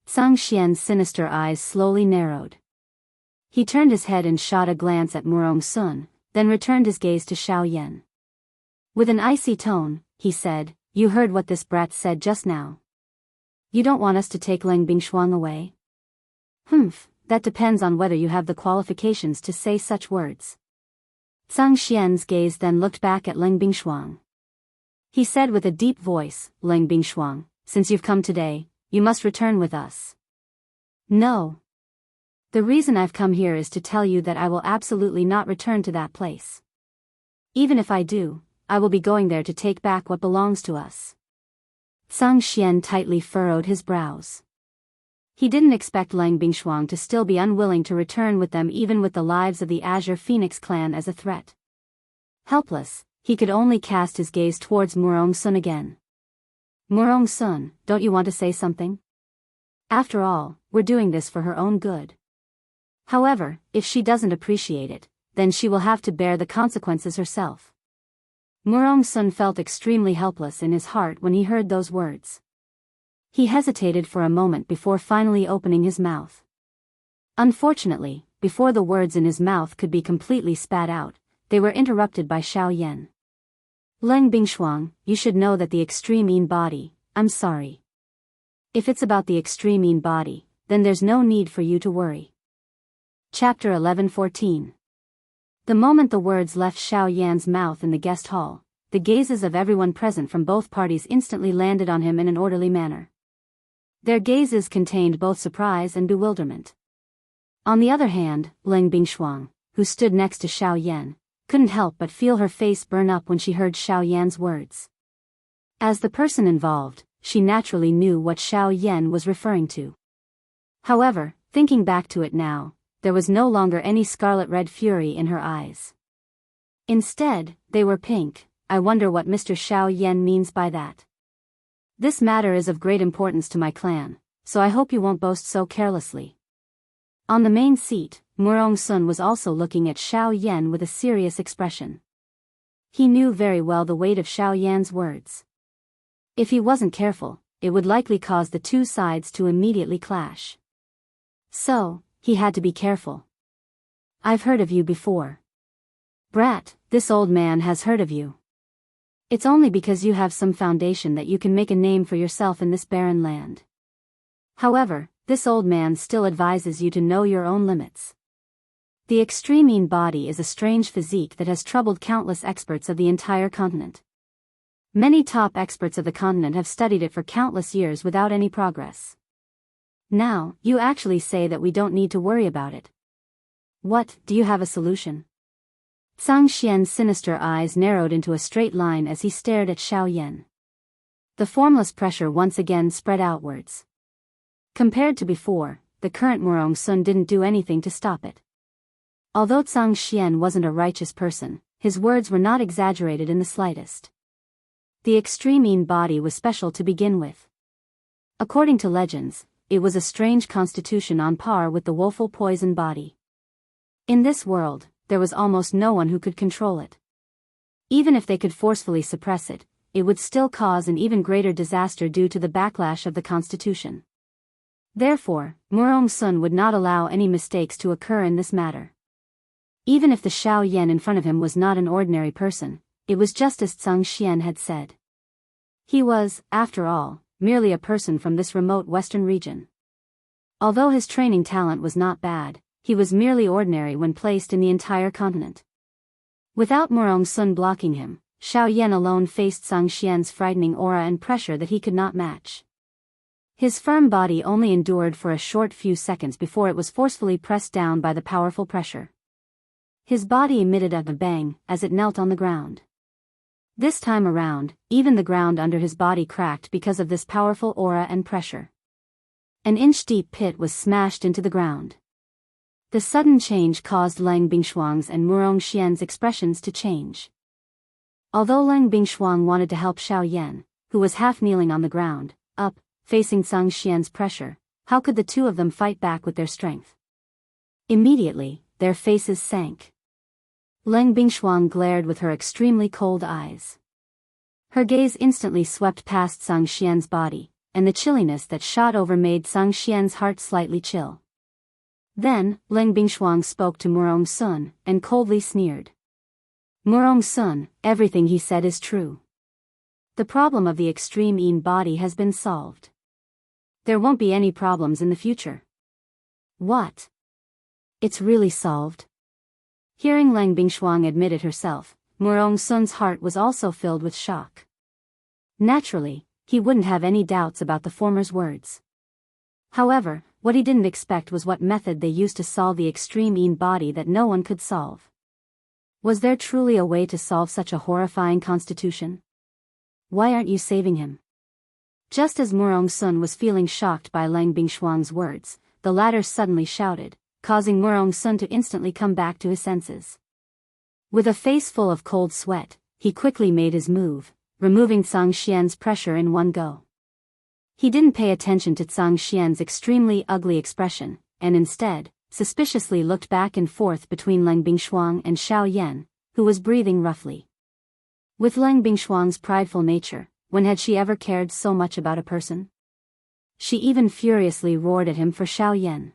Zhangxian's sinister eyes slowly narrowed. He turned his head and shot a glance at Murong Sun, then returned his gaze to Xiao Yan. With an icy tone, he said, "You heard what this brat said just now. You don't want us to take Leng Bingshuang away? That depends on whether you have the qualifications to say such words." Zhangxian's gaze then looked back at Leng Bingshuang. He said with a deep voice, "Leng Bingshuang, since you've come today, you must return with us." "No. The reason I've come here is to tell you that I will absolutely not return to that place. Even if I do, I will be going there to take back what belongs to us." Zhangxian tightly furrowed his brows. He didn't expect Leng Bingshuang to still be unwilling to return with them even with the lives of the Azure Phoenix clan as a threat. Helpless, he could only cast his gaze towards Murong Sun again. "Murong Sun, don't you want to say something? After all, we're doing this for her own good. However, if she doesn't appreciate it, then she will have to bear the consequences herself." Murong Sun felt extremely helpless in his heart when he heard those words. He hesitated for a moment before finally opening his mouth. Unfortunately, before the words in his mouth could be completely spat out, they were interrupted by Xiao Yan. Leng Bingshuang, you should know that the extreme Yin body, I'm sorry. If it's about the extreme Yin body, then there's no need for you to worry. Chapter 11:14. The moment the words left Xiao Yan's mouth in the guest hall, the gazes of everyone present from both parties instantly landed on him in an orderly manner. Their gazes contained both surprise and bewilderment. On the other hand, Leng Bingshuang, who stood next to Xiao Yan, couldn't help but feel her face burn up when she heard Xiao Yan's words. As the person involved, she naturally knew what Xiao Yan was referring to. However, thinking back to it now, there was no longer any scarlet-red fury in her eyes. Instead, they were pink. I wonder what Mr. Xiao Yan means by that. This matter is of great importance to my clan, so I hope you won't boast so carelessly. On the main seat, Murong Sun was also looking at Xiao Yan with a serious expression. He knew very well the weight of Xiao Yan's words. If he wasn't careful, it would likely cause the two sides to immediately clash. So, he had to be careful. I've heard of you before. Brat, this old man has heard of you. It's only because you have some foundation that you can make a name for yourself in this barren land. However, this old man still advises you to know your own limits. The extreme Yin body is a strange physique that has troubled countless experts of the entire continent. Many top experts of the continent have studied it for countless years without any progress. Now, you actually say that we don't need to worry about it. What, do you have a solution? Zhang Xian's sinister eyes narrowed into a straight line as he stared at Xiao Yan. The formless pressure once again spread outwards. Compared to before, the current Murong Sun didn't do anything to stop it. Although Zhang Xian wasn't a righteous person, his words were not exaggerated in the slightest. The extreme Yin body was special to begin with. According to legends, it was a strange constitution on par with the woeful poison body. In this world, there was almost no one who could control it. Even if they could forcefully suppress it, it would still cause an even greater disaster due to the backlash of the constitution. Therefore, Murong Sun would not allow any mistakes to occur in this matter. Even if the Xiao Yan in front of him was not an ordinary person, it was just as Zhang Xian had said. He was, after all, merely a person from this remote western region. Although his training talent was not bad, he was merely ordinary when placed in the entire continent. Without Murong Sun blocking him, Xiao Yan alone faced Zhang Xian's frightening aura and pressure that he could not match. His firm body only endured for a short few seconds before it was forcefully pressed down by the powerful pressure. His body emitted a bang as it knelt on the ground. This time around, even the ground under his body cracked because of this powerful aura and pressure. An inch-deep pit was smashed into the ground. The sudden change caused Leng Bingshuang's and Murong Xian's expressions to change. Although Leng Bingshuang wanted to help Xiao Yan, who was half kneeling on the ground, up, facing Zhang Xian's pressure, how could the two of them fight back with their strength? Immediately, their faces sank. Leng Bingshuang glared with her extremely cold eyes. Her gaze instantly swept past Zhang Xian's body, and the chilliness that shot over made Zhang Xian's heart slightly chill. Then, Leng Bingshuang spoke to Murong Sun, and coldly sneered. Murong Sun, everything he said is true. The problem of the extreme Yin body has been solved. There won't be any problems in the future. What? It's really solved? Hearing Leng Bingshuang admit it herself, Murong Sun's heart was also filled with shock. Naturally, he wouldn't have any doubts about the former's words. However, what he didn't expect was what method they used to solve the extreme Yin body that no one could solve. Was there truly a way to solve such a horrifying constitution? Why aren't you saving him? Just as Murong Sun was feeling shocked by Leng Bingshuang's words, the latter suddenly shouted, causing Murong Sun to instantly come back to his senses. With a face full of cold sweat, he quickly made his move, removing Zhang Xian's pressure in one go. He didn't pay attention to Zhang Xian's extremely ugly expression, and instead, suspiciously looked back and forth between Leng Bingshuang and Xiao Yan, who was breathing roughly. With Leng Bingshuang's prideful nature, when had she ever cared so much about a person? she even furiously roared at him for Xiao Yan.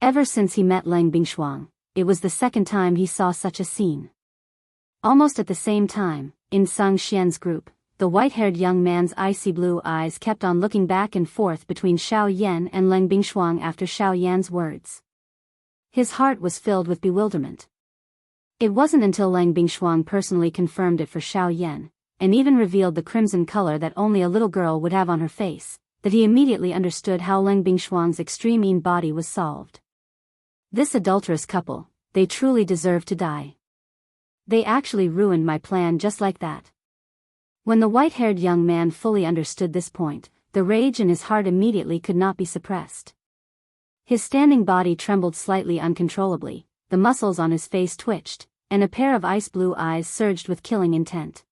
Ever since he met Lang Bingshuang, it was the second time he saw such a scene. Almost at the same time, in Sang Xian's group, the white-haired young man's icy blue eyes kept on looking back and forth between Xiao Yan and Lang Bingshuang after Xiao Yan's words. His heart was filled with bewilderment. It wasn't until Lang Bingshuang personally confirmed it for Xiao Yan, and even revealed the crimson color that only a little girl would have on her face, that he immediately understood how Lang Bingshuang's extreme mean body was solved. This adulterous couple, they truly deserve to die. They actually ruined my plan just like that. When the white-haired young man fully understood this point, the rage in his heart immediately could not be suppressed. His standing body trembled slightly uncontrollably, the muscles on his face twitched, and a pair of ice-blue eyes surged with killing intent.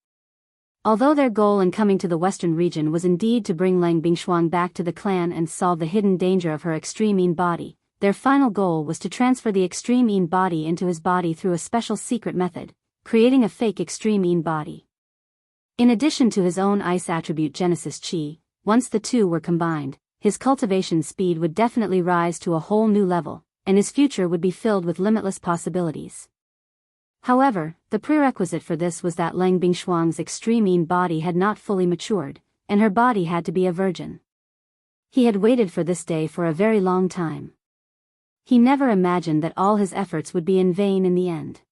Although their goal in coming to the western region was indeed to bring Lang Bingshuang back to the clan and solve the hidden danger of her extreme mean body, their final goal was to transfer the extreme mean body into his body through a special secret method, creating a fake extreme mean body. In addition to his own ice attribute Genesis Chi, once the two were combined, his cultivation speed would definitely rise to a whole new level, and his future would be filled with limitless possibilities. However, the prerequisite for this was that Lang Bingshuang's extreme mean body had not fully matured, and her body had to be a virgin. He had waited for this day for a very long time. He never imagined that all his efforts would be in vain in the end.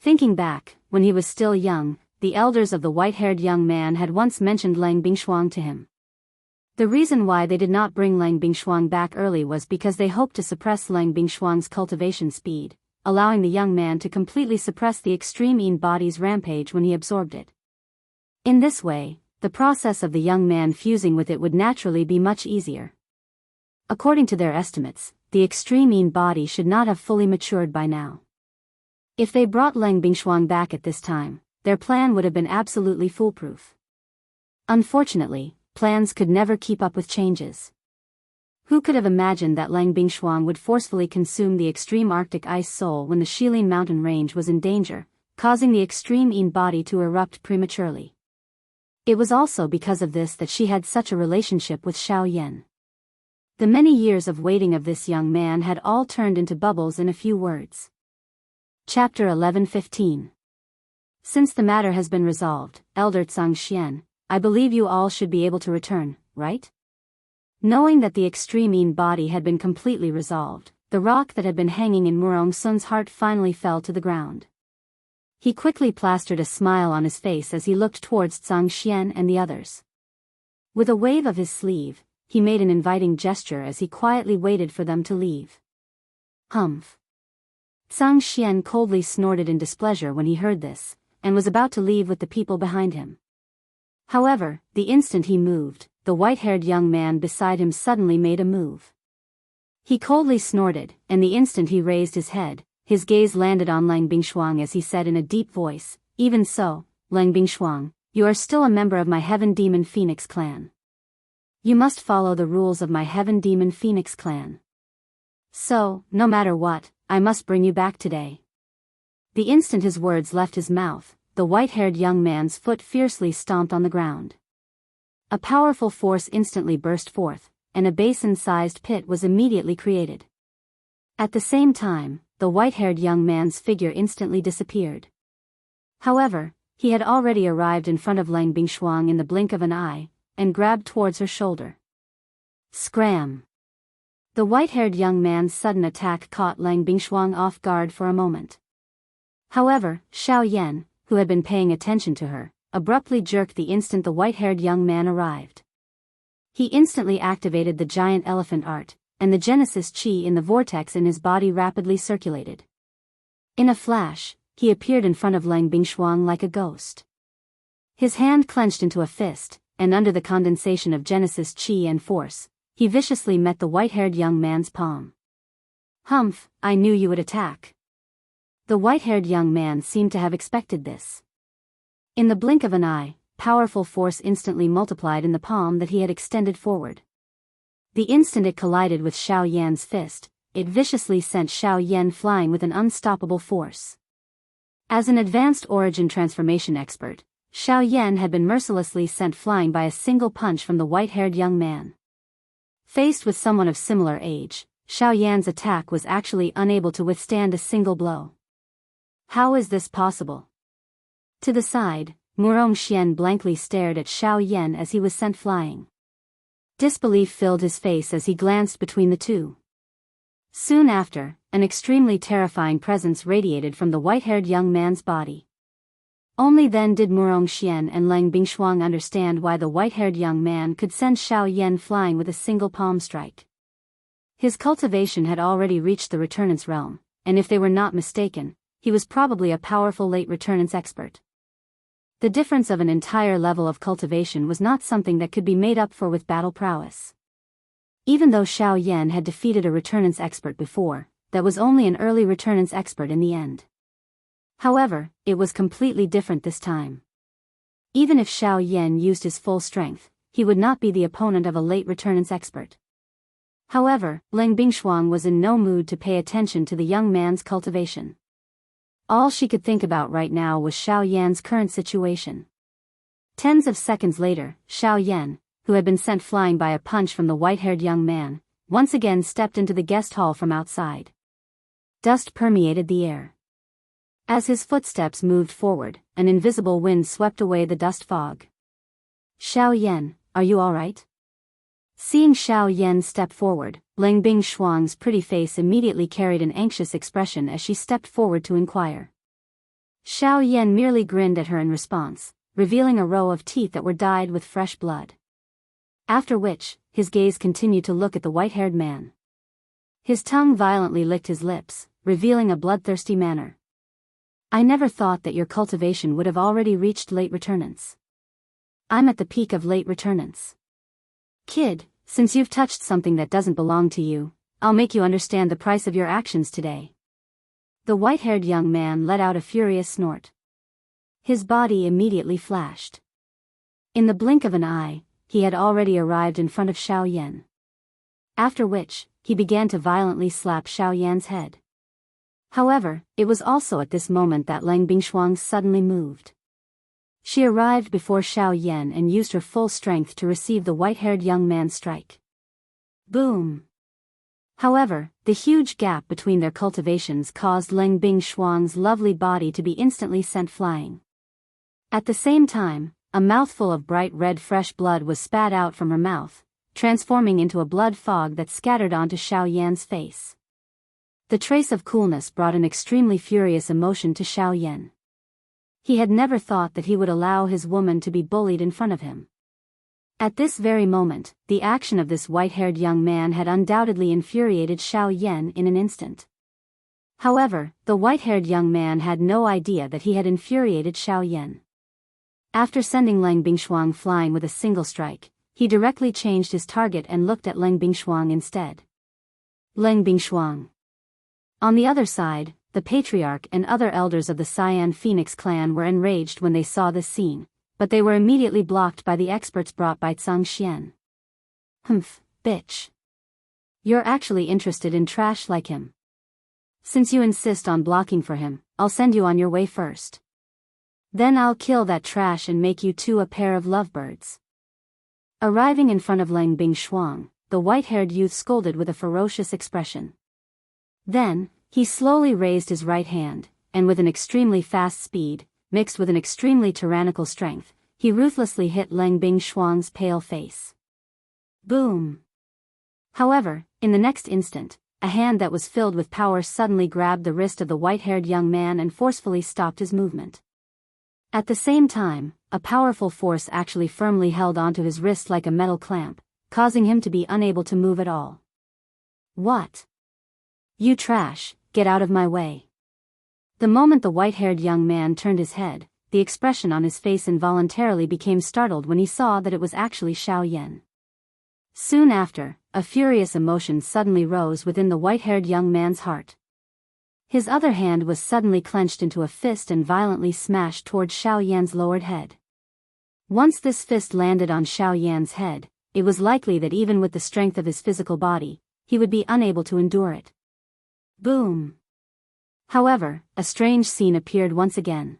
Thinking back, when he was still young, the elders of the white-haired young man had once mentioned Lang Bingshuang to him. The reason why they did not bring Lang Bingshuang back early was because they hoped to suppress Lang Bingshuang's cultivation speed, allowing the young man to completely suppress the extreme mean body's rampage when he absorbed it. In this way, the process of the young man fusing with it would naturally be much easier. According to their estimates, the extreme mean body should not have fully matured by now. If they brought Lang Bingshuang back at this time, their plan would have been absolutely foolproof. Unfortunately, plans could never keep up with changes. Who could have imagined that Lang Bingshuang would forcefully consume the extreme Arctic ice soul when the Shilin mountain range was in danger, causing the extreme mean body to erupt prematurely? It was also because of this that she had such a relationship with Xiao Yan. The many years of waiting of this young man had all turned into bubbles in a few words. Chapter 11:15. Since the matter has been resolved, Elder Tsang Xian, I believe you all should be able to return, right? Knowing that the extreme mean body had been completely resolved, the rock that had been hanging in Murong Sun's heart finally fell to the ground. He quickly plastered a smile on his face as he looked towards Tsang Xian and the others. With a wave of his sleeve, he made an inviting gesture as he quietly waited for them to leave. Humph. Tsang Xian coldly snorted in displeasure when he heard this, and was about to leave with the people behind him. However, the instant he moved, the white-haired young man beside him suddenly made a move. He coldly snorted, and the instant he raised his head, his gaze landed on Lang Bingshuang as he said in a deep voice, "Even so, Lang Bingshuang, you are still a member of my Heaven Demon Phoenix clan. You must follow the rules of my Heaven Demon Phoenix clan. So, no matter what, I must bring you back today." The instant his words left his mouth, the white-haired young man's foot fiercely stomped on the ground. A powerful force instantly burst forth, and a basin-sized pit was immediately created. At the same time, the white-haired young man's figure instantly disappeared. However, he had already arrived in front of Lang Bingshuang in the blink of an eye, and grabbed towards her shoulder. Scram! The white-haired young man's sudden attack caught Lang Bingshuang off guard for a moment. However, Xiao Yan, who had been paying attention to her, abruptly jerked the instant the white-haired young man arrived. He instantly activated the giant elephant art, and the Genesis Chi in the vortex in his body rapidly circulated. In a flash, he appeared in front of Lang Bingshuang like a ghost. His hand clenched into a fist, and under the condensation of Genesis Chi and force, he viciously met the white-haired young man's palm. Humph, I knew you would attack. The white-haired young man seemed to have expected this. In the blink of an eye, powerful force instantly multiplied in the palm that he had extended forward. The instant it collided with Xiao Yan's fist, it viciously sent Xiao Yan flying with an unstoppable force. As an advanced origin transformation expert, Xiao Yan had been mercilessly sent flying by a single punch from the white-haired young man. Faced with someone of similar age, Xiao Yan's attack was actually unable to withstand a single blow. How is this possible? To the side, Murong Xian blankly stared at Xiao Yan as he was sent flying. Disbelief filled his face as he glanced between the two. Soon after, an extremely terrifying presence radiated from the white-haired young man's body. Only then did Murong Xian and Leng Bingshuang understand why the white-haired young man could send Xiao Yan flying with a single palm strike. His cultivation had already reached the Returnance realm, and if they were not mistaken, he was probably a powerful late Returnance expert. The difference of an entire level of cultivation was not something that could be made up for with battle prowess. Even though Xiao Yan had defeated a Returnance expert before, that was only an early Returnance expert in the end. However, it was completely different this time. Even if Xiao Yan used his full strength, he would not be the opponent of a late Returnance expert. However, Leng Bingshuang was in no mood to pay attention to the young man's cultivation. All she could think about right now was Xiao Yan's current situation. Tens of seconds later, Xiao Yan, who had been sent flying by a punch from the white-haired young man, once again stepped into the guest hall from outside. Dust permeated the air. As his footsteps moved forward, an invisible wind swept away the dust fog. Xiao Yan, are you all right? Seeing Xiao Yan step forward, Leng Bingshuang's pretty face immediately carried an anxious expression as she stepped forward to inquire. Xiao Yan merely grinned at her in response, revealing a row of teeth that were dyed with fresh blood. After which, his gaze continued to look at the white-haired man. His tongue violently licked his lips, revealing a bloodthirsty manner. I never thought that your cultivation would have already reached late Returnance. I'm at the peak of late Returnance. Kid, since you've touched something that doesn't belong to you, I'll make you understand the price of your actions today. The white-haired young man let out a furious snort. His body immediately flashed. In the blink of an eye, he had already arrived in front of Xiao Yan. After which, he began to violently slap Xiao Yan's head. However, it was also at this moment that Leng Bingshuang suddenly moved. She arrived before Xiao Yan and used her full strength to receive the white-haired young man's strike. Boom! However, the huge gap between their cultivations caused Leng Bingshuang's lovely body to be instantly sent flying. At the same time, a mouthful of bright red fresh blood was spat out from her mouth, transforming into a blood fog that scattered onto Xiao Yan's face. The trace of coolness brought an extremely furious emotion to Xiao Yan. He had never thought that he would allow his woman to be bullied in front of him. At this very moment, the action of this white-haired young man had undoubtedly infuriated Xiao Yan in an instant. However, the white-haired young man had no idea that he had infuriated Xiao Yan. After sending Leng Bingshuang flying with a single strike, he directly changed his target and looked at Leng Bingshuang instead. Leng Bingshuang. On the other side, the patriarch and other elders of the Cyan Phoenix clan were enraged when they saw this scene, but they were immediately blocked by the experts brought by Zhang Xian. Humph, bitch. You're actually interested in trash like him. Since you insist on blocking for him, I'll send you on your way first. Then I'll kill that trash and make you two a pair of lovebirds. Arriving in front of Leng Bingshuang, the white-haired youth scolded with a ferocious expression. Then, he slowly raised his right hand, and with an extremely fast speed, mixed with an extremely tyrannical strength, he ruthlessly hit Leng Bingshuang's pale face. Boom! However, in the next instant, a hand that was filled with power suddenly grabbed the wrist of the white-haired young man and forcefully stopped his movement. At the same time, a powerful force actually firmly held onto his wrist like a metal clamp, causing him to be unable to move at all. What? You trash, get out of my way. The moment the white-haired young man turned his head, the expression on his face involuntarily became startled when he saw that it was actually Xiao Yan. Soon after, a furious emotion suddenly rose within the white-haired young man's heart. His other hand was suddenly clenched into a fist and violently smashed towards Xiao Yan's lowered head. Once this fist landed on Xiao Yan's head, it was likely that even with the strength of his physical body, he would be unable to endure it. Boom! However, a strange scene appeared once again.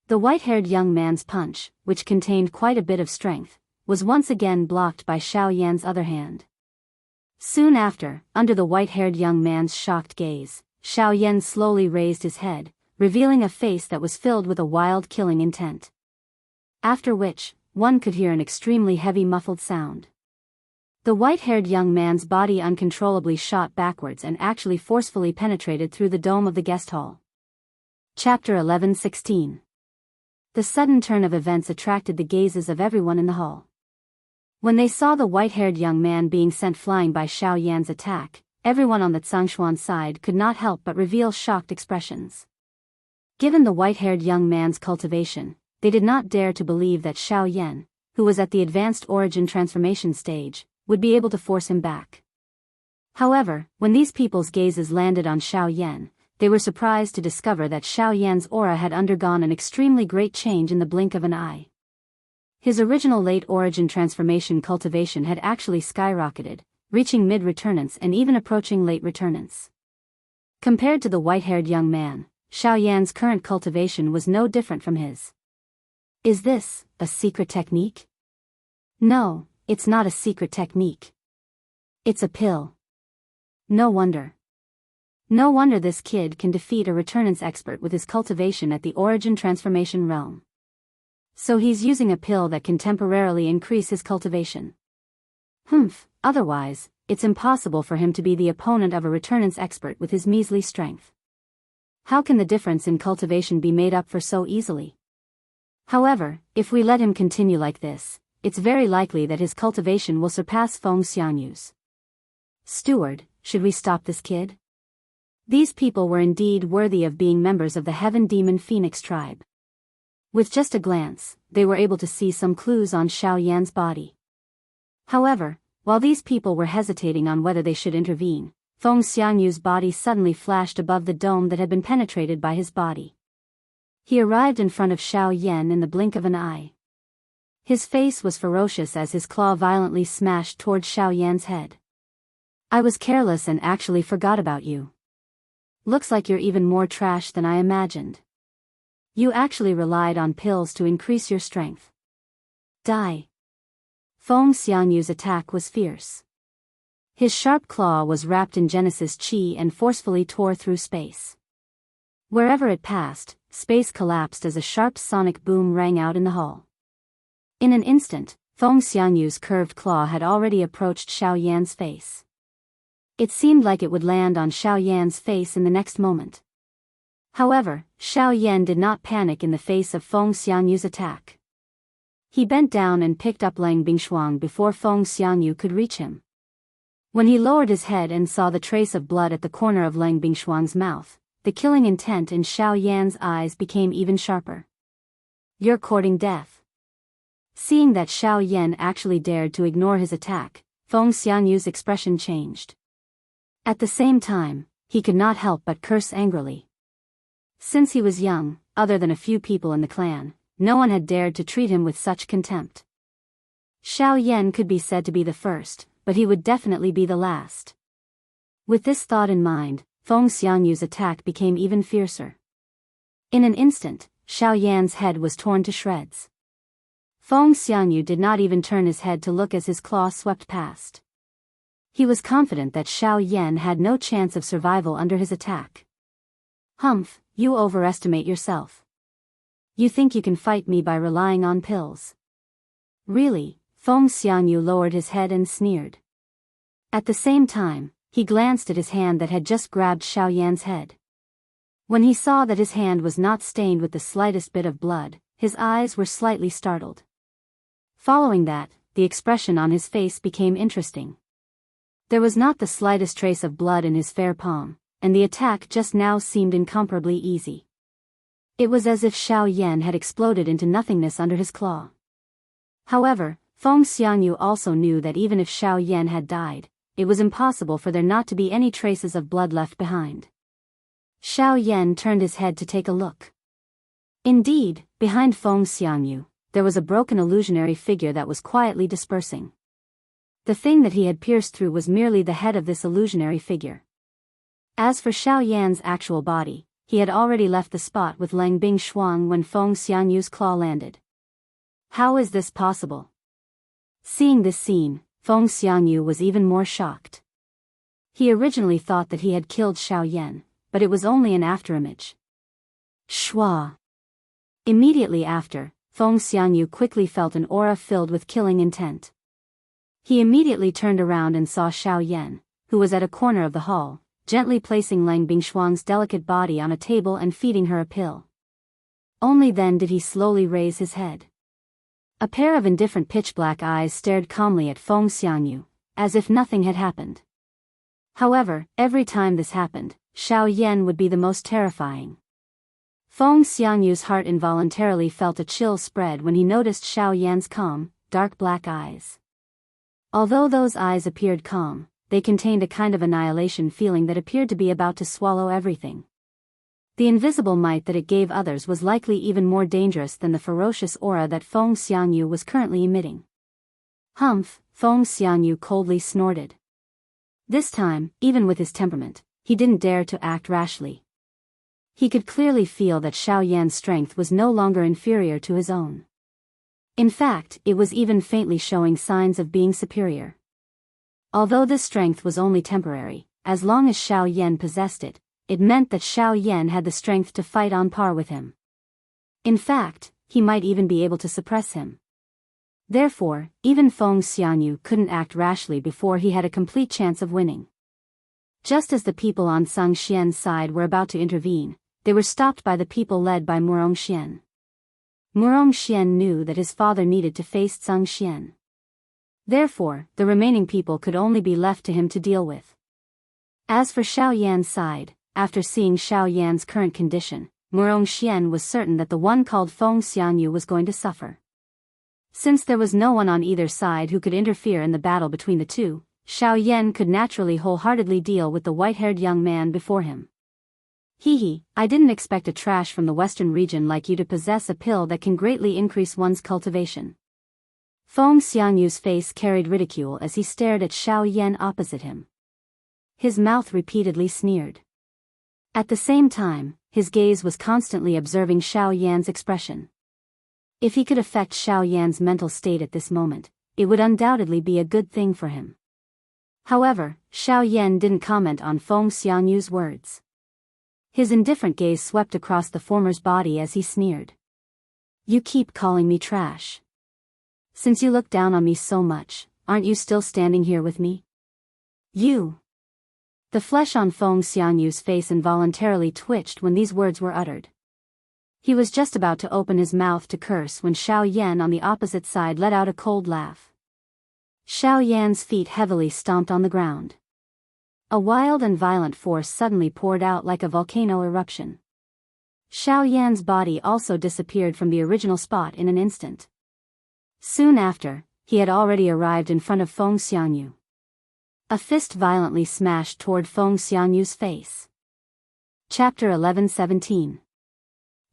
The white-haired young man's punch, which contained quite a bit of strength, was once again blocked by Xiao Yan's other hand. Soon after, under the white-haired young man's shocked gaze, Xiao Yan slowly raised his head, revealing a face that was filled with a wild killing intent. After which, one could hear an extremely heavy muffled sound. The white-haired young man's body uncontrollably shot backwards and actually forcefully penetrated through the dome of the guest hall. Chapter 11:16. The sudden turn of events attracted the gazes of everyone in the hall. When they saw the white-haired young man being sent flying by Xiao Yan's attack, everyone on the Zhangshuan side could not help but reveal shocked expressions. Given the white-haired young man's cultivation, they did not dare to believe that Xiao Yan, who was at the advanced origin transformation stage, would be able to force him back. However, when these people's gazes landed on Xiao Yan, they were surprised to discover that Xiao Yan's aura had undergone an extremely great change in the blink of an eye. His original late origin transformation cultivation had actually skyrocketed, reaching mid-returnance and even approaching late returnance. Compared to the white-haired young man, Xiao Yan's current cultivation was no different from his. Is this a secret technique? No, it's not a secret technique. It's a pill. No wonder. No wonder this kid can defeat a returnance expert with his cultivation at the origin transformation realm. So he's using a pill that can temporarily increase his cultivation. Otherwise, it's impossible for him to be the opponent of a returnance expert with his measly strength. How can the difference in cultivation be made up for so easily? However, if we let him continue like this, it's very likely that his cultivation will surpass Feng Xiangyu's. Steward, should we stop this kid? These people were indeed worthy of being members of the Heaven Demon Phoenix tribe. With just a glance, they were able to see some clues on Xiao Yan's body. However, while these people were hesitating on whether they should intervene, Feng Xiangyu's body suddenly flashed above the dome that had been penetrated by his body. He arrived in front of Xiao Yan in the blink of an eye. His face was ferocious as his claw violently smashed towards Xiao Yan's head. I was careless and actually forgot about you. Looks like you're even more trash than I imagined. You actually relied on pills to increase your strength. Die. Feng Xiangyu's attack was fierce. His sharp claw was wrapped in Genesis Qi and forcefully tore through space. Wherever it passed, space collapsed as a sharp sonic boom rang out in the hall. In an instant, Feng Xiangyu's curved claw had already approached Xiao Yan's face. It seemed like it would land on Xiao Yan's face in the next moment. However, Xiao Yan did not panic in the face of Feng Xiangyu's attack. He bent down and picked up Lang Bingshuang before Feng Xiangyu could reach him. When he lowered his head and saw the trace of blood at the corner of Lang Bingshuang's mouth, the killing intent in Xiao Yan's eyes became even sharper. You're courting death. Seeing that Xiao Yan actually dared to ignore his attack, Feng Xiangyu's expression changed. At the same time, he could not help but curse angrily. Since he was young, other than a few people in the clan, no one had dared to treat him with such contempt. Xiao Yan could be said to be the first, but he would definitely be the last. With this thought in mind, Feng Xiangyu's attack became even fiercer. In an instant, Xiao Yan's head was torn to shreds. Feng Xiangyu did not even turn his head to look as his claw swept past. He was confident that Xiao Yan had no chance of survival under his attack. You overestimate yourself. You think you can fight me by relying on pills. Really? Feng Xiangyu lowered his head and sneered. At the same time, he glanced at his hand that had just grabbed Xiao Yan's head. When he saw that his hand was not stained with the slightest bit of blood, his eyes were slightly startled. Following that, the expression on his face became interesting. There was not the slightest trace of blood in his fair palm, and the attack just now seemed incomparably easy. It was as if Xiao Yan had exploded into nothingness under his claw. However, Feng Xiangyu also knew that even if Xiao Yan had died, it was impossible for there not to be any traces of blood left behind. Xiao Yan turned his head to take a look. Indeed, behind Feng Xiangyu, there was a broken illusionary figure that was quietly dispersing. The thing that he had pierced through was merely the head of this illusionary figure. As for Xiao Yan's actual body, he had already left the spot with Lang Bingshuang when Feng Xiangyu's claw landed. How is this possible? Seeing this scene, Feng Xiangyu was even more shocked. He originally thought that he had killed Xiao Yan, but it was only an afterimage. Shua. Immediately after, Feng Xianyu quickly felt an aura filled with killing intent. He immediately turned around and saw Xiao Yan, who was at a corner of the hall, gently placing Lang Bingshuang's delicate body on a table and feeding her a pill. Only then did he slowly raise his head. A pair of indifferent pitch-black eyes stared calmly at Feng Xianyu, as if nothing had happened. However, every time this happened, Xiao Yan would be the most terrifying. Feng Xianyu's heart involuntarily felt a chill spread when he noticed Xiao Yan's calm, dark black eyes. Although those eyes appeared calm, they contained a kind of annihilation feeling that appeared to be about to swallow everything. The invisible might that it gave others was likely even more dangerous than the ferocious aura that Feng Xianyu was currently emitting. Humph, Feng Xianyu coldly snorted. This time, even with his temperament, he didn't dare to act rashly. He could clearly feel that Xiao Yan's strength was no longer inferior to his own. In fact, it was even faintly showing signs of being superior. Although this strength was only temporary, as long as Xiao Yan possessed it, it meant that Xiao Yan had the strength to fight on par with him. In fact, he might even be able to suppress him. Therefore, even Feng Xianyu couldn't act rashly before he had a complete chance of winning. Just as the people on Zhang Xian's side were about to intervene, they were stopped by the people led by Murong Xian. Murong Xian knew that his father needed to face Zhang Xian. Therefore, the remaining people could only be left to him to deal with. As for Xiao Yan's side, after seeing Xiao Yan's current condition, Murong Xian was certain that the one called Feng Xianyu was going to suffer. Since there was no one on either side who could interfere in the battle between the two, Xiao Yan could naturally wholeheartedly deal with the white-haired young man before him. Hee, I didn't expect a trash from the western region like you to possess a pill that can greatly increase one's cultivation. Feng Xianyu's face carried ridicule as he stared at Xiao Yan opposite him. His mouth repeatedly sneered. At the same time, his gaze was constantly observing Xiao Yan's expression. If he could affect Xiao Yan's mental state at this moment, it would undoubtedly be a good thing for him. However, Xiao Yan didn't comment on Feng Xianyu's words. His indifferent gaze swept across the former's body as he sneered. You keep calling me trash. Since you look down on me so much, aren't you still standing here with me? You. The flesh on Feng Xianyu's face involuntarily twitched when these words were uttered. He was just about to open his mouth to curse when Xiao Yan on the opposite side let out a cold laugh. Xiao Yan's feet heavily stomped on the ground. A wild and violent force suddenly poured out like a volcano eruption. Xiao Yan's body also disappeared from the original spot in an instant. Soon after, he had already arrived in front of Feng Xianyu. A fist violently smashed toward Feng Xianyu's face. Chapter 11:17.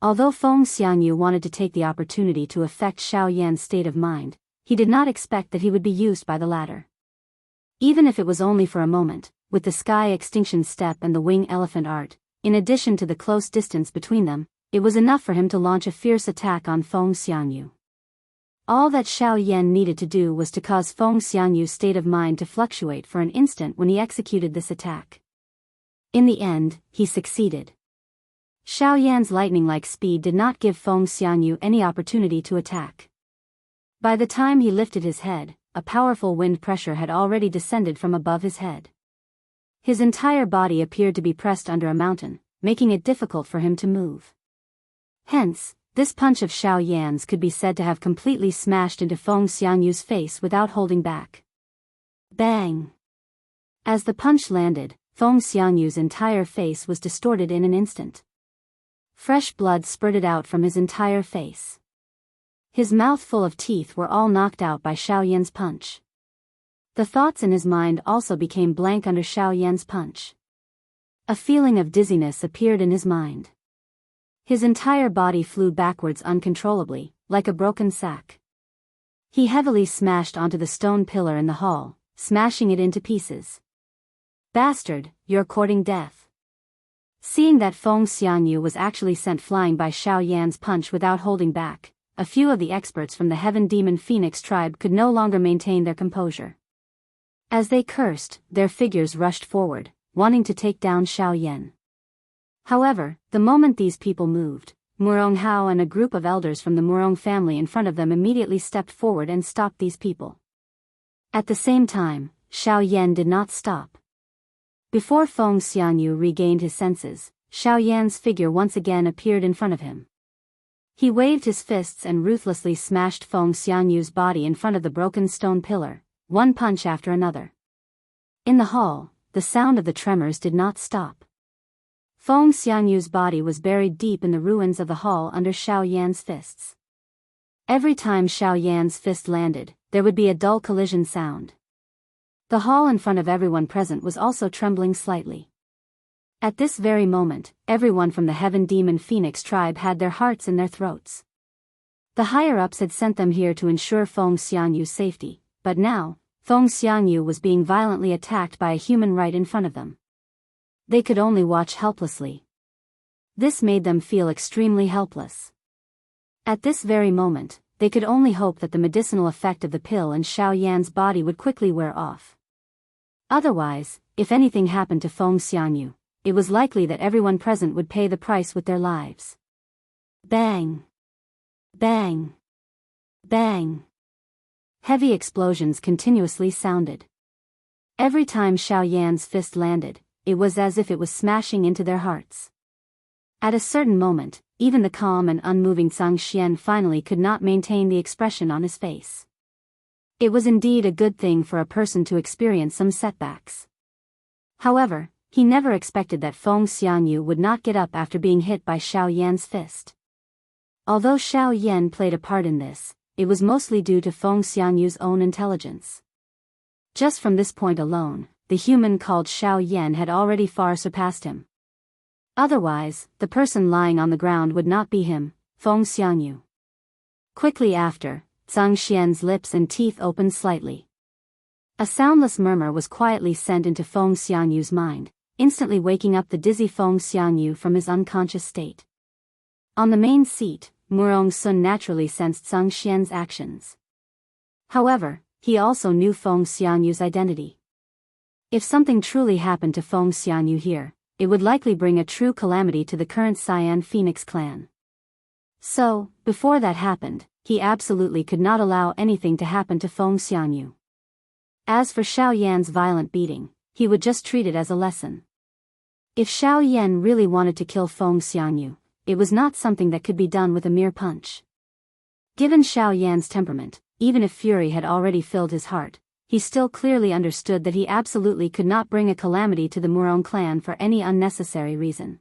Although Feng Xianyu wanted to take the opportunity to affect Xiao Yan's state of mind, he did not expect that he would be used by the latter. Even if it was only for a moment, with the sky extinction step and the wing elephant art, in addition to the close distance between them, it was enough for him to launch a fierce attack on Feng Xianyu. All that Xiao Yan needed to do was to cause Feng Xianyu's state of mind to fluctuate for an instant when he executed this attack. In the end, he succeeded. Xiao Yan's lightning-like speed did not give Feng Xianyu any opportunity to attack. By the time he lifted his head, a powerful wind pressure had already descended from above his head. His entire body appeared to be pressed under a mountain, making it difficult for him to move. Hence, this punch of Xiao Yan's could be said to have completely smashed into Feng Xianyu's face without holding back. Bang! As the punch landed, Feng Xianyu's entire face was distorted in an instant. Fresh blood spurted out from his entire face. His mouth full of teeth were all knocked out by Xiao Yan's punch. The thoughts in his mind also became blank under Xiao Yan's punch. A feeling of dizziness appeared in his mind. His entire body flew backwards uncontrollably, like a broken sack. He heavily smashed onto the stone pillar in the hall, smashing it into pieces. Bastard, you're courting death. Seeing that Feng Xianyu was actually sent flying by Xiao Yan's punch without holding back, a few of the experts from the Heaven Demon Phoenix tribe could no longer maintain their composure. As they cursed, their figures rushed forward, wanting to take down Xiao Yan. However, the moment these people moved, Murong Hao and a group of elders from the Murong family in front of them immediately stepped forward and stopped these people. At the same time, Xiao Yan did not stop. Before Feng Xianyu regained his senses, Xiao Yan's figure once again appeared in front of him. He waved his fists and ruthlessly smashed Feng Xianyu's body in front of the broken stone pillar, one punch after another. In the hall, the sound of the tremors did not stop. Feng Xianyu's body was buried deep in the ruins of the hall under Xiao Yan's fists. Every time Xiao Yan's fist landed, there would be a dull collision sound. The hall in front of everyone present was also trembling slightly. At this very moment, everyone from the Heaven Demon Phoenix tribe had their hearts in their throats. The higher-ups had sent them here to ensure Feng Xianyu's safety, but now, Feng Xianyu was being violently attacked by a human right in front of them. They could only watch helplessly. This made them feel extremely helpless. At this very moment, they could only hope that the medicinal effect of the pill in Xiao Yan's body would quickly wear off. Otherwise, if anything happened to Feng Xianyu, it was likely that everyone present would pay the price with their lives. Bang! Bang! Bang! Heavy explosions continuously sounded. Every time Xiao Yan's fist landed, it was as if it was smashing into their hearts. At a certain moment, even the calm and unmoving Zhang Xian finally could not maintain the expression on his face. It was indeed a good thing for a person to experience some setbacks. However, he never expected that Feng Xianyu would not get up after being hit by Xiao Yan's fist. Although Xiao Yan played a part in this, it was mostly due to Feng Xianyu's own intelligence. Just from this point alone, the human called Xiao Yan had already far surpassed him. Otherwise, the person lying on the ground would not be him, Feng Xianyu. Quickly after, Zhang Xian's lips and teeth opened slightly. A soundless murmur was quietly sent into Feng Xianyu's mind, instantly waking up the dizzy Feng Xianyu from his unconscious state. On the main seat, Murong Sun naturally sensed Zhang Xian's actions. However, he also knew Feng Xianyu's identity. If something truly happened to Feng Xianyu here, it would likely bring a true calamity to the current Cyan Phoenix clan. So, before that happened, he absolutely could not allow anything to happen to Feng Xianyu. As for Xiao Yan's violent beating, he would just treat it as a lesson. If Xiao Yan really wanted to kill Feng Xianyu, it was not something that could be done with a mere punch. Given Xiao Yan's temperament, even if fury had already filled his heart, he still clearly understood that he absolutely could not bring a calamity to the Murong clan for any unnecessary reason.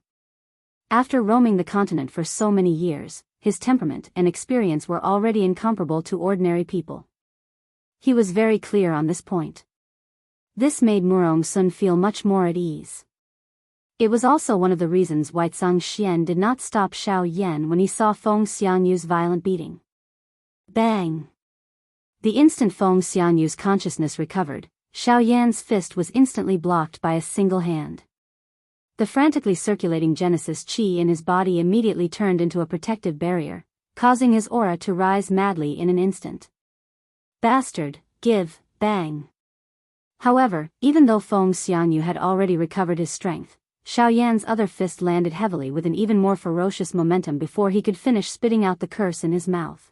After roaming the continent for so many years, his temperament and experience were already incomparable to ordinary people. He was very clear on this point. This made Murong Sun feel much more at ease. It was also one of the reasons why Zhang Xian did not stop Xiao Yan when he saw Feng Xianyu's violent beating. Bang! The instant Feng Xianyu's consciousness recovered, Xiao Yan's fist was instantly blocked by a single hand. The frantically circulating Genesis Qi in his body immediately turned into a protective barrier, causing his aura to rise madly in an instant. Bastard, give, bang! However, even though Feng Xianyu had already recovered his strength, Xiao Yan's other fist landed heavily with an even more ferocious momentum before he could finish spitting out the curse in his mouth.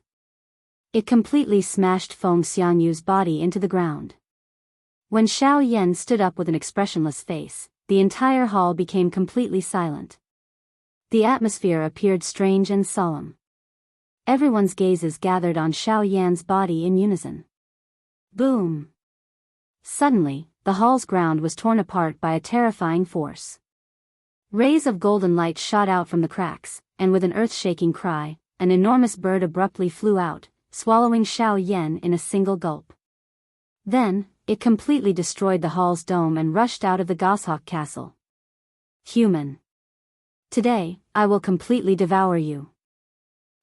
It completely smashed Feng Xianyu's body into the ground. When Xiao Yan stood up with an expressionless face, the entire hall became completely silent. The atmosphere appeared strange and solemn. Everyone's gazes gathered on Xiao Yan's body in unison. Boom! Suddenly, the hall's ground was torn apart by a terrifying force. Rays of golden light shot out from the cracks, and with an earth-shaking cry, an enormous bird abruptly flew out, swallowing Xiao Yan in a single gulp. Then, it completely destroyed the hall's dome and rushed out of the Goshawk Castle. Human. Today, I will completely devour you.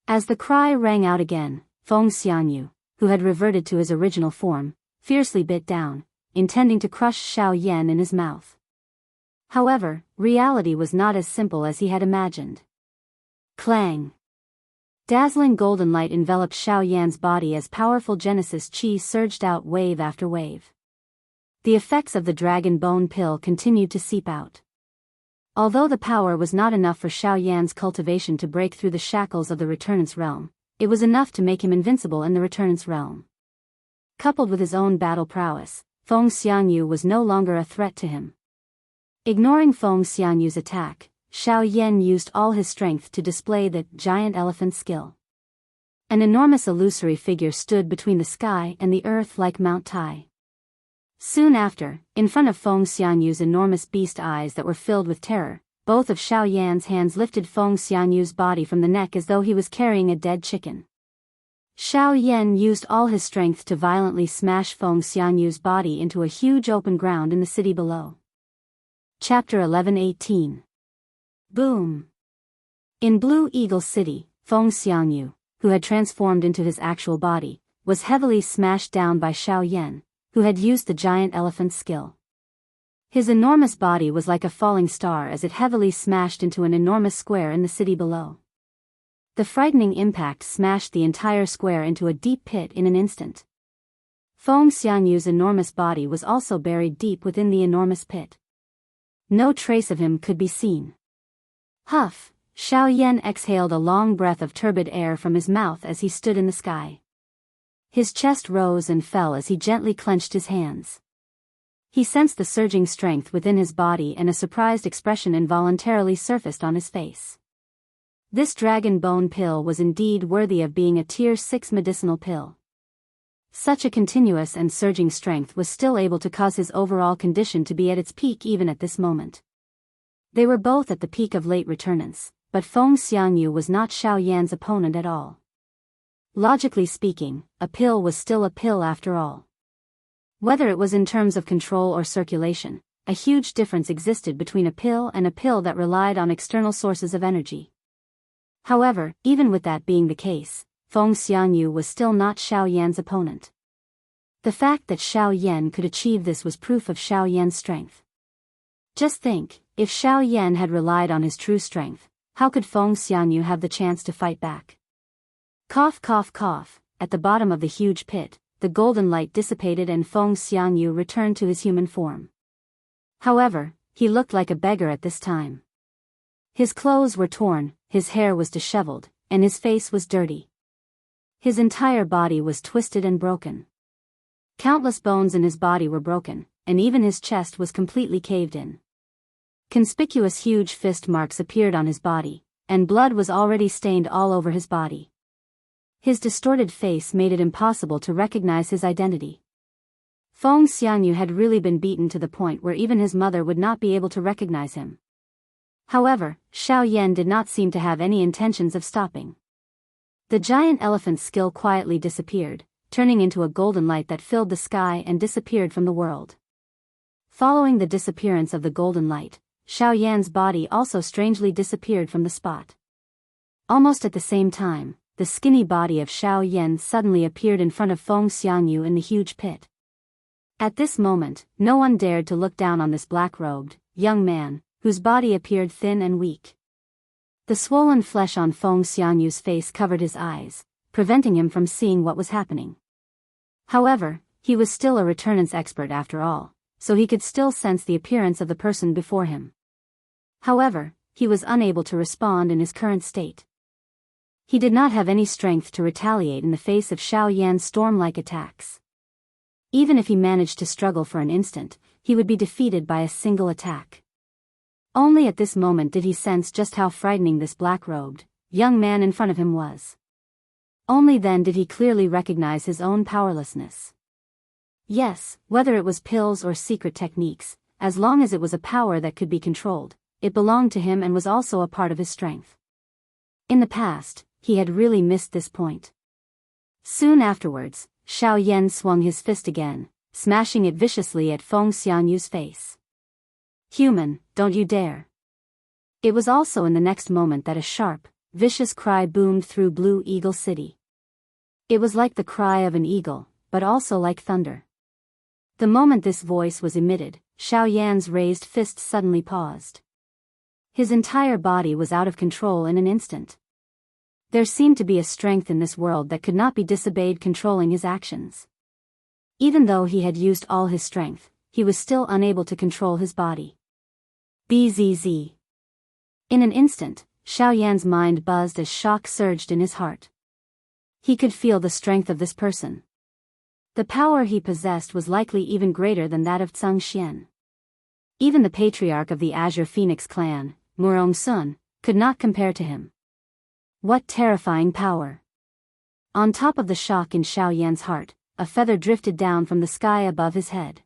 As the cry rang out again, Feng Xianyu, who had reverted to his original form, fiercely bit down, intending to crush Xiao Yan in his mouth. However, reality was not as simple as he had imagined. Clang! Dazzling golden light enveloped Xiao Yan's body as powerful Genesis Qi surged out wave after wave. the effects of the dragon bone pill continued to seep out. Although the power was not enough for Xiao Yan's cultivation to break through the shackles of the Returnance realm, it was enough to make him invincible in the Returnance realm. Coupled with his own battle prowess, Feng Xiangyu was no longer a threat to him. Ignoring Feng Xiangyu's attack, Xiao Yan used all his strength to display the giant elephant skill. An enormous illusory figure stood between the sky and the earth like Mount Tai. Soon after, in front of Feng Xiangyu's enormous beast eyes that were filled with terror, both of Xiao Yan's hands lifted Feng Xiangyu's body from the neck as though he was carrying a dead chicken. Xiao Yan used all his strength to violently smash Feng Xiangyu's body into a huge open ground in the city below. Chapter 11:18. Boom! In Blue Eagle City, Feng Xiangyu, who had transformed into his actual body, was heavily smashed down by Xiao Yan, who had used the giant elephant skill. His enormous body was like a falling star as it heavily smashed into an enormous square in the city below. The frightening impact smashed the entire square into a deep pit in an instant. Feng Xiangyu's enormous body was also buried deep within the enormous pit. No trace of him could be seen. Huff! Xiao Yan exhaled a long breath of turbid air from his mouth as he stood in the sky. His chest rose and fell as he gently clenched his hands. He sensed the surging strength within his body and a surprised expression involuntarily surfaced on his face. This dragon bone pill was indeed worthy of being a Tier 6 medicinal pill. Such a continuous and surging strength was still able to cause his overall condition to be at its peak even at this moment. They were both at the peak of late returnance, but Feng Xiangyu was not Xiao Yan's opponent at all. Logically speaking, a pill was still a pill after all. Whether it was in terms of control or circulation, a huge difference existed between a pill and a pill that relied on external sources of energy. However, even with that being the case, Feng Xiangyu was still not Xiao Yan's opponent. The fact that Xiao Yan could achieve this was proof of Xiao Yan's strength. Just think, if Xiao Yan had relied on his true strength, how could Feng Xiangyu have the chance to fight back? Cough cough cough, at the bottom of the huge pit, the golden light dissipated and Feng Xiangyu returned to his human form. However, he looked like a beggar at this time. His clothes were torn, his hair was disheveled, and his face was dirty. His entire body was twisted and broken. Countless bones in his body were broken, and even his chest was completely caved in. Conspicuous huge fist marks appeared on his body, and blood was already stained all over his body. His distorted face made it impossible to recognize his identity. Feng Xiangyu had really been beaten to the point where even his mother would not be able to recognize him. However, Xiao Yan did not seem to have any intentions of stopping. The giant elephant's skill quietly disappeared, turning into a golden light that filled the sky and disappeared from the world. Following the disappearance of the golden light, Xiao Yan's body also strangely disappeared from the spot. Almost at the same time, the skinny body of Xiao Yan suddenly appeared in front of Feng Xiangyu in the huge pit. At this moment, no one dared to look down on this black-robed, young man, whose body appeared thin and weak. The swollen flesh on Feng Xiangyu's face covered his eyes, preventing him from seeing what was happening. However, he was still a returnance expert after all, so he could still sense the appearance of the person before him. However, he was unable to respond in his current state. He did not have any strength to retaliate in the face of Xiao Yan's storm-like attacks. Even if he managed to struggle for an instant, he would be defeated by a single attack. Only at this moment did he sense just how frightening this black-robed, young man in front of him was. Only then did he clearly recognize his own powerlessness. Yes, whether it was pills or secret techniques, as long as it was a power that could be controlled, it belonged to him and was also a part of his strength. In the past, he had really missed this point. Soon afterwards, Xiao Yan swung his fist again, smashing it viciously at Feng Xiangyu's face. "Human, don't you dare." It was also in the next moment that a sharp, vicious cry boomed through Blue Eagle City. It was like the cry of an eagle, but also like thunder. The moment this voice was emitted, Xiao Yan's raised fist suddenly paused. His entire body was out of control in an instant. There seemed to be a strength in this world that could not be disobeyed controlling his actions. Even though he had used all his strength, he was still unable to control his body. Bzz. In an instant, Xiaoyan's mind buzzed as shock surged in his heart. He could feel the strength of this person. The power he possessed was likely even greater than that of Zhang Xian. Even the patriarch of the Azure Phoenix clan, Murong Sun, could not compare to him. What terrifying power! On top of the shock in Xiaoyan's heart, a feather drifted down from the sky above his head.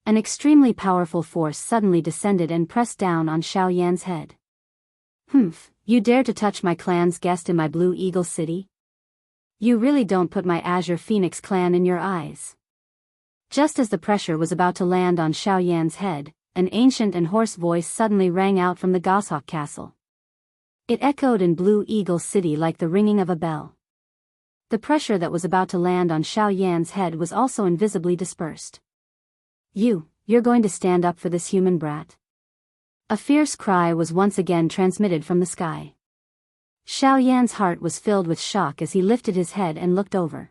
An extremely powerful force suddenly descended and pressed down on Xiaoyan's head. Humph, you dare to touch my clan's guest in my Blue Eagle City? You really don't put my Azure Phoenix clan in your eyes. Just as the pressure was about to land on Xiaoyan's head, an ancient and hoarse voice suddenly rang out from the Goshawk Castle. It echoed in Blue Eagle City like the ringing of a bell. The pressure that was about to land on Xiaoyan's head was also invisibly dispersed. You're going to stand up for this human brat? A fierce cry was once again transmitted from the sky. Xiaoyan's heart was filled with shock as he lifted his head and looked over.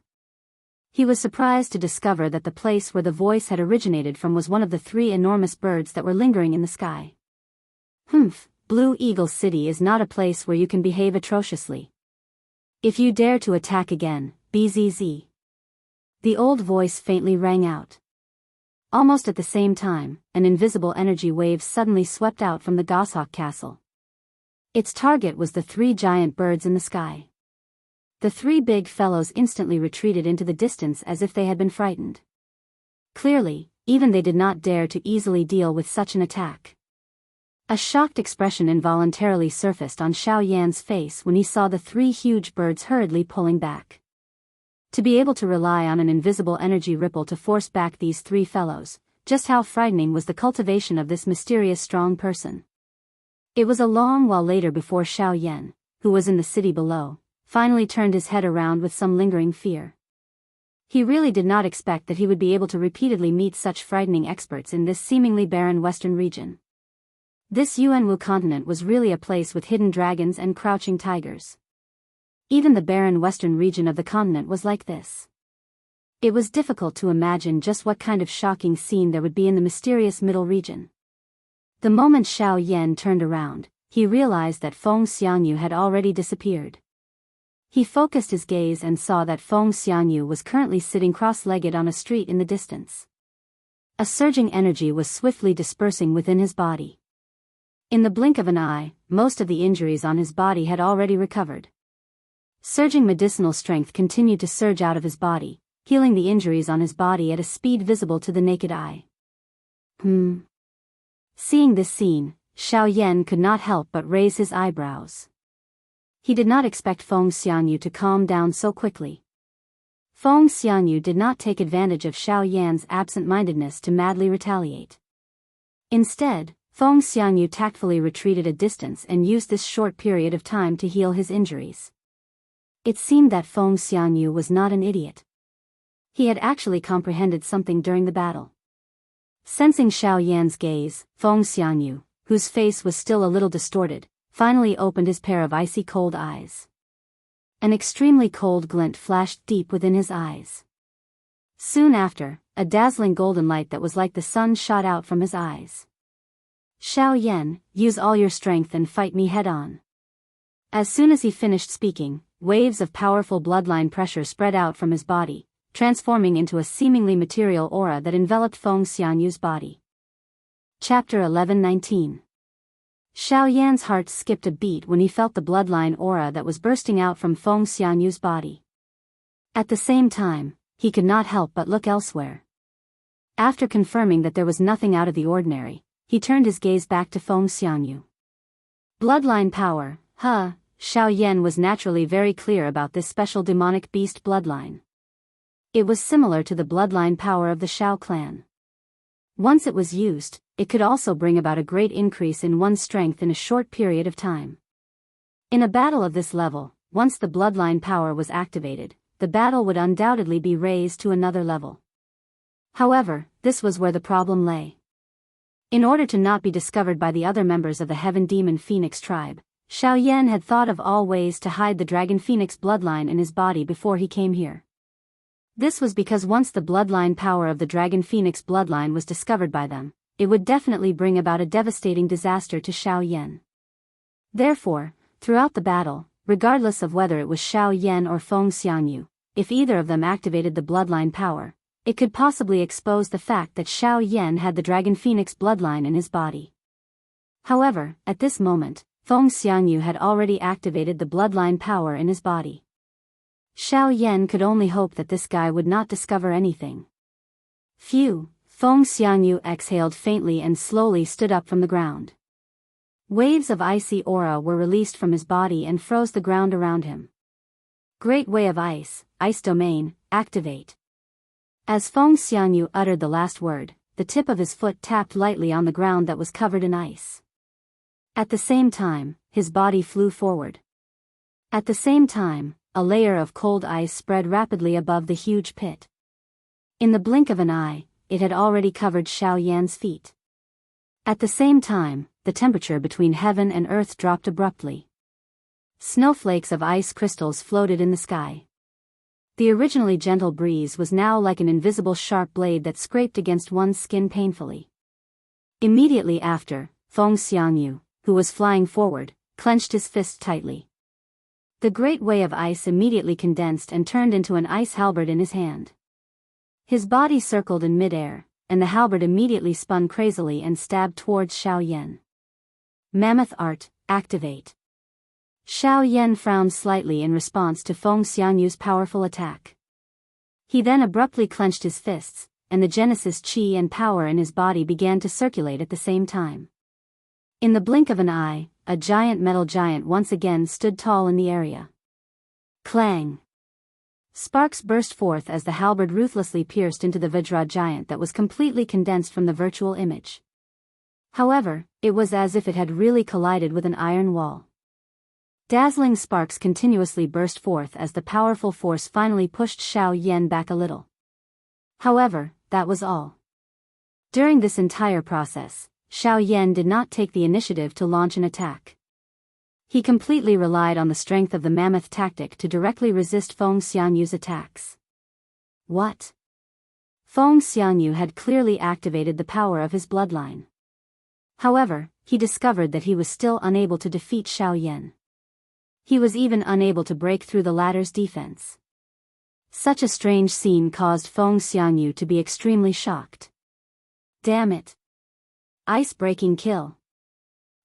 He was surprised to discover that the place where the voice had originated from was one of the 3 enormous birds that were lingering in the sky. Humph, Blue Eagle City is not a place where you can behave atrociously. If you dare to attack again, bzz. The old voice faintly rang out. Almost at the same time, an invisible energy wave suddenly swept out from the Goshawk Castle. Its target was the 3 giant birds in the sky. The 3 big fellows instantly retreated into the distance as if they had been frightened. Clearly, even they did not dare to easily deal with such an attack. A shocked expression involuntarily surfaced on Xiaoyan's face when he saw the 3 huge birds hurriedly pulling back. To be able to rely on an invisible energy ripple to force back these 3 fellows, just how frightening was the cultivation of this mysterious strong person. It was a long while later before Xiaoyan, who was in the city below, finally turned his head around with some lingering fear. He really did not expect that he would be able to repeatedly meet such frightening experts in this seemingly barren western region. This Yuanwu continent was really a place with hidden dragons and crouching tigers. Even the barren western region of the continent was like this. It was difficult to imagine just what kind of shocking scene there would be in the mysterious middle region. The moment Xiaoyan turned around, he realized that Feng Xiangyu had already disappeared. He focused his gaze and saw that Feng Xiangyu was currently sitting cross-legged on a street in the distance. A surging energy was swiftly dispersing within his body. In the blink of an eye, most of the injuries on his body had already recovered. Surging medicinal strength continued to surge out of his body, healing the injuries on his body at a speed visible to the naked eye. Seeing this scene, Xiaoyan could not help but raise his eyebrows. He did not expect Feng Xiangyu to calm down so quickly. Feng Xiangyu did not take advantage of Xiaoyan's absent-mindedness to madly retaliate. Instead, Feng Xiangyu tactfully retreated a distance and used this short period of time to heal his injuries. It seemed that Feng Xiangyu was not an idiot. He had actually comprehended something during the battle. Sensing Xiaoyan's gaze, Feng Xiangyu, whose face was still a little distorted, finally opened his pair of icy cold eyes. An extremely cold glint flashed deep within his eyes. Soon after, a dazzling golden light that was like the sun shot out from his eyes. Xiaoyan, use all your strength and fight me head-on. As soon as he finished speaking, waves of powerful bloodline pressure spread out from his body, transforming into a seemingly material aura that enveloped Feng Xiangyu's body. Chapter 11-19. Xiaoyan's heart skipped a beat when he felt the bloodline aura that was bursting out from Feng Xiangyu's body. At the same time, he could not help but look elsewhere. After confirming that there was nothing out of the ordinary, he turned his gaze back to Feng Xiangyu. Bloodline power, Xiaoyan was naturally very clear about this special demonic beast bloodline. It was similar to the bloodline power of the Shao clan. Once it was used, it could also bring about a great increase in one's strength in a short period of time. In a battle of this level, once the bloodline power was activated, the battle would undoubtedly be raised to another level. However, this was where the problem lay. In order to not be discovered by the other members of the Heaven Demon Phoenix tribe, Xiaoyan had thought of all ways to hide the Dragon Phoenix bloodline in his body before he came here. This was because once the bloodline power of the Dragon Phoenix bloodline was discovered by them, it would definitely bring about a devastating disaster to Xiao Yan. Therefore, throughout the battle, regardless of whether it was Xiao Yan or Feng Xiangyu, if either of them activated the bloodline power, it could possibly expose the fact that Xiao Yan had the Dragon Phoenix bloodline in his body. However, at this moment, Feng Xiangyu had already activated the bloodline power in his body. Xiao Yan could only hope that this guy would not discover anything. Phew, Feng Xiangyu exhaled faintly and slowly stood up from the ground. Waves of icy aura were released from his body and froze the ground around him. Great Way of Ice, Ice Domain, activate. As Feng Xiangyu uttered the last word, the tip of his foot tapped lightly on the ground that was covered in ice. At the same time, his body flew forward. At the same time, a layer of cold ice spread rapidly above the huge pit. In the blink of an eye, it had already covered Xiao Yan's feet. At the same time, the temperature between heaven and earth dropped abruptly. Snowflakes of ice crystals floated in the sky. The originally gentle breeze was now like an invisible sharp blade that scraped against one's skin painfully. Immediately after, Feng Xiangyu, who was flying forward, clenched his fist tightly. The great way of ice immediately condensed and turned into an ice halberd in his hand. His body circled in midair, and the halberd immediately spun crazily and stabbed towards Xiao Yan. Mammoth Art, activate. Xiao Yan frowned slightly in response to Feng Xiangyu's powerful attack. He then abruptly clenched his fists, and the Genesis chi and power in his body began to circulate at the same time. In the blink of an eye, a giant metal giant once again stood tall in the area. Clang! Sparks burst forth as the halberd ruthlessly pierced into the Vajra giant that was completely condensed from the virtual image. However, it was as if it had really collided with an iron wall. Dazzling sparks continuously burst forth as the powerful force finally pushed Xiao Yan back a little. However, that was all. During this entire process, Xiao Yan did not take the initiative to launch an attack. He completely relied on the strength of the mammoth tactic to directly resist Feng Xiangyu's attacks. What? Feng Xiangyu had clearly activated the power of his bloodline. However, he discovered that he was still unable to defeat Xiao Yan. He was even unable to break through the latter's defense. Such a strange scene caused Feng Xiangyu to be extremely shocked. Damn it! Ice-breaking kill.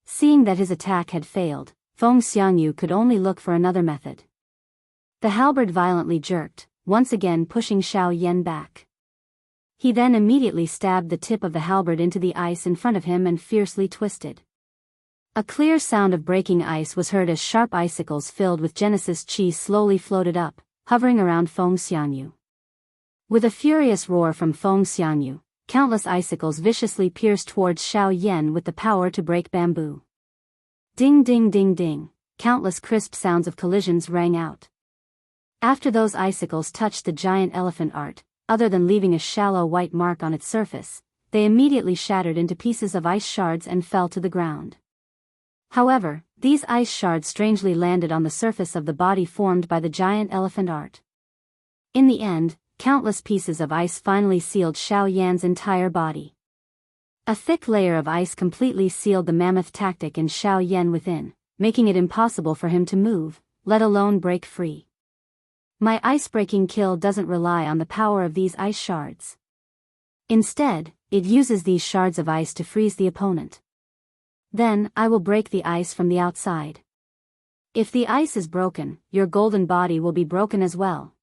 Seeing that his attack had failed, Feng Xiangyu could only look for another method. The halberd violently jerked, once again pushing Xiao Yan back. He then immediately stabbed the tip of the halberd into the ice in front of him and fiercely twisted. A clear sound of breaking ice was heard as sharp icicles filled with Genesis chi slowly floated up, hovering around Feng Xiangyu. With a furious roar from Feng Xiangyu, countless icicles viciously pierced towards Xiao Yan with the power to break bamboo. Ding ding ding ding, countless crisp sounds of collisions rang out. After those icicles touched the giant elephant art, other than leaving a shallow white mark on its surface, they immediately shattered into pieces of ice shards and fell to the ground. However, these ice shards strangely landed on the surface of the body formed by the giant elephant art. In the end, countless pieces of ice finally sealed Xiao Yan's entire body. A thick layer of ice completely sealed the mammoth tactic in Xiao Yan within, making it impossible for him to move, let alone break free. My ice-breaking kill doesn't rely on the power of these ice shards. Instead, it uses these shards of ice to freeze the opponent. Then, I will break the ice from the outside. If the ice is broken, your golden body will be broken as well.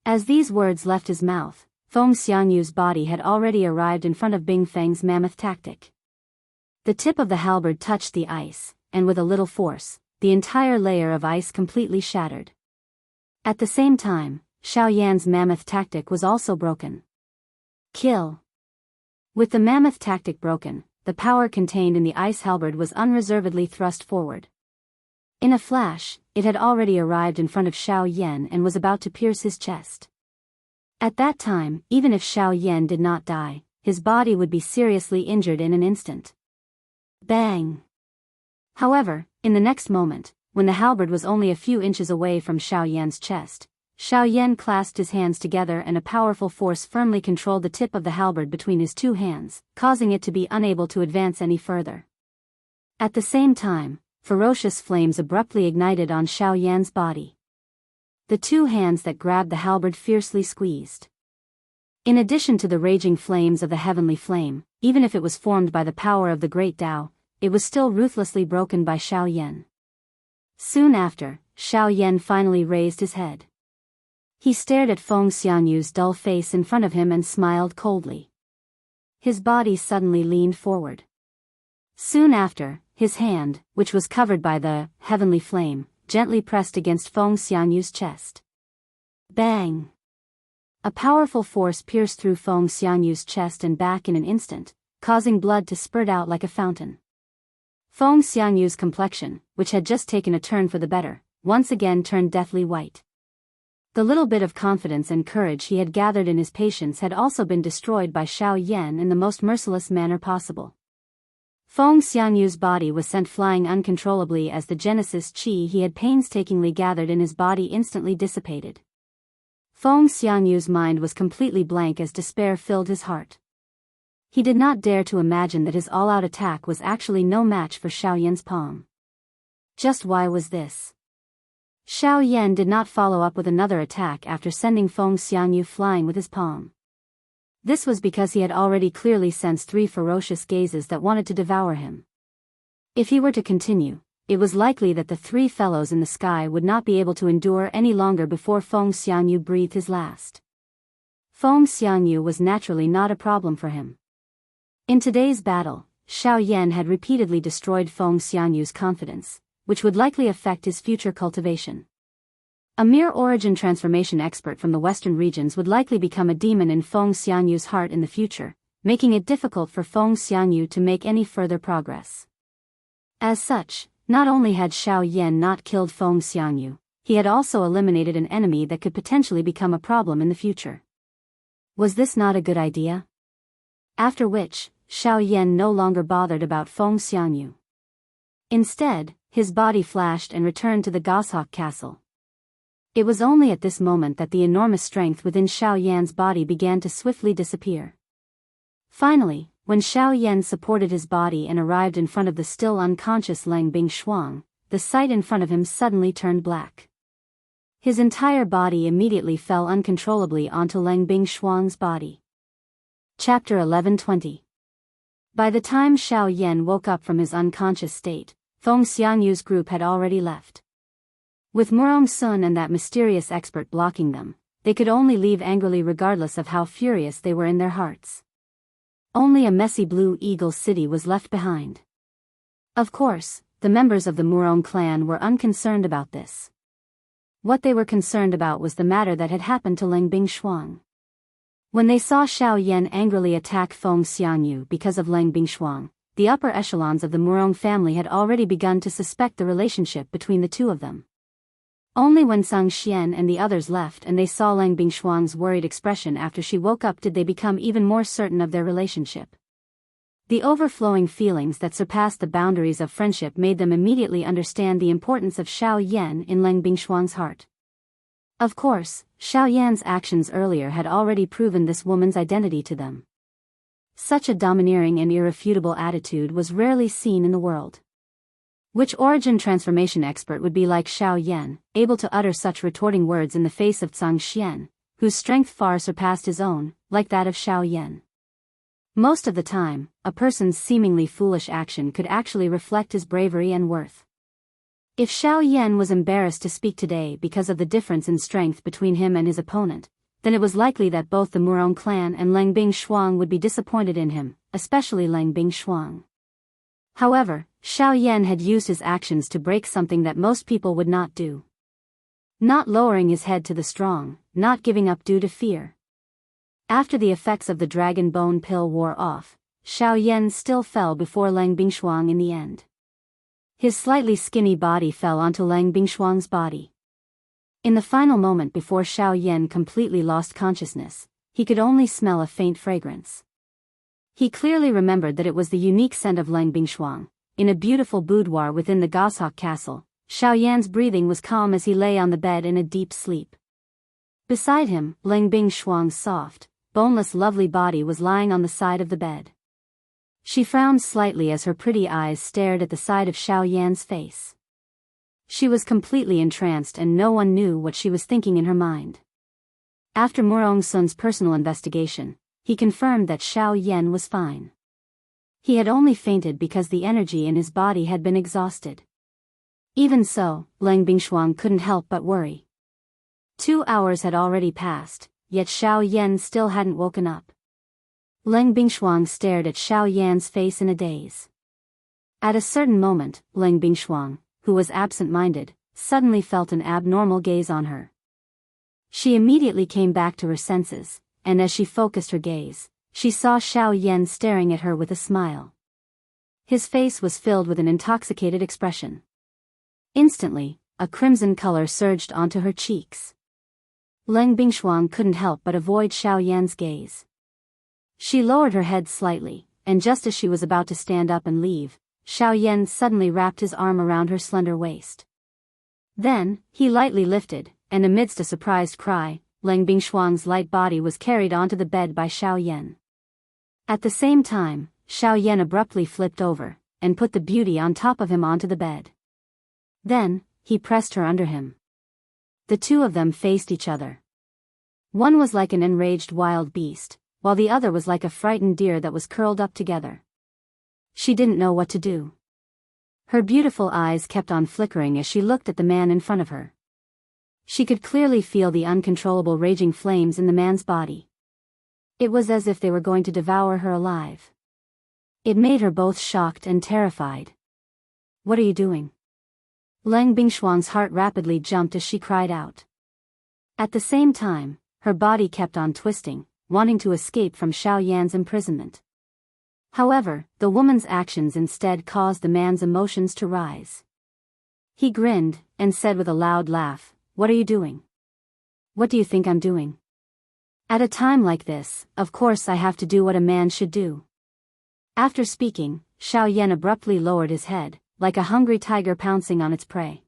As these words left his mouth, Feng Xiangyu's body had already arrived in front of Bing Feng's mammoth tactic. The tip of the halberd touched the ice, and with a little force, the entire layer of ice completely shattered. At the same time, Xiao Yan's mammoth tactic was also broken. Kill. With the mammoth tactic broken, the power contained in the ice halberd was unreservedly thrust forward. In a flash, it had already arrived in front of Xiao Yan and was about to pierce his chest. At that time, even if Xiao Yan did not die, his body would be seriously injured in an instant. Bang! However, in the next moment, when the halberd was only a few inches away from Xiao Yan's chest, Xiao Yan clasped his hands together and a powerful force firmly controlled the tip of the halberd between his two hands, causing it to be unable to advance any further. At the same time, ferocious flames abruptly ignited on Xiao Yan's body. The two hands that grabbed the halberd fiercely squeezed. In addition to the raging flames of the heavenly flame, even if it was formed by the power of the great Tao, it was still ruthlessly broken by Xiao Yan. Soon after, Xiao Yan finally raised his head. He stared at Feng Xianyu's dull face in front of him and smiled coldly. His body suddenly leaned forward. Soon after, his hand, which was covered by the heavenly flame, gently pressed against Feng Xianyu's chest. Bang! A powerful force pierced through Feng Xianyu's chest and back in an instant, causing blood to spurt out like a fountain. Feng Xianyu's complexion, which had just taken a turn for the better, once again turned deathly white. The little bit of confidence and courage he had gathered in his patience had also been destroyed by Xiao Yan in the most merciless manner possible. Feng Xianyu's body was sent flying uncontrollably as the Genesis Qi he had painstakingly gathered in his body instantly dissipated. Feng Xianyu's mind was completely blank as despair filled his heart. He did not dare to imagine that his all-out attack was actually no match for Xiao Yan's palm. Just why was this? Xiao Yan did not follow up with another attack after sending Feng Xianyu flying with his palm. This was because he had already clearly sensed three ferocious gazes that wanted to devour him. If he were to continue, it was likely that the three fellows in the sky would not be able to endure any longer before Feng Xianyu breathed his last. Feng Xianyu was naturally not a problem for him. In today's battle, Xiao Yan had repeatedly destroyed Feng Xianyu's confidence, which would likely affect his future cultivation. A mere origin transformation expert from the western regions would likely become a demon in Feng Xianyu's heart in the future, making it difficult for Feng Xianyu to make any further progress. As such, not only had Xiao Yan not killed Feng Xianyu, he had also eliminated an enemy that could potentially become a problem in the future. Was this not a good idea? After which, Xiao Yan no longer bothered about Feng Xianyu. Instead, his body flashed and returned to the goshawk castle. It was only at this moment that the enormous strength within Xiao Yan's body began to swiftly disappear. Finally, when Xiao Yan supported his body and arrived in front of the still unconscious Lang Bingshuang, the sight in front of him suddenly turned black. His entire body immediately fell uncontrollably onto Lang Bingshuang's body. Chapter 11:20. By the time Xiao Yan woke up from his unconscious state, Feng Xianyu's group had already left. With Murong Sun and that mysterious expert blocking them, they could only leave angrily regardless of how furious they were in their hearts. Only a messy Blue Eagle city was left behind. Of course, the members of the Murong clan were unconcerned about this. What they were concerned about was the matter that had happened to Lang Bingshuang. When they saw Xiao Yan angrily attack Feng Xianyu because of Lang Bingshuang, the upper echelons of the Murong family had already begun to suspect the relationship between the two of them. Only when Sang Xian and the others left and they saw Lang Bingshuang's worried expression after she woke up did they become even more certain of their relationship. The overflowing feelings that surpassed the boundaries of friendship made them immediately understand the importance of Xiao Yan in Lang Bingshuang's heart. Of course, Xiao Yan's actions earlier had already proven this woman's identity to them. Such a domineering and irrefutable attitude was rarely seen in the world. Which origin transformation expert would be like Xiao Yan, able to utter such retorting words in the face of Sang Xian, whose strength far surpassed his own, like that of Xiao Yan? Most of the time, a person's seemingly foolish action could actually reflect his bravery and worth. If Xiao Yan was embarrassed to speak today because of the difference in strength between him and his opponent, then it was likely that both the Murong clan and Lang Bingshuang would be disappointed in him, especially Lang Bingshuang. However, Xiao Yan had used his actions to break something that most people would not do. Not lowering his head to the strong, not giving up due to fear. After the effects of the dragon bone pill wore off, Xiao Yan still fell before Lang Bingshuang in the end. His slightly skinny body fell onto Lang Bingshuang's body. In the final moment before Xiao Yan completely lost consciousness, he could only smell a faint fragrance. He clearly remembered that it was the unique scent of Lang Bingshuang. In a beautiful boudoir within the goshawk castle, Xiao Yan's breathing was calm as he lay on the bed in a deep sleep. Beside him, Lang Bingshuang's soft, boneless lovely body was lying on the side of the bed. She frowned slightly as her pretty eyes stared at the side of Xiao Yan's face. She was completely entranced and no one knew what she was thinking in her mind. After Murong Sun's personal investigation, he confirmed that Xiao Yan was fine. He had only fainted because the energy in his body had been exhausted. Even so, Lang Bingshuang couldn't help but worry. 2 hours had already passed, yet Xiao Yan still hadn't woken up. Lang Bingshuang stared at Xiao Yan's face in a daze. At a certain moment, Lang Bingshuang, who was absent-minded, suddenly felt an abnormal gaze on her. She immediately came back to her senses, and as she focused her gaze, she saw Xiao Yan staring at her with a smile. His face was filled with an intoxicated expression. Instantly, a crimson color surged onto her cheeks. Lang Bingshuang couldn't help but avoid Xiao Yan's gaze. She lowered her head slightly, and just as she was about to stand up and leave, Xiao Yan suddenly wrapped his arm around her slender waist. Then, he lightly lifted, and amidst a surprised cry, Lang Bingshuang's light body was carried onto the bed by Xiao Yan. At the same time, Xiao Yan abruptly flipped over, and put the beauty on top of him onto the bed. Then, he pressed her under him. The two of them faced each other. One was like an enraged wild beast, while the other was like a frightened deer that was curled up together. She didn't know what to do. Her beautiful eyes kept on flickering as she looked at the man in front of her. She could clearly feel the uncontrollable raging flames in the man's body. It was as if they were going to devour her alive. It made her both shocked and terrified. "What are you doing?" Lang Bingshuang's heart rapidly jumped as she cried out. At the same time, her body kept on twisting, wanting to escape from Xiao Yan's imprisonment. However, the woman's actions instead caused the man's emotions to rise. He grinned, and said with a loud laugh, "What are you doing? What do you think I'm doing? At a time like this, of course I have to do what a man should do." After speaking, Xiao Yan abruptly lowered his head, like a hungry tiger pouncing on its prey.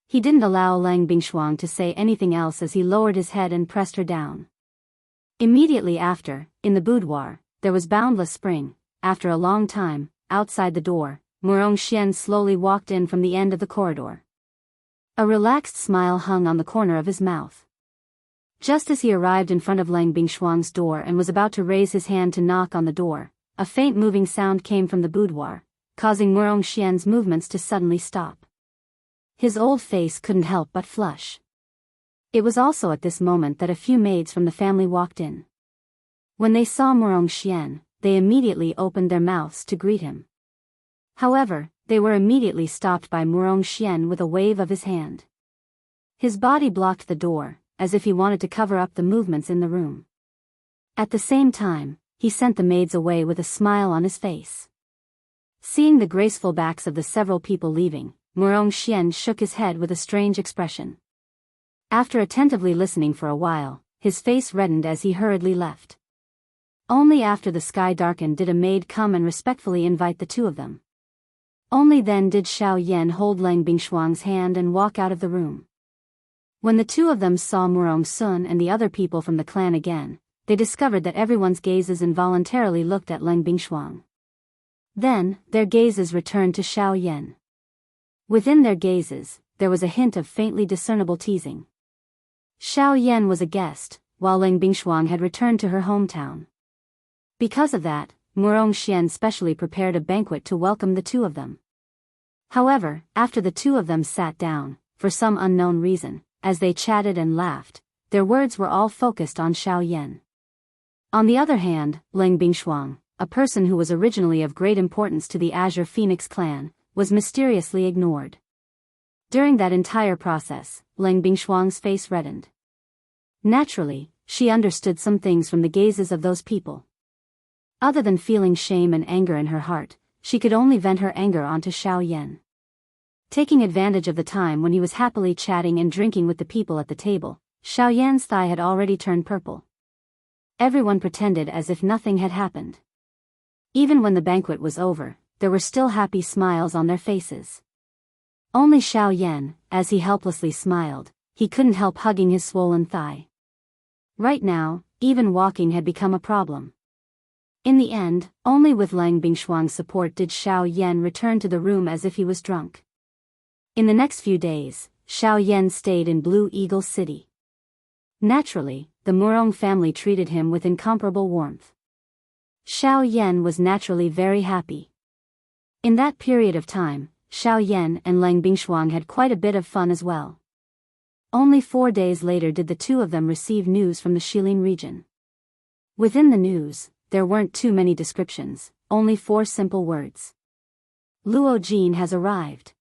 He didn't allow Lang Bingshuang to say anything else as he lowered his head and pressed her down. Immediately after, in the boudoir, there was boundless spring. After a long time, outside the door, Murong Xian slowly walked in from the end of the corridor. A relaxed smile hung on the corner of his mouth. Just as he arrived in front of Lang Bingshuang's door and was about to raise his hand to knock on the door, a faint moving sound came from the boudoir, causing Murong Xian's movements to suddenly stop. His old face couldn't help but flush. It was also at this moment that a few maids from the family walked in. When they saw Murong Xian, they immediately opened their mouths to greet him. However, they were immediately stopped by Murong Xian with a wave of his hand. His body blocked the door, as if he wanted to cover up the movements in the room. At the same time, he sent the maids away with a smile on his face. Seeing the graceful backs of the several people leaving, Murong Xian shook his head with a strange expression. After attentively listening for a while, his face reddened as he hurriedly left. Only after the sky darkened did a maid come and respectfully invite the two of them. Only then did Xiao Yan hold Lang Bingshuang's hand and walk out of the room. When the two of them saw Murong Sun and the other people from the clan again, they discovered that everyone's gazes involuntarily looked at Lang Bingshuang. Then, their gazes returned to Xiao Yan. Within their gazes, there was a hint of faintly discernible teasing. Xiao Yan was a guest, while Lang Bingshuang had returned to her hometown. Because of that, Murong Xian specially prepared a banquet to welcome the two of them. However, after the two of them sat down, for some unknown reason, as they chatted and laughed, their words were all focused on Xiao Yan. On the other hand, Lang Bingshuang, a person who was originally of great importance to the Azure Phoenix clan, was mysteriously ignored. During that entire process, Lang Bingshuang's face reddened. Naturally, she understood some things from the gazes of those people. Other than feeling shame and anger in her heart, she could only vent her anger onto Xiao Yan. Taking advantage of the time when he was happily chatting and drinking with the people at the table, Xiao Yan's thigh had already turned purple. Everyone pretended as if nothing had happened. Even when the banquet was over, there were still happy smiles on their faces. Only Xiao Yan, as he helplessly smiled, he couldn't help hugging his swollen thigh. Right now, even walking had become a problem. In the end, only with Lang Bingshuang's support did Xiao Yan return to the room as if he was drunk. In the next few days, Xiao Yan stayed in Blue Eagle City. Naturally, the Murong family treated him with incomparable warmth. Xiao Yan was naturally very happy. In that period of time, Xiao Yan and Lang Bingshuang had quite a bit of fun as well. Only 4 days later did the two of them receive news from the Shilin region. Within the news, there weren't too many descriptions, only 4 simple words. Luo Jin has arrived.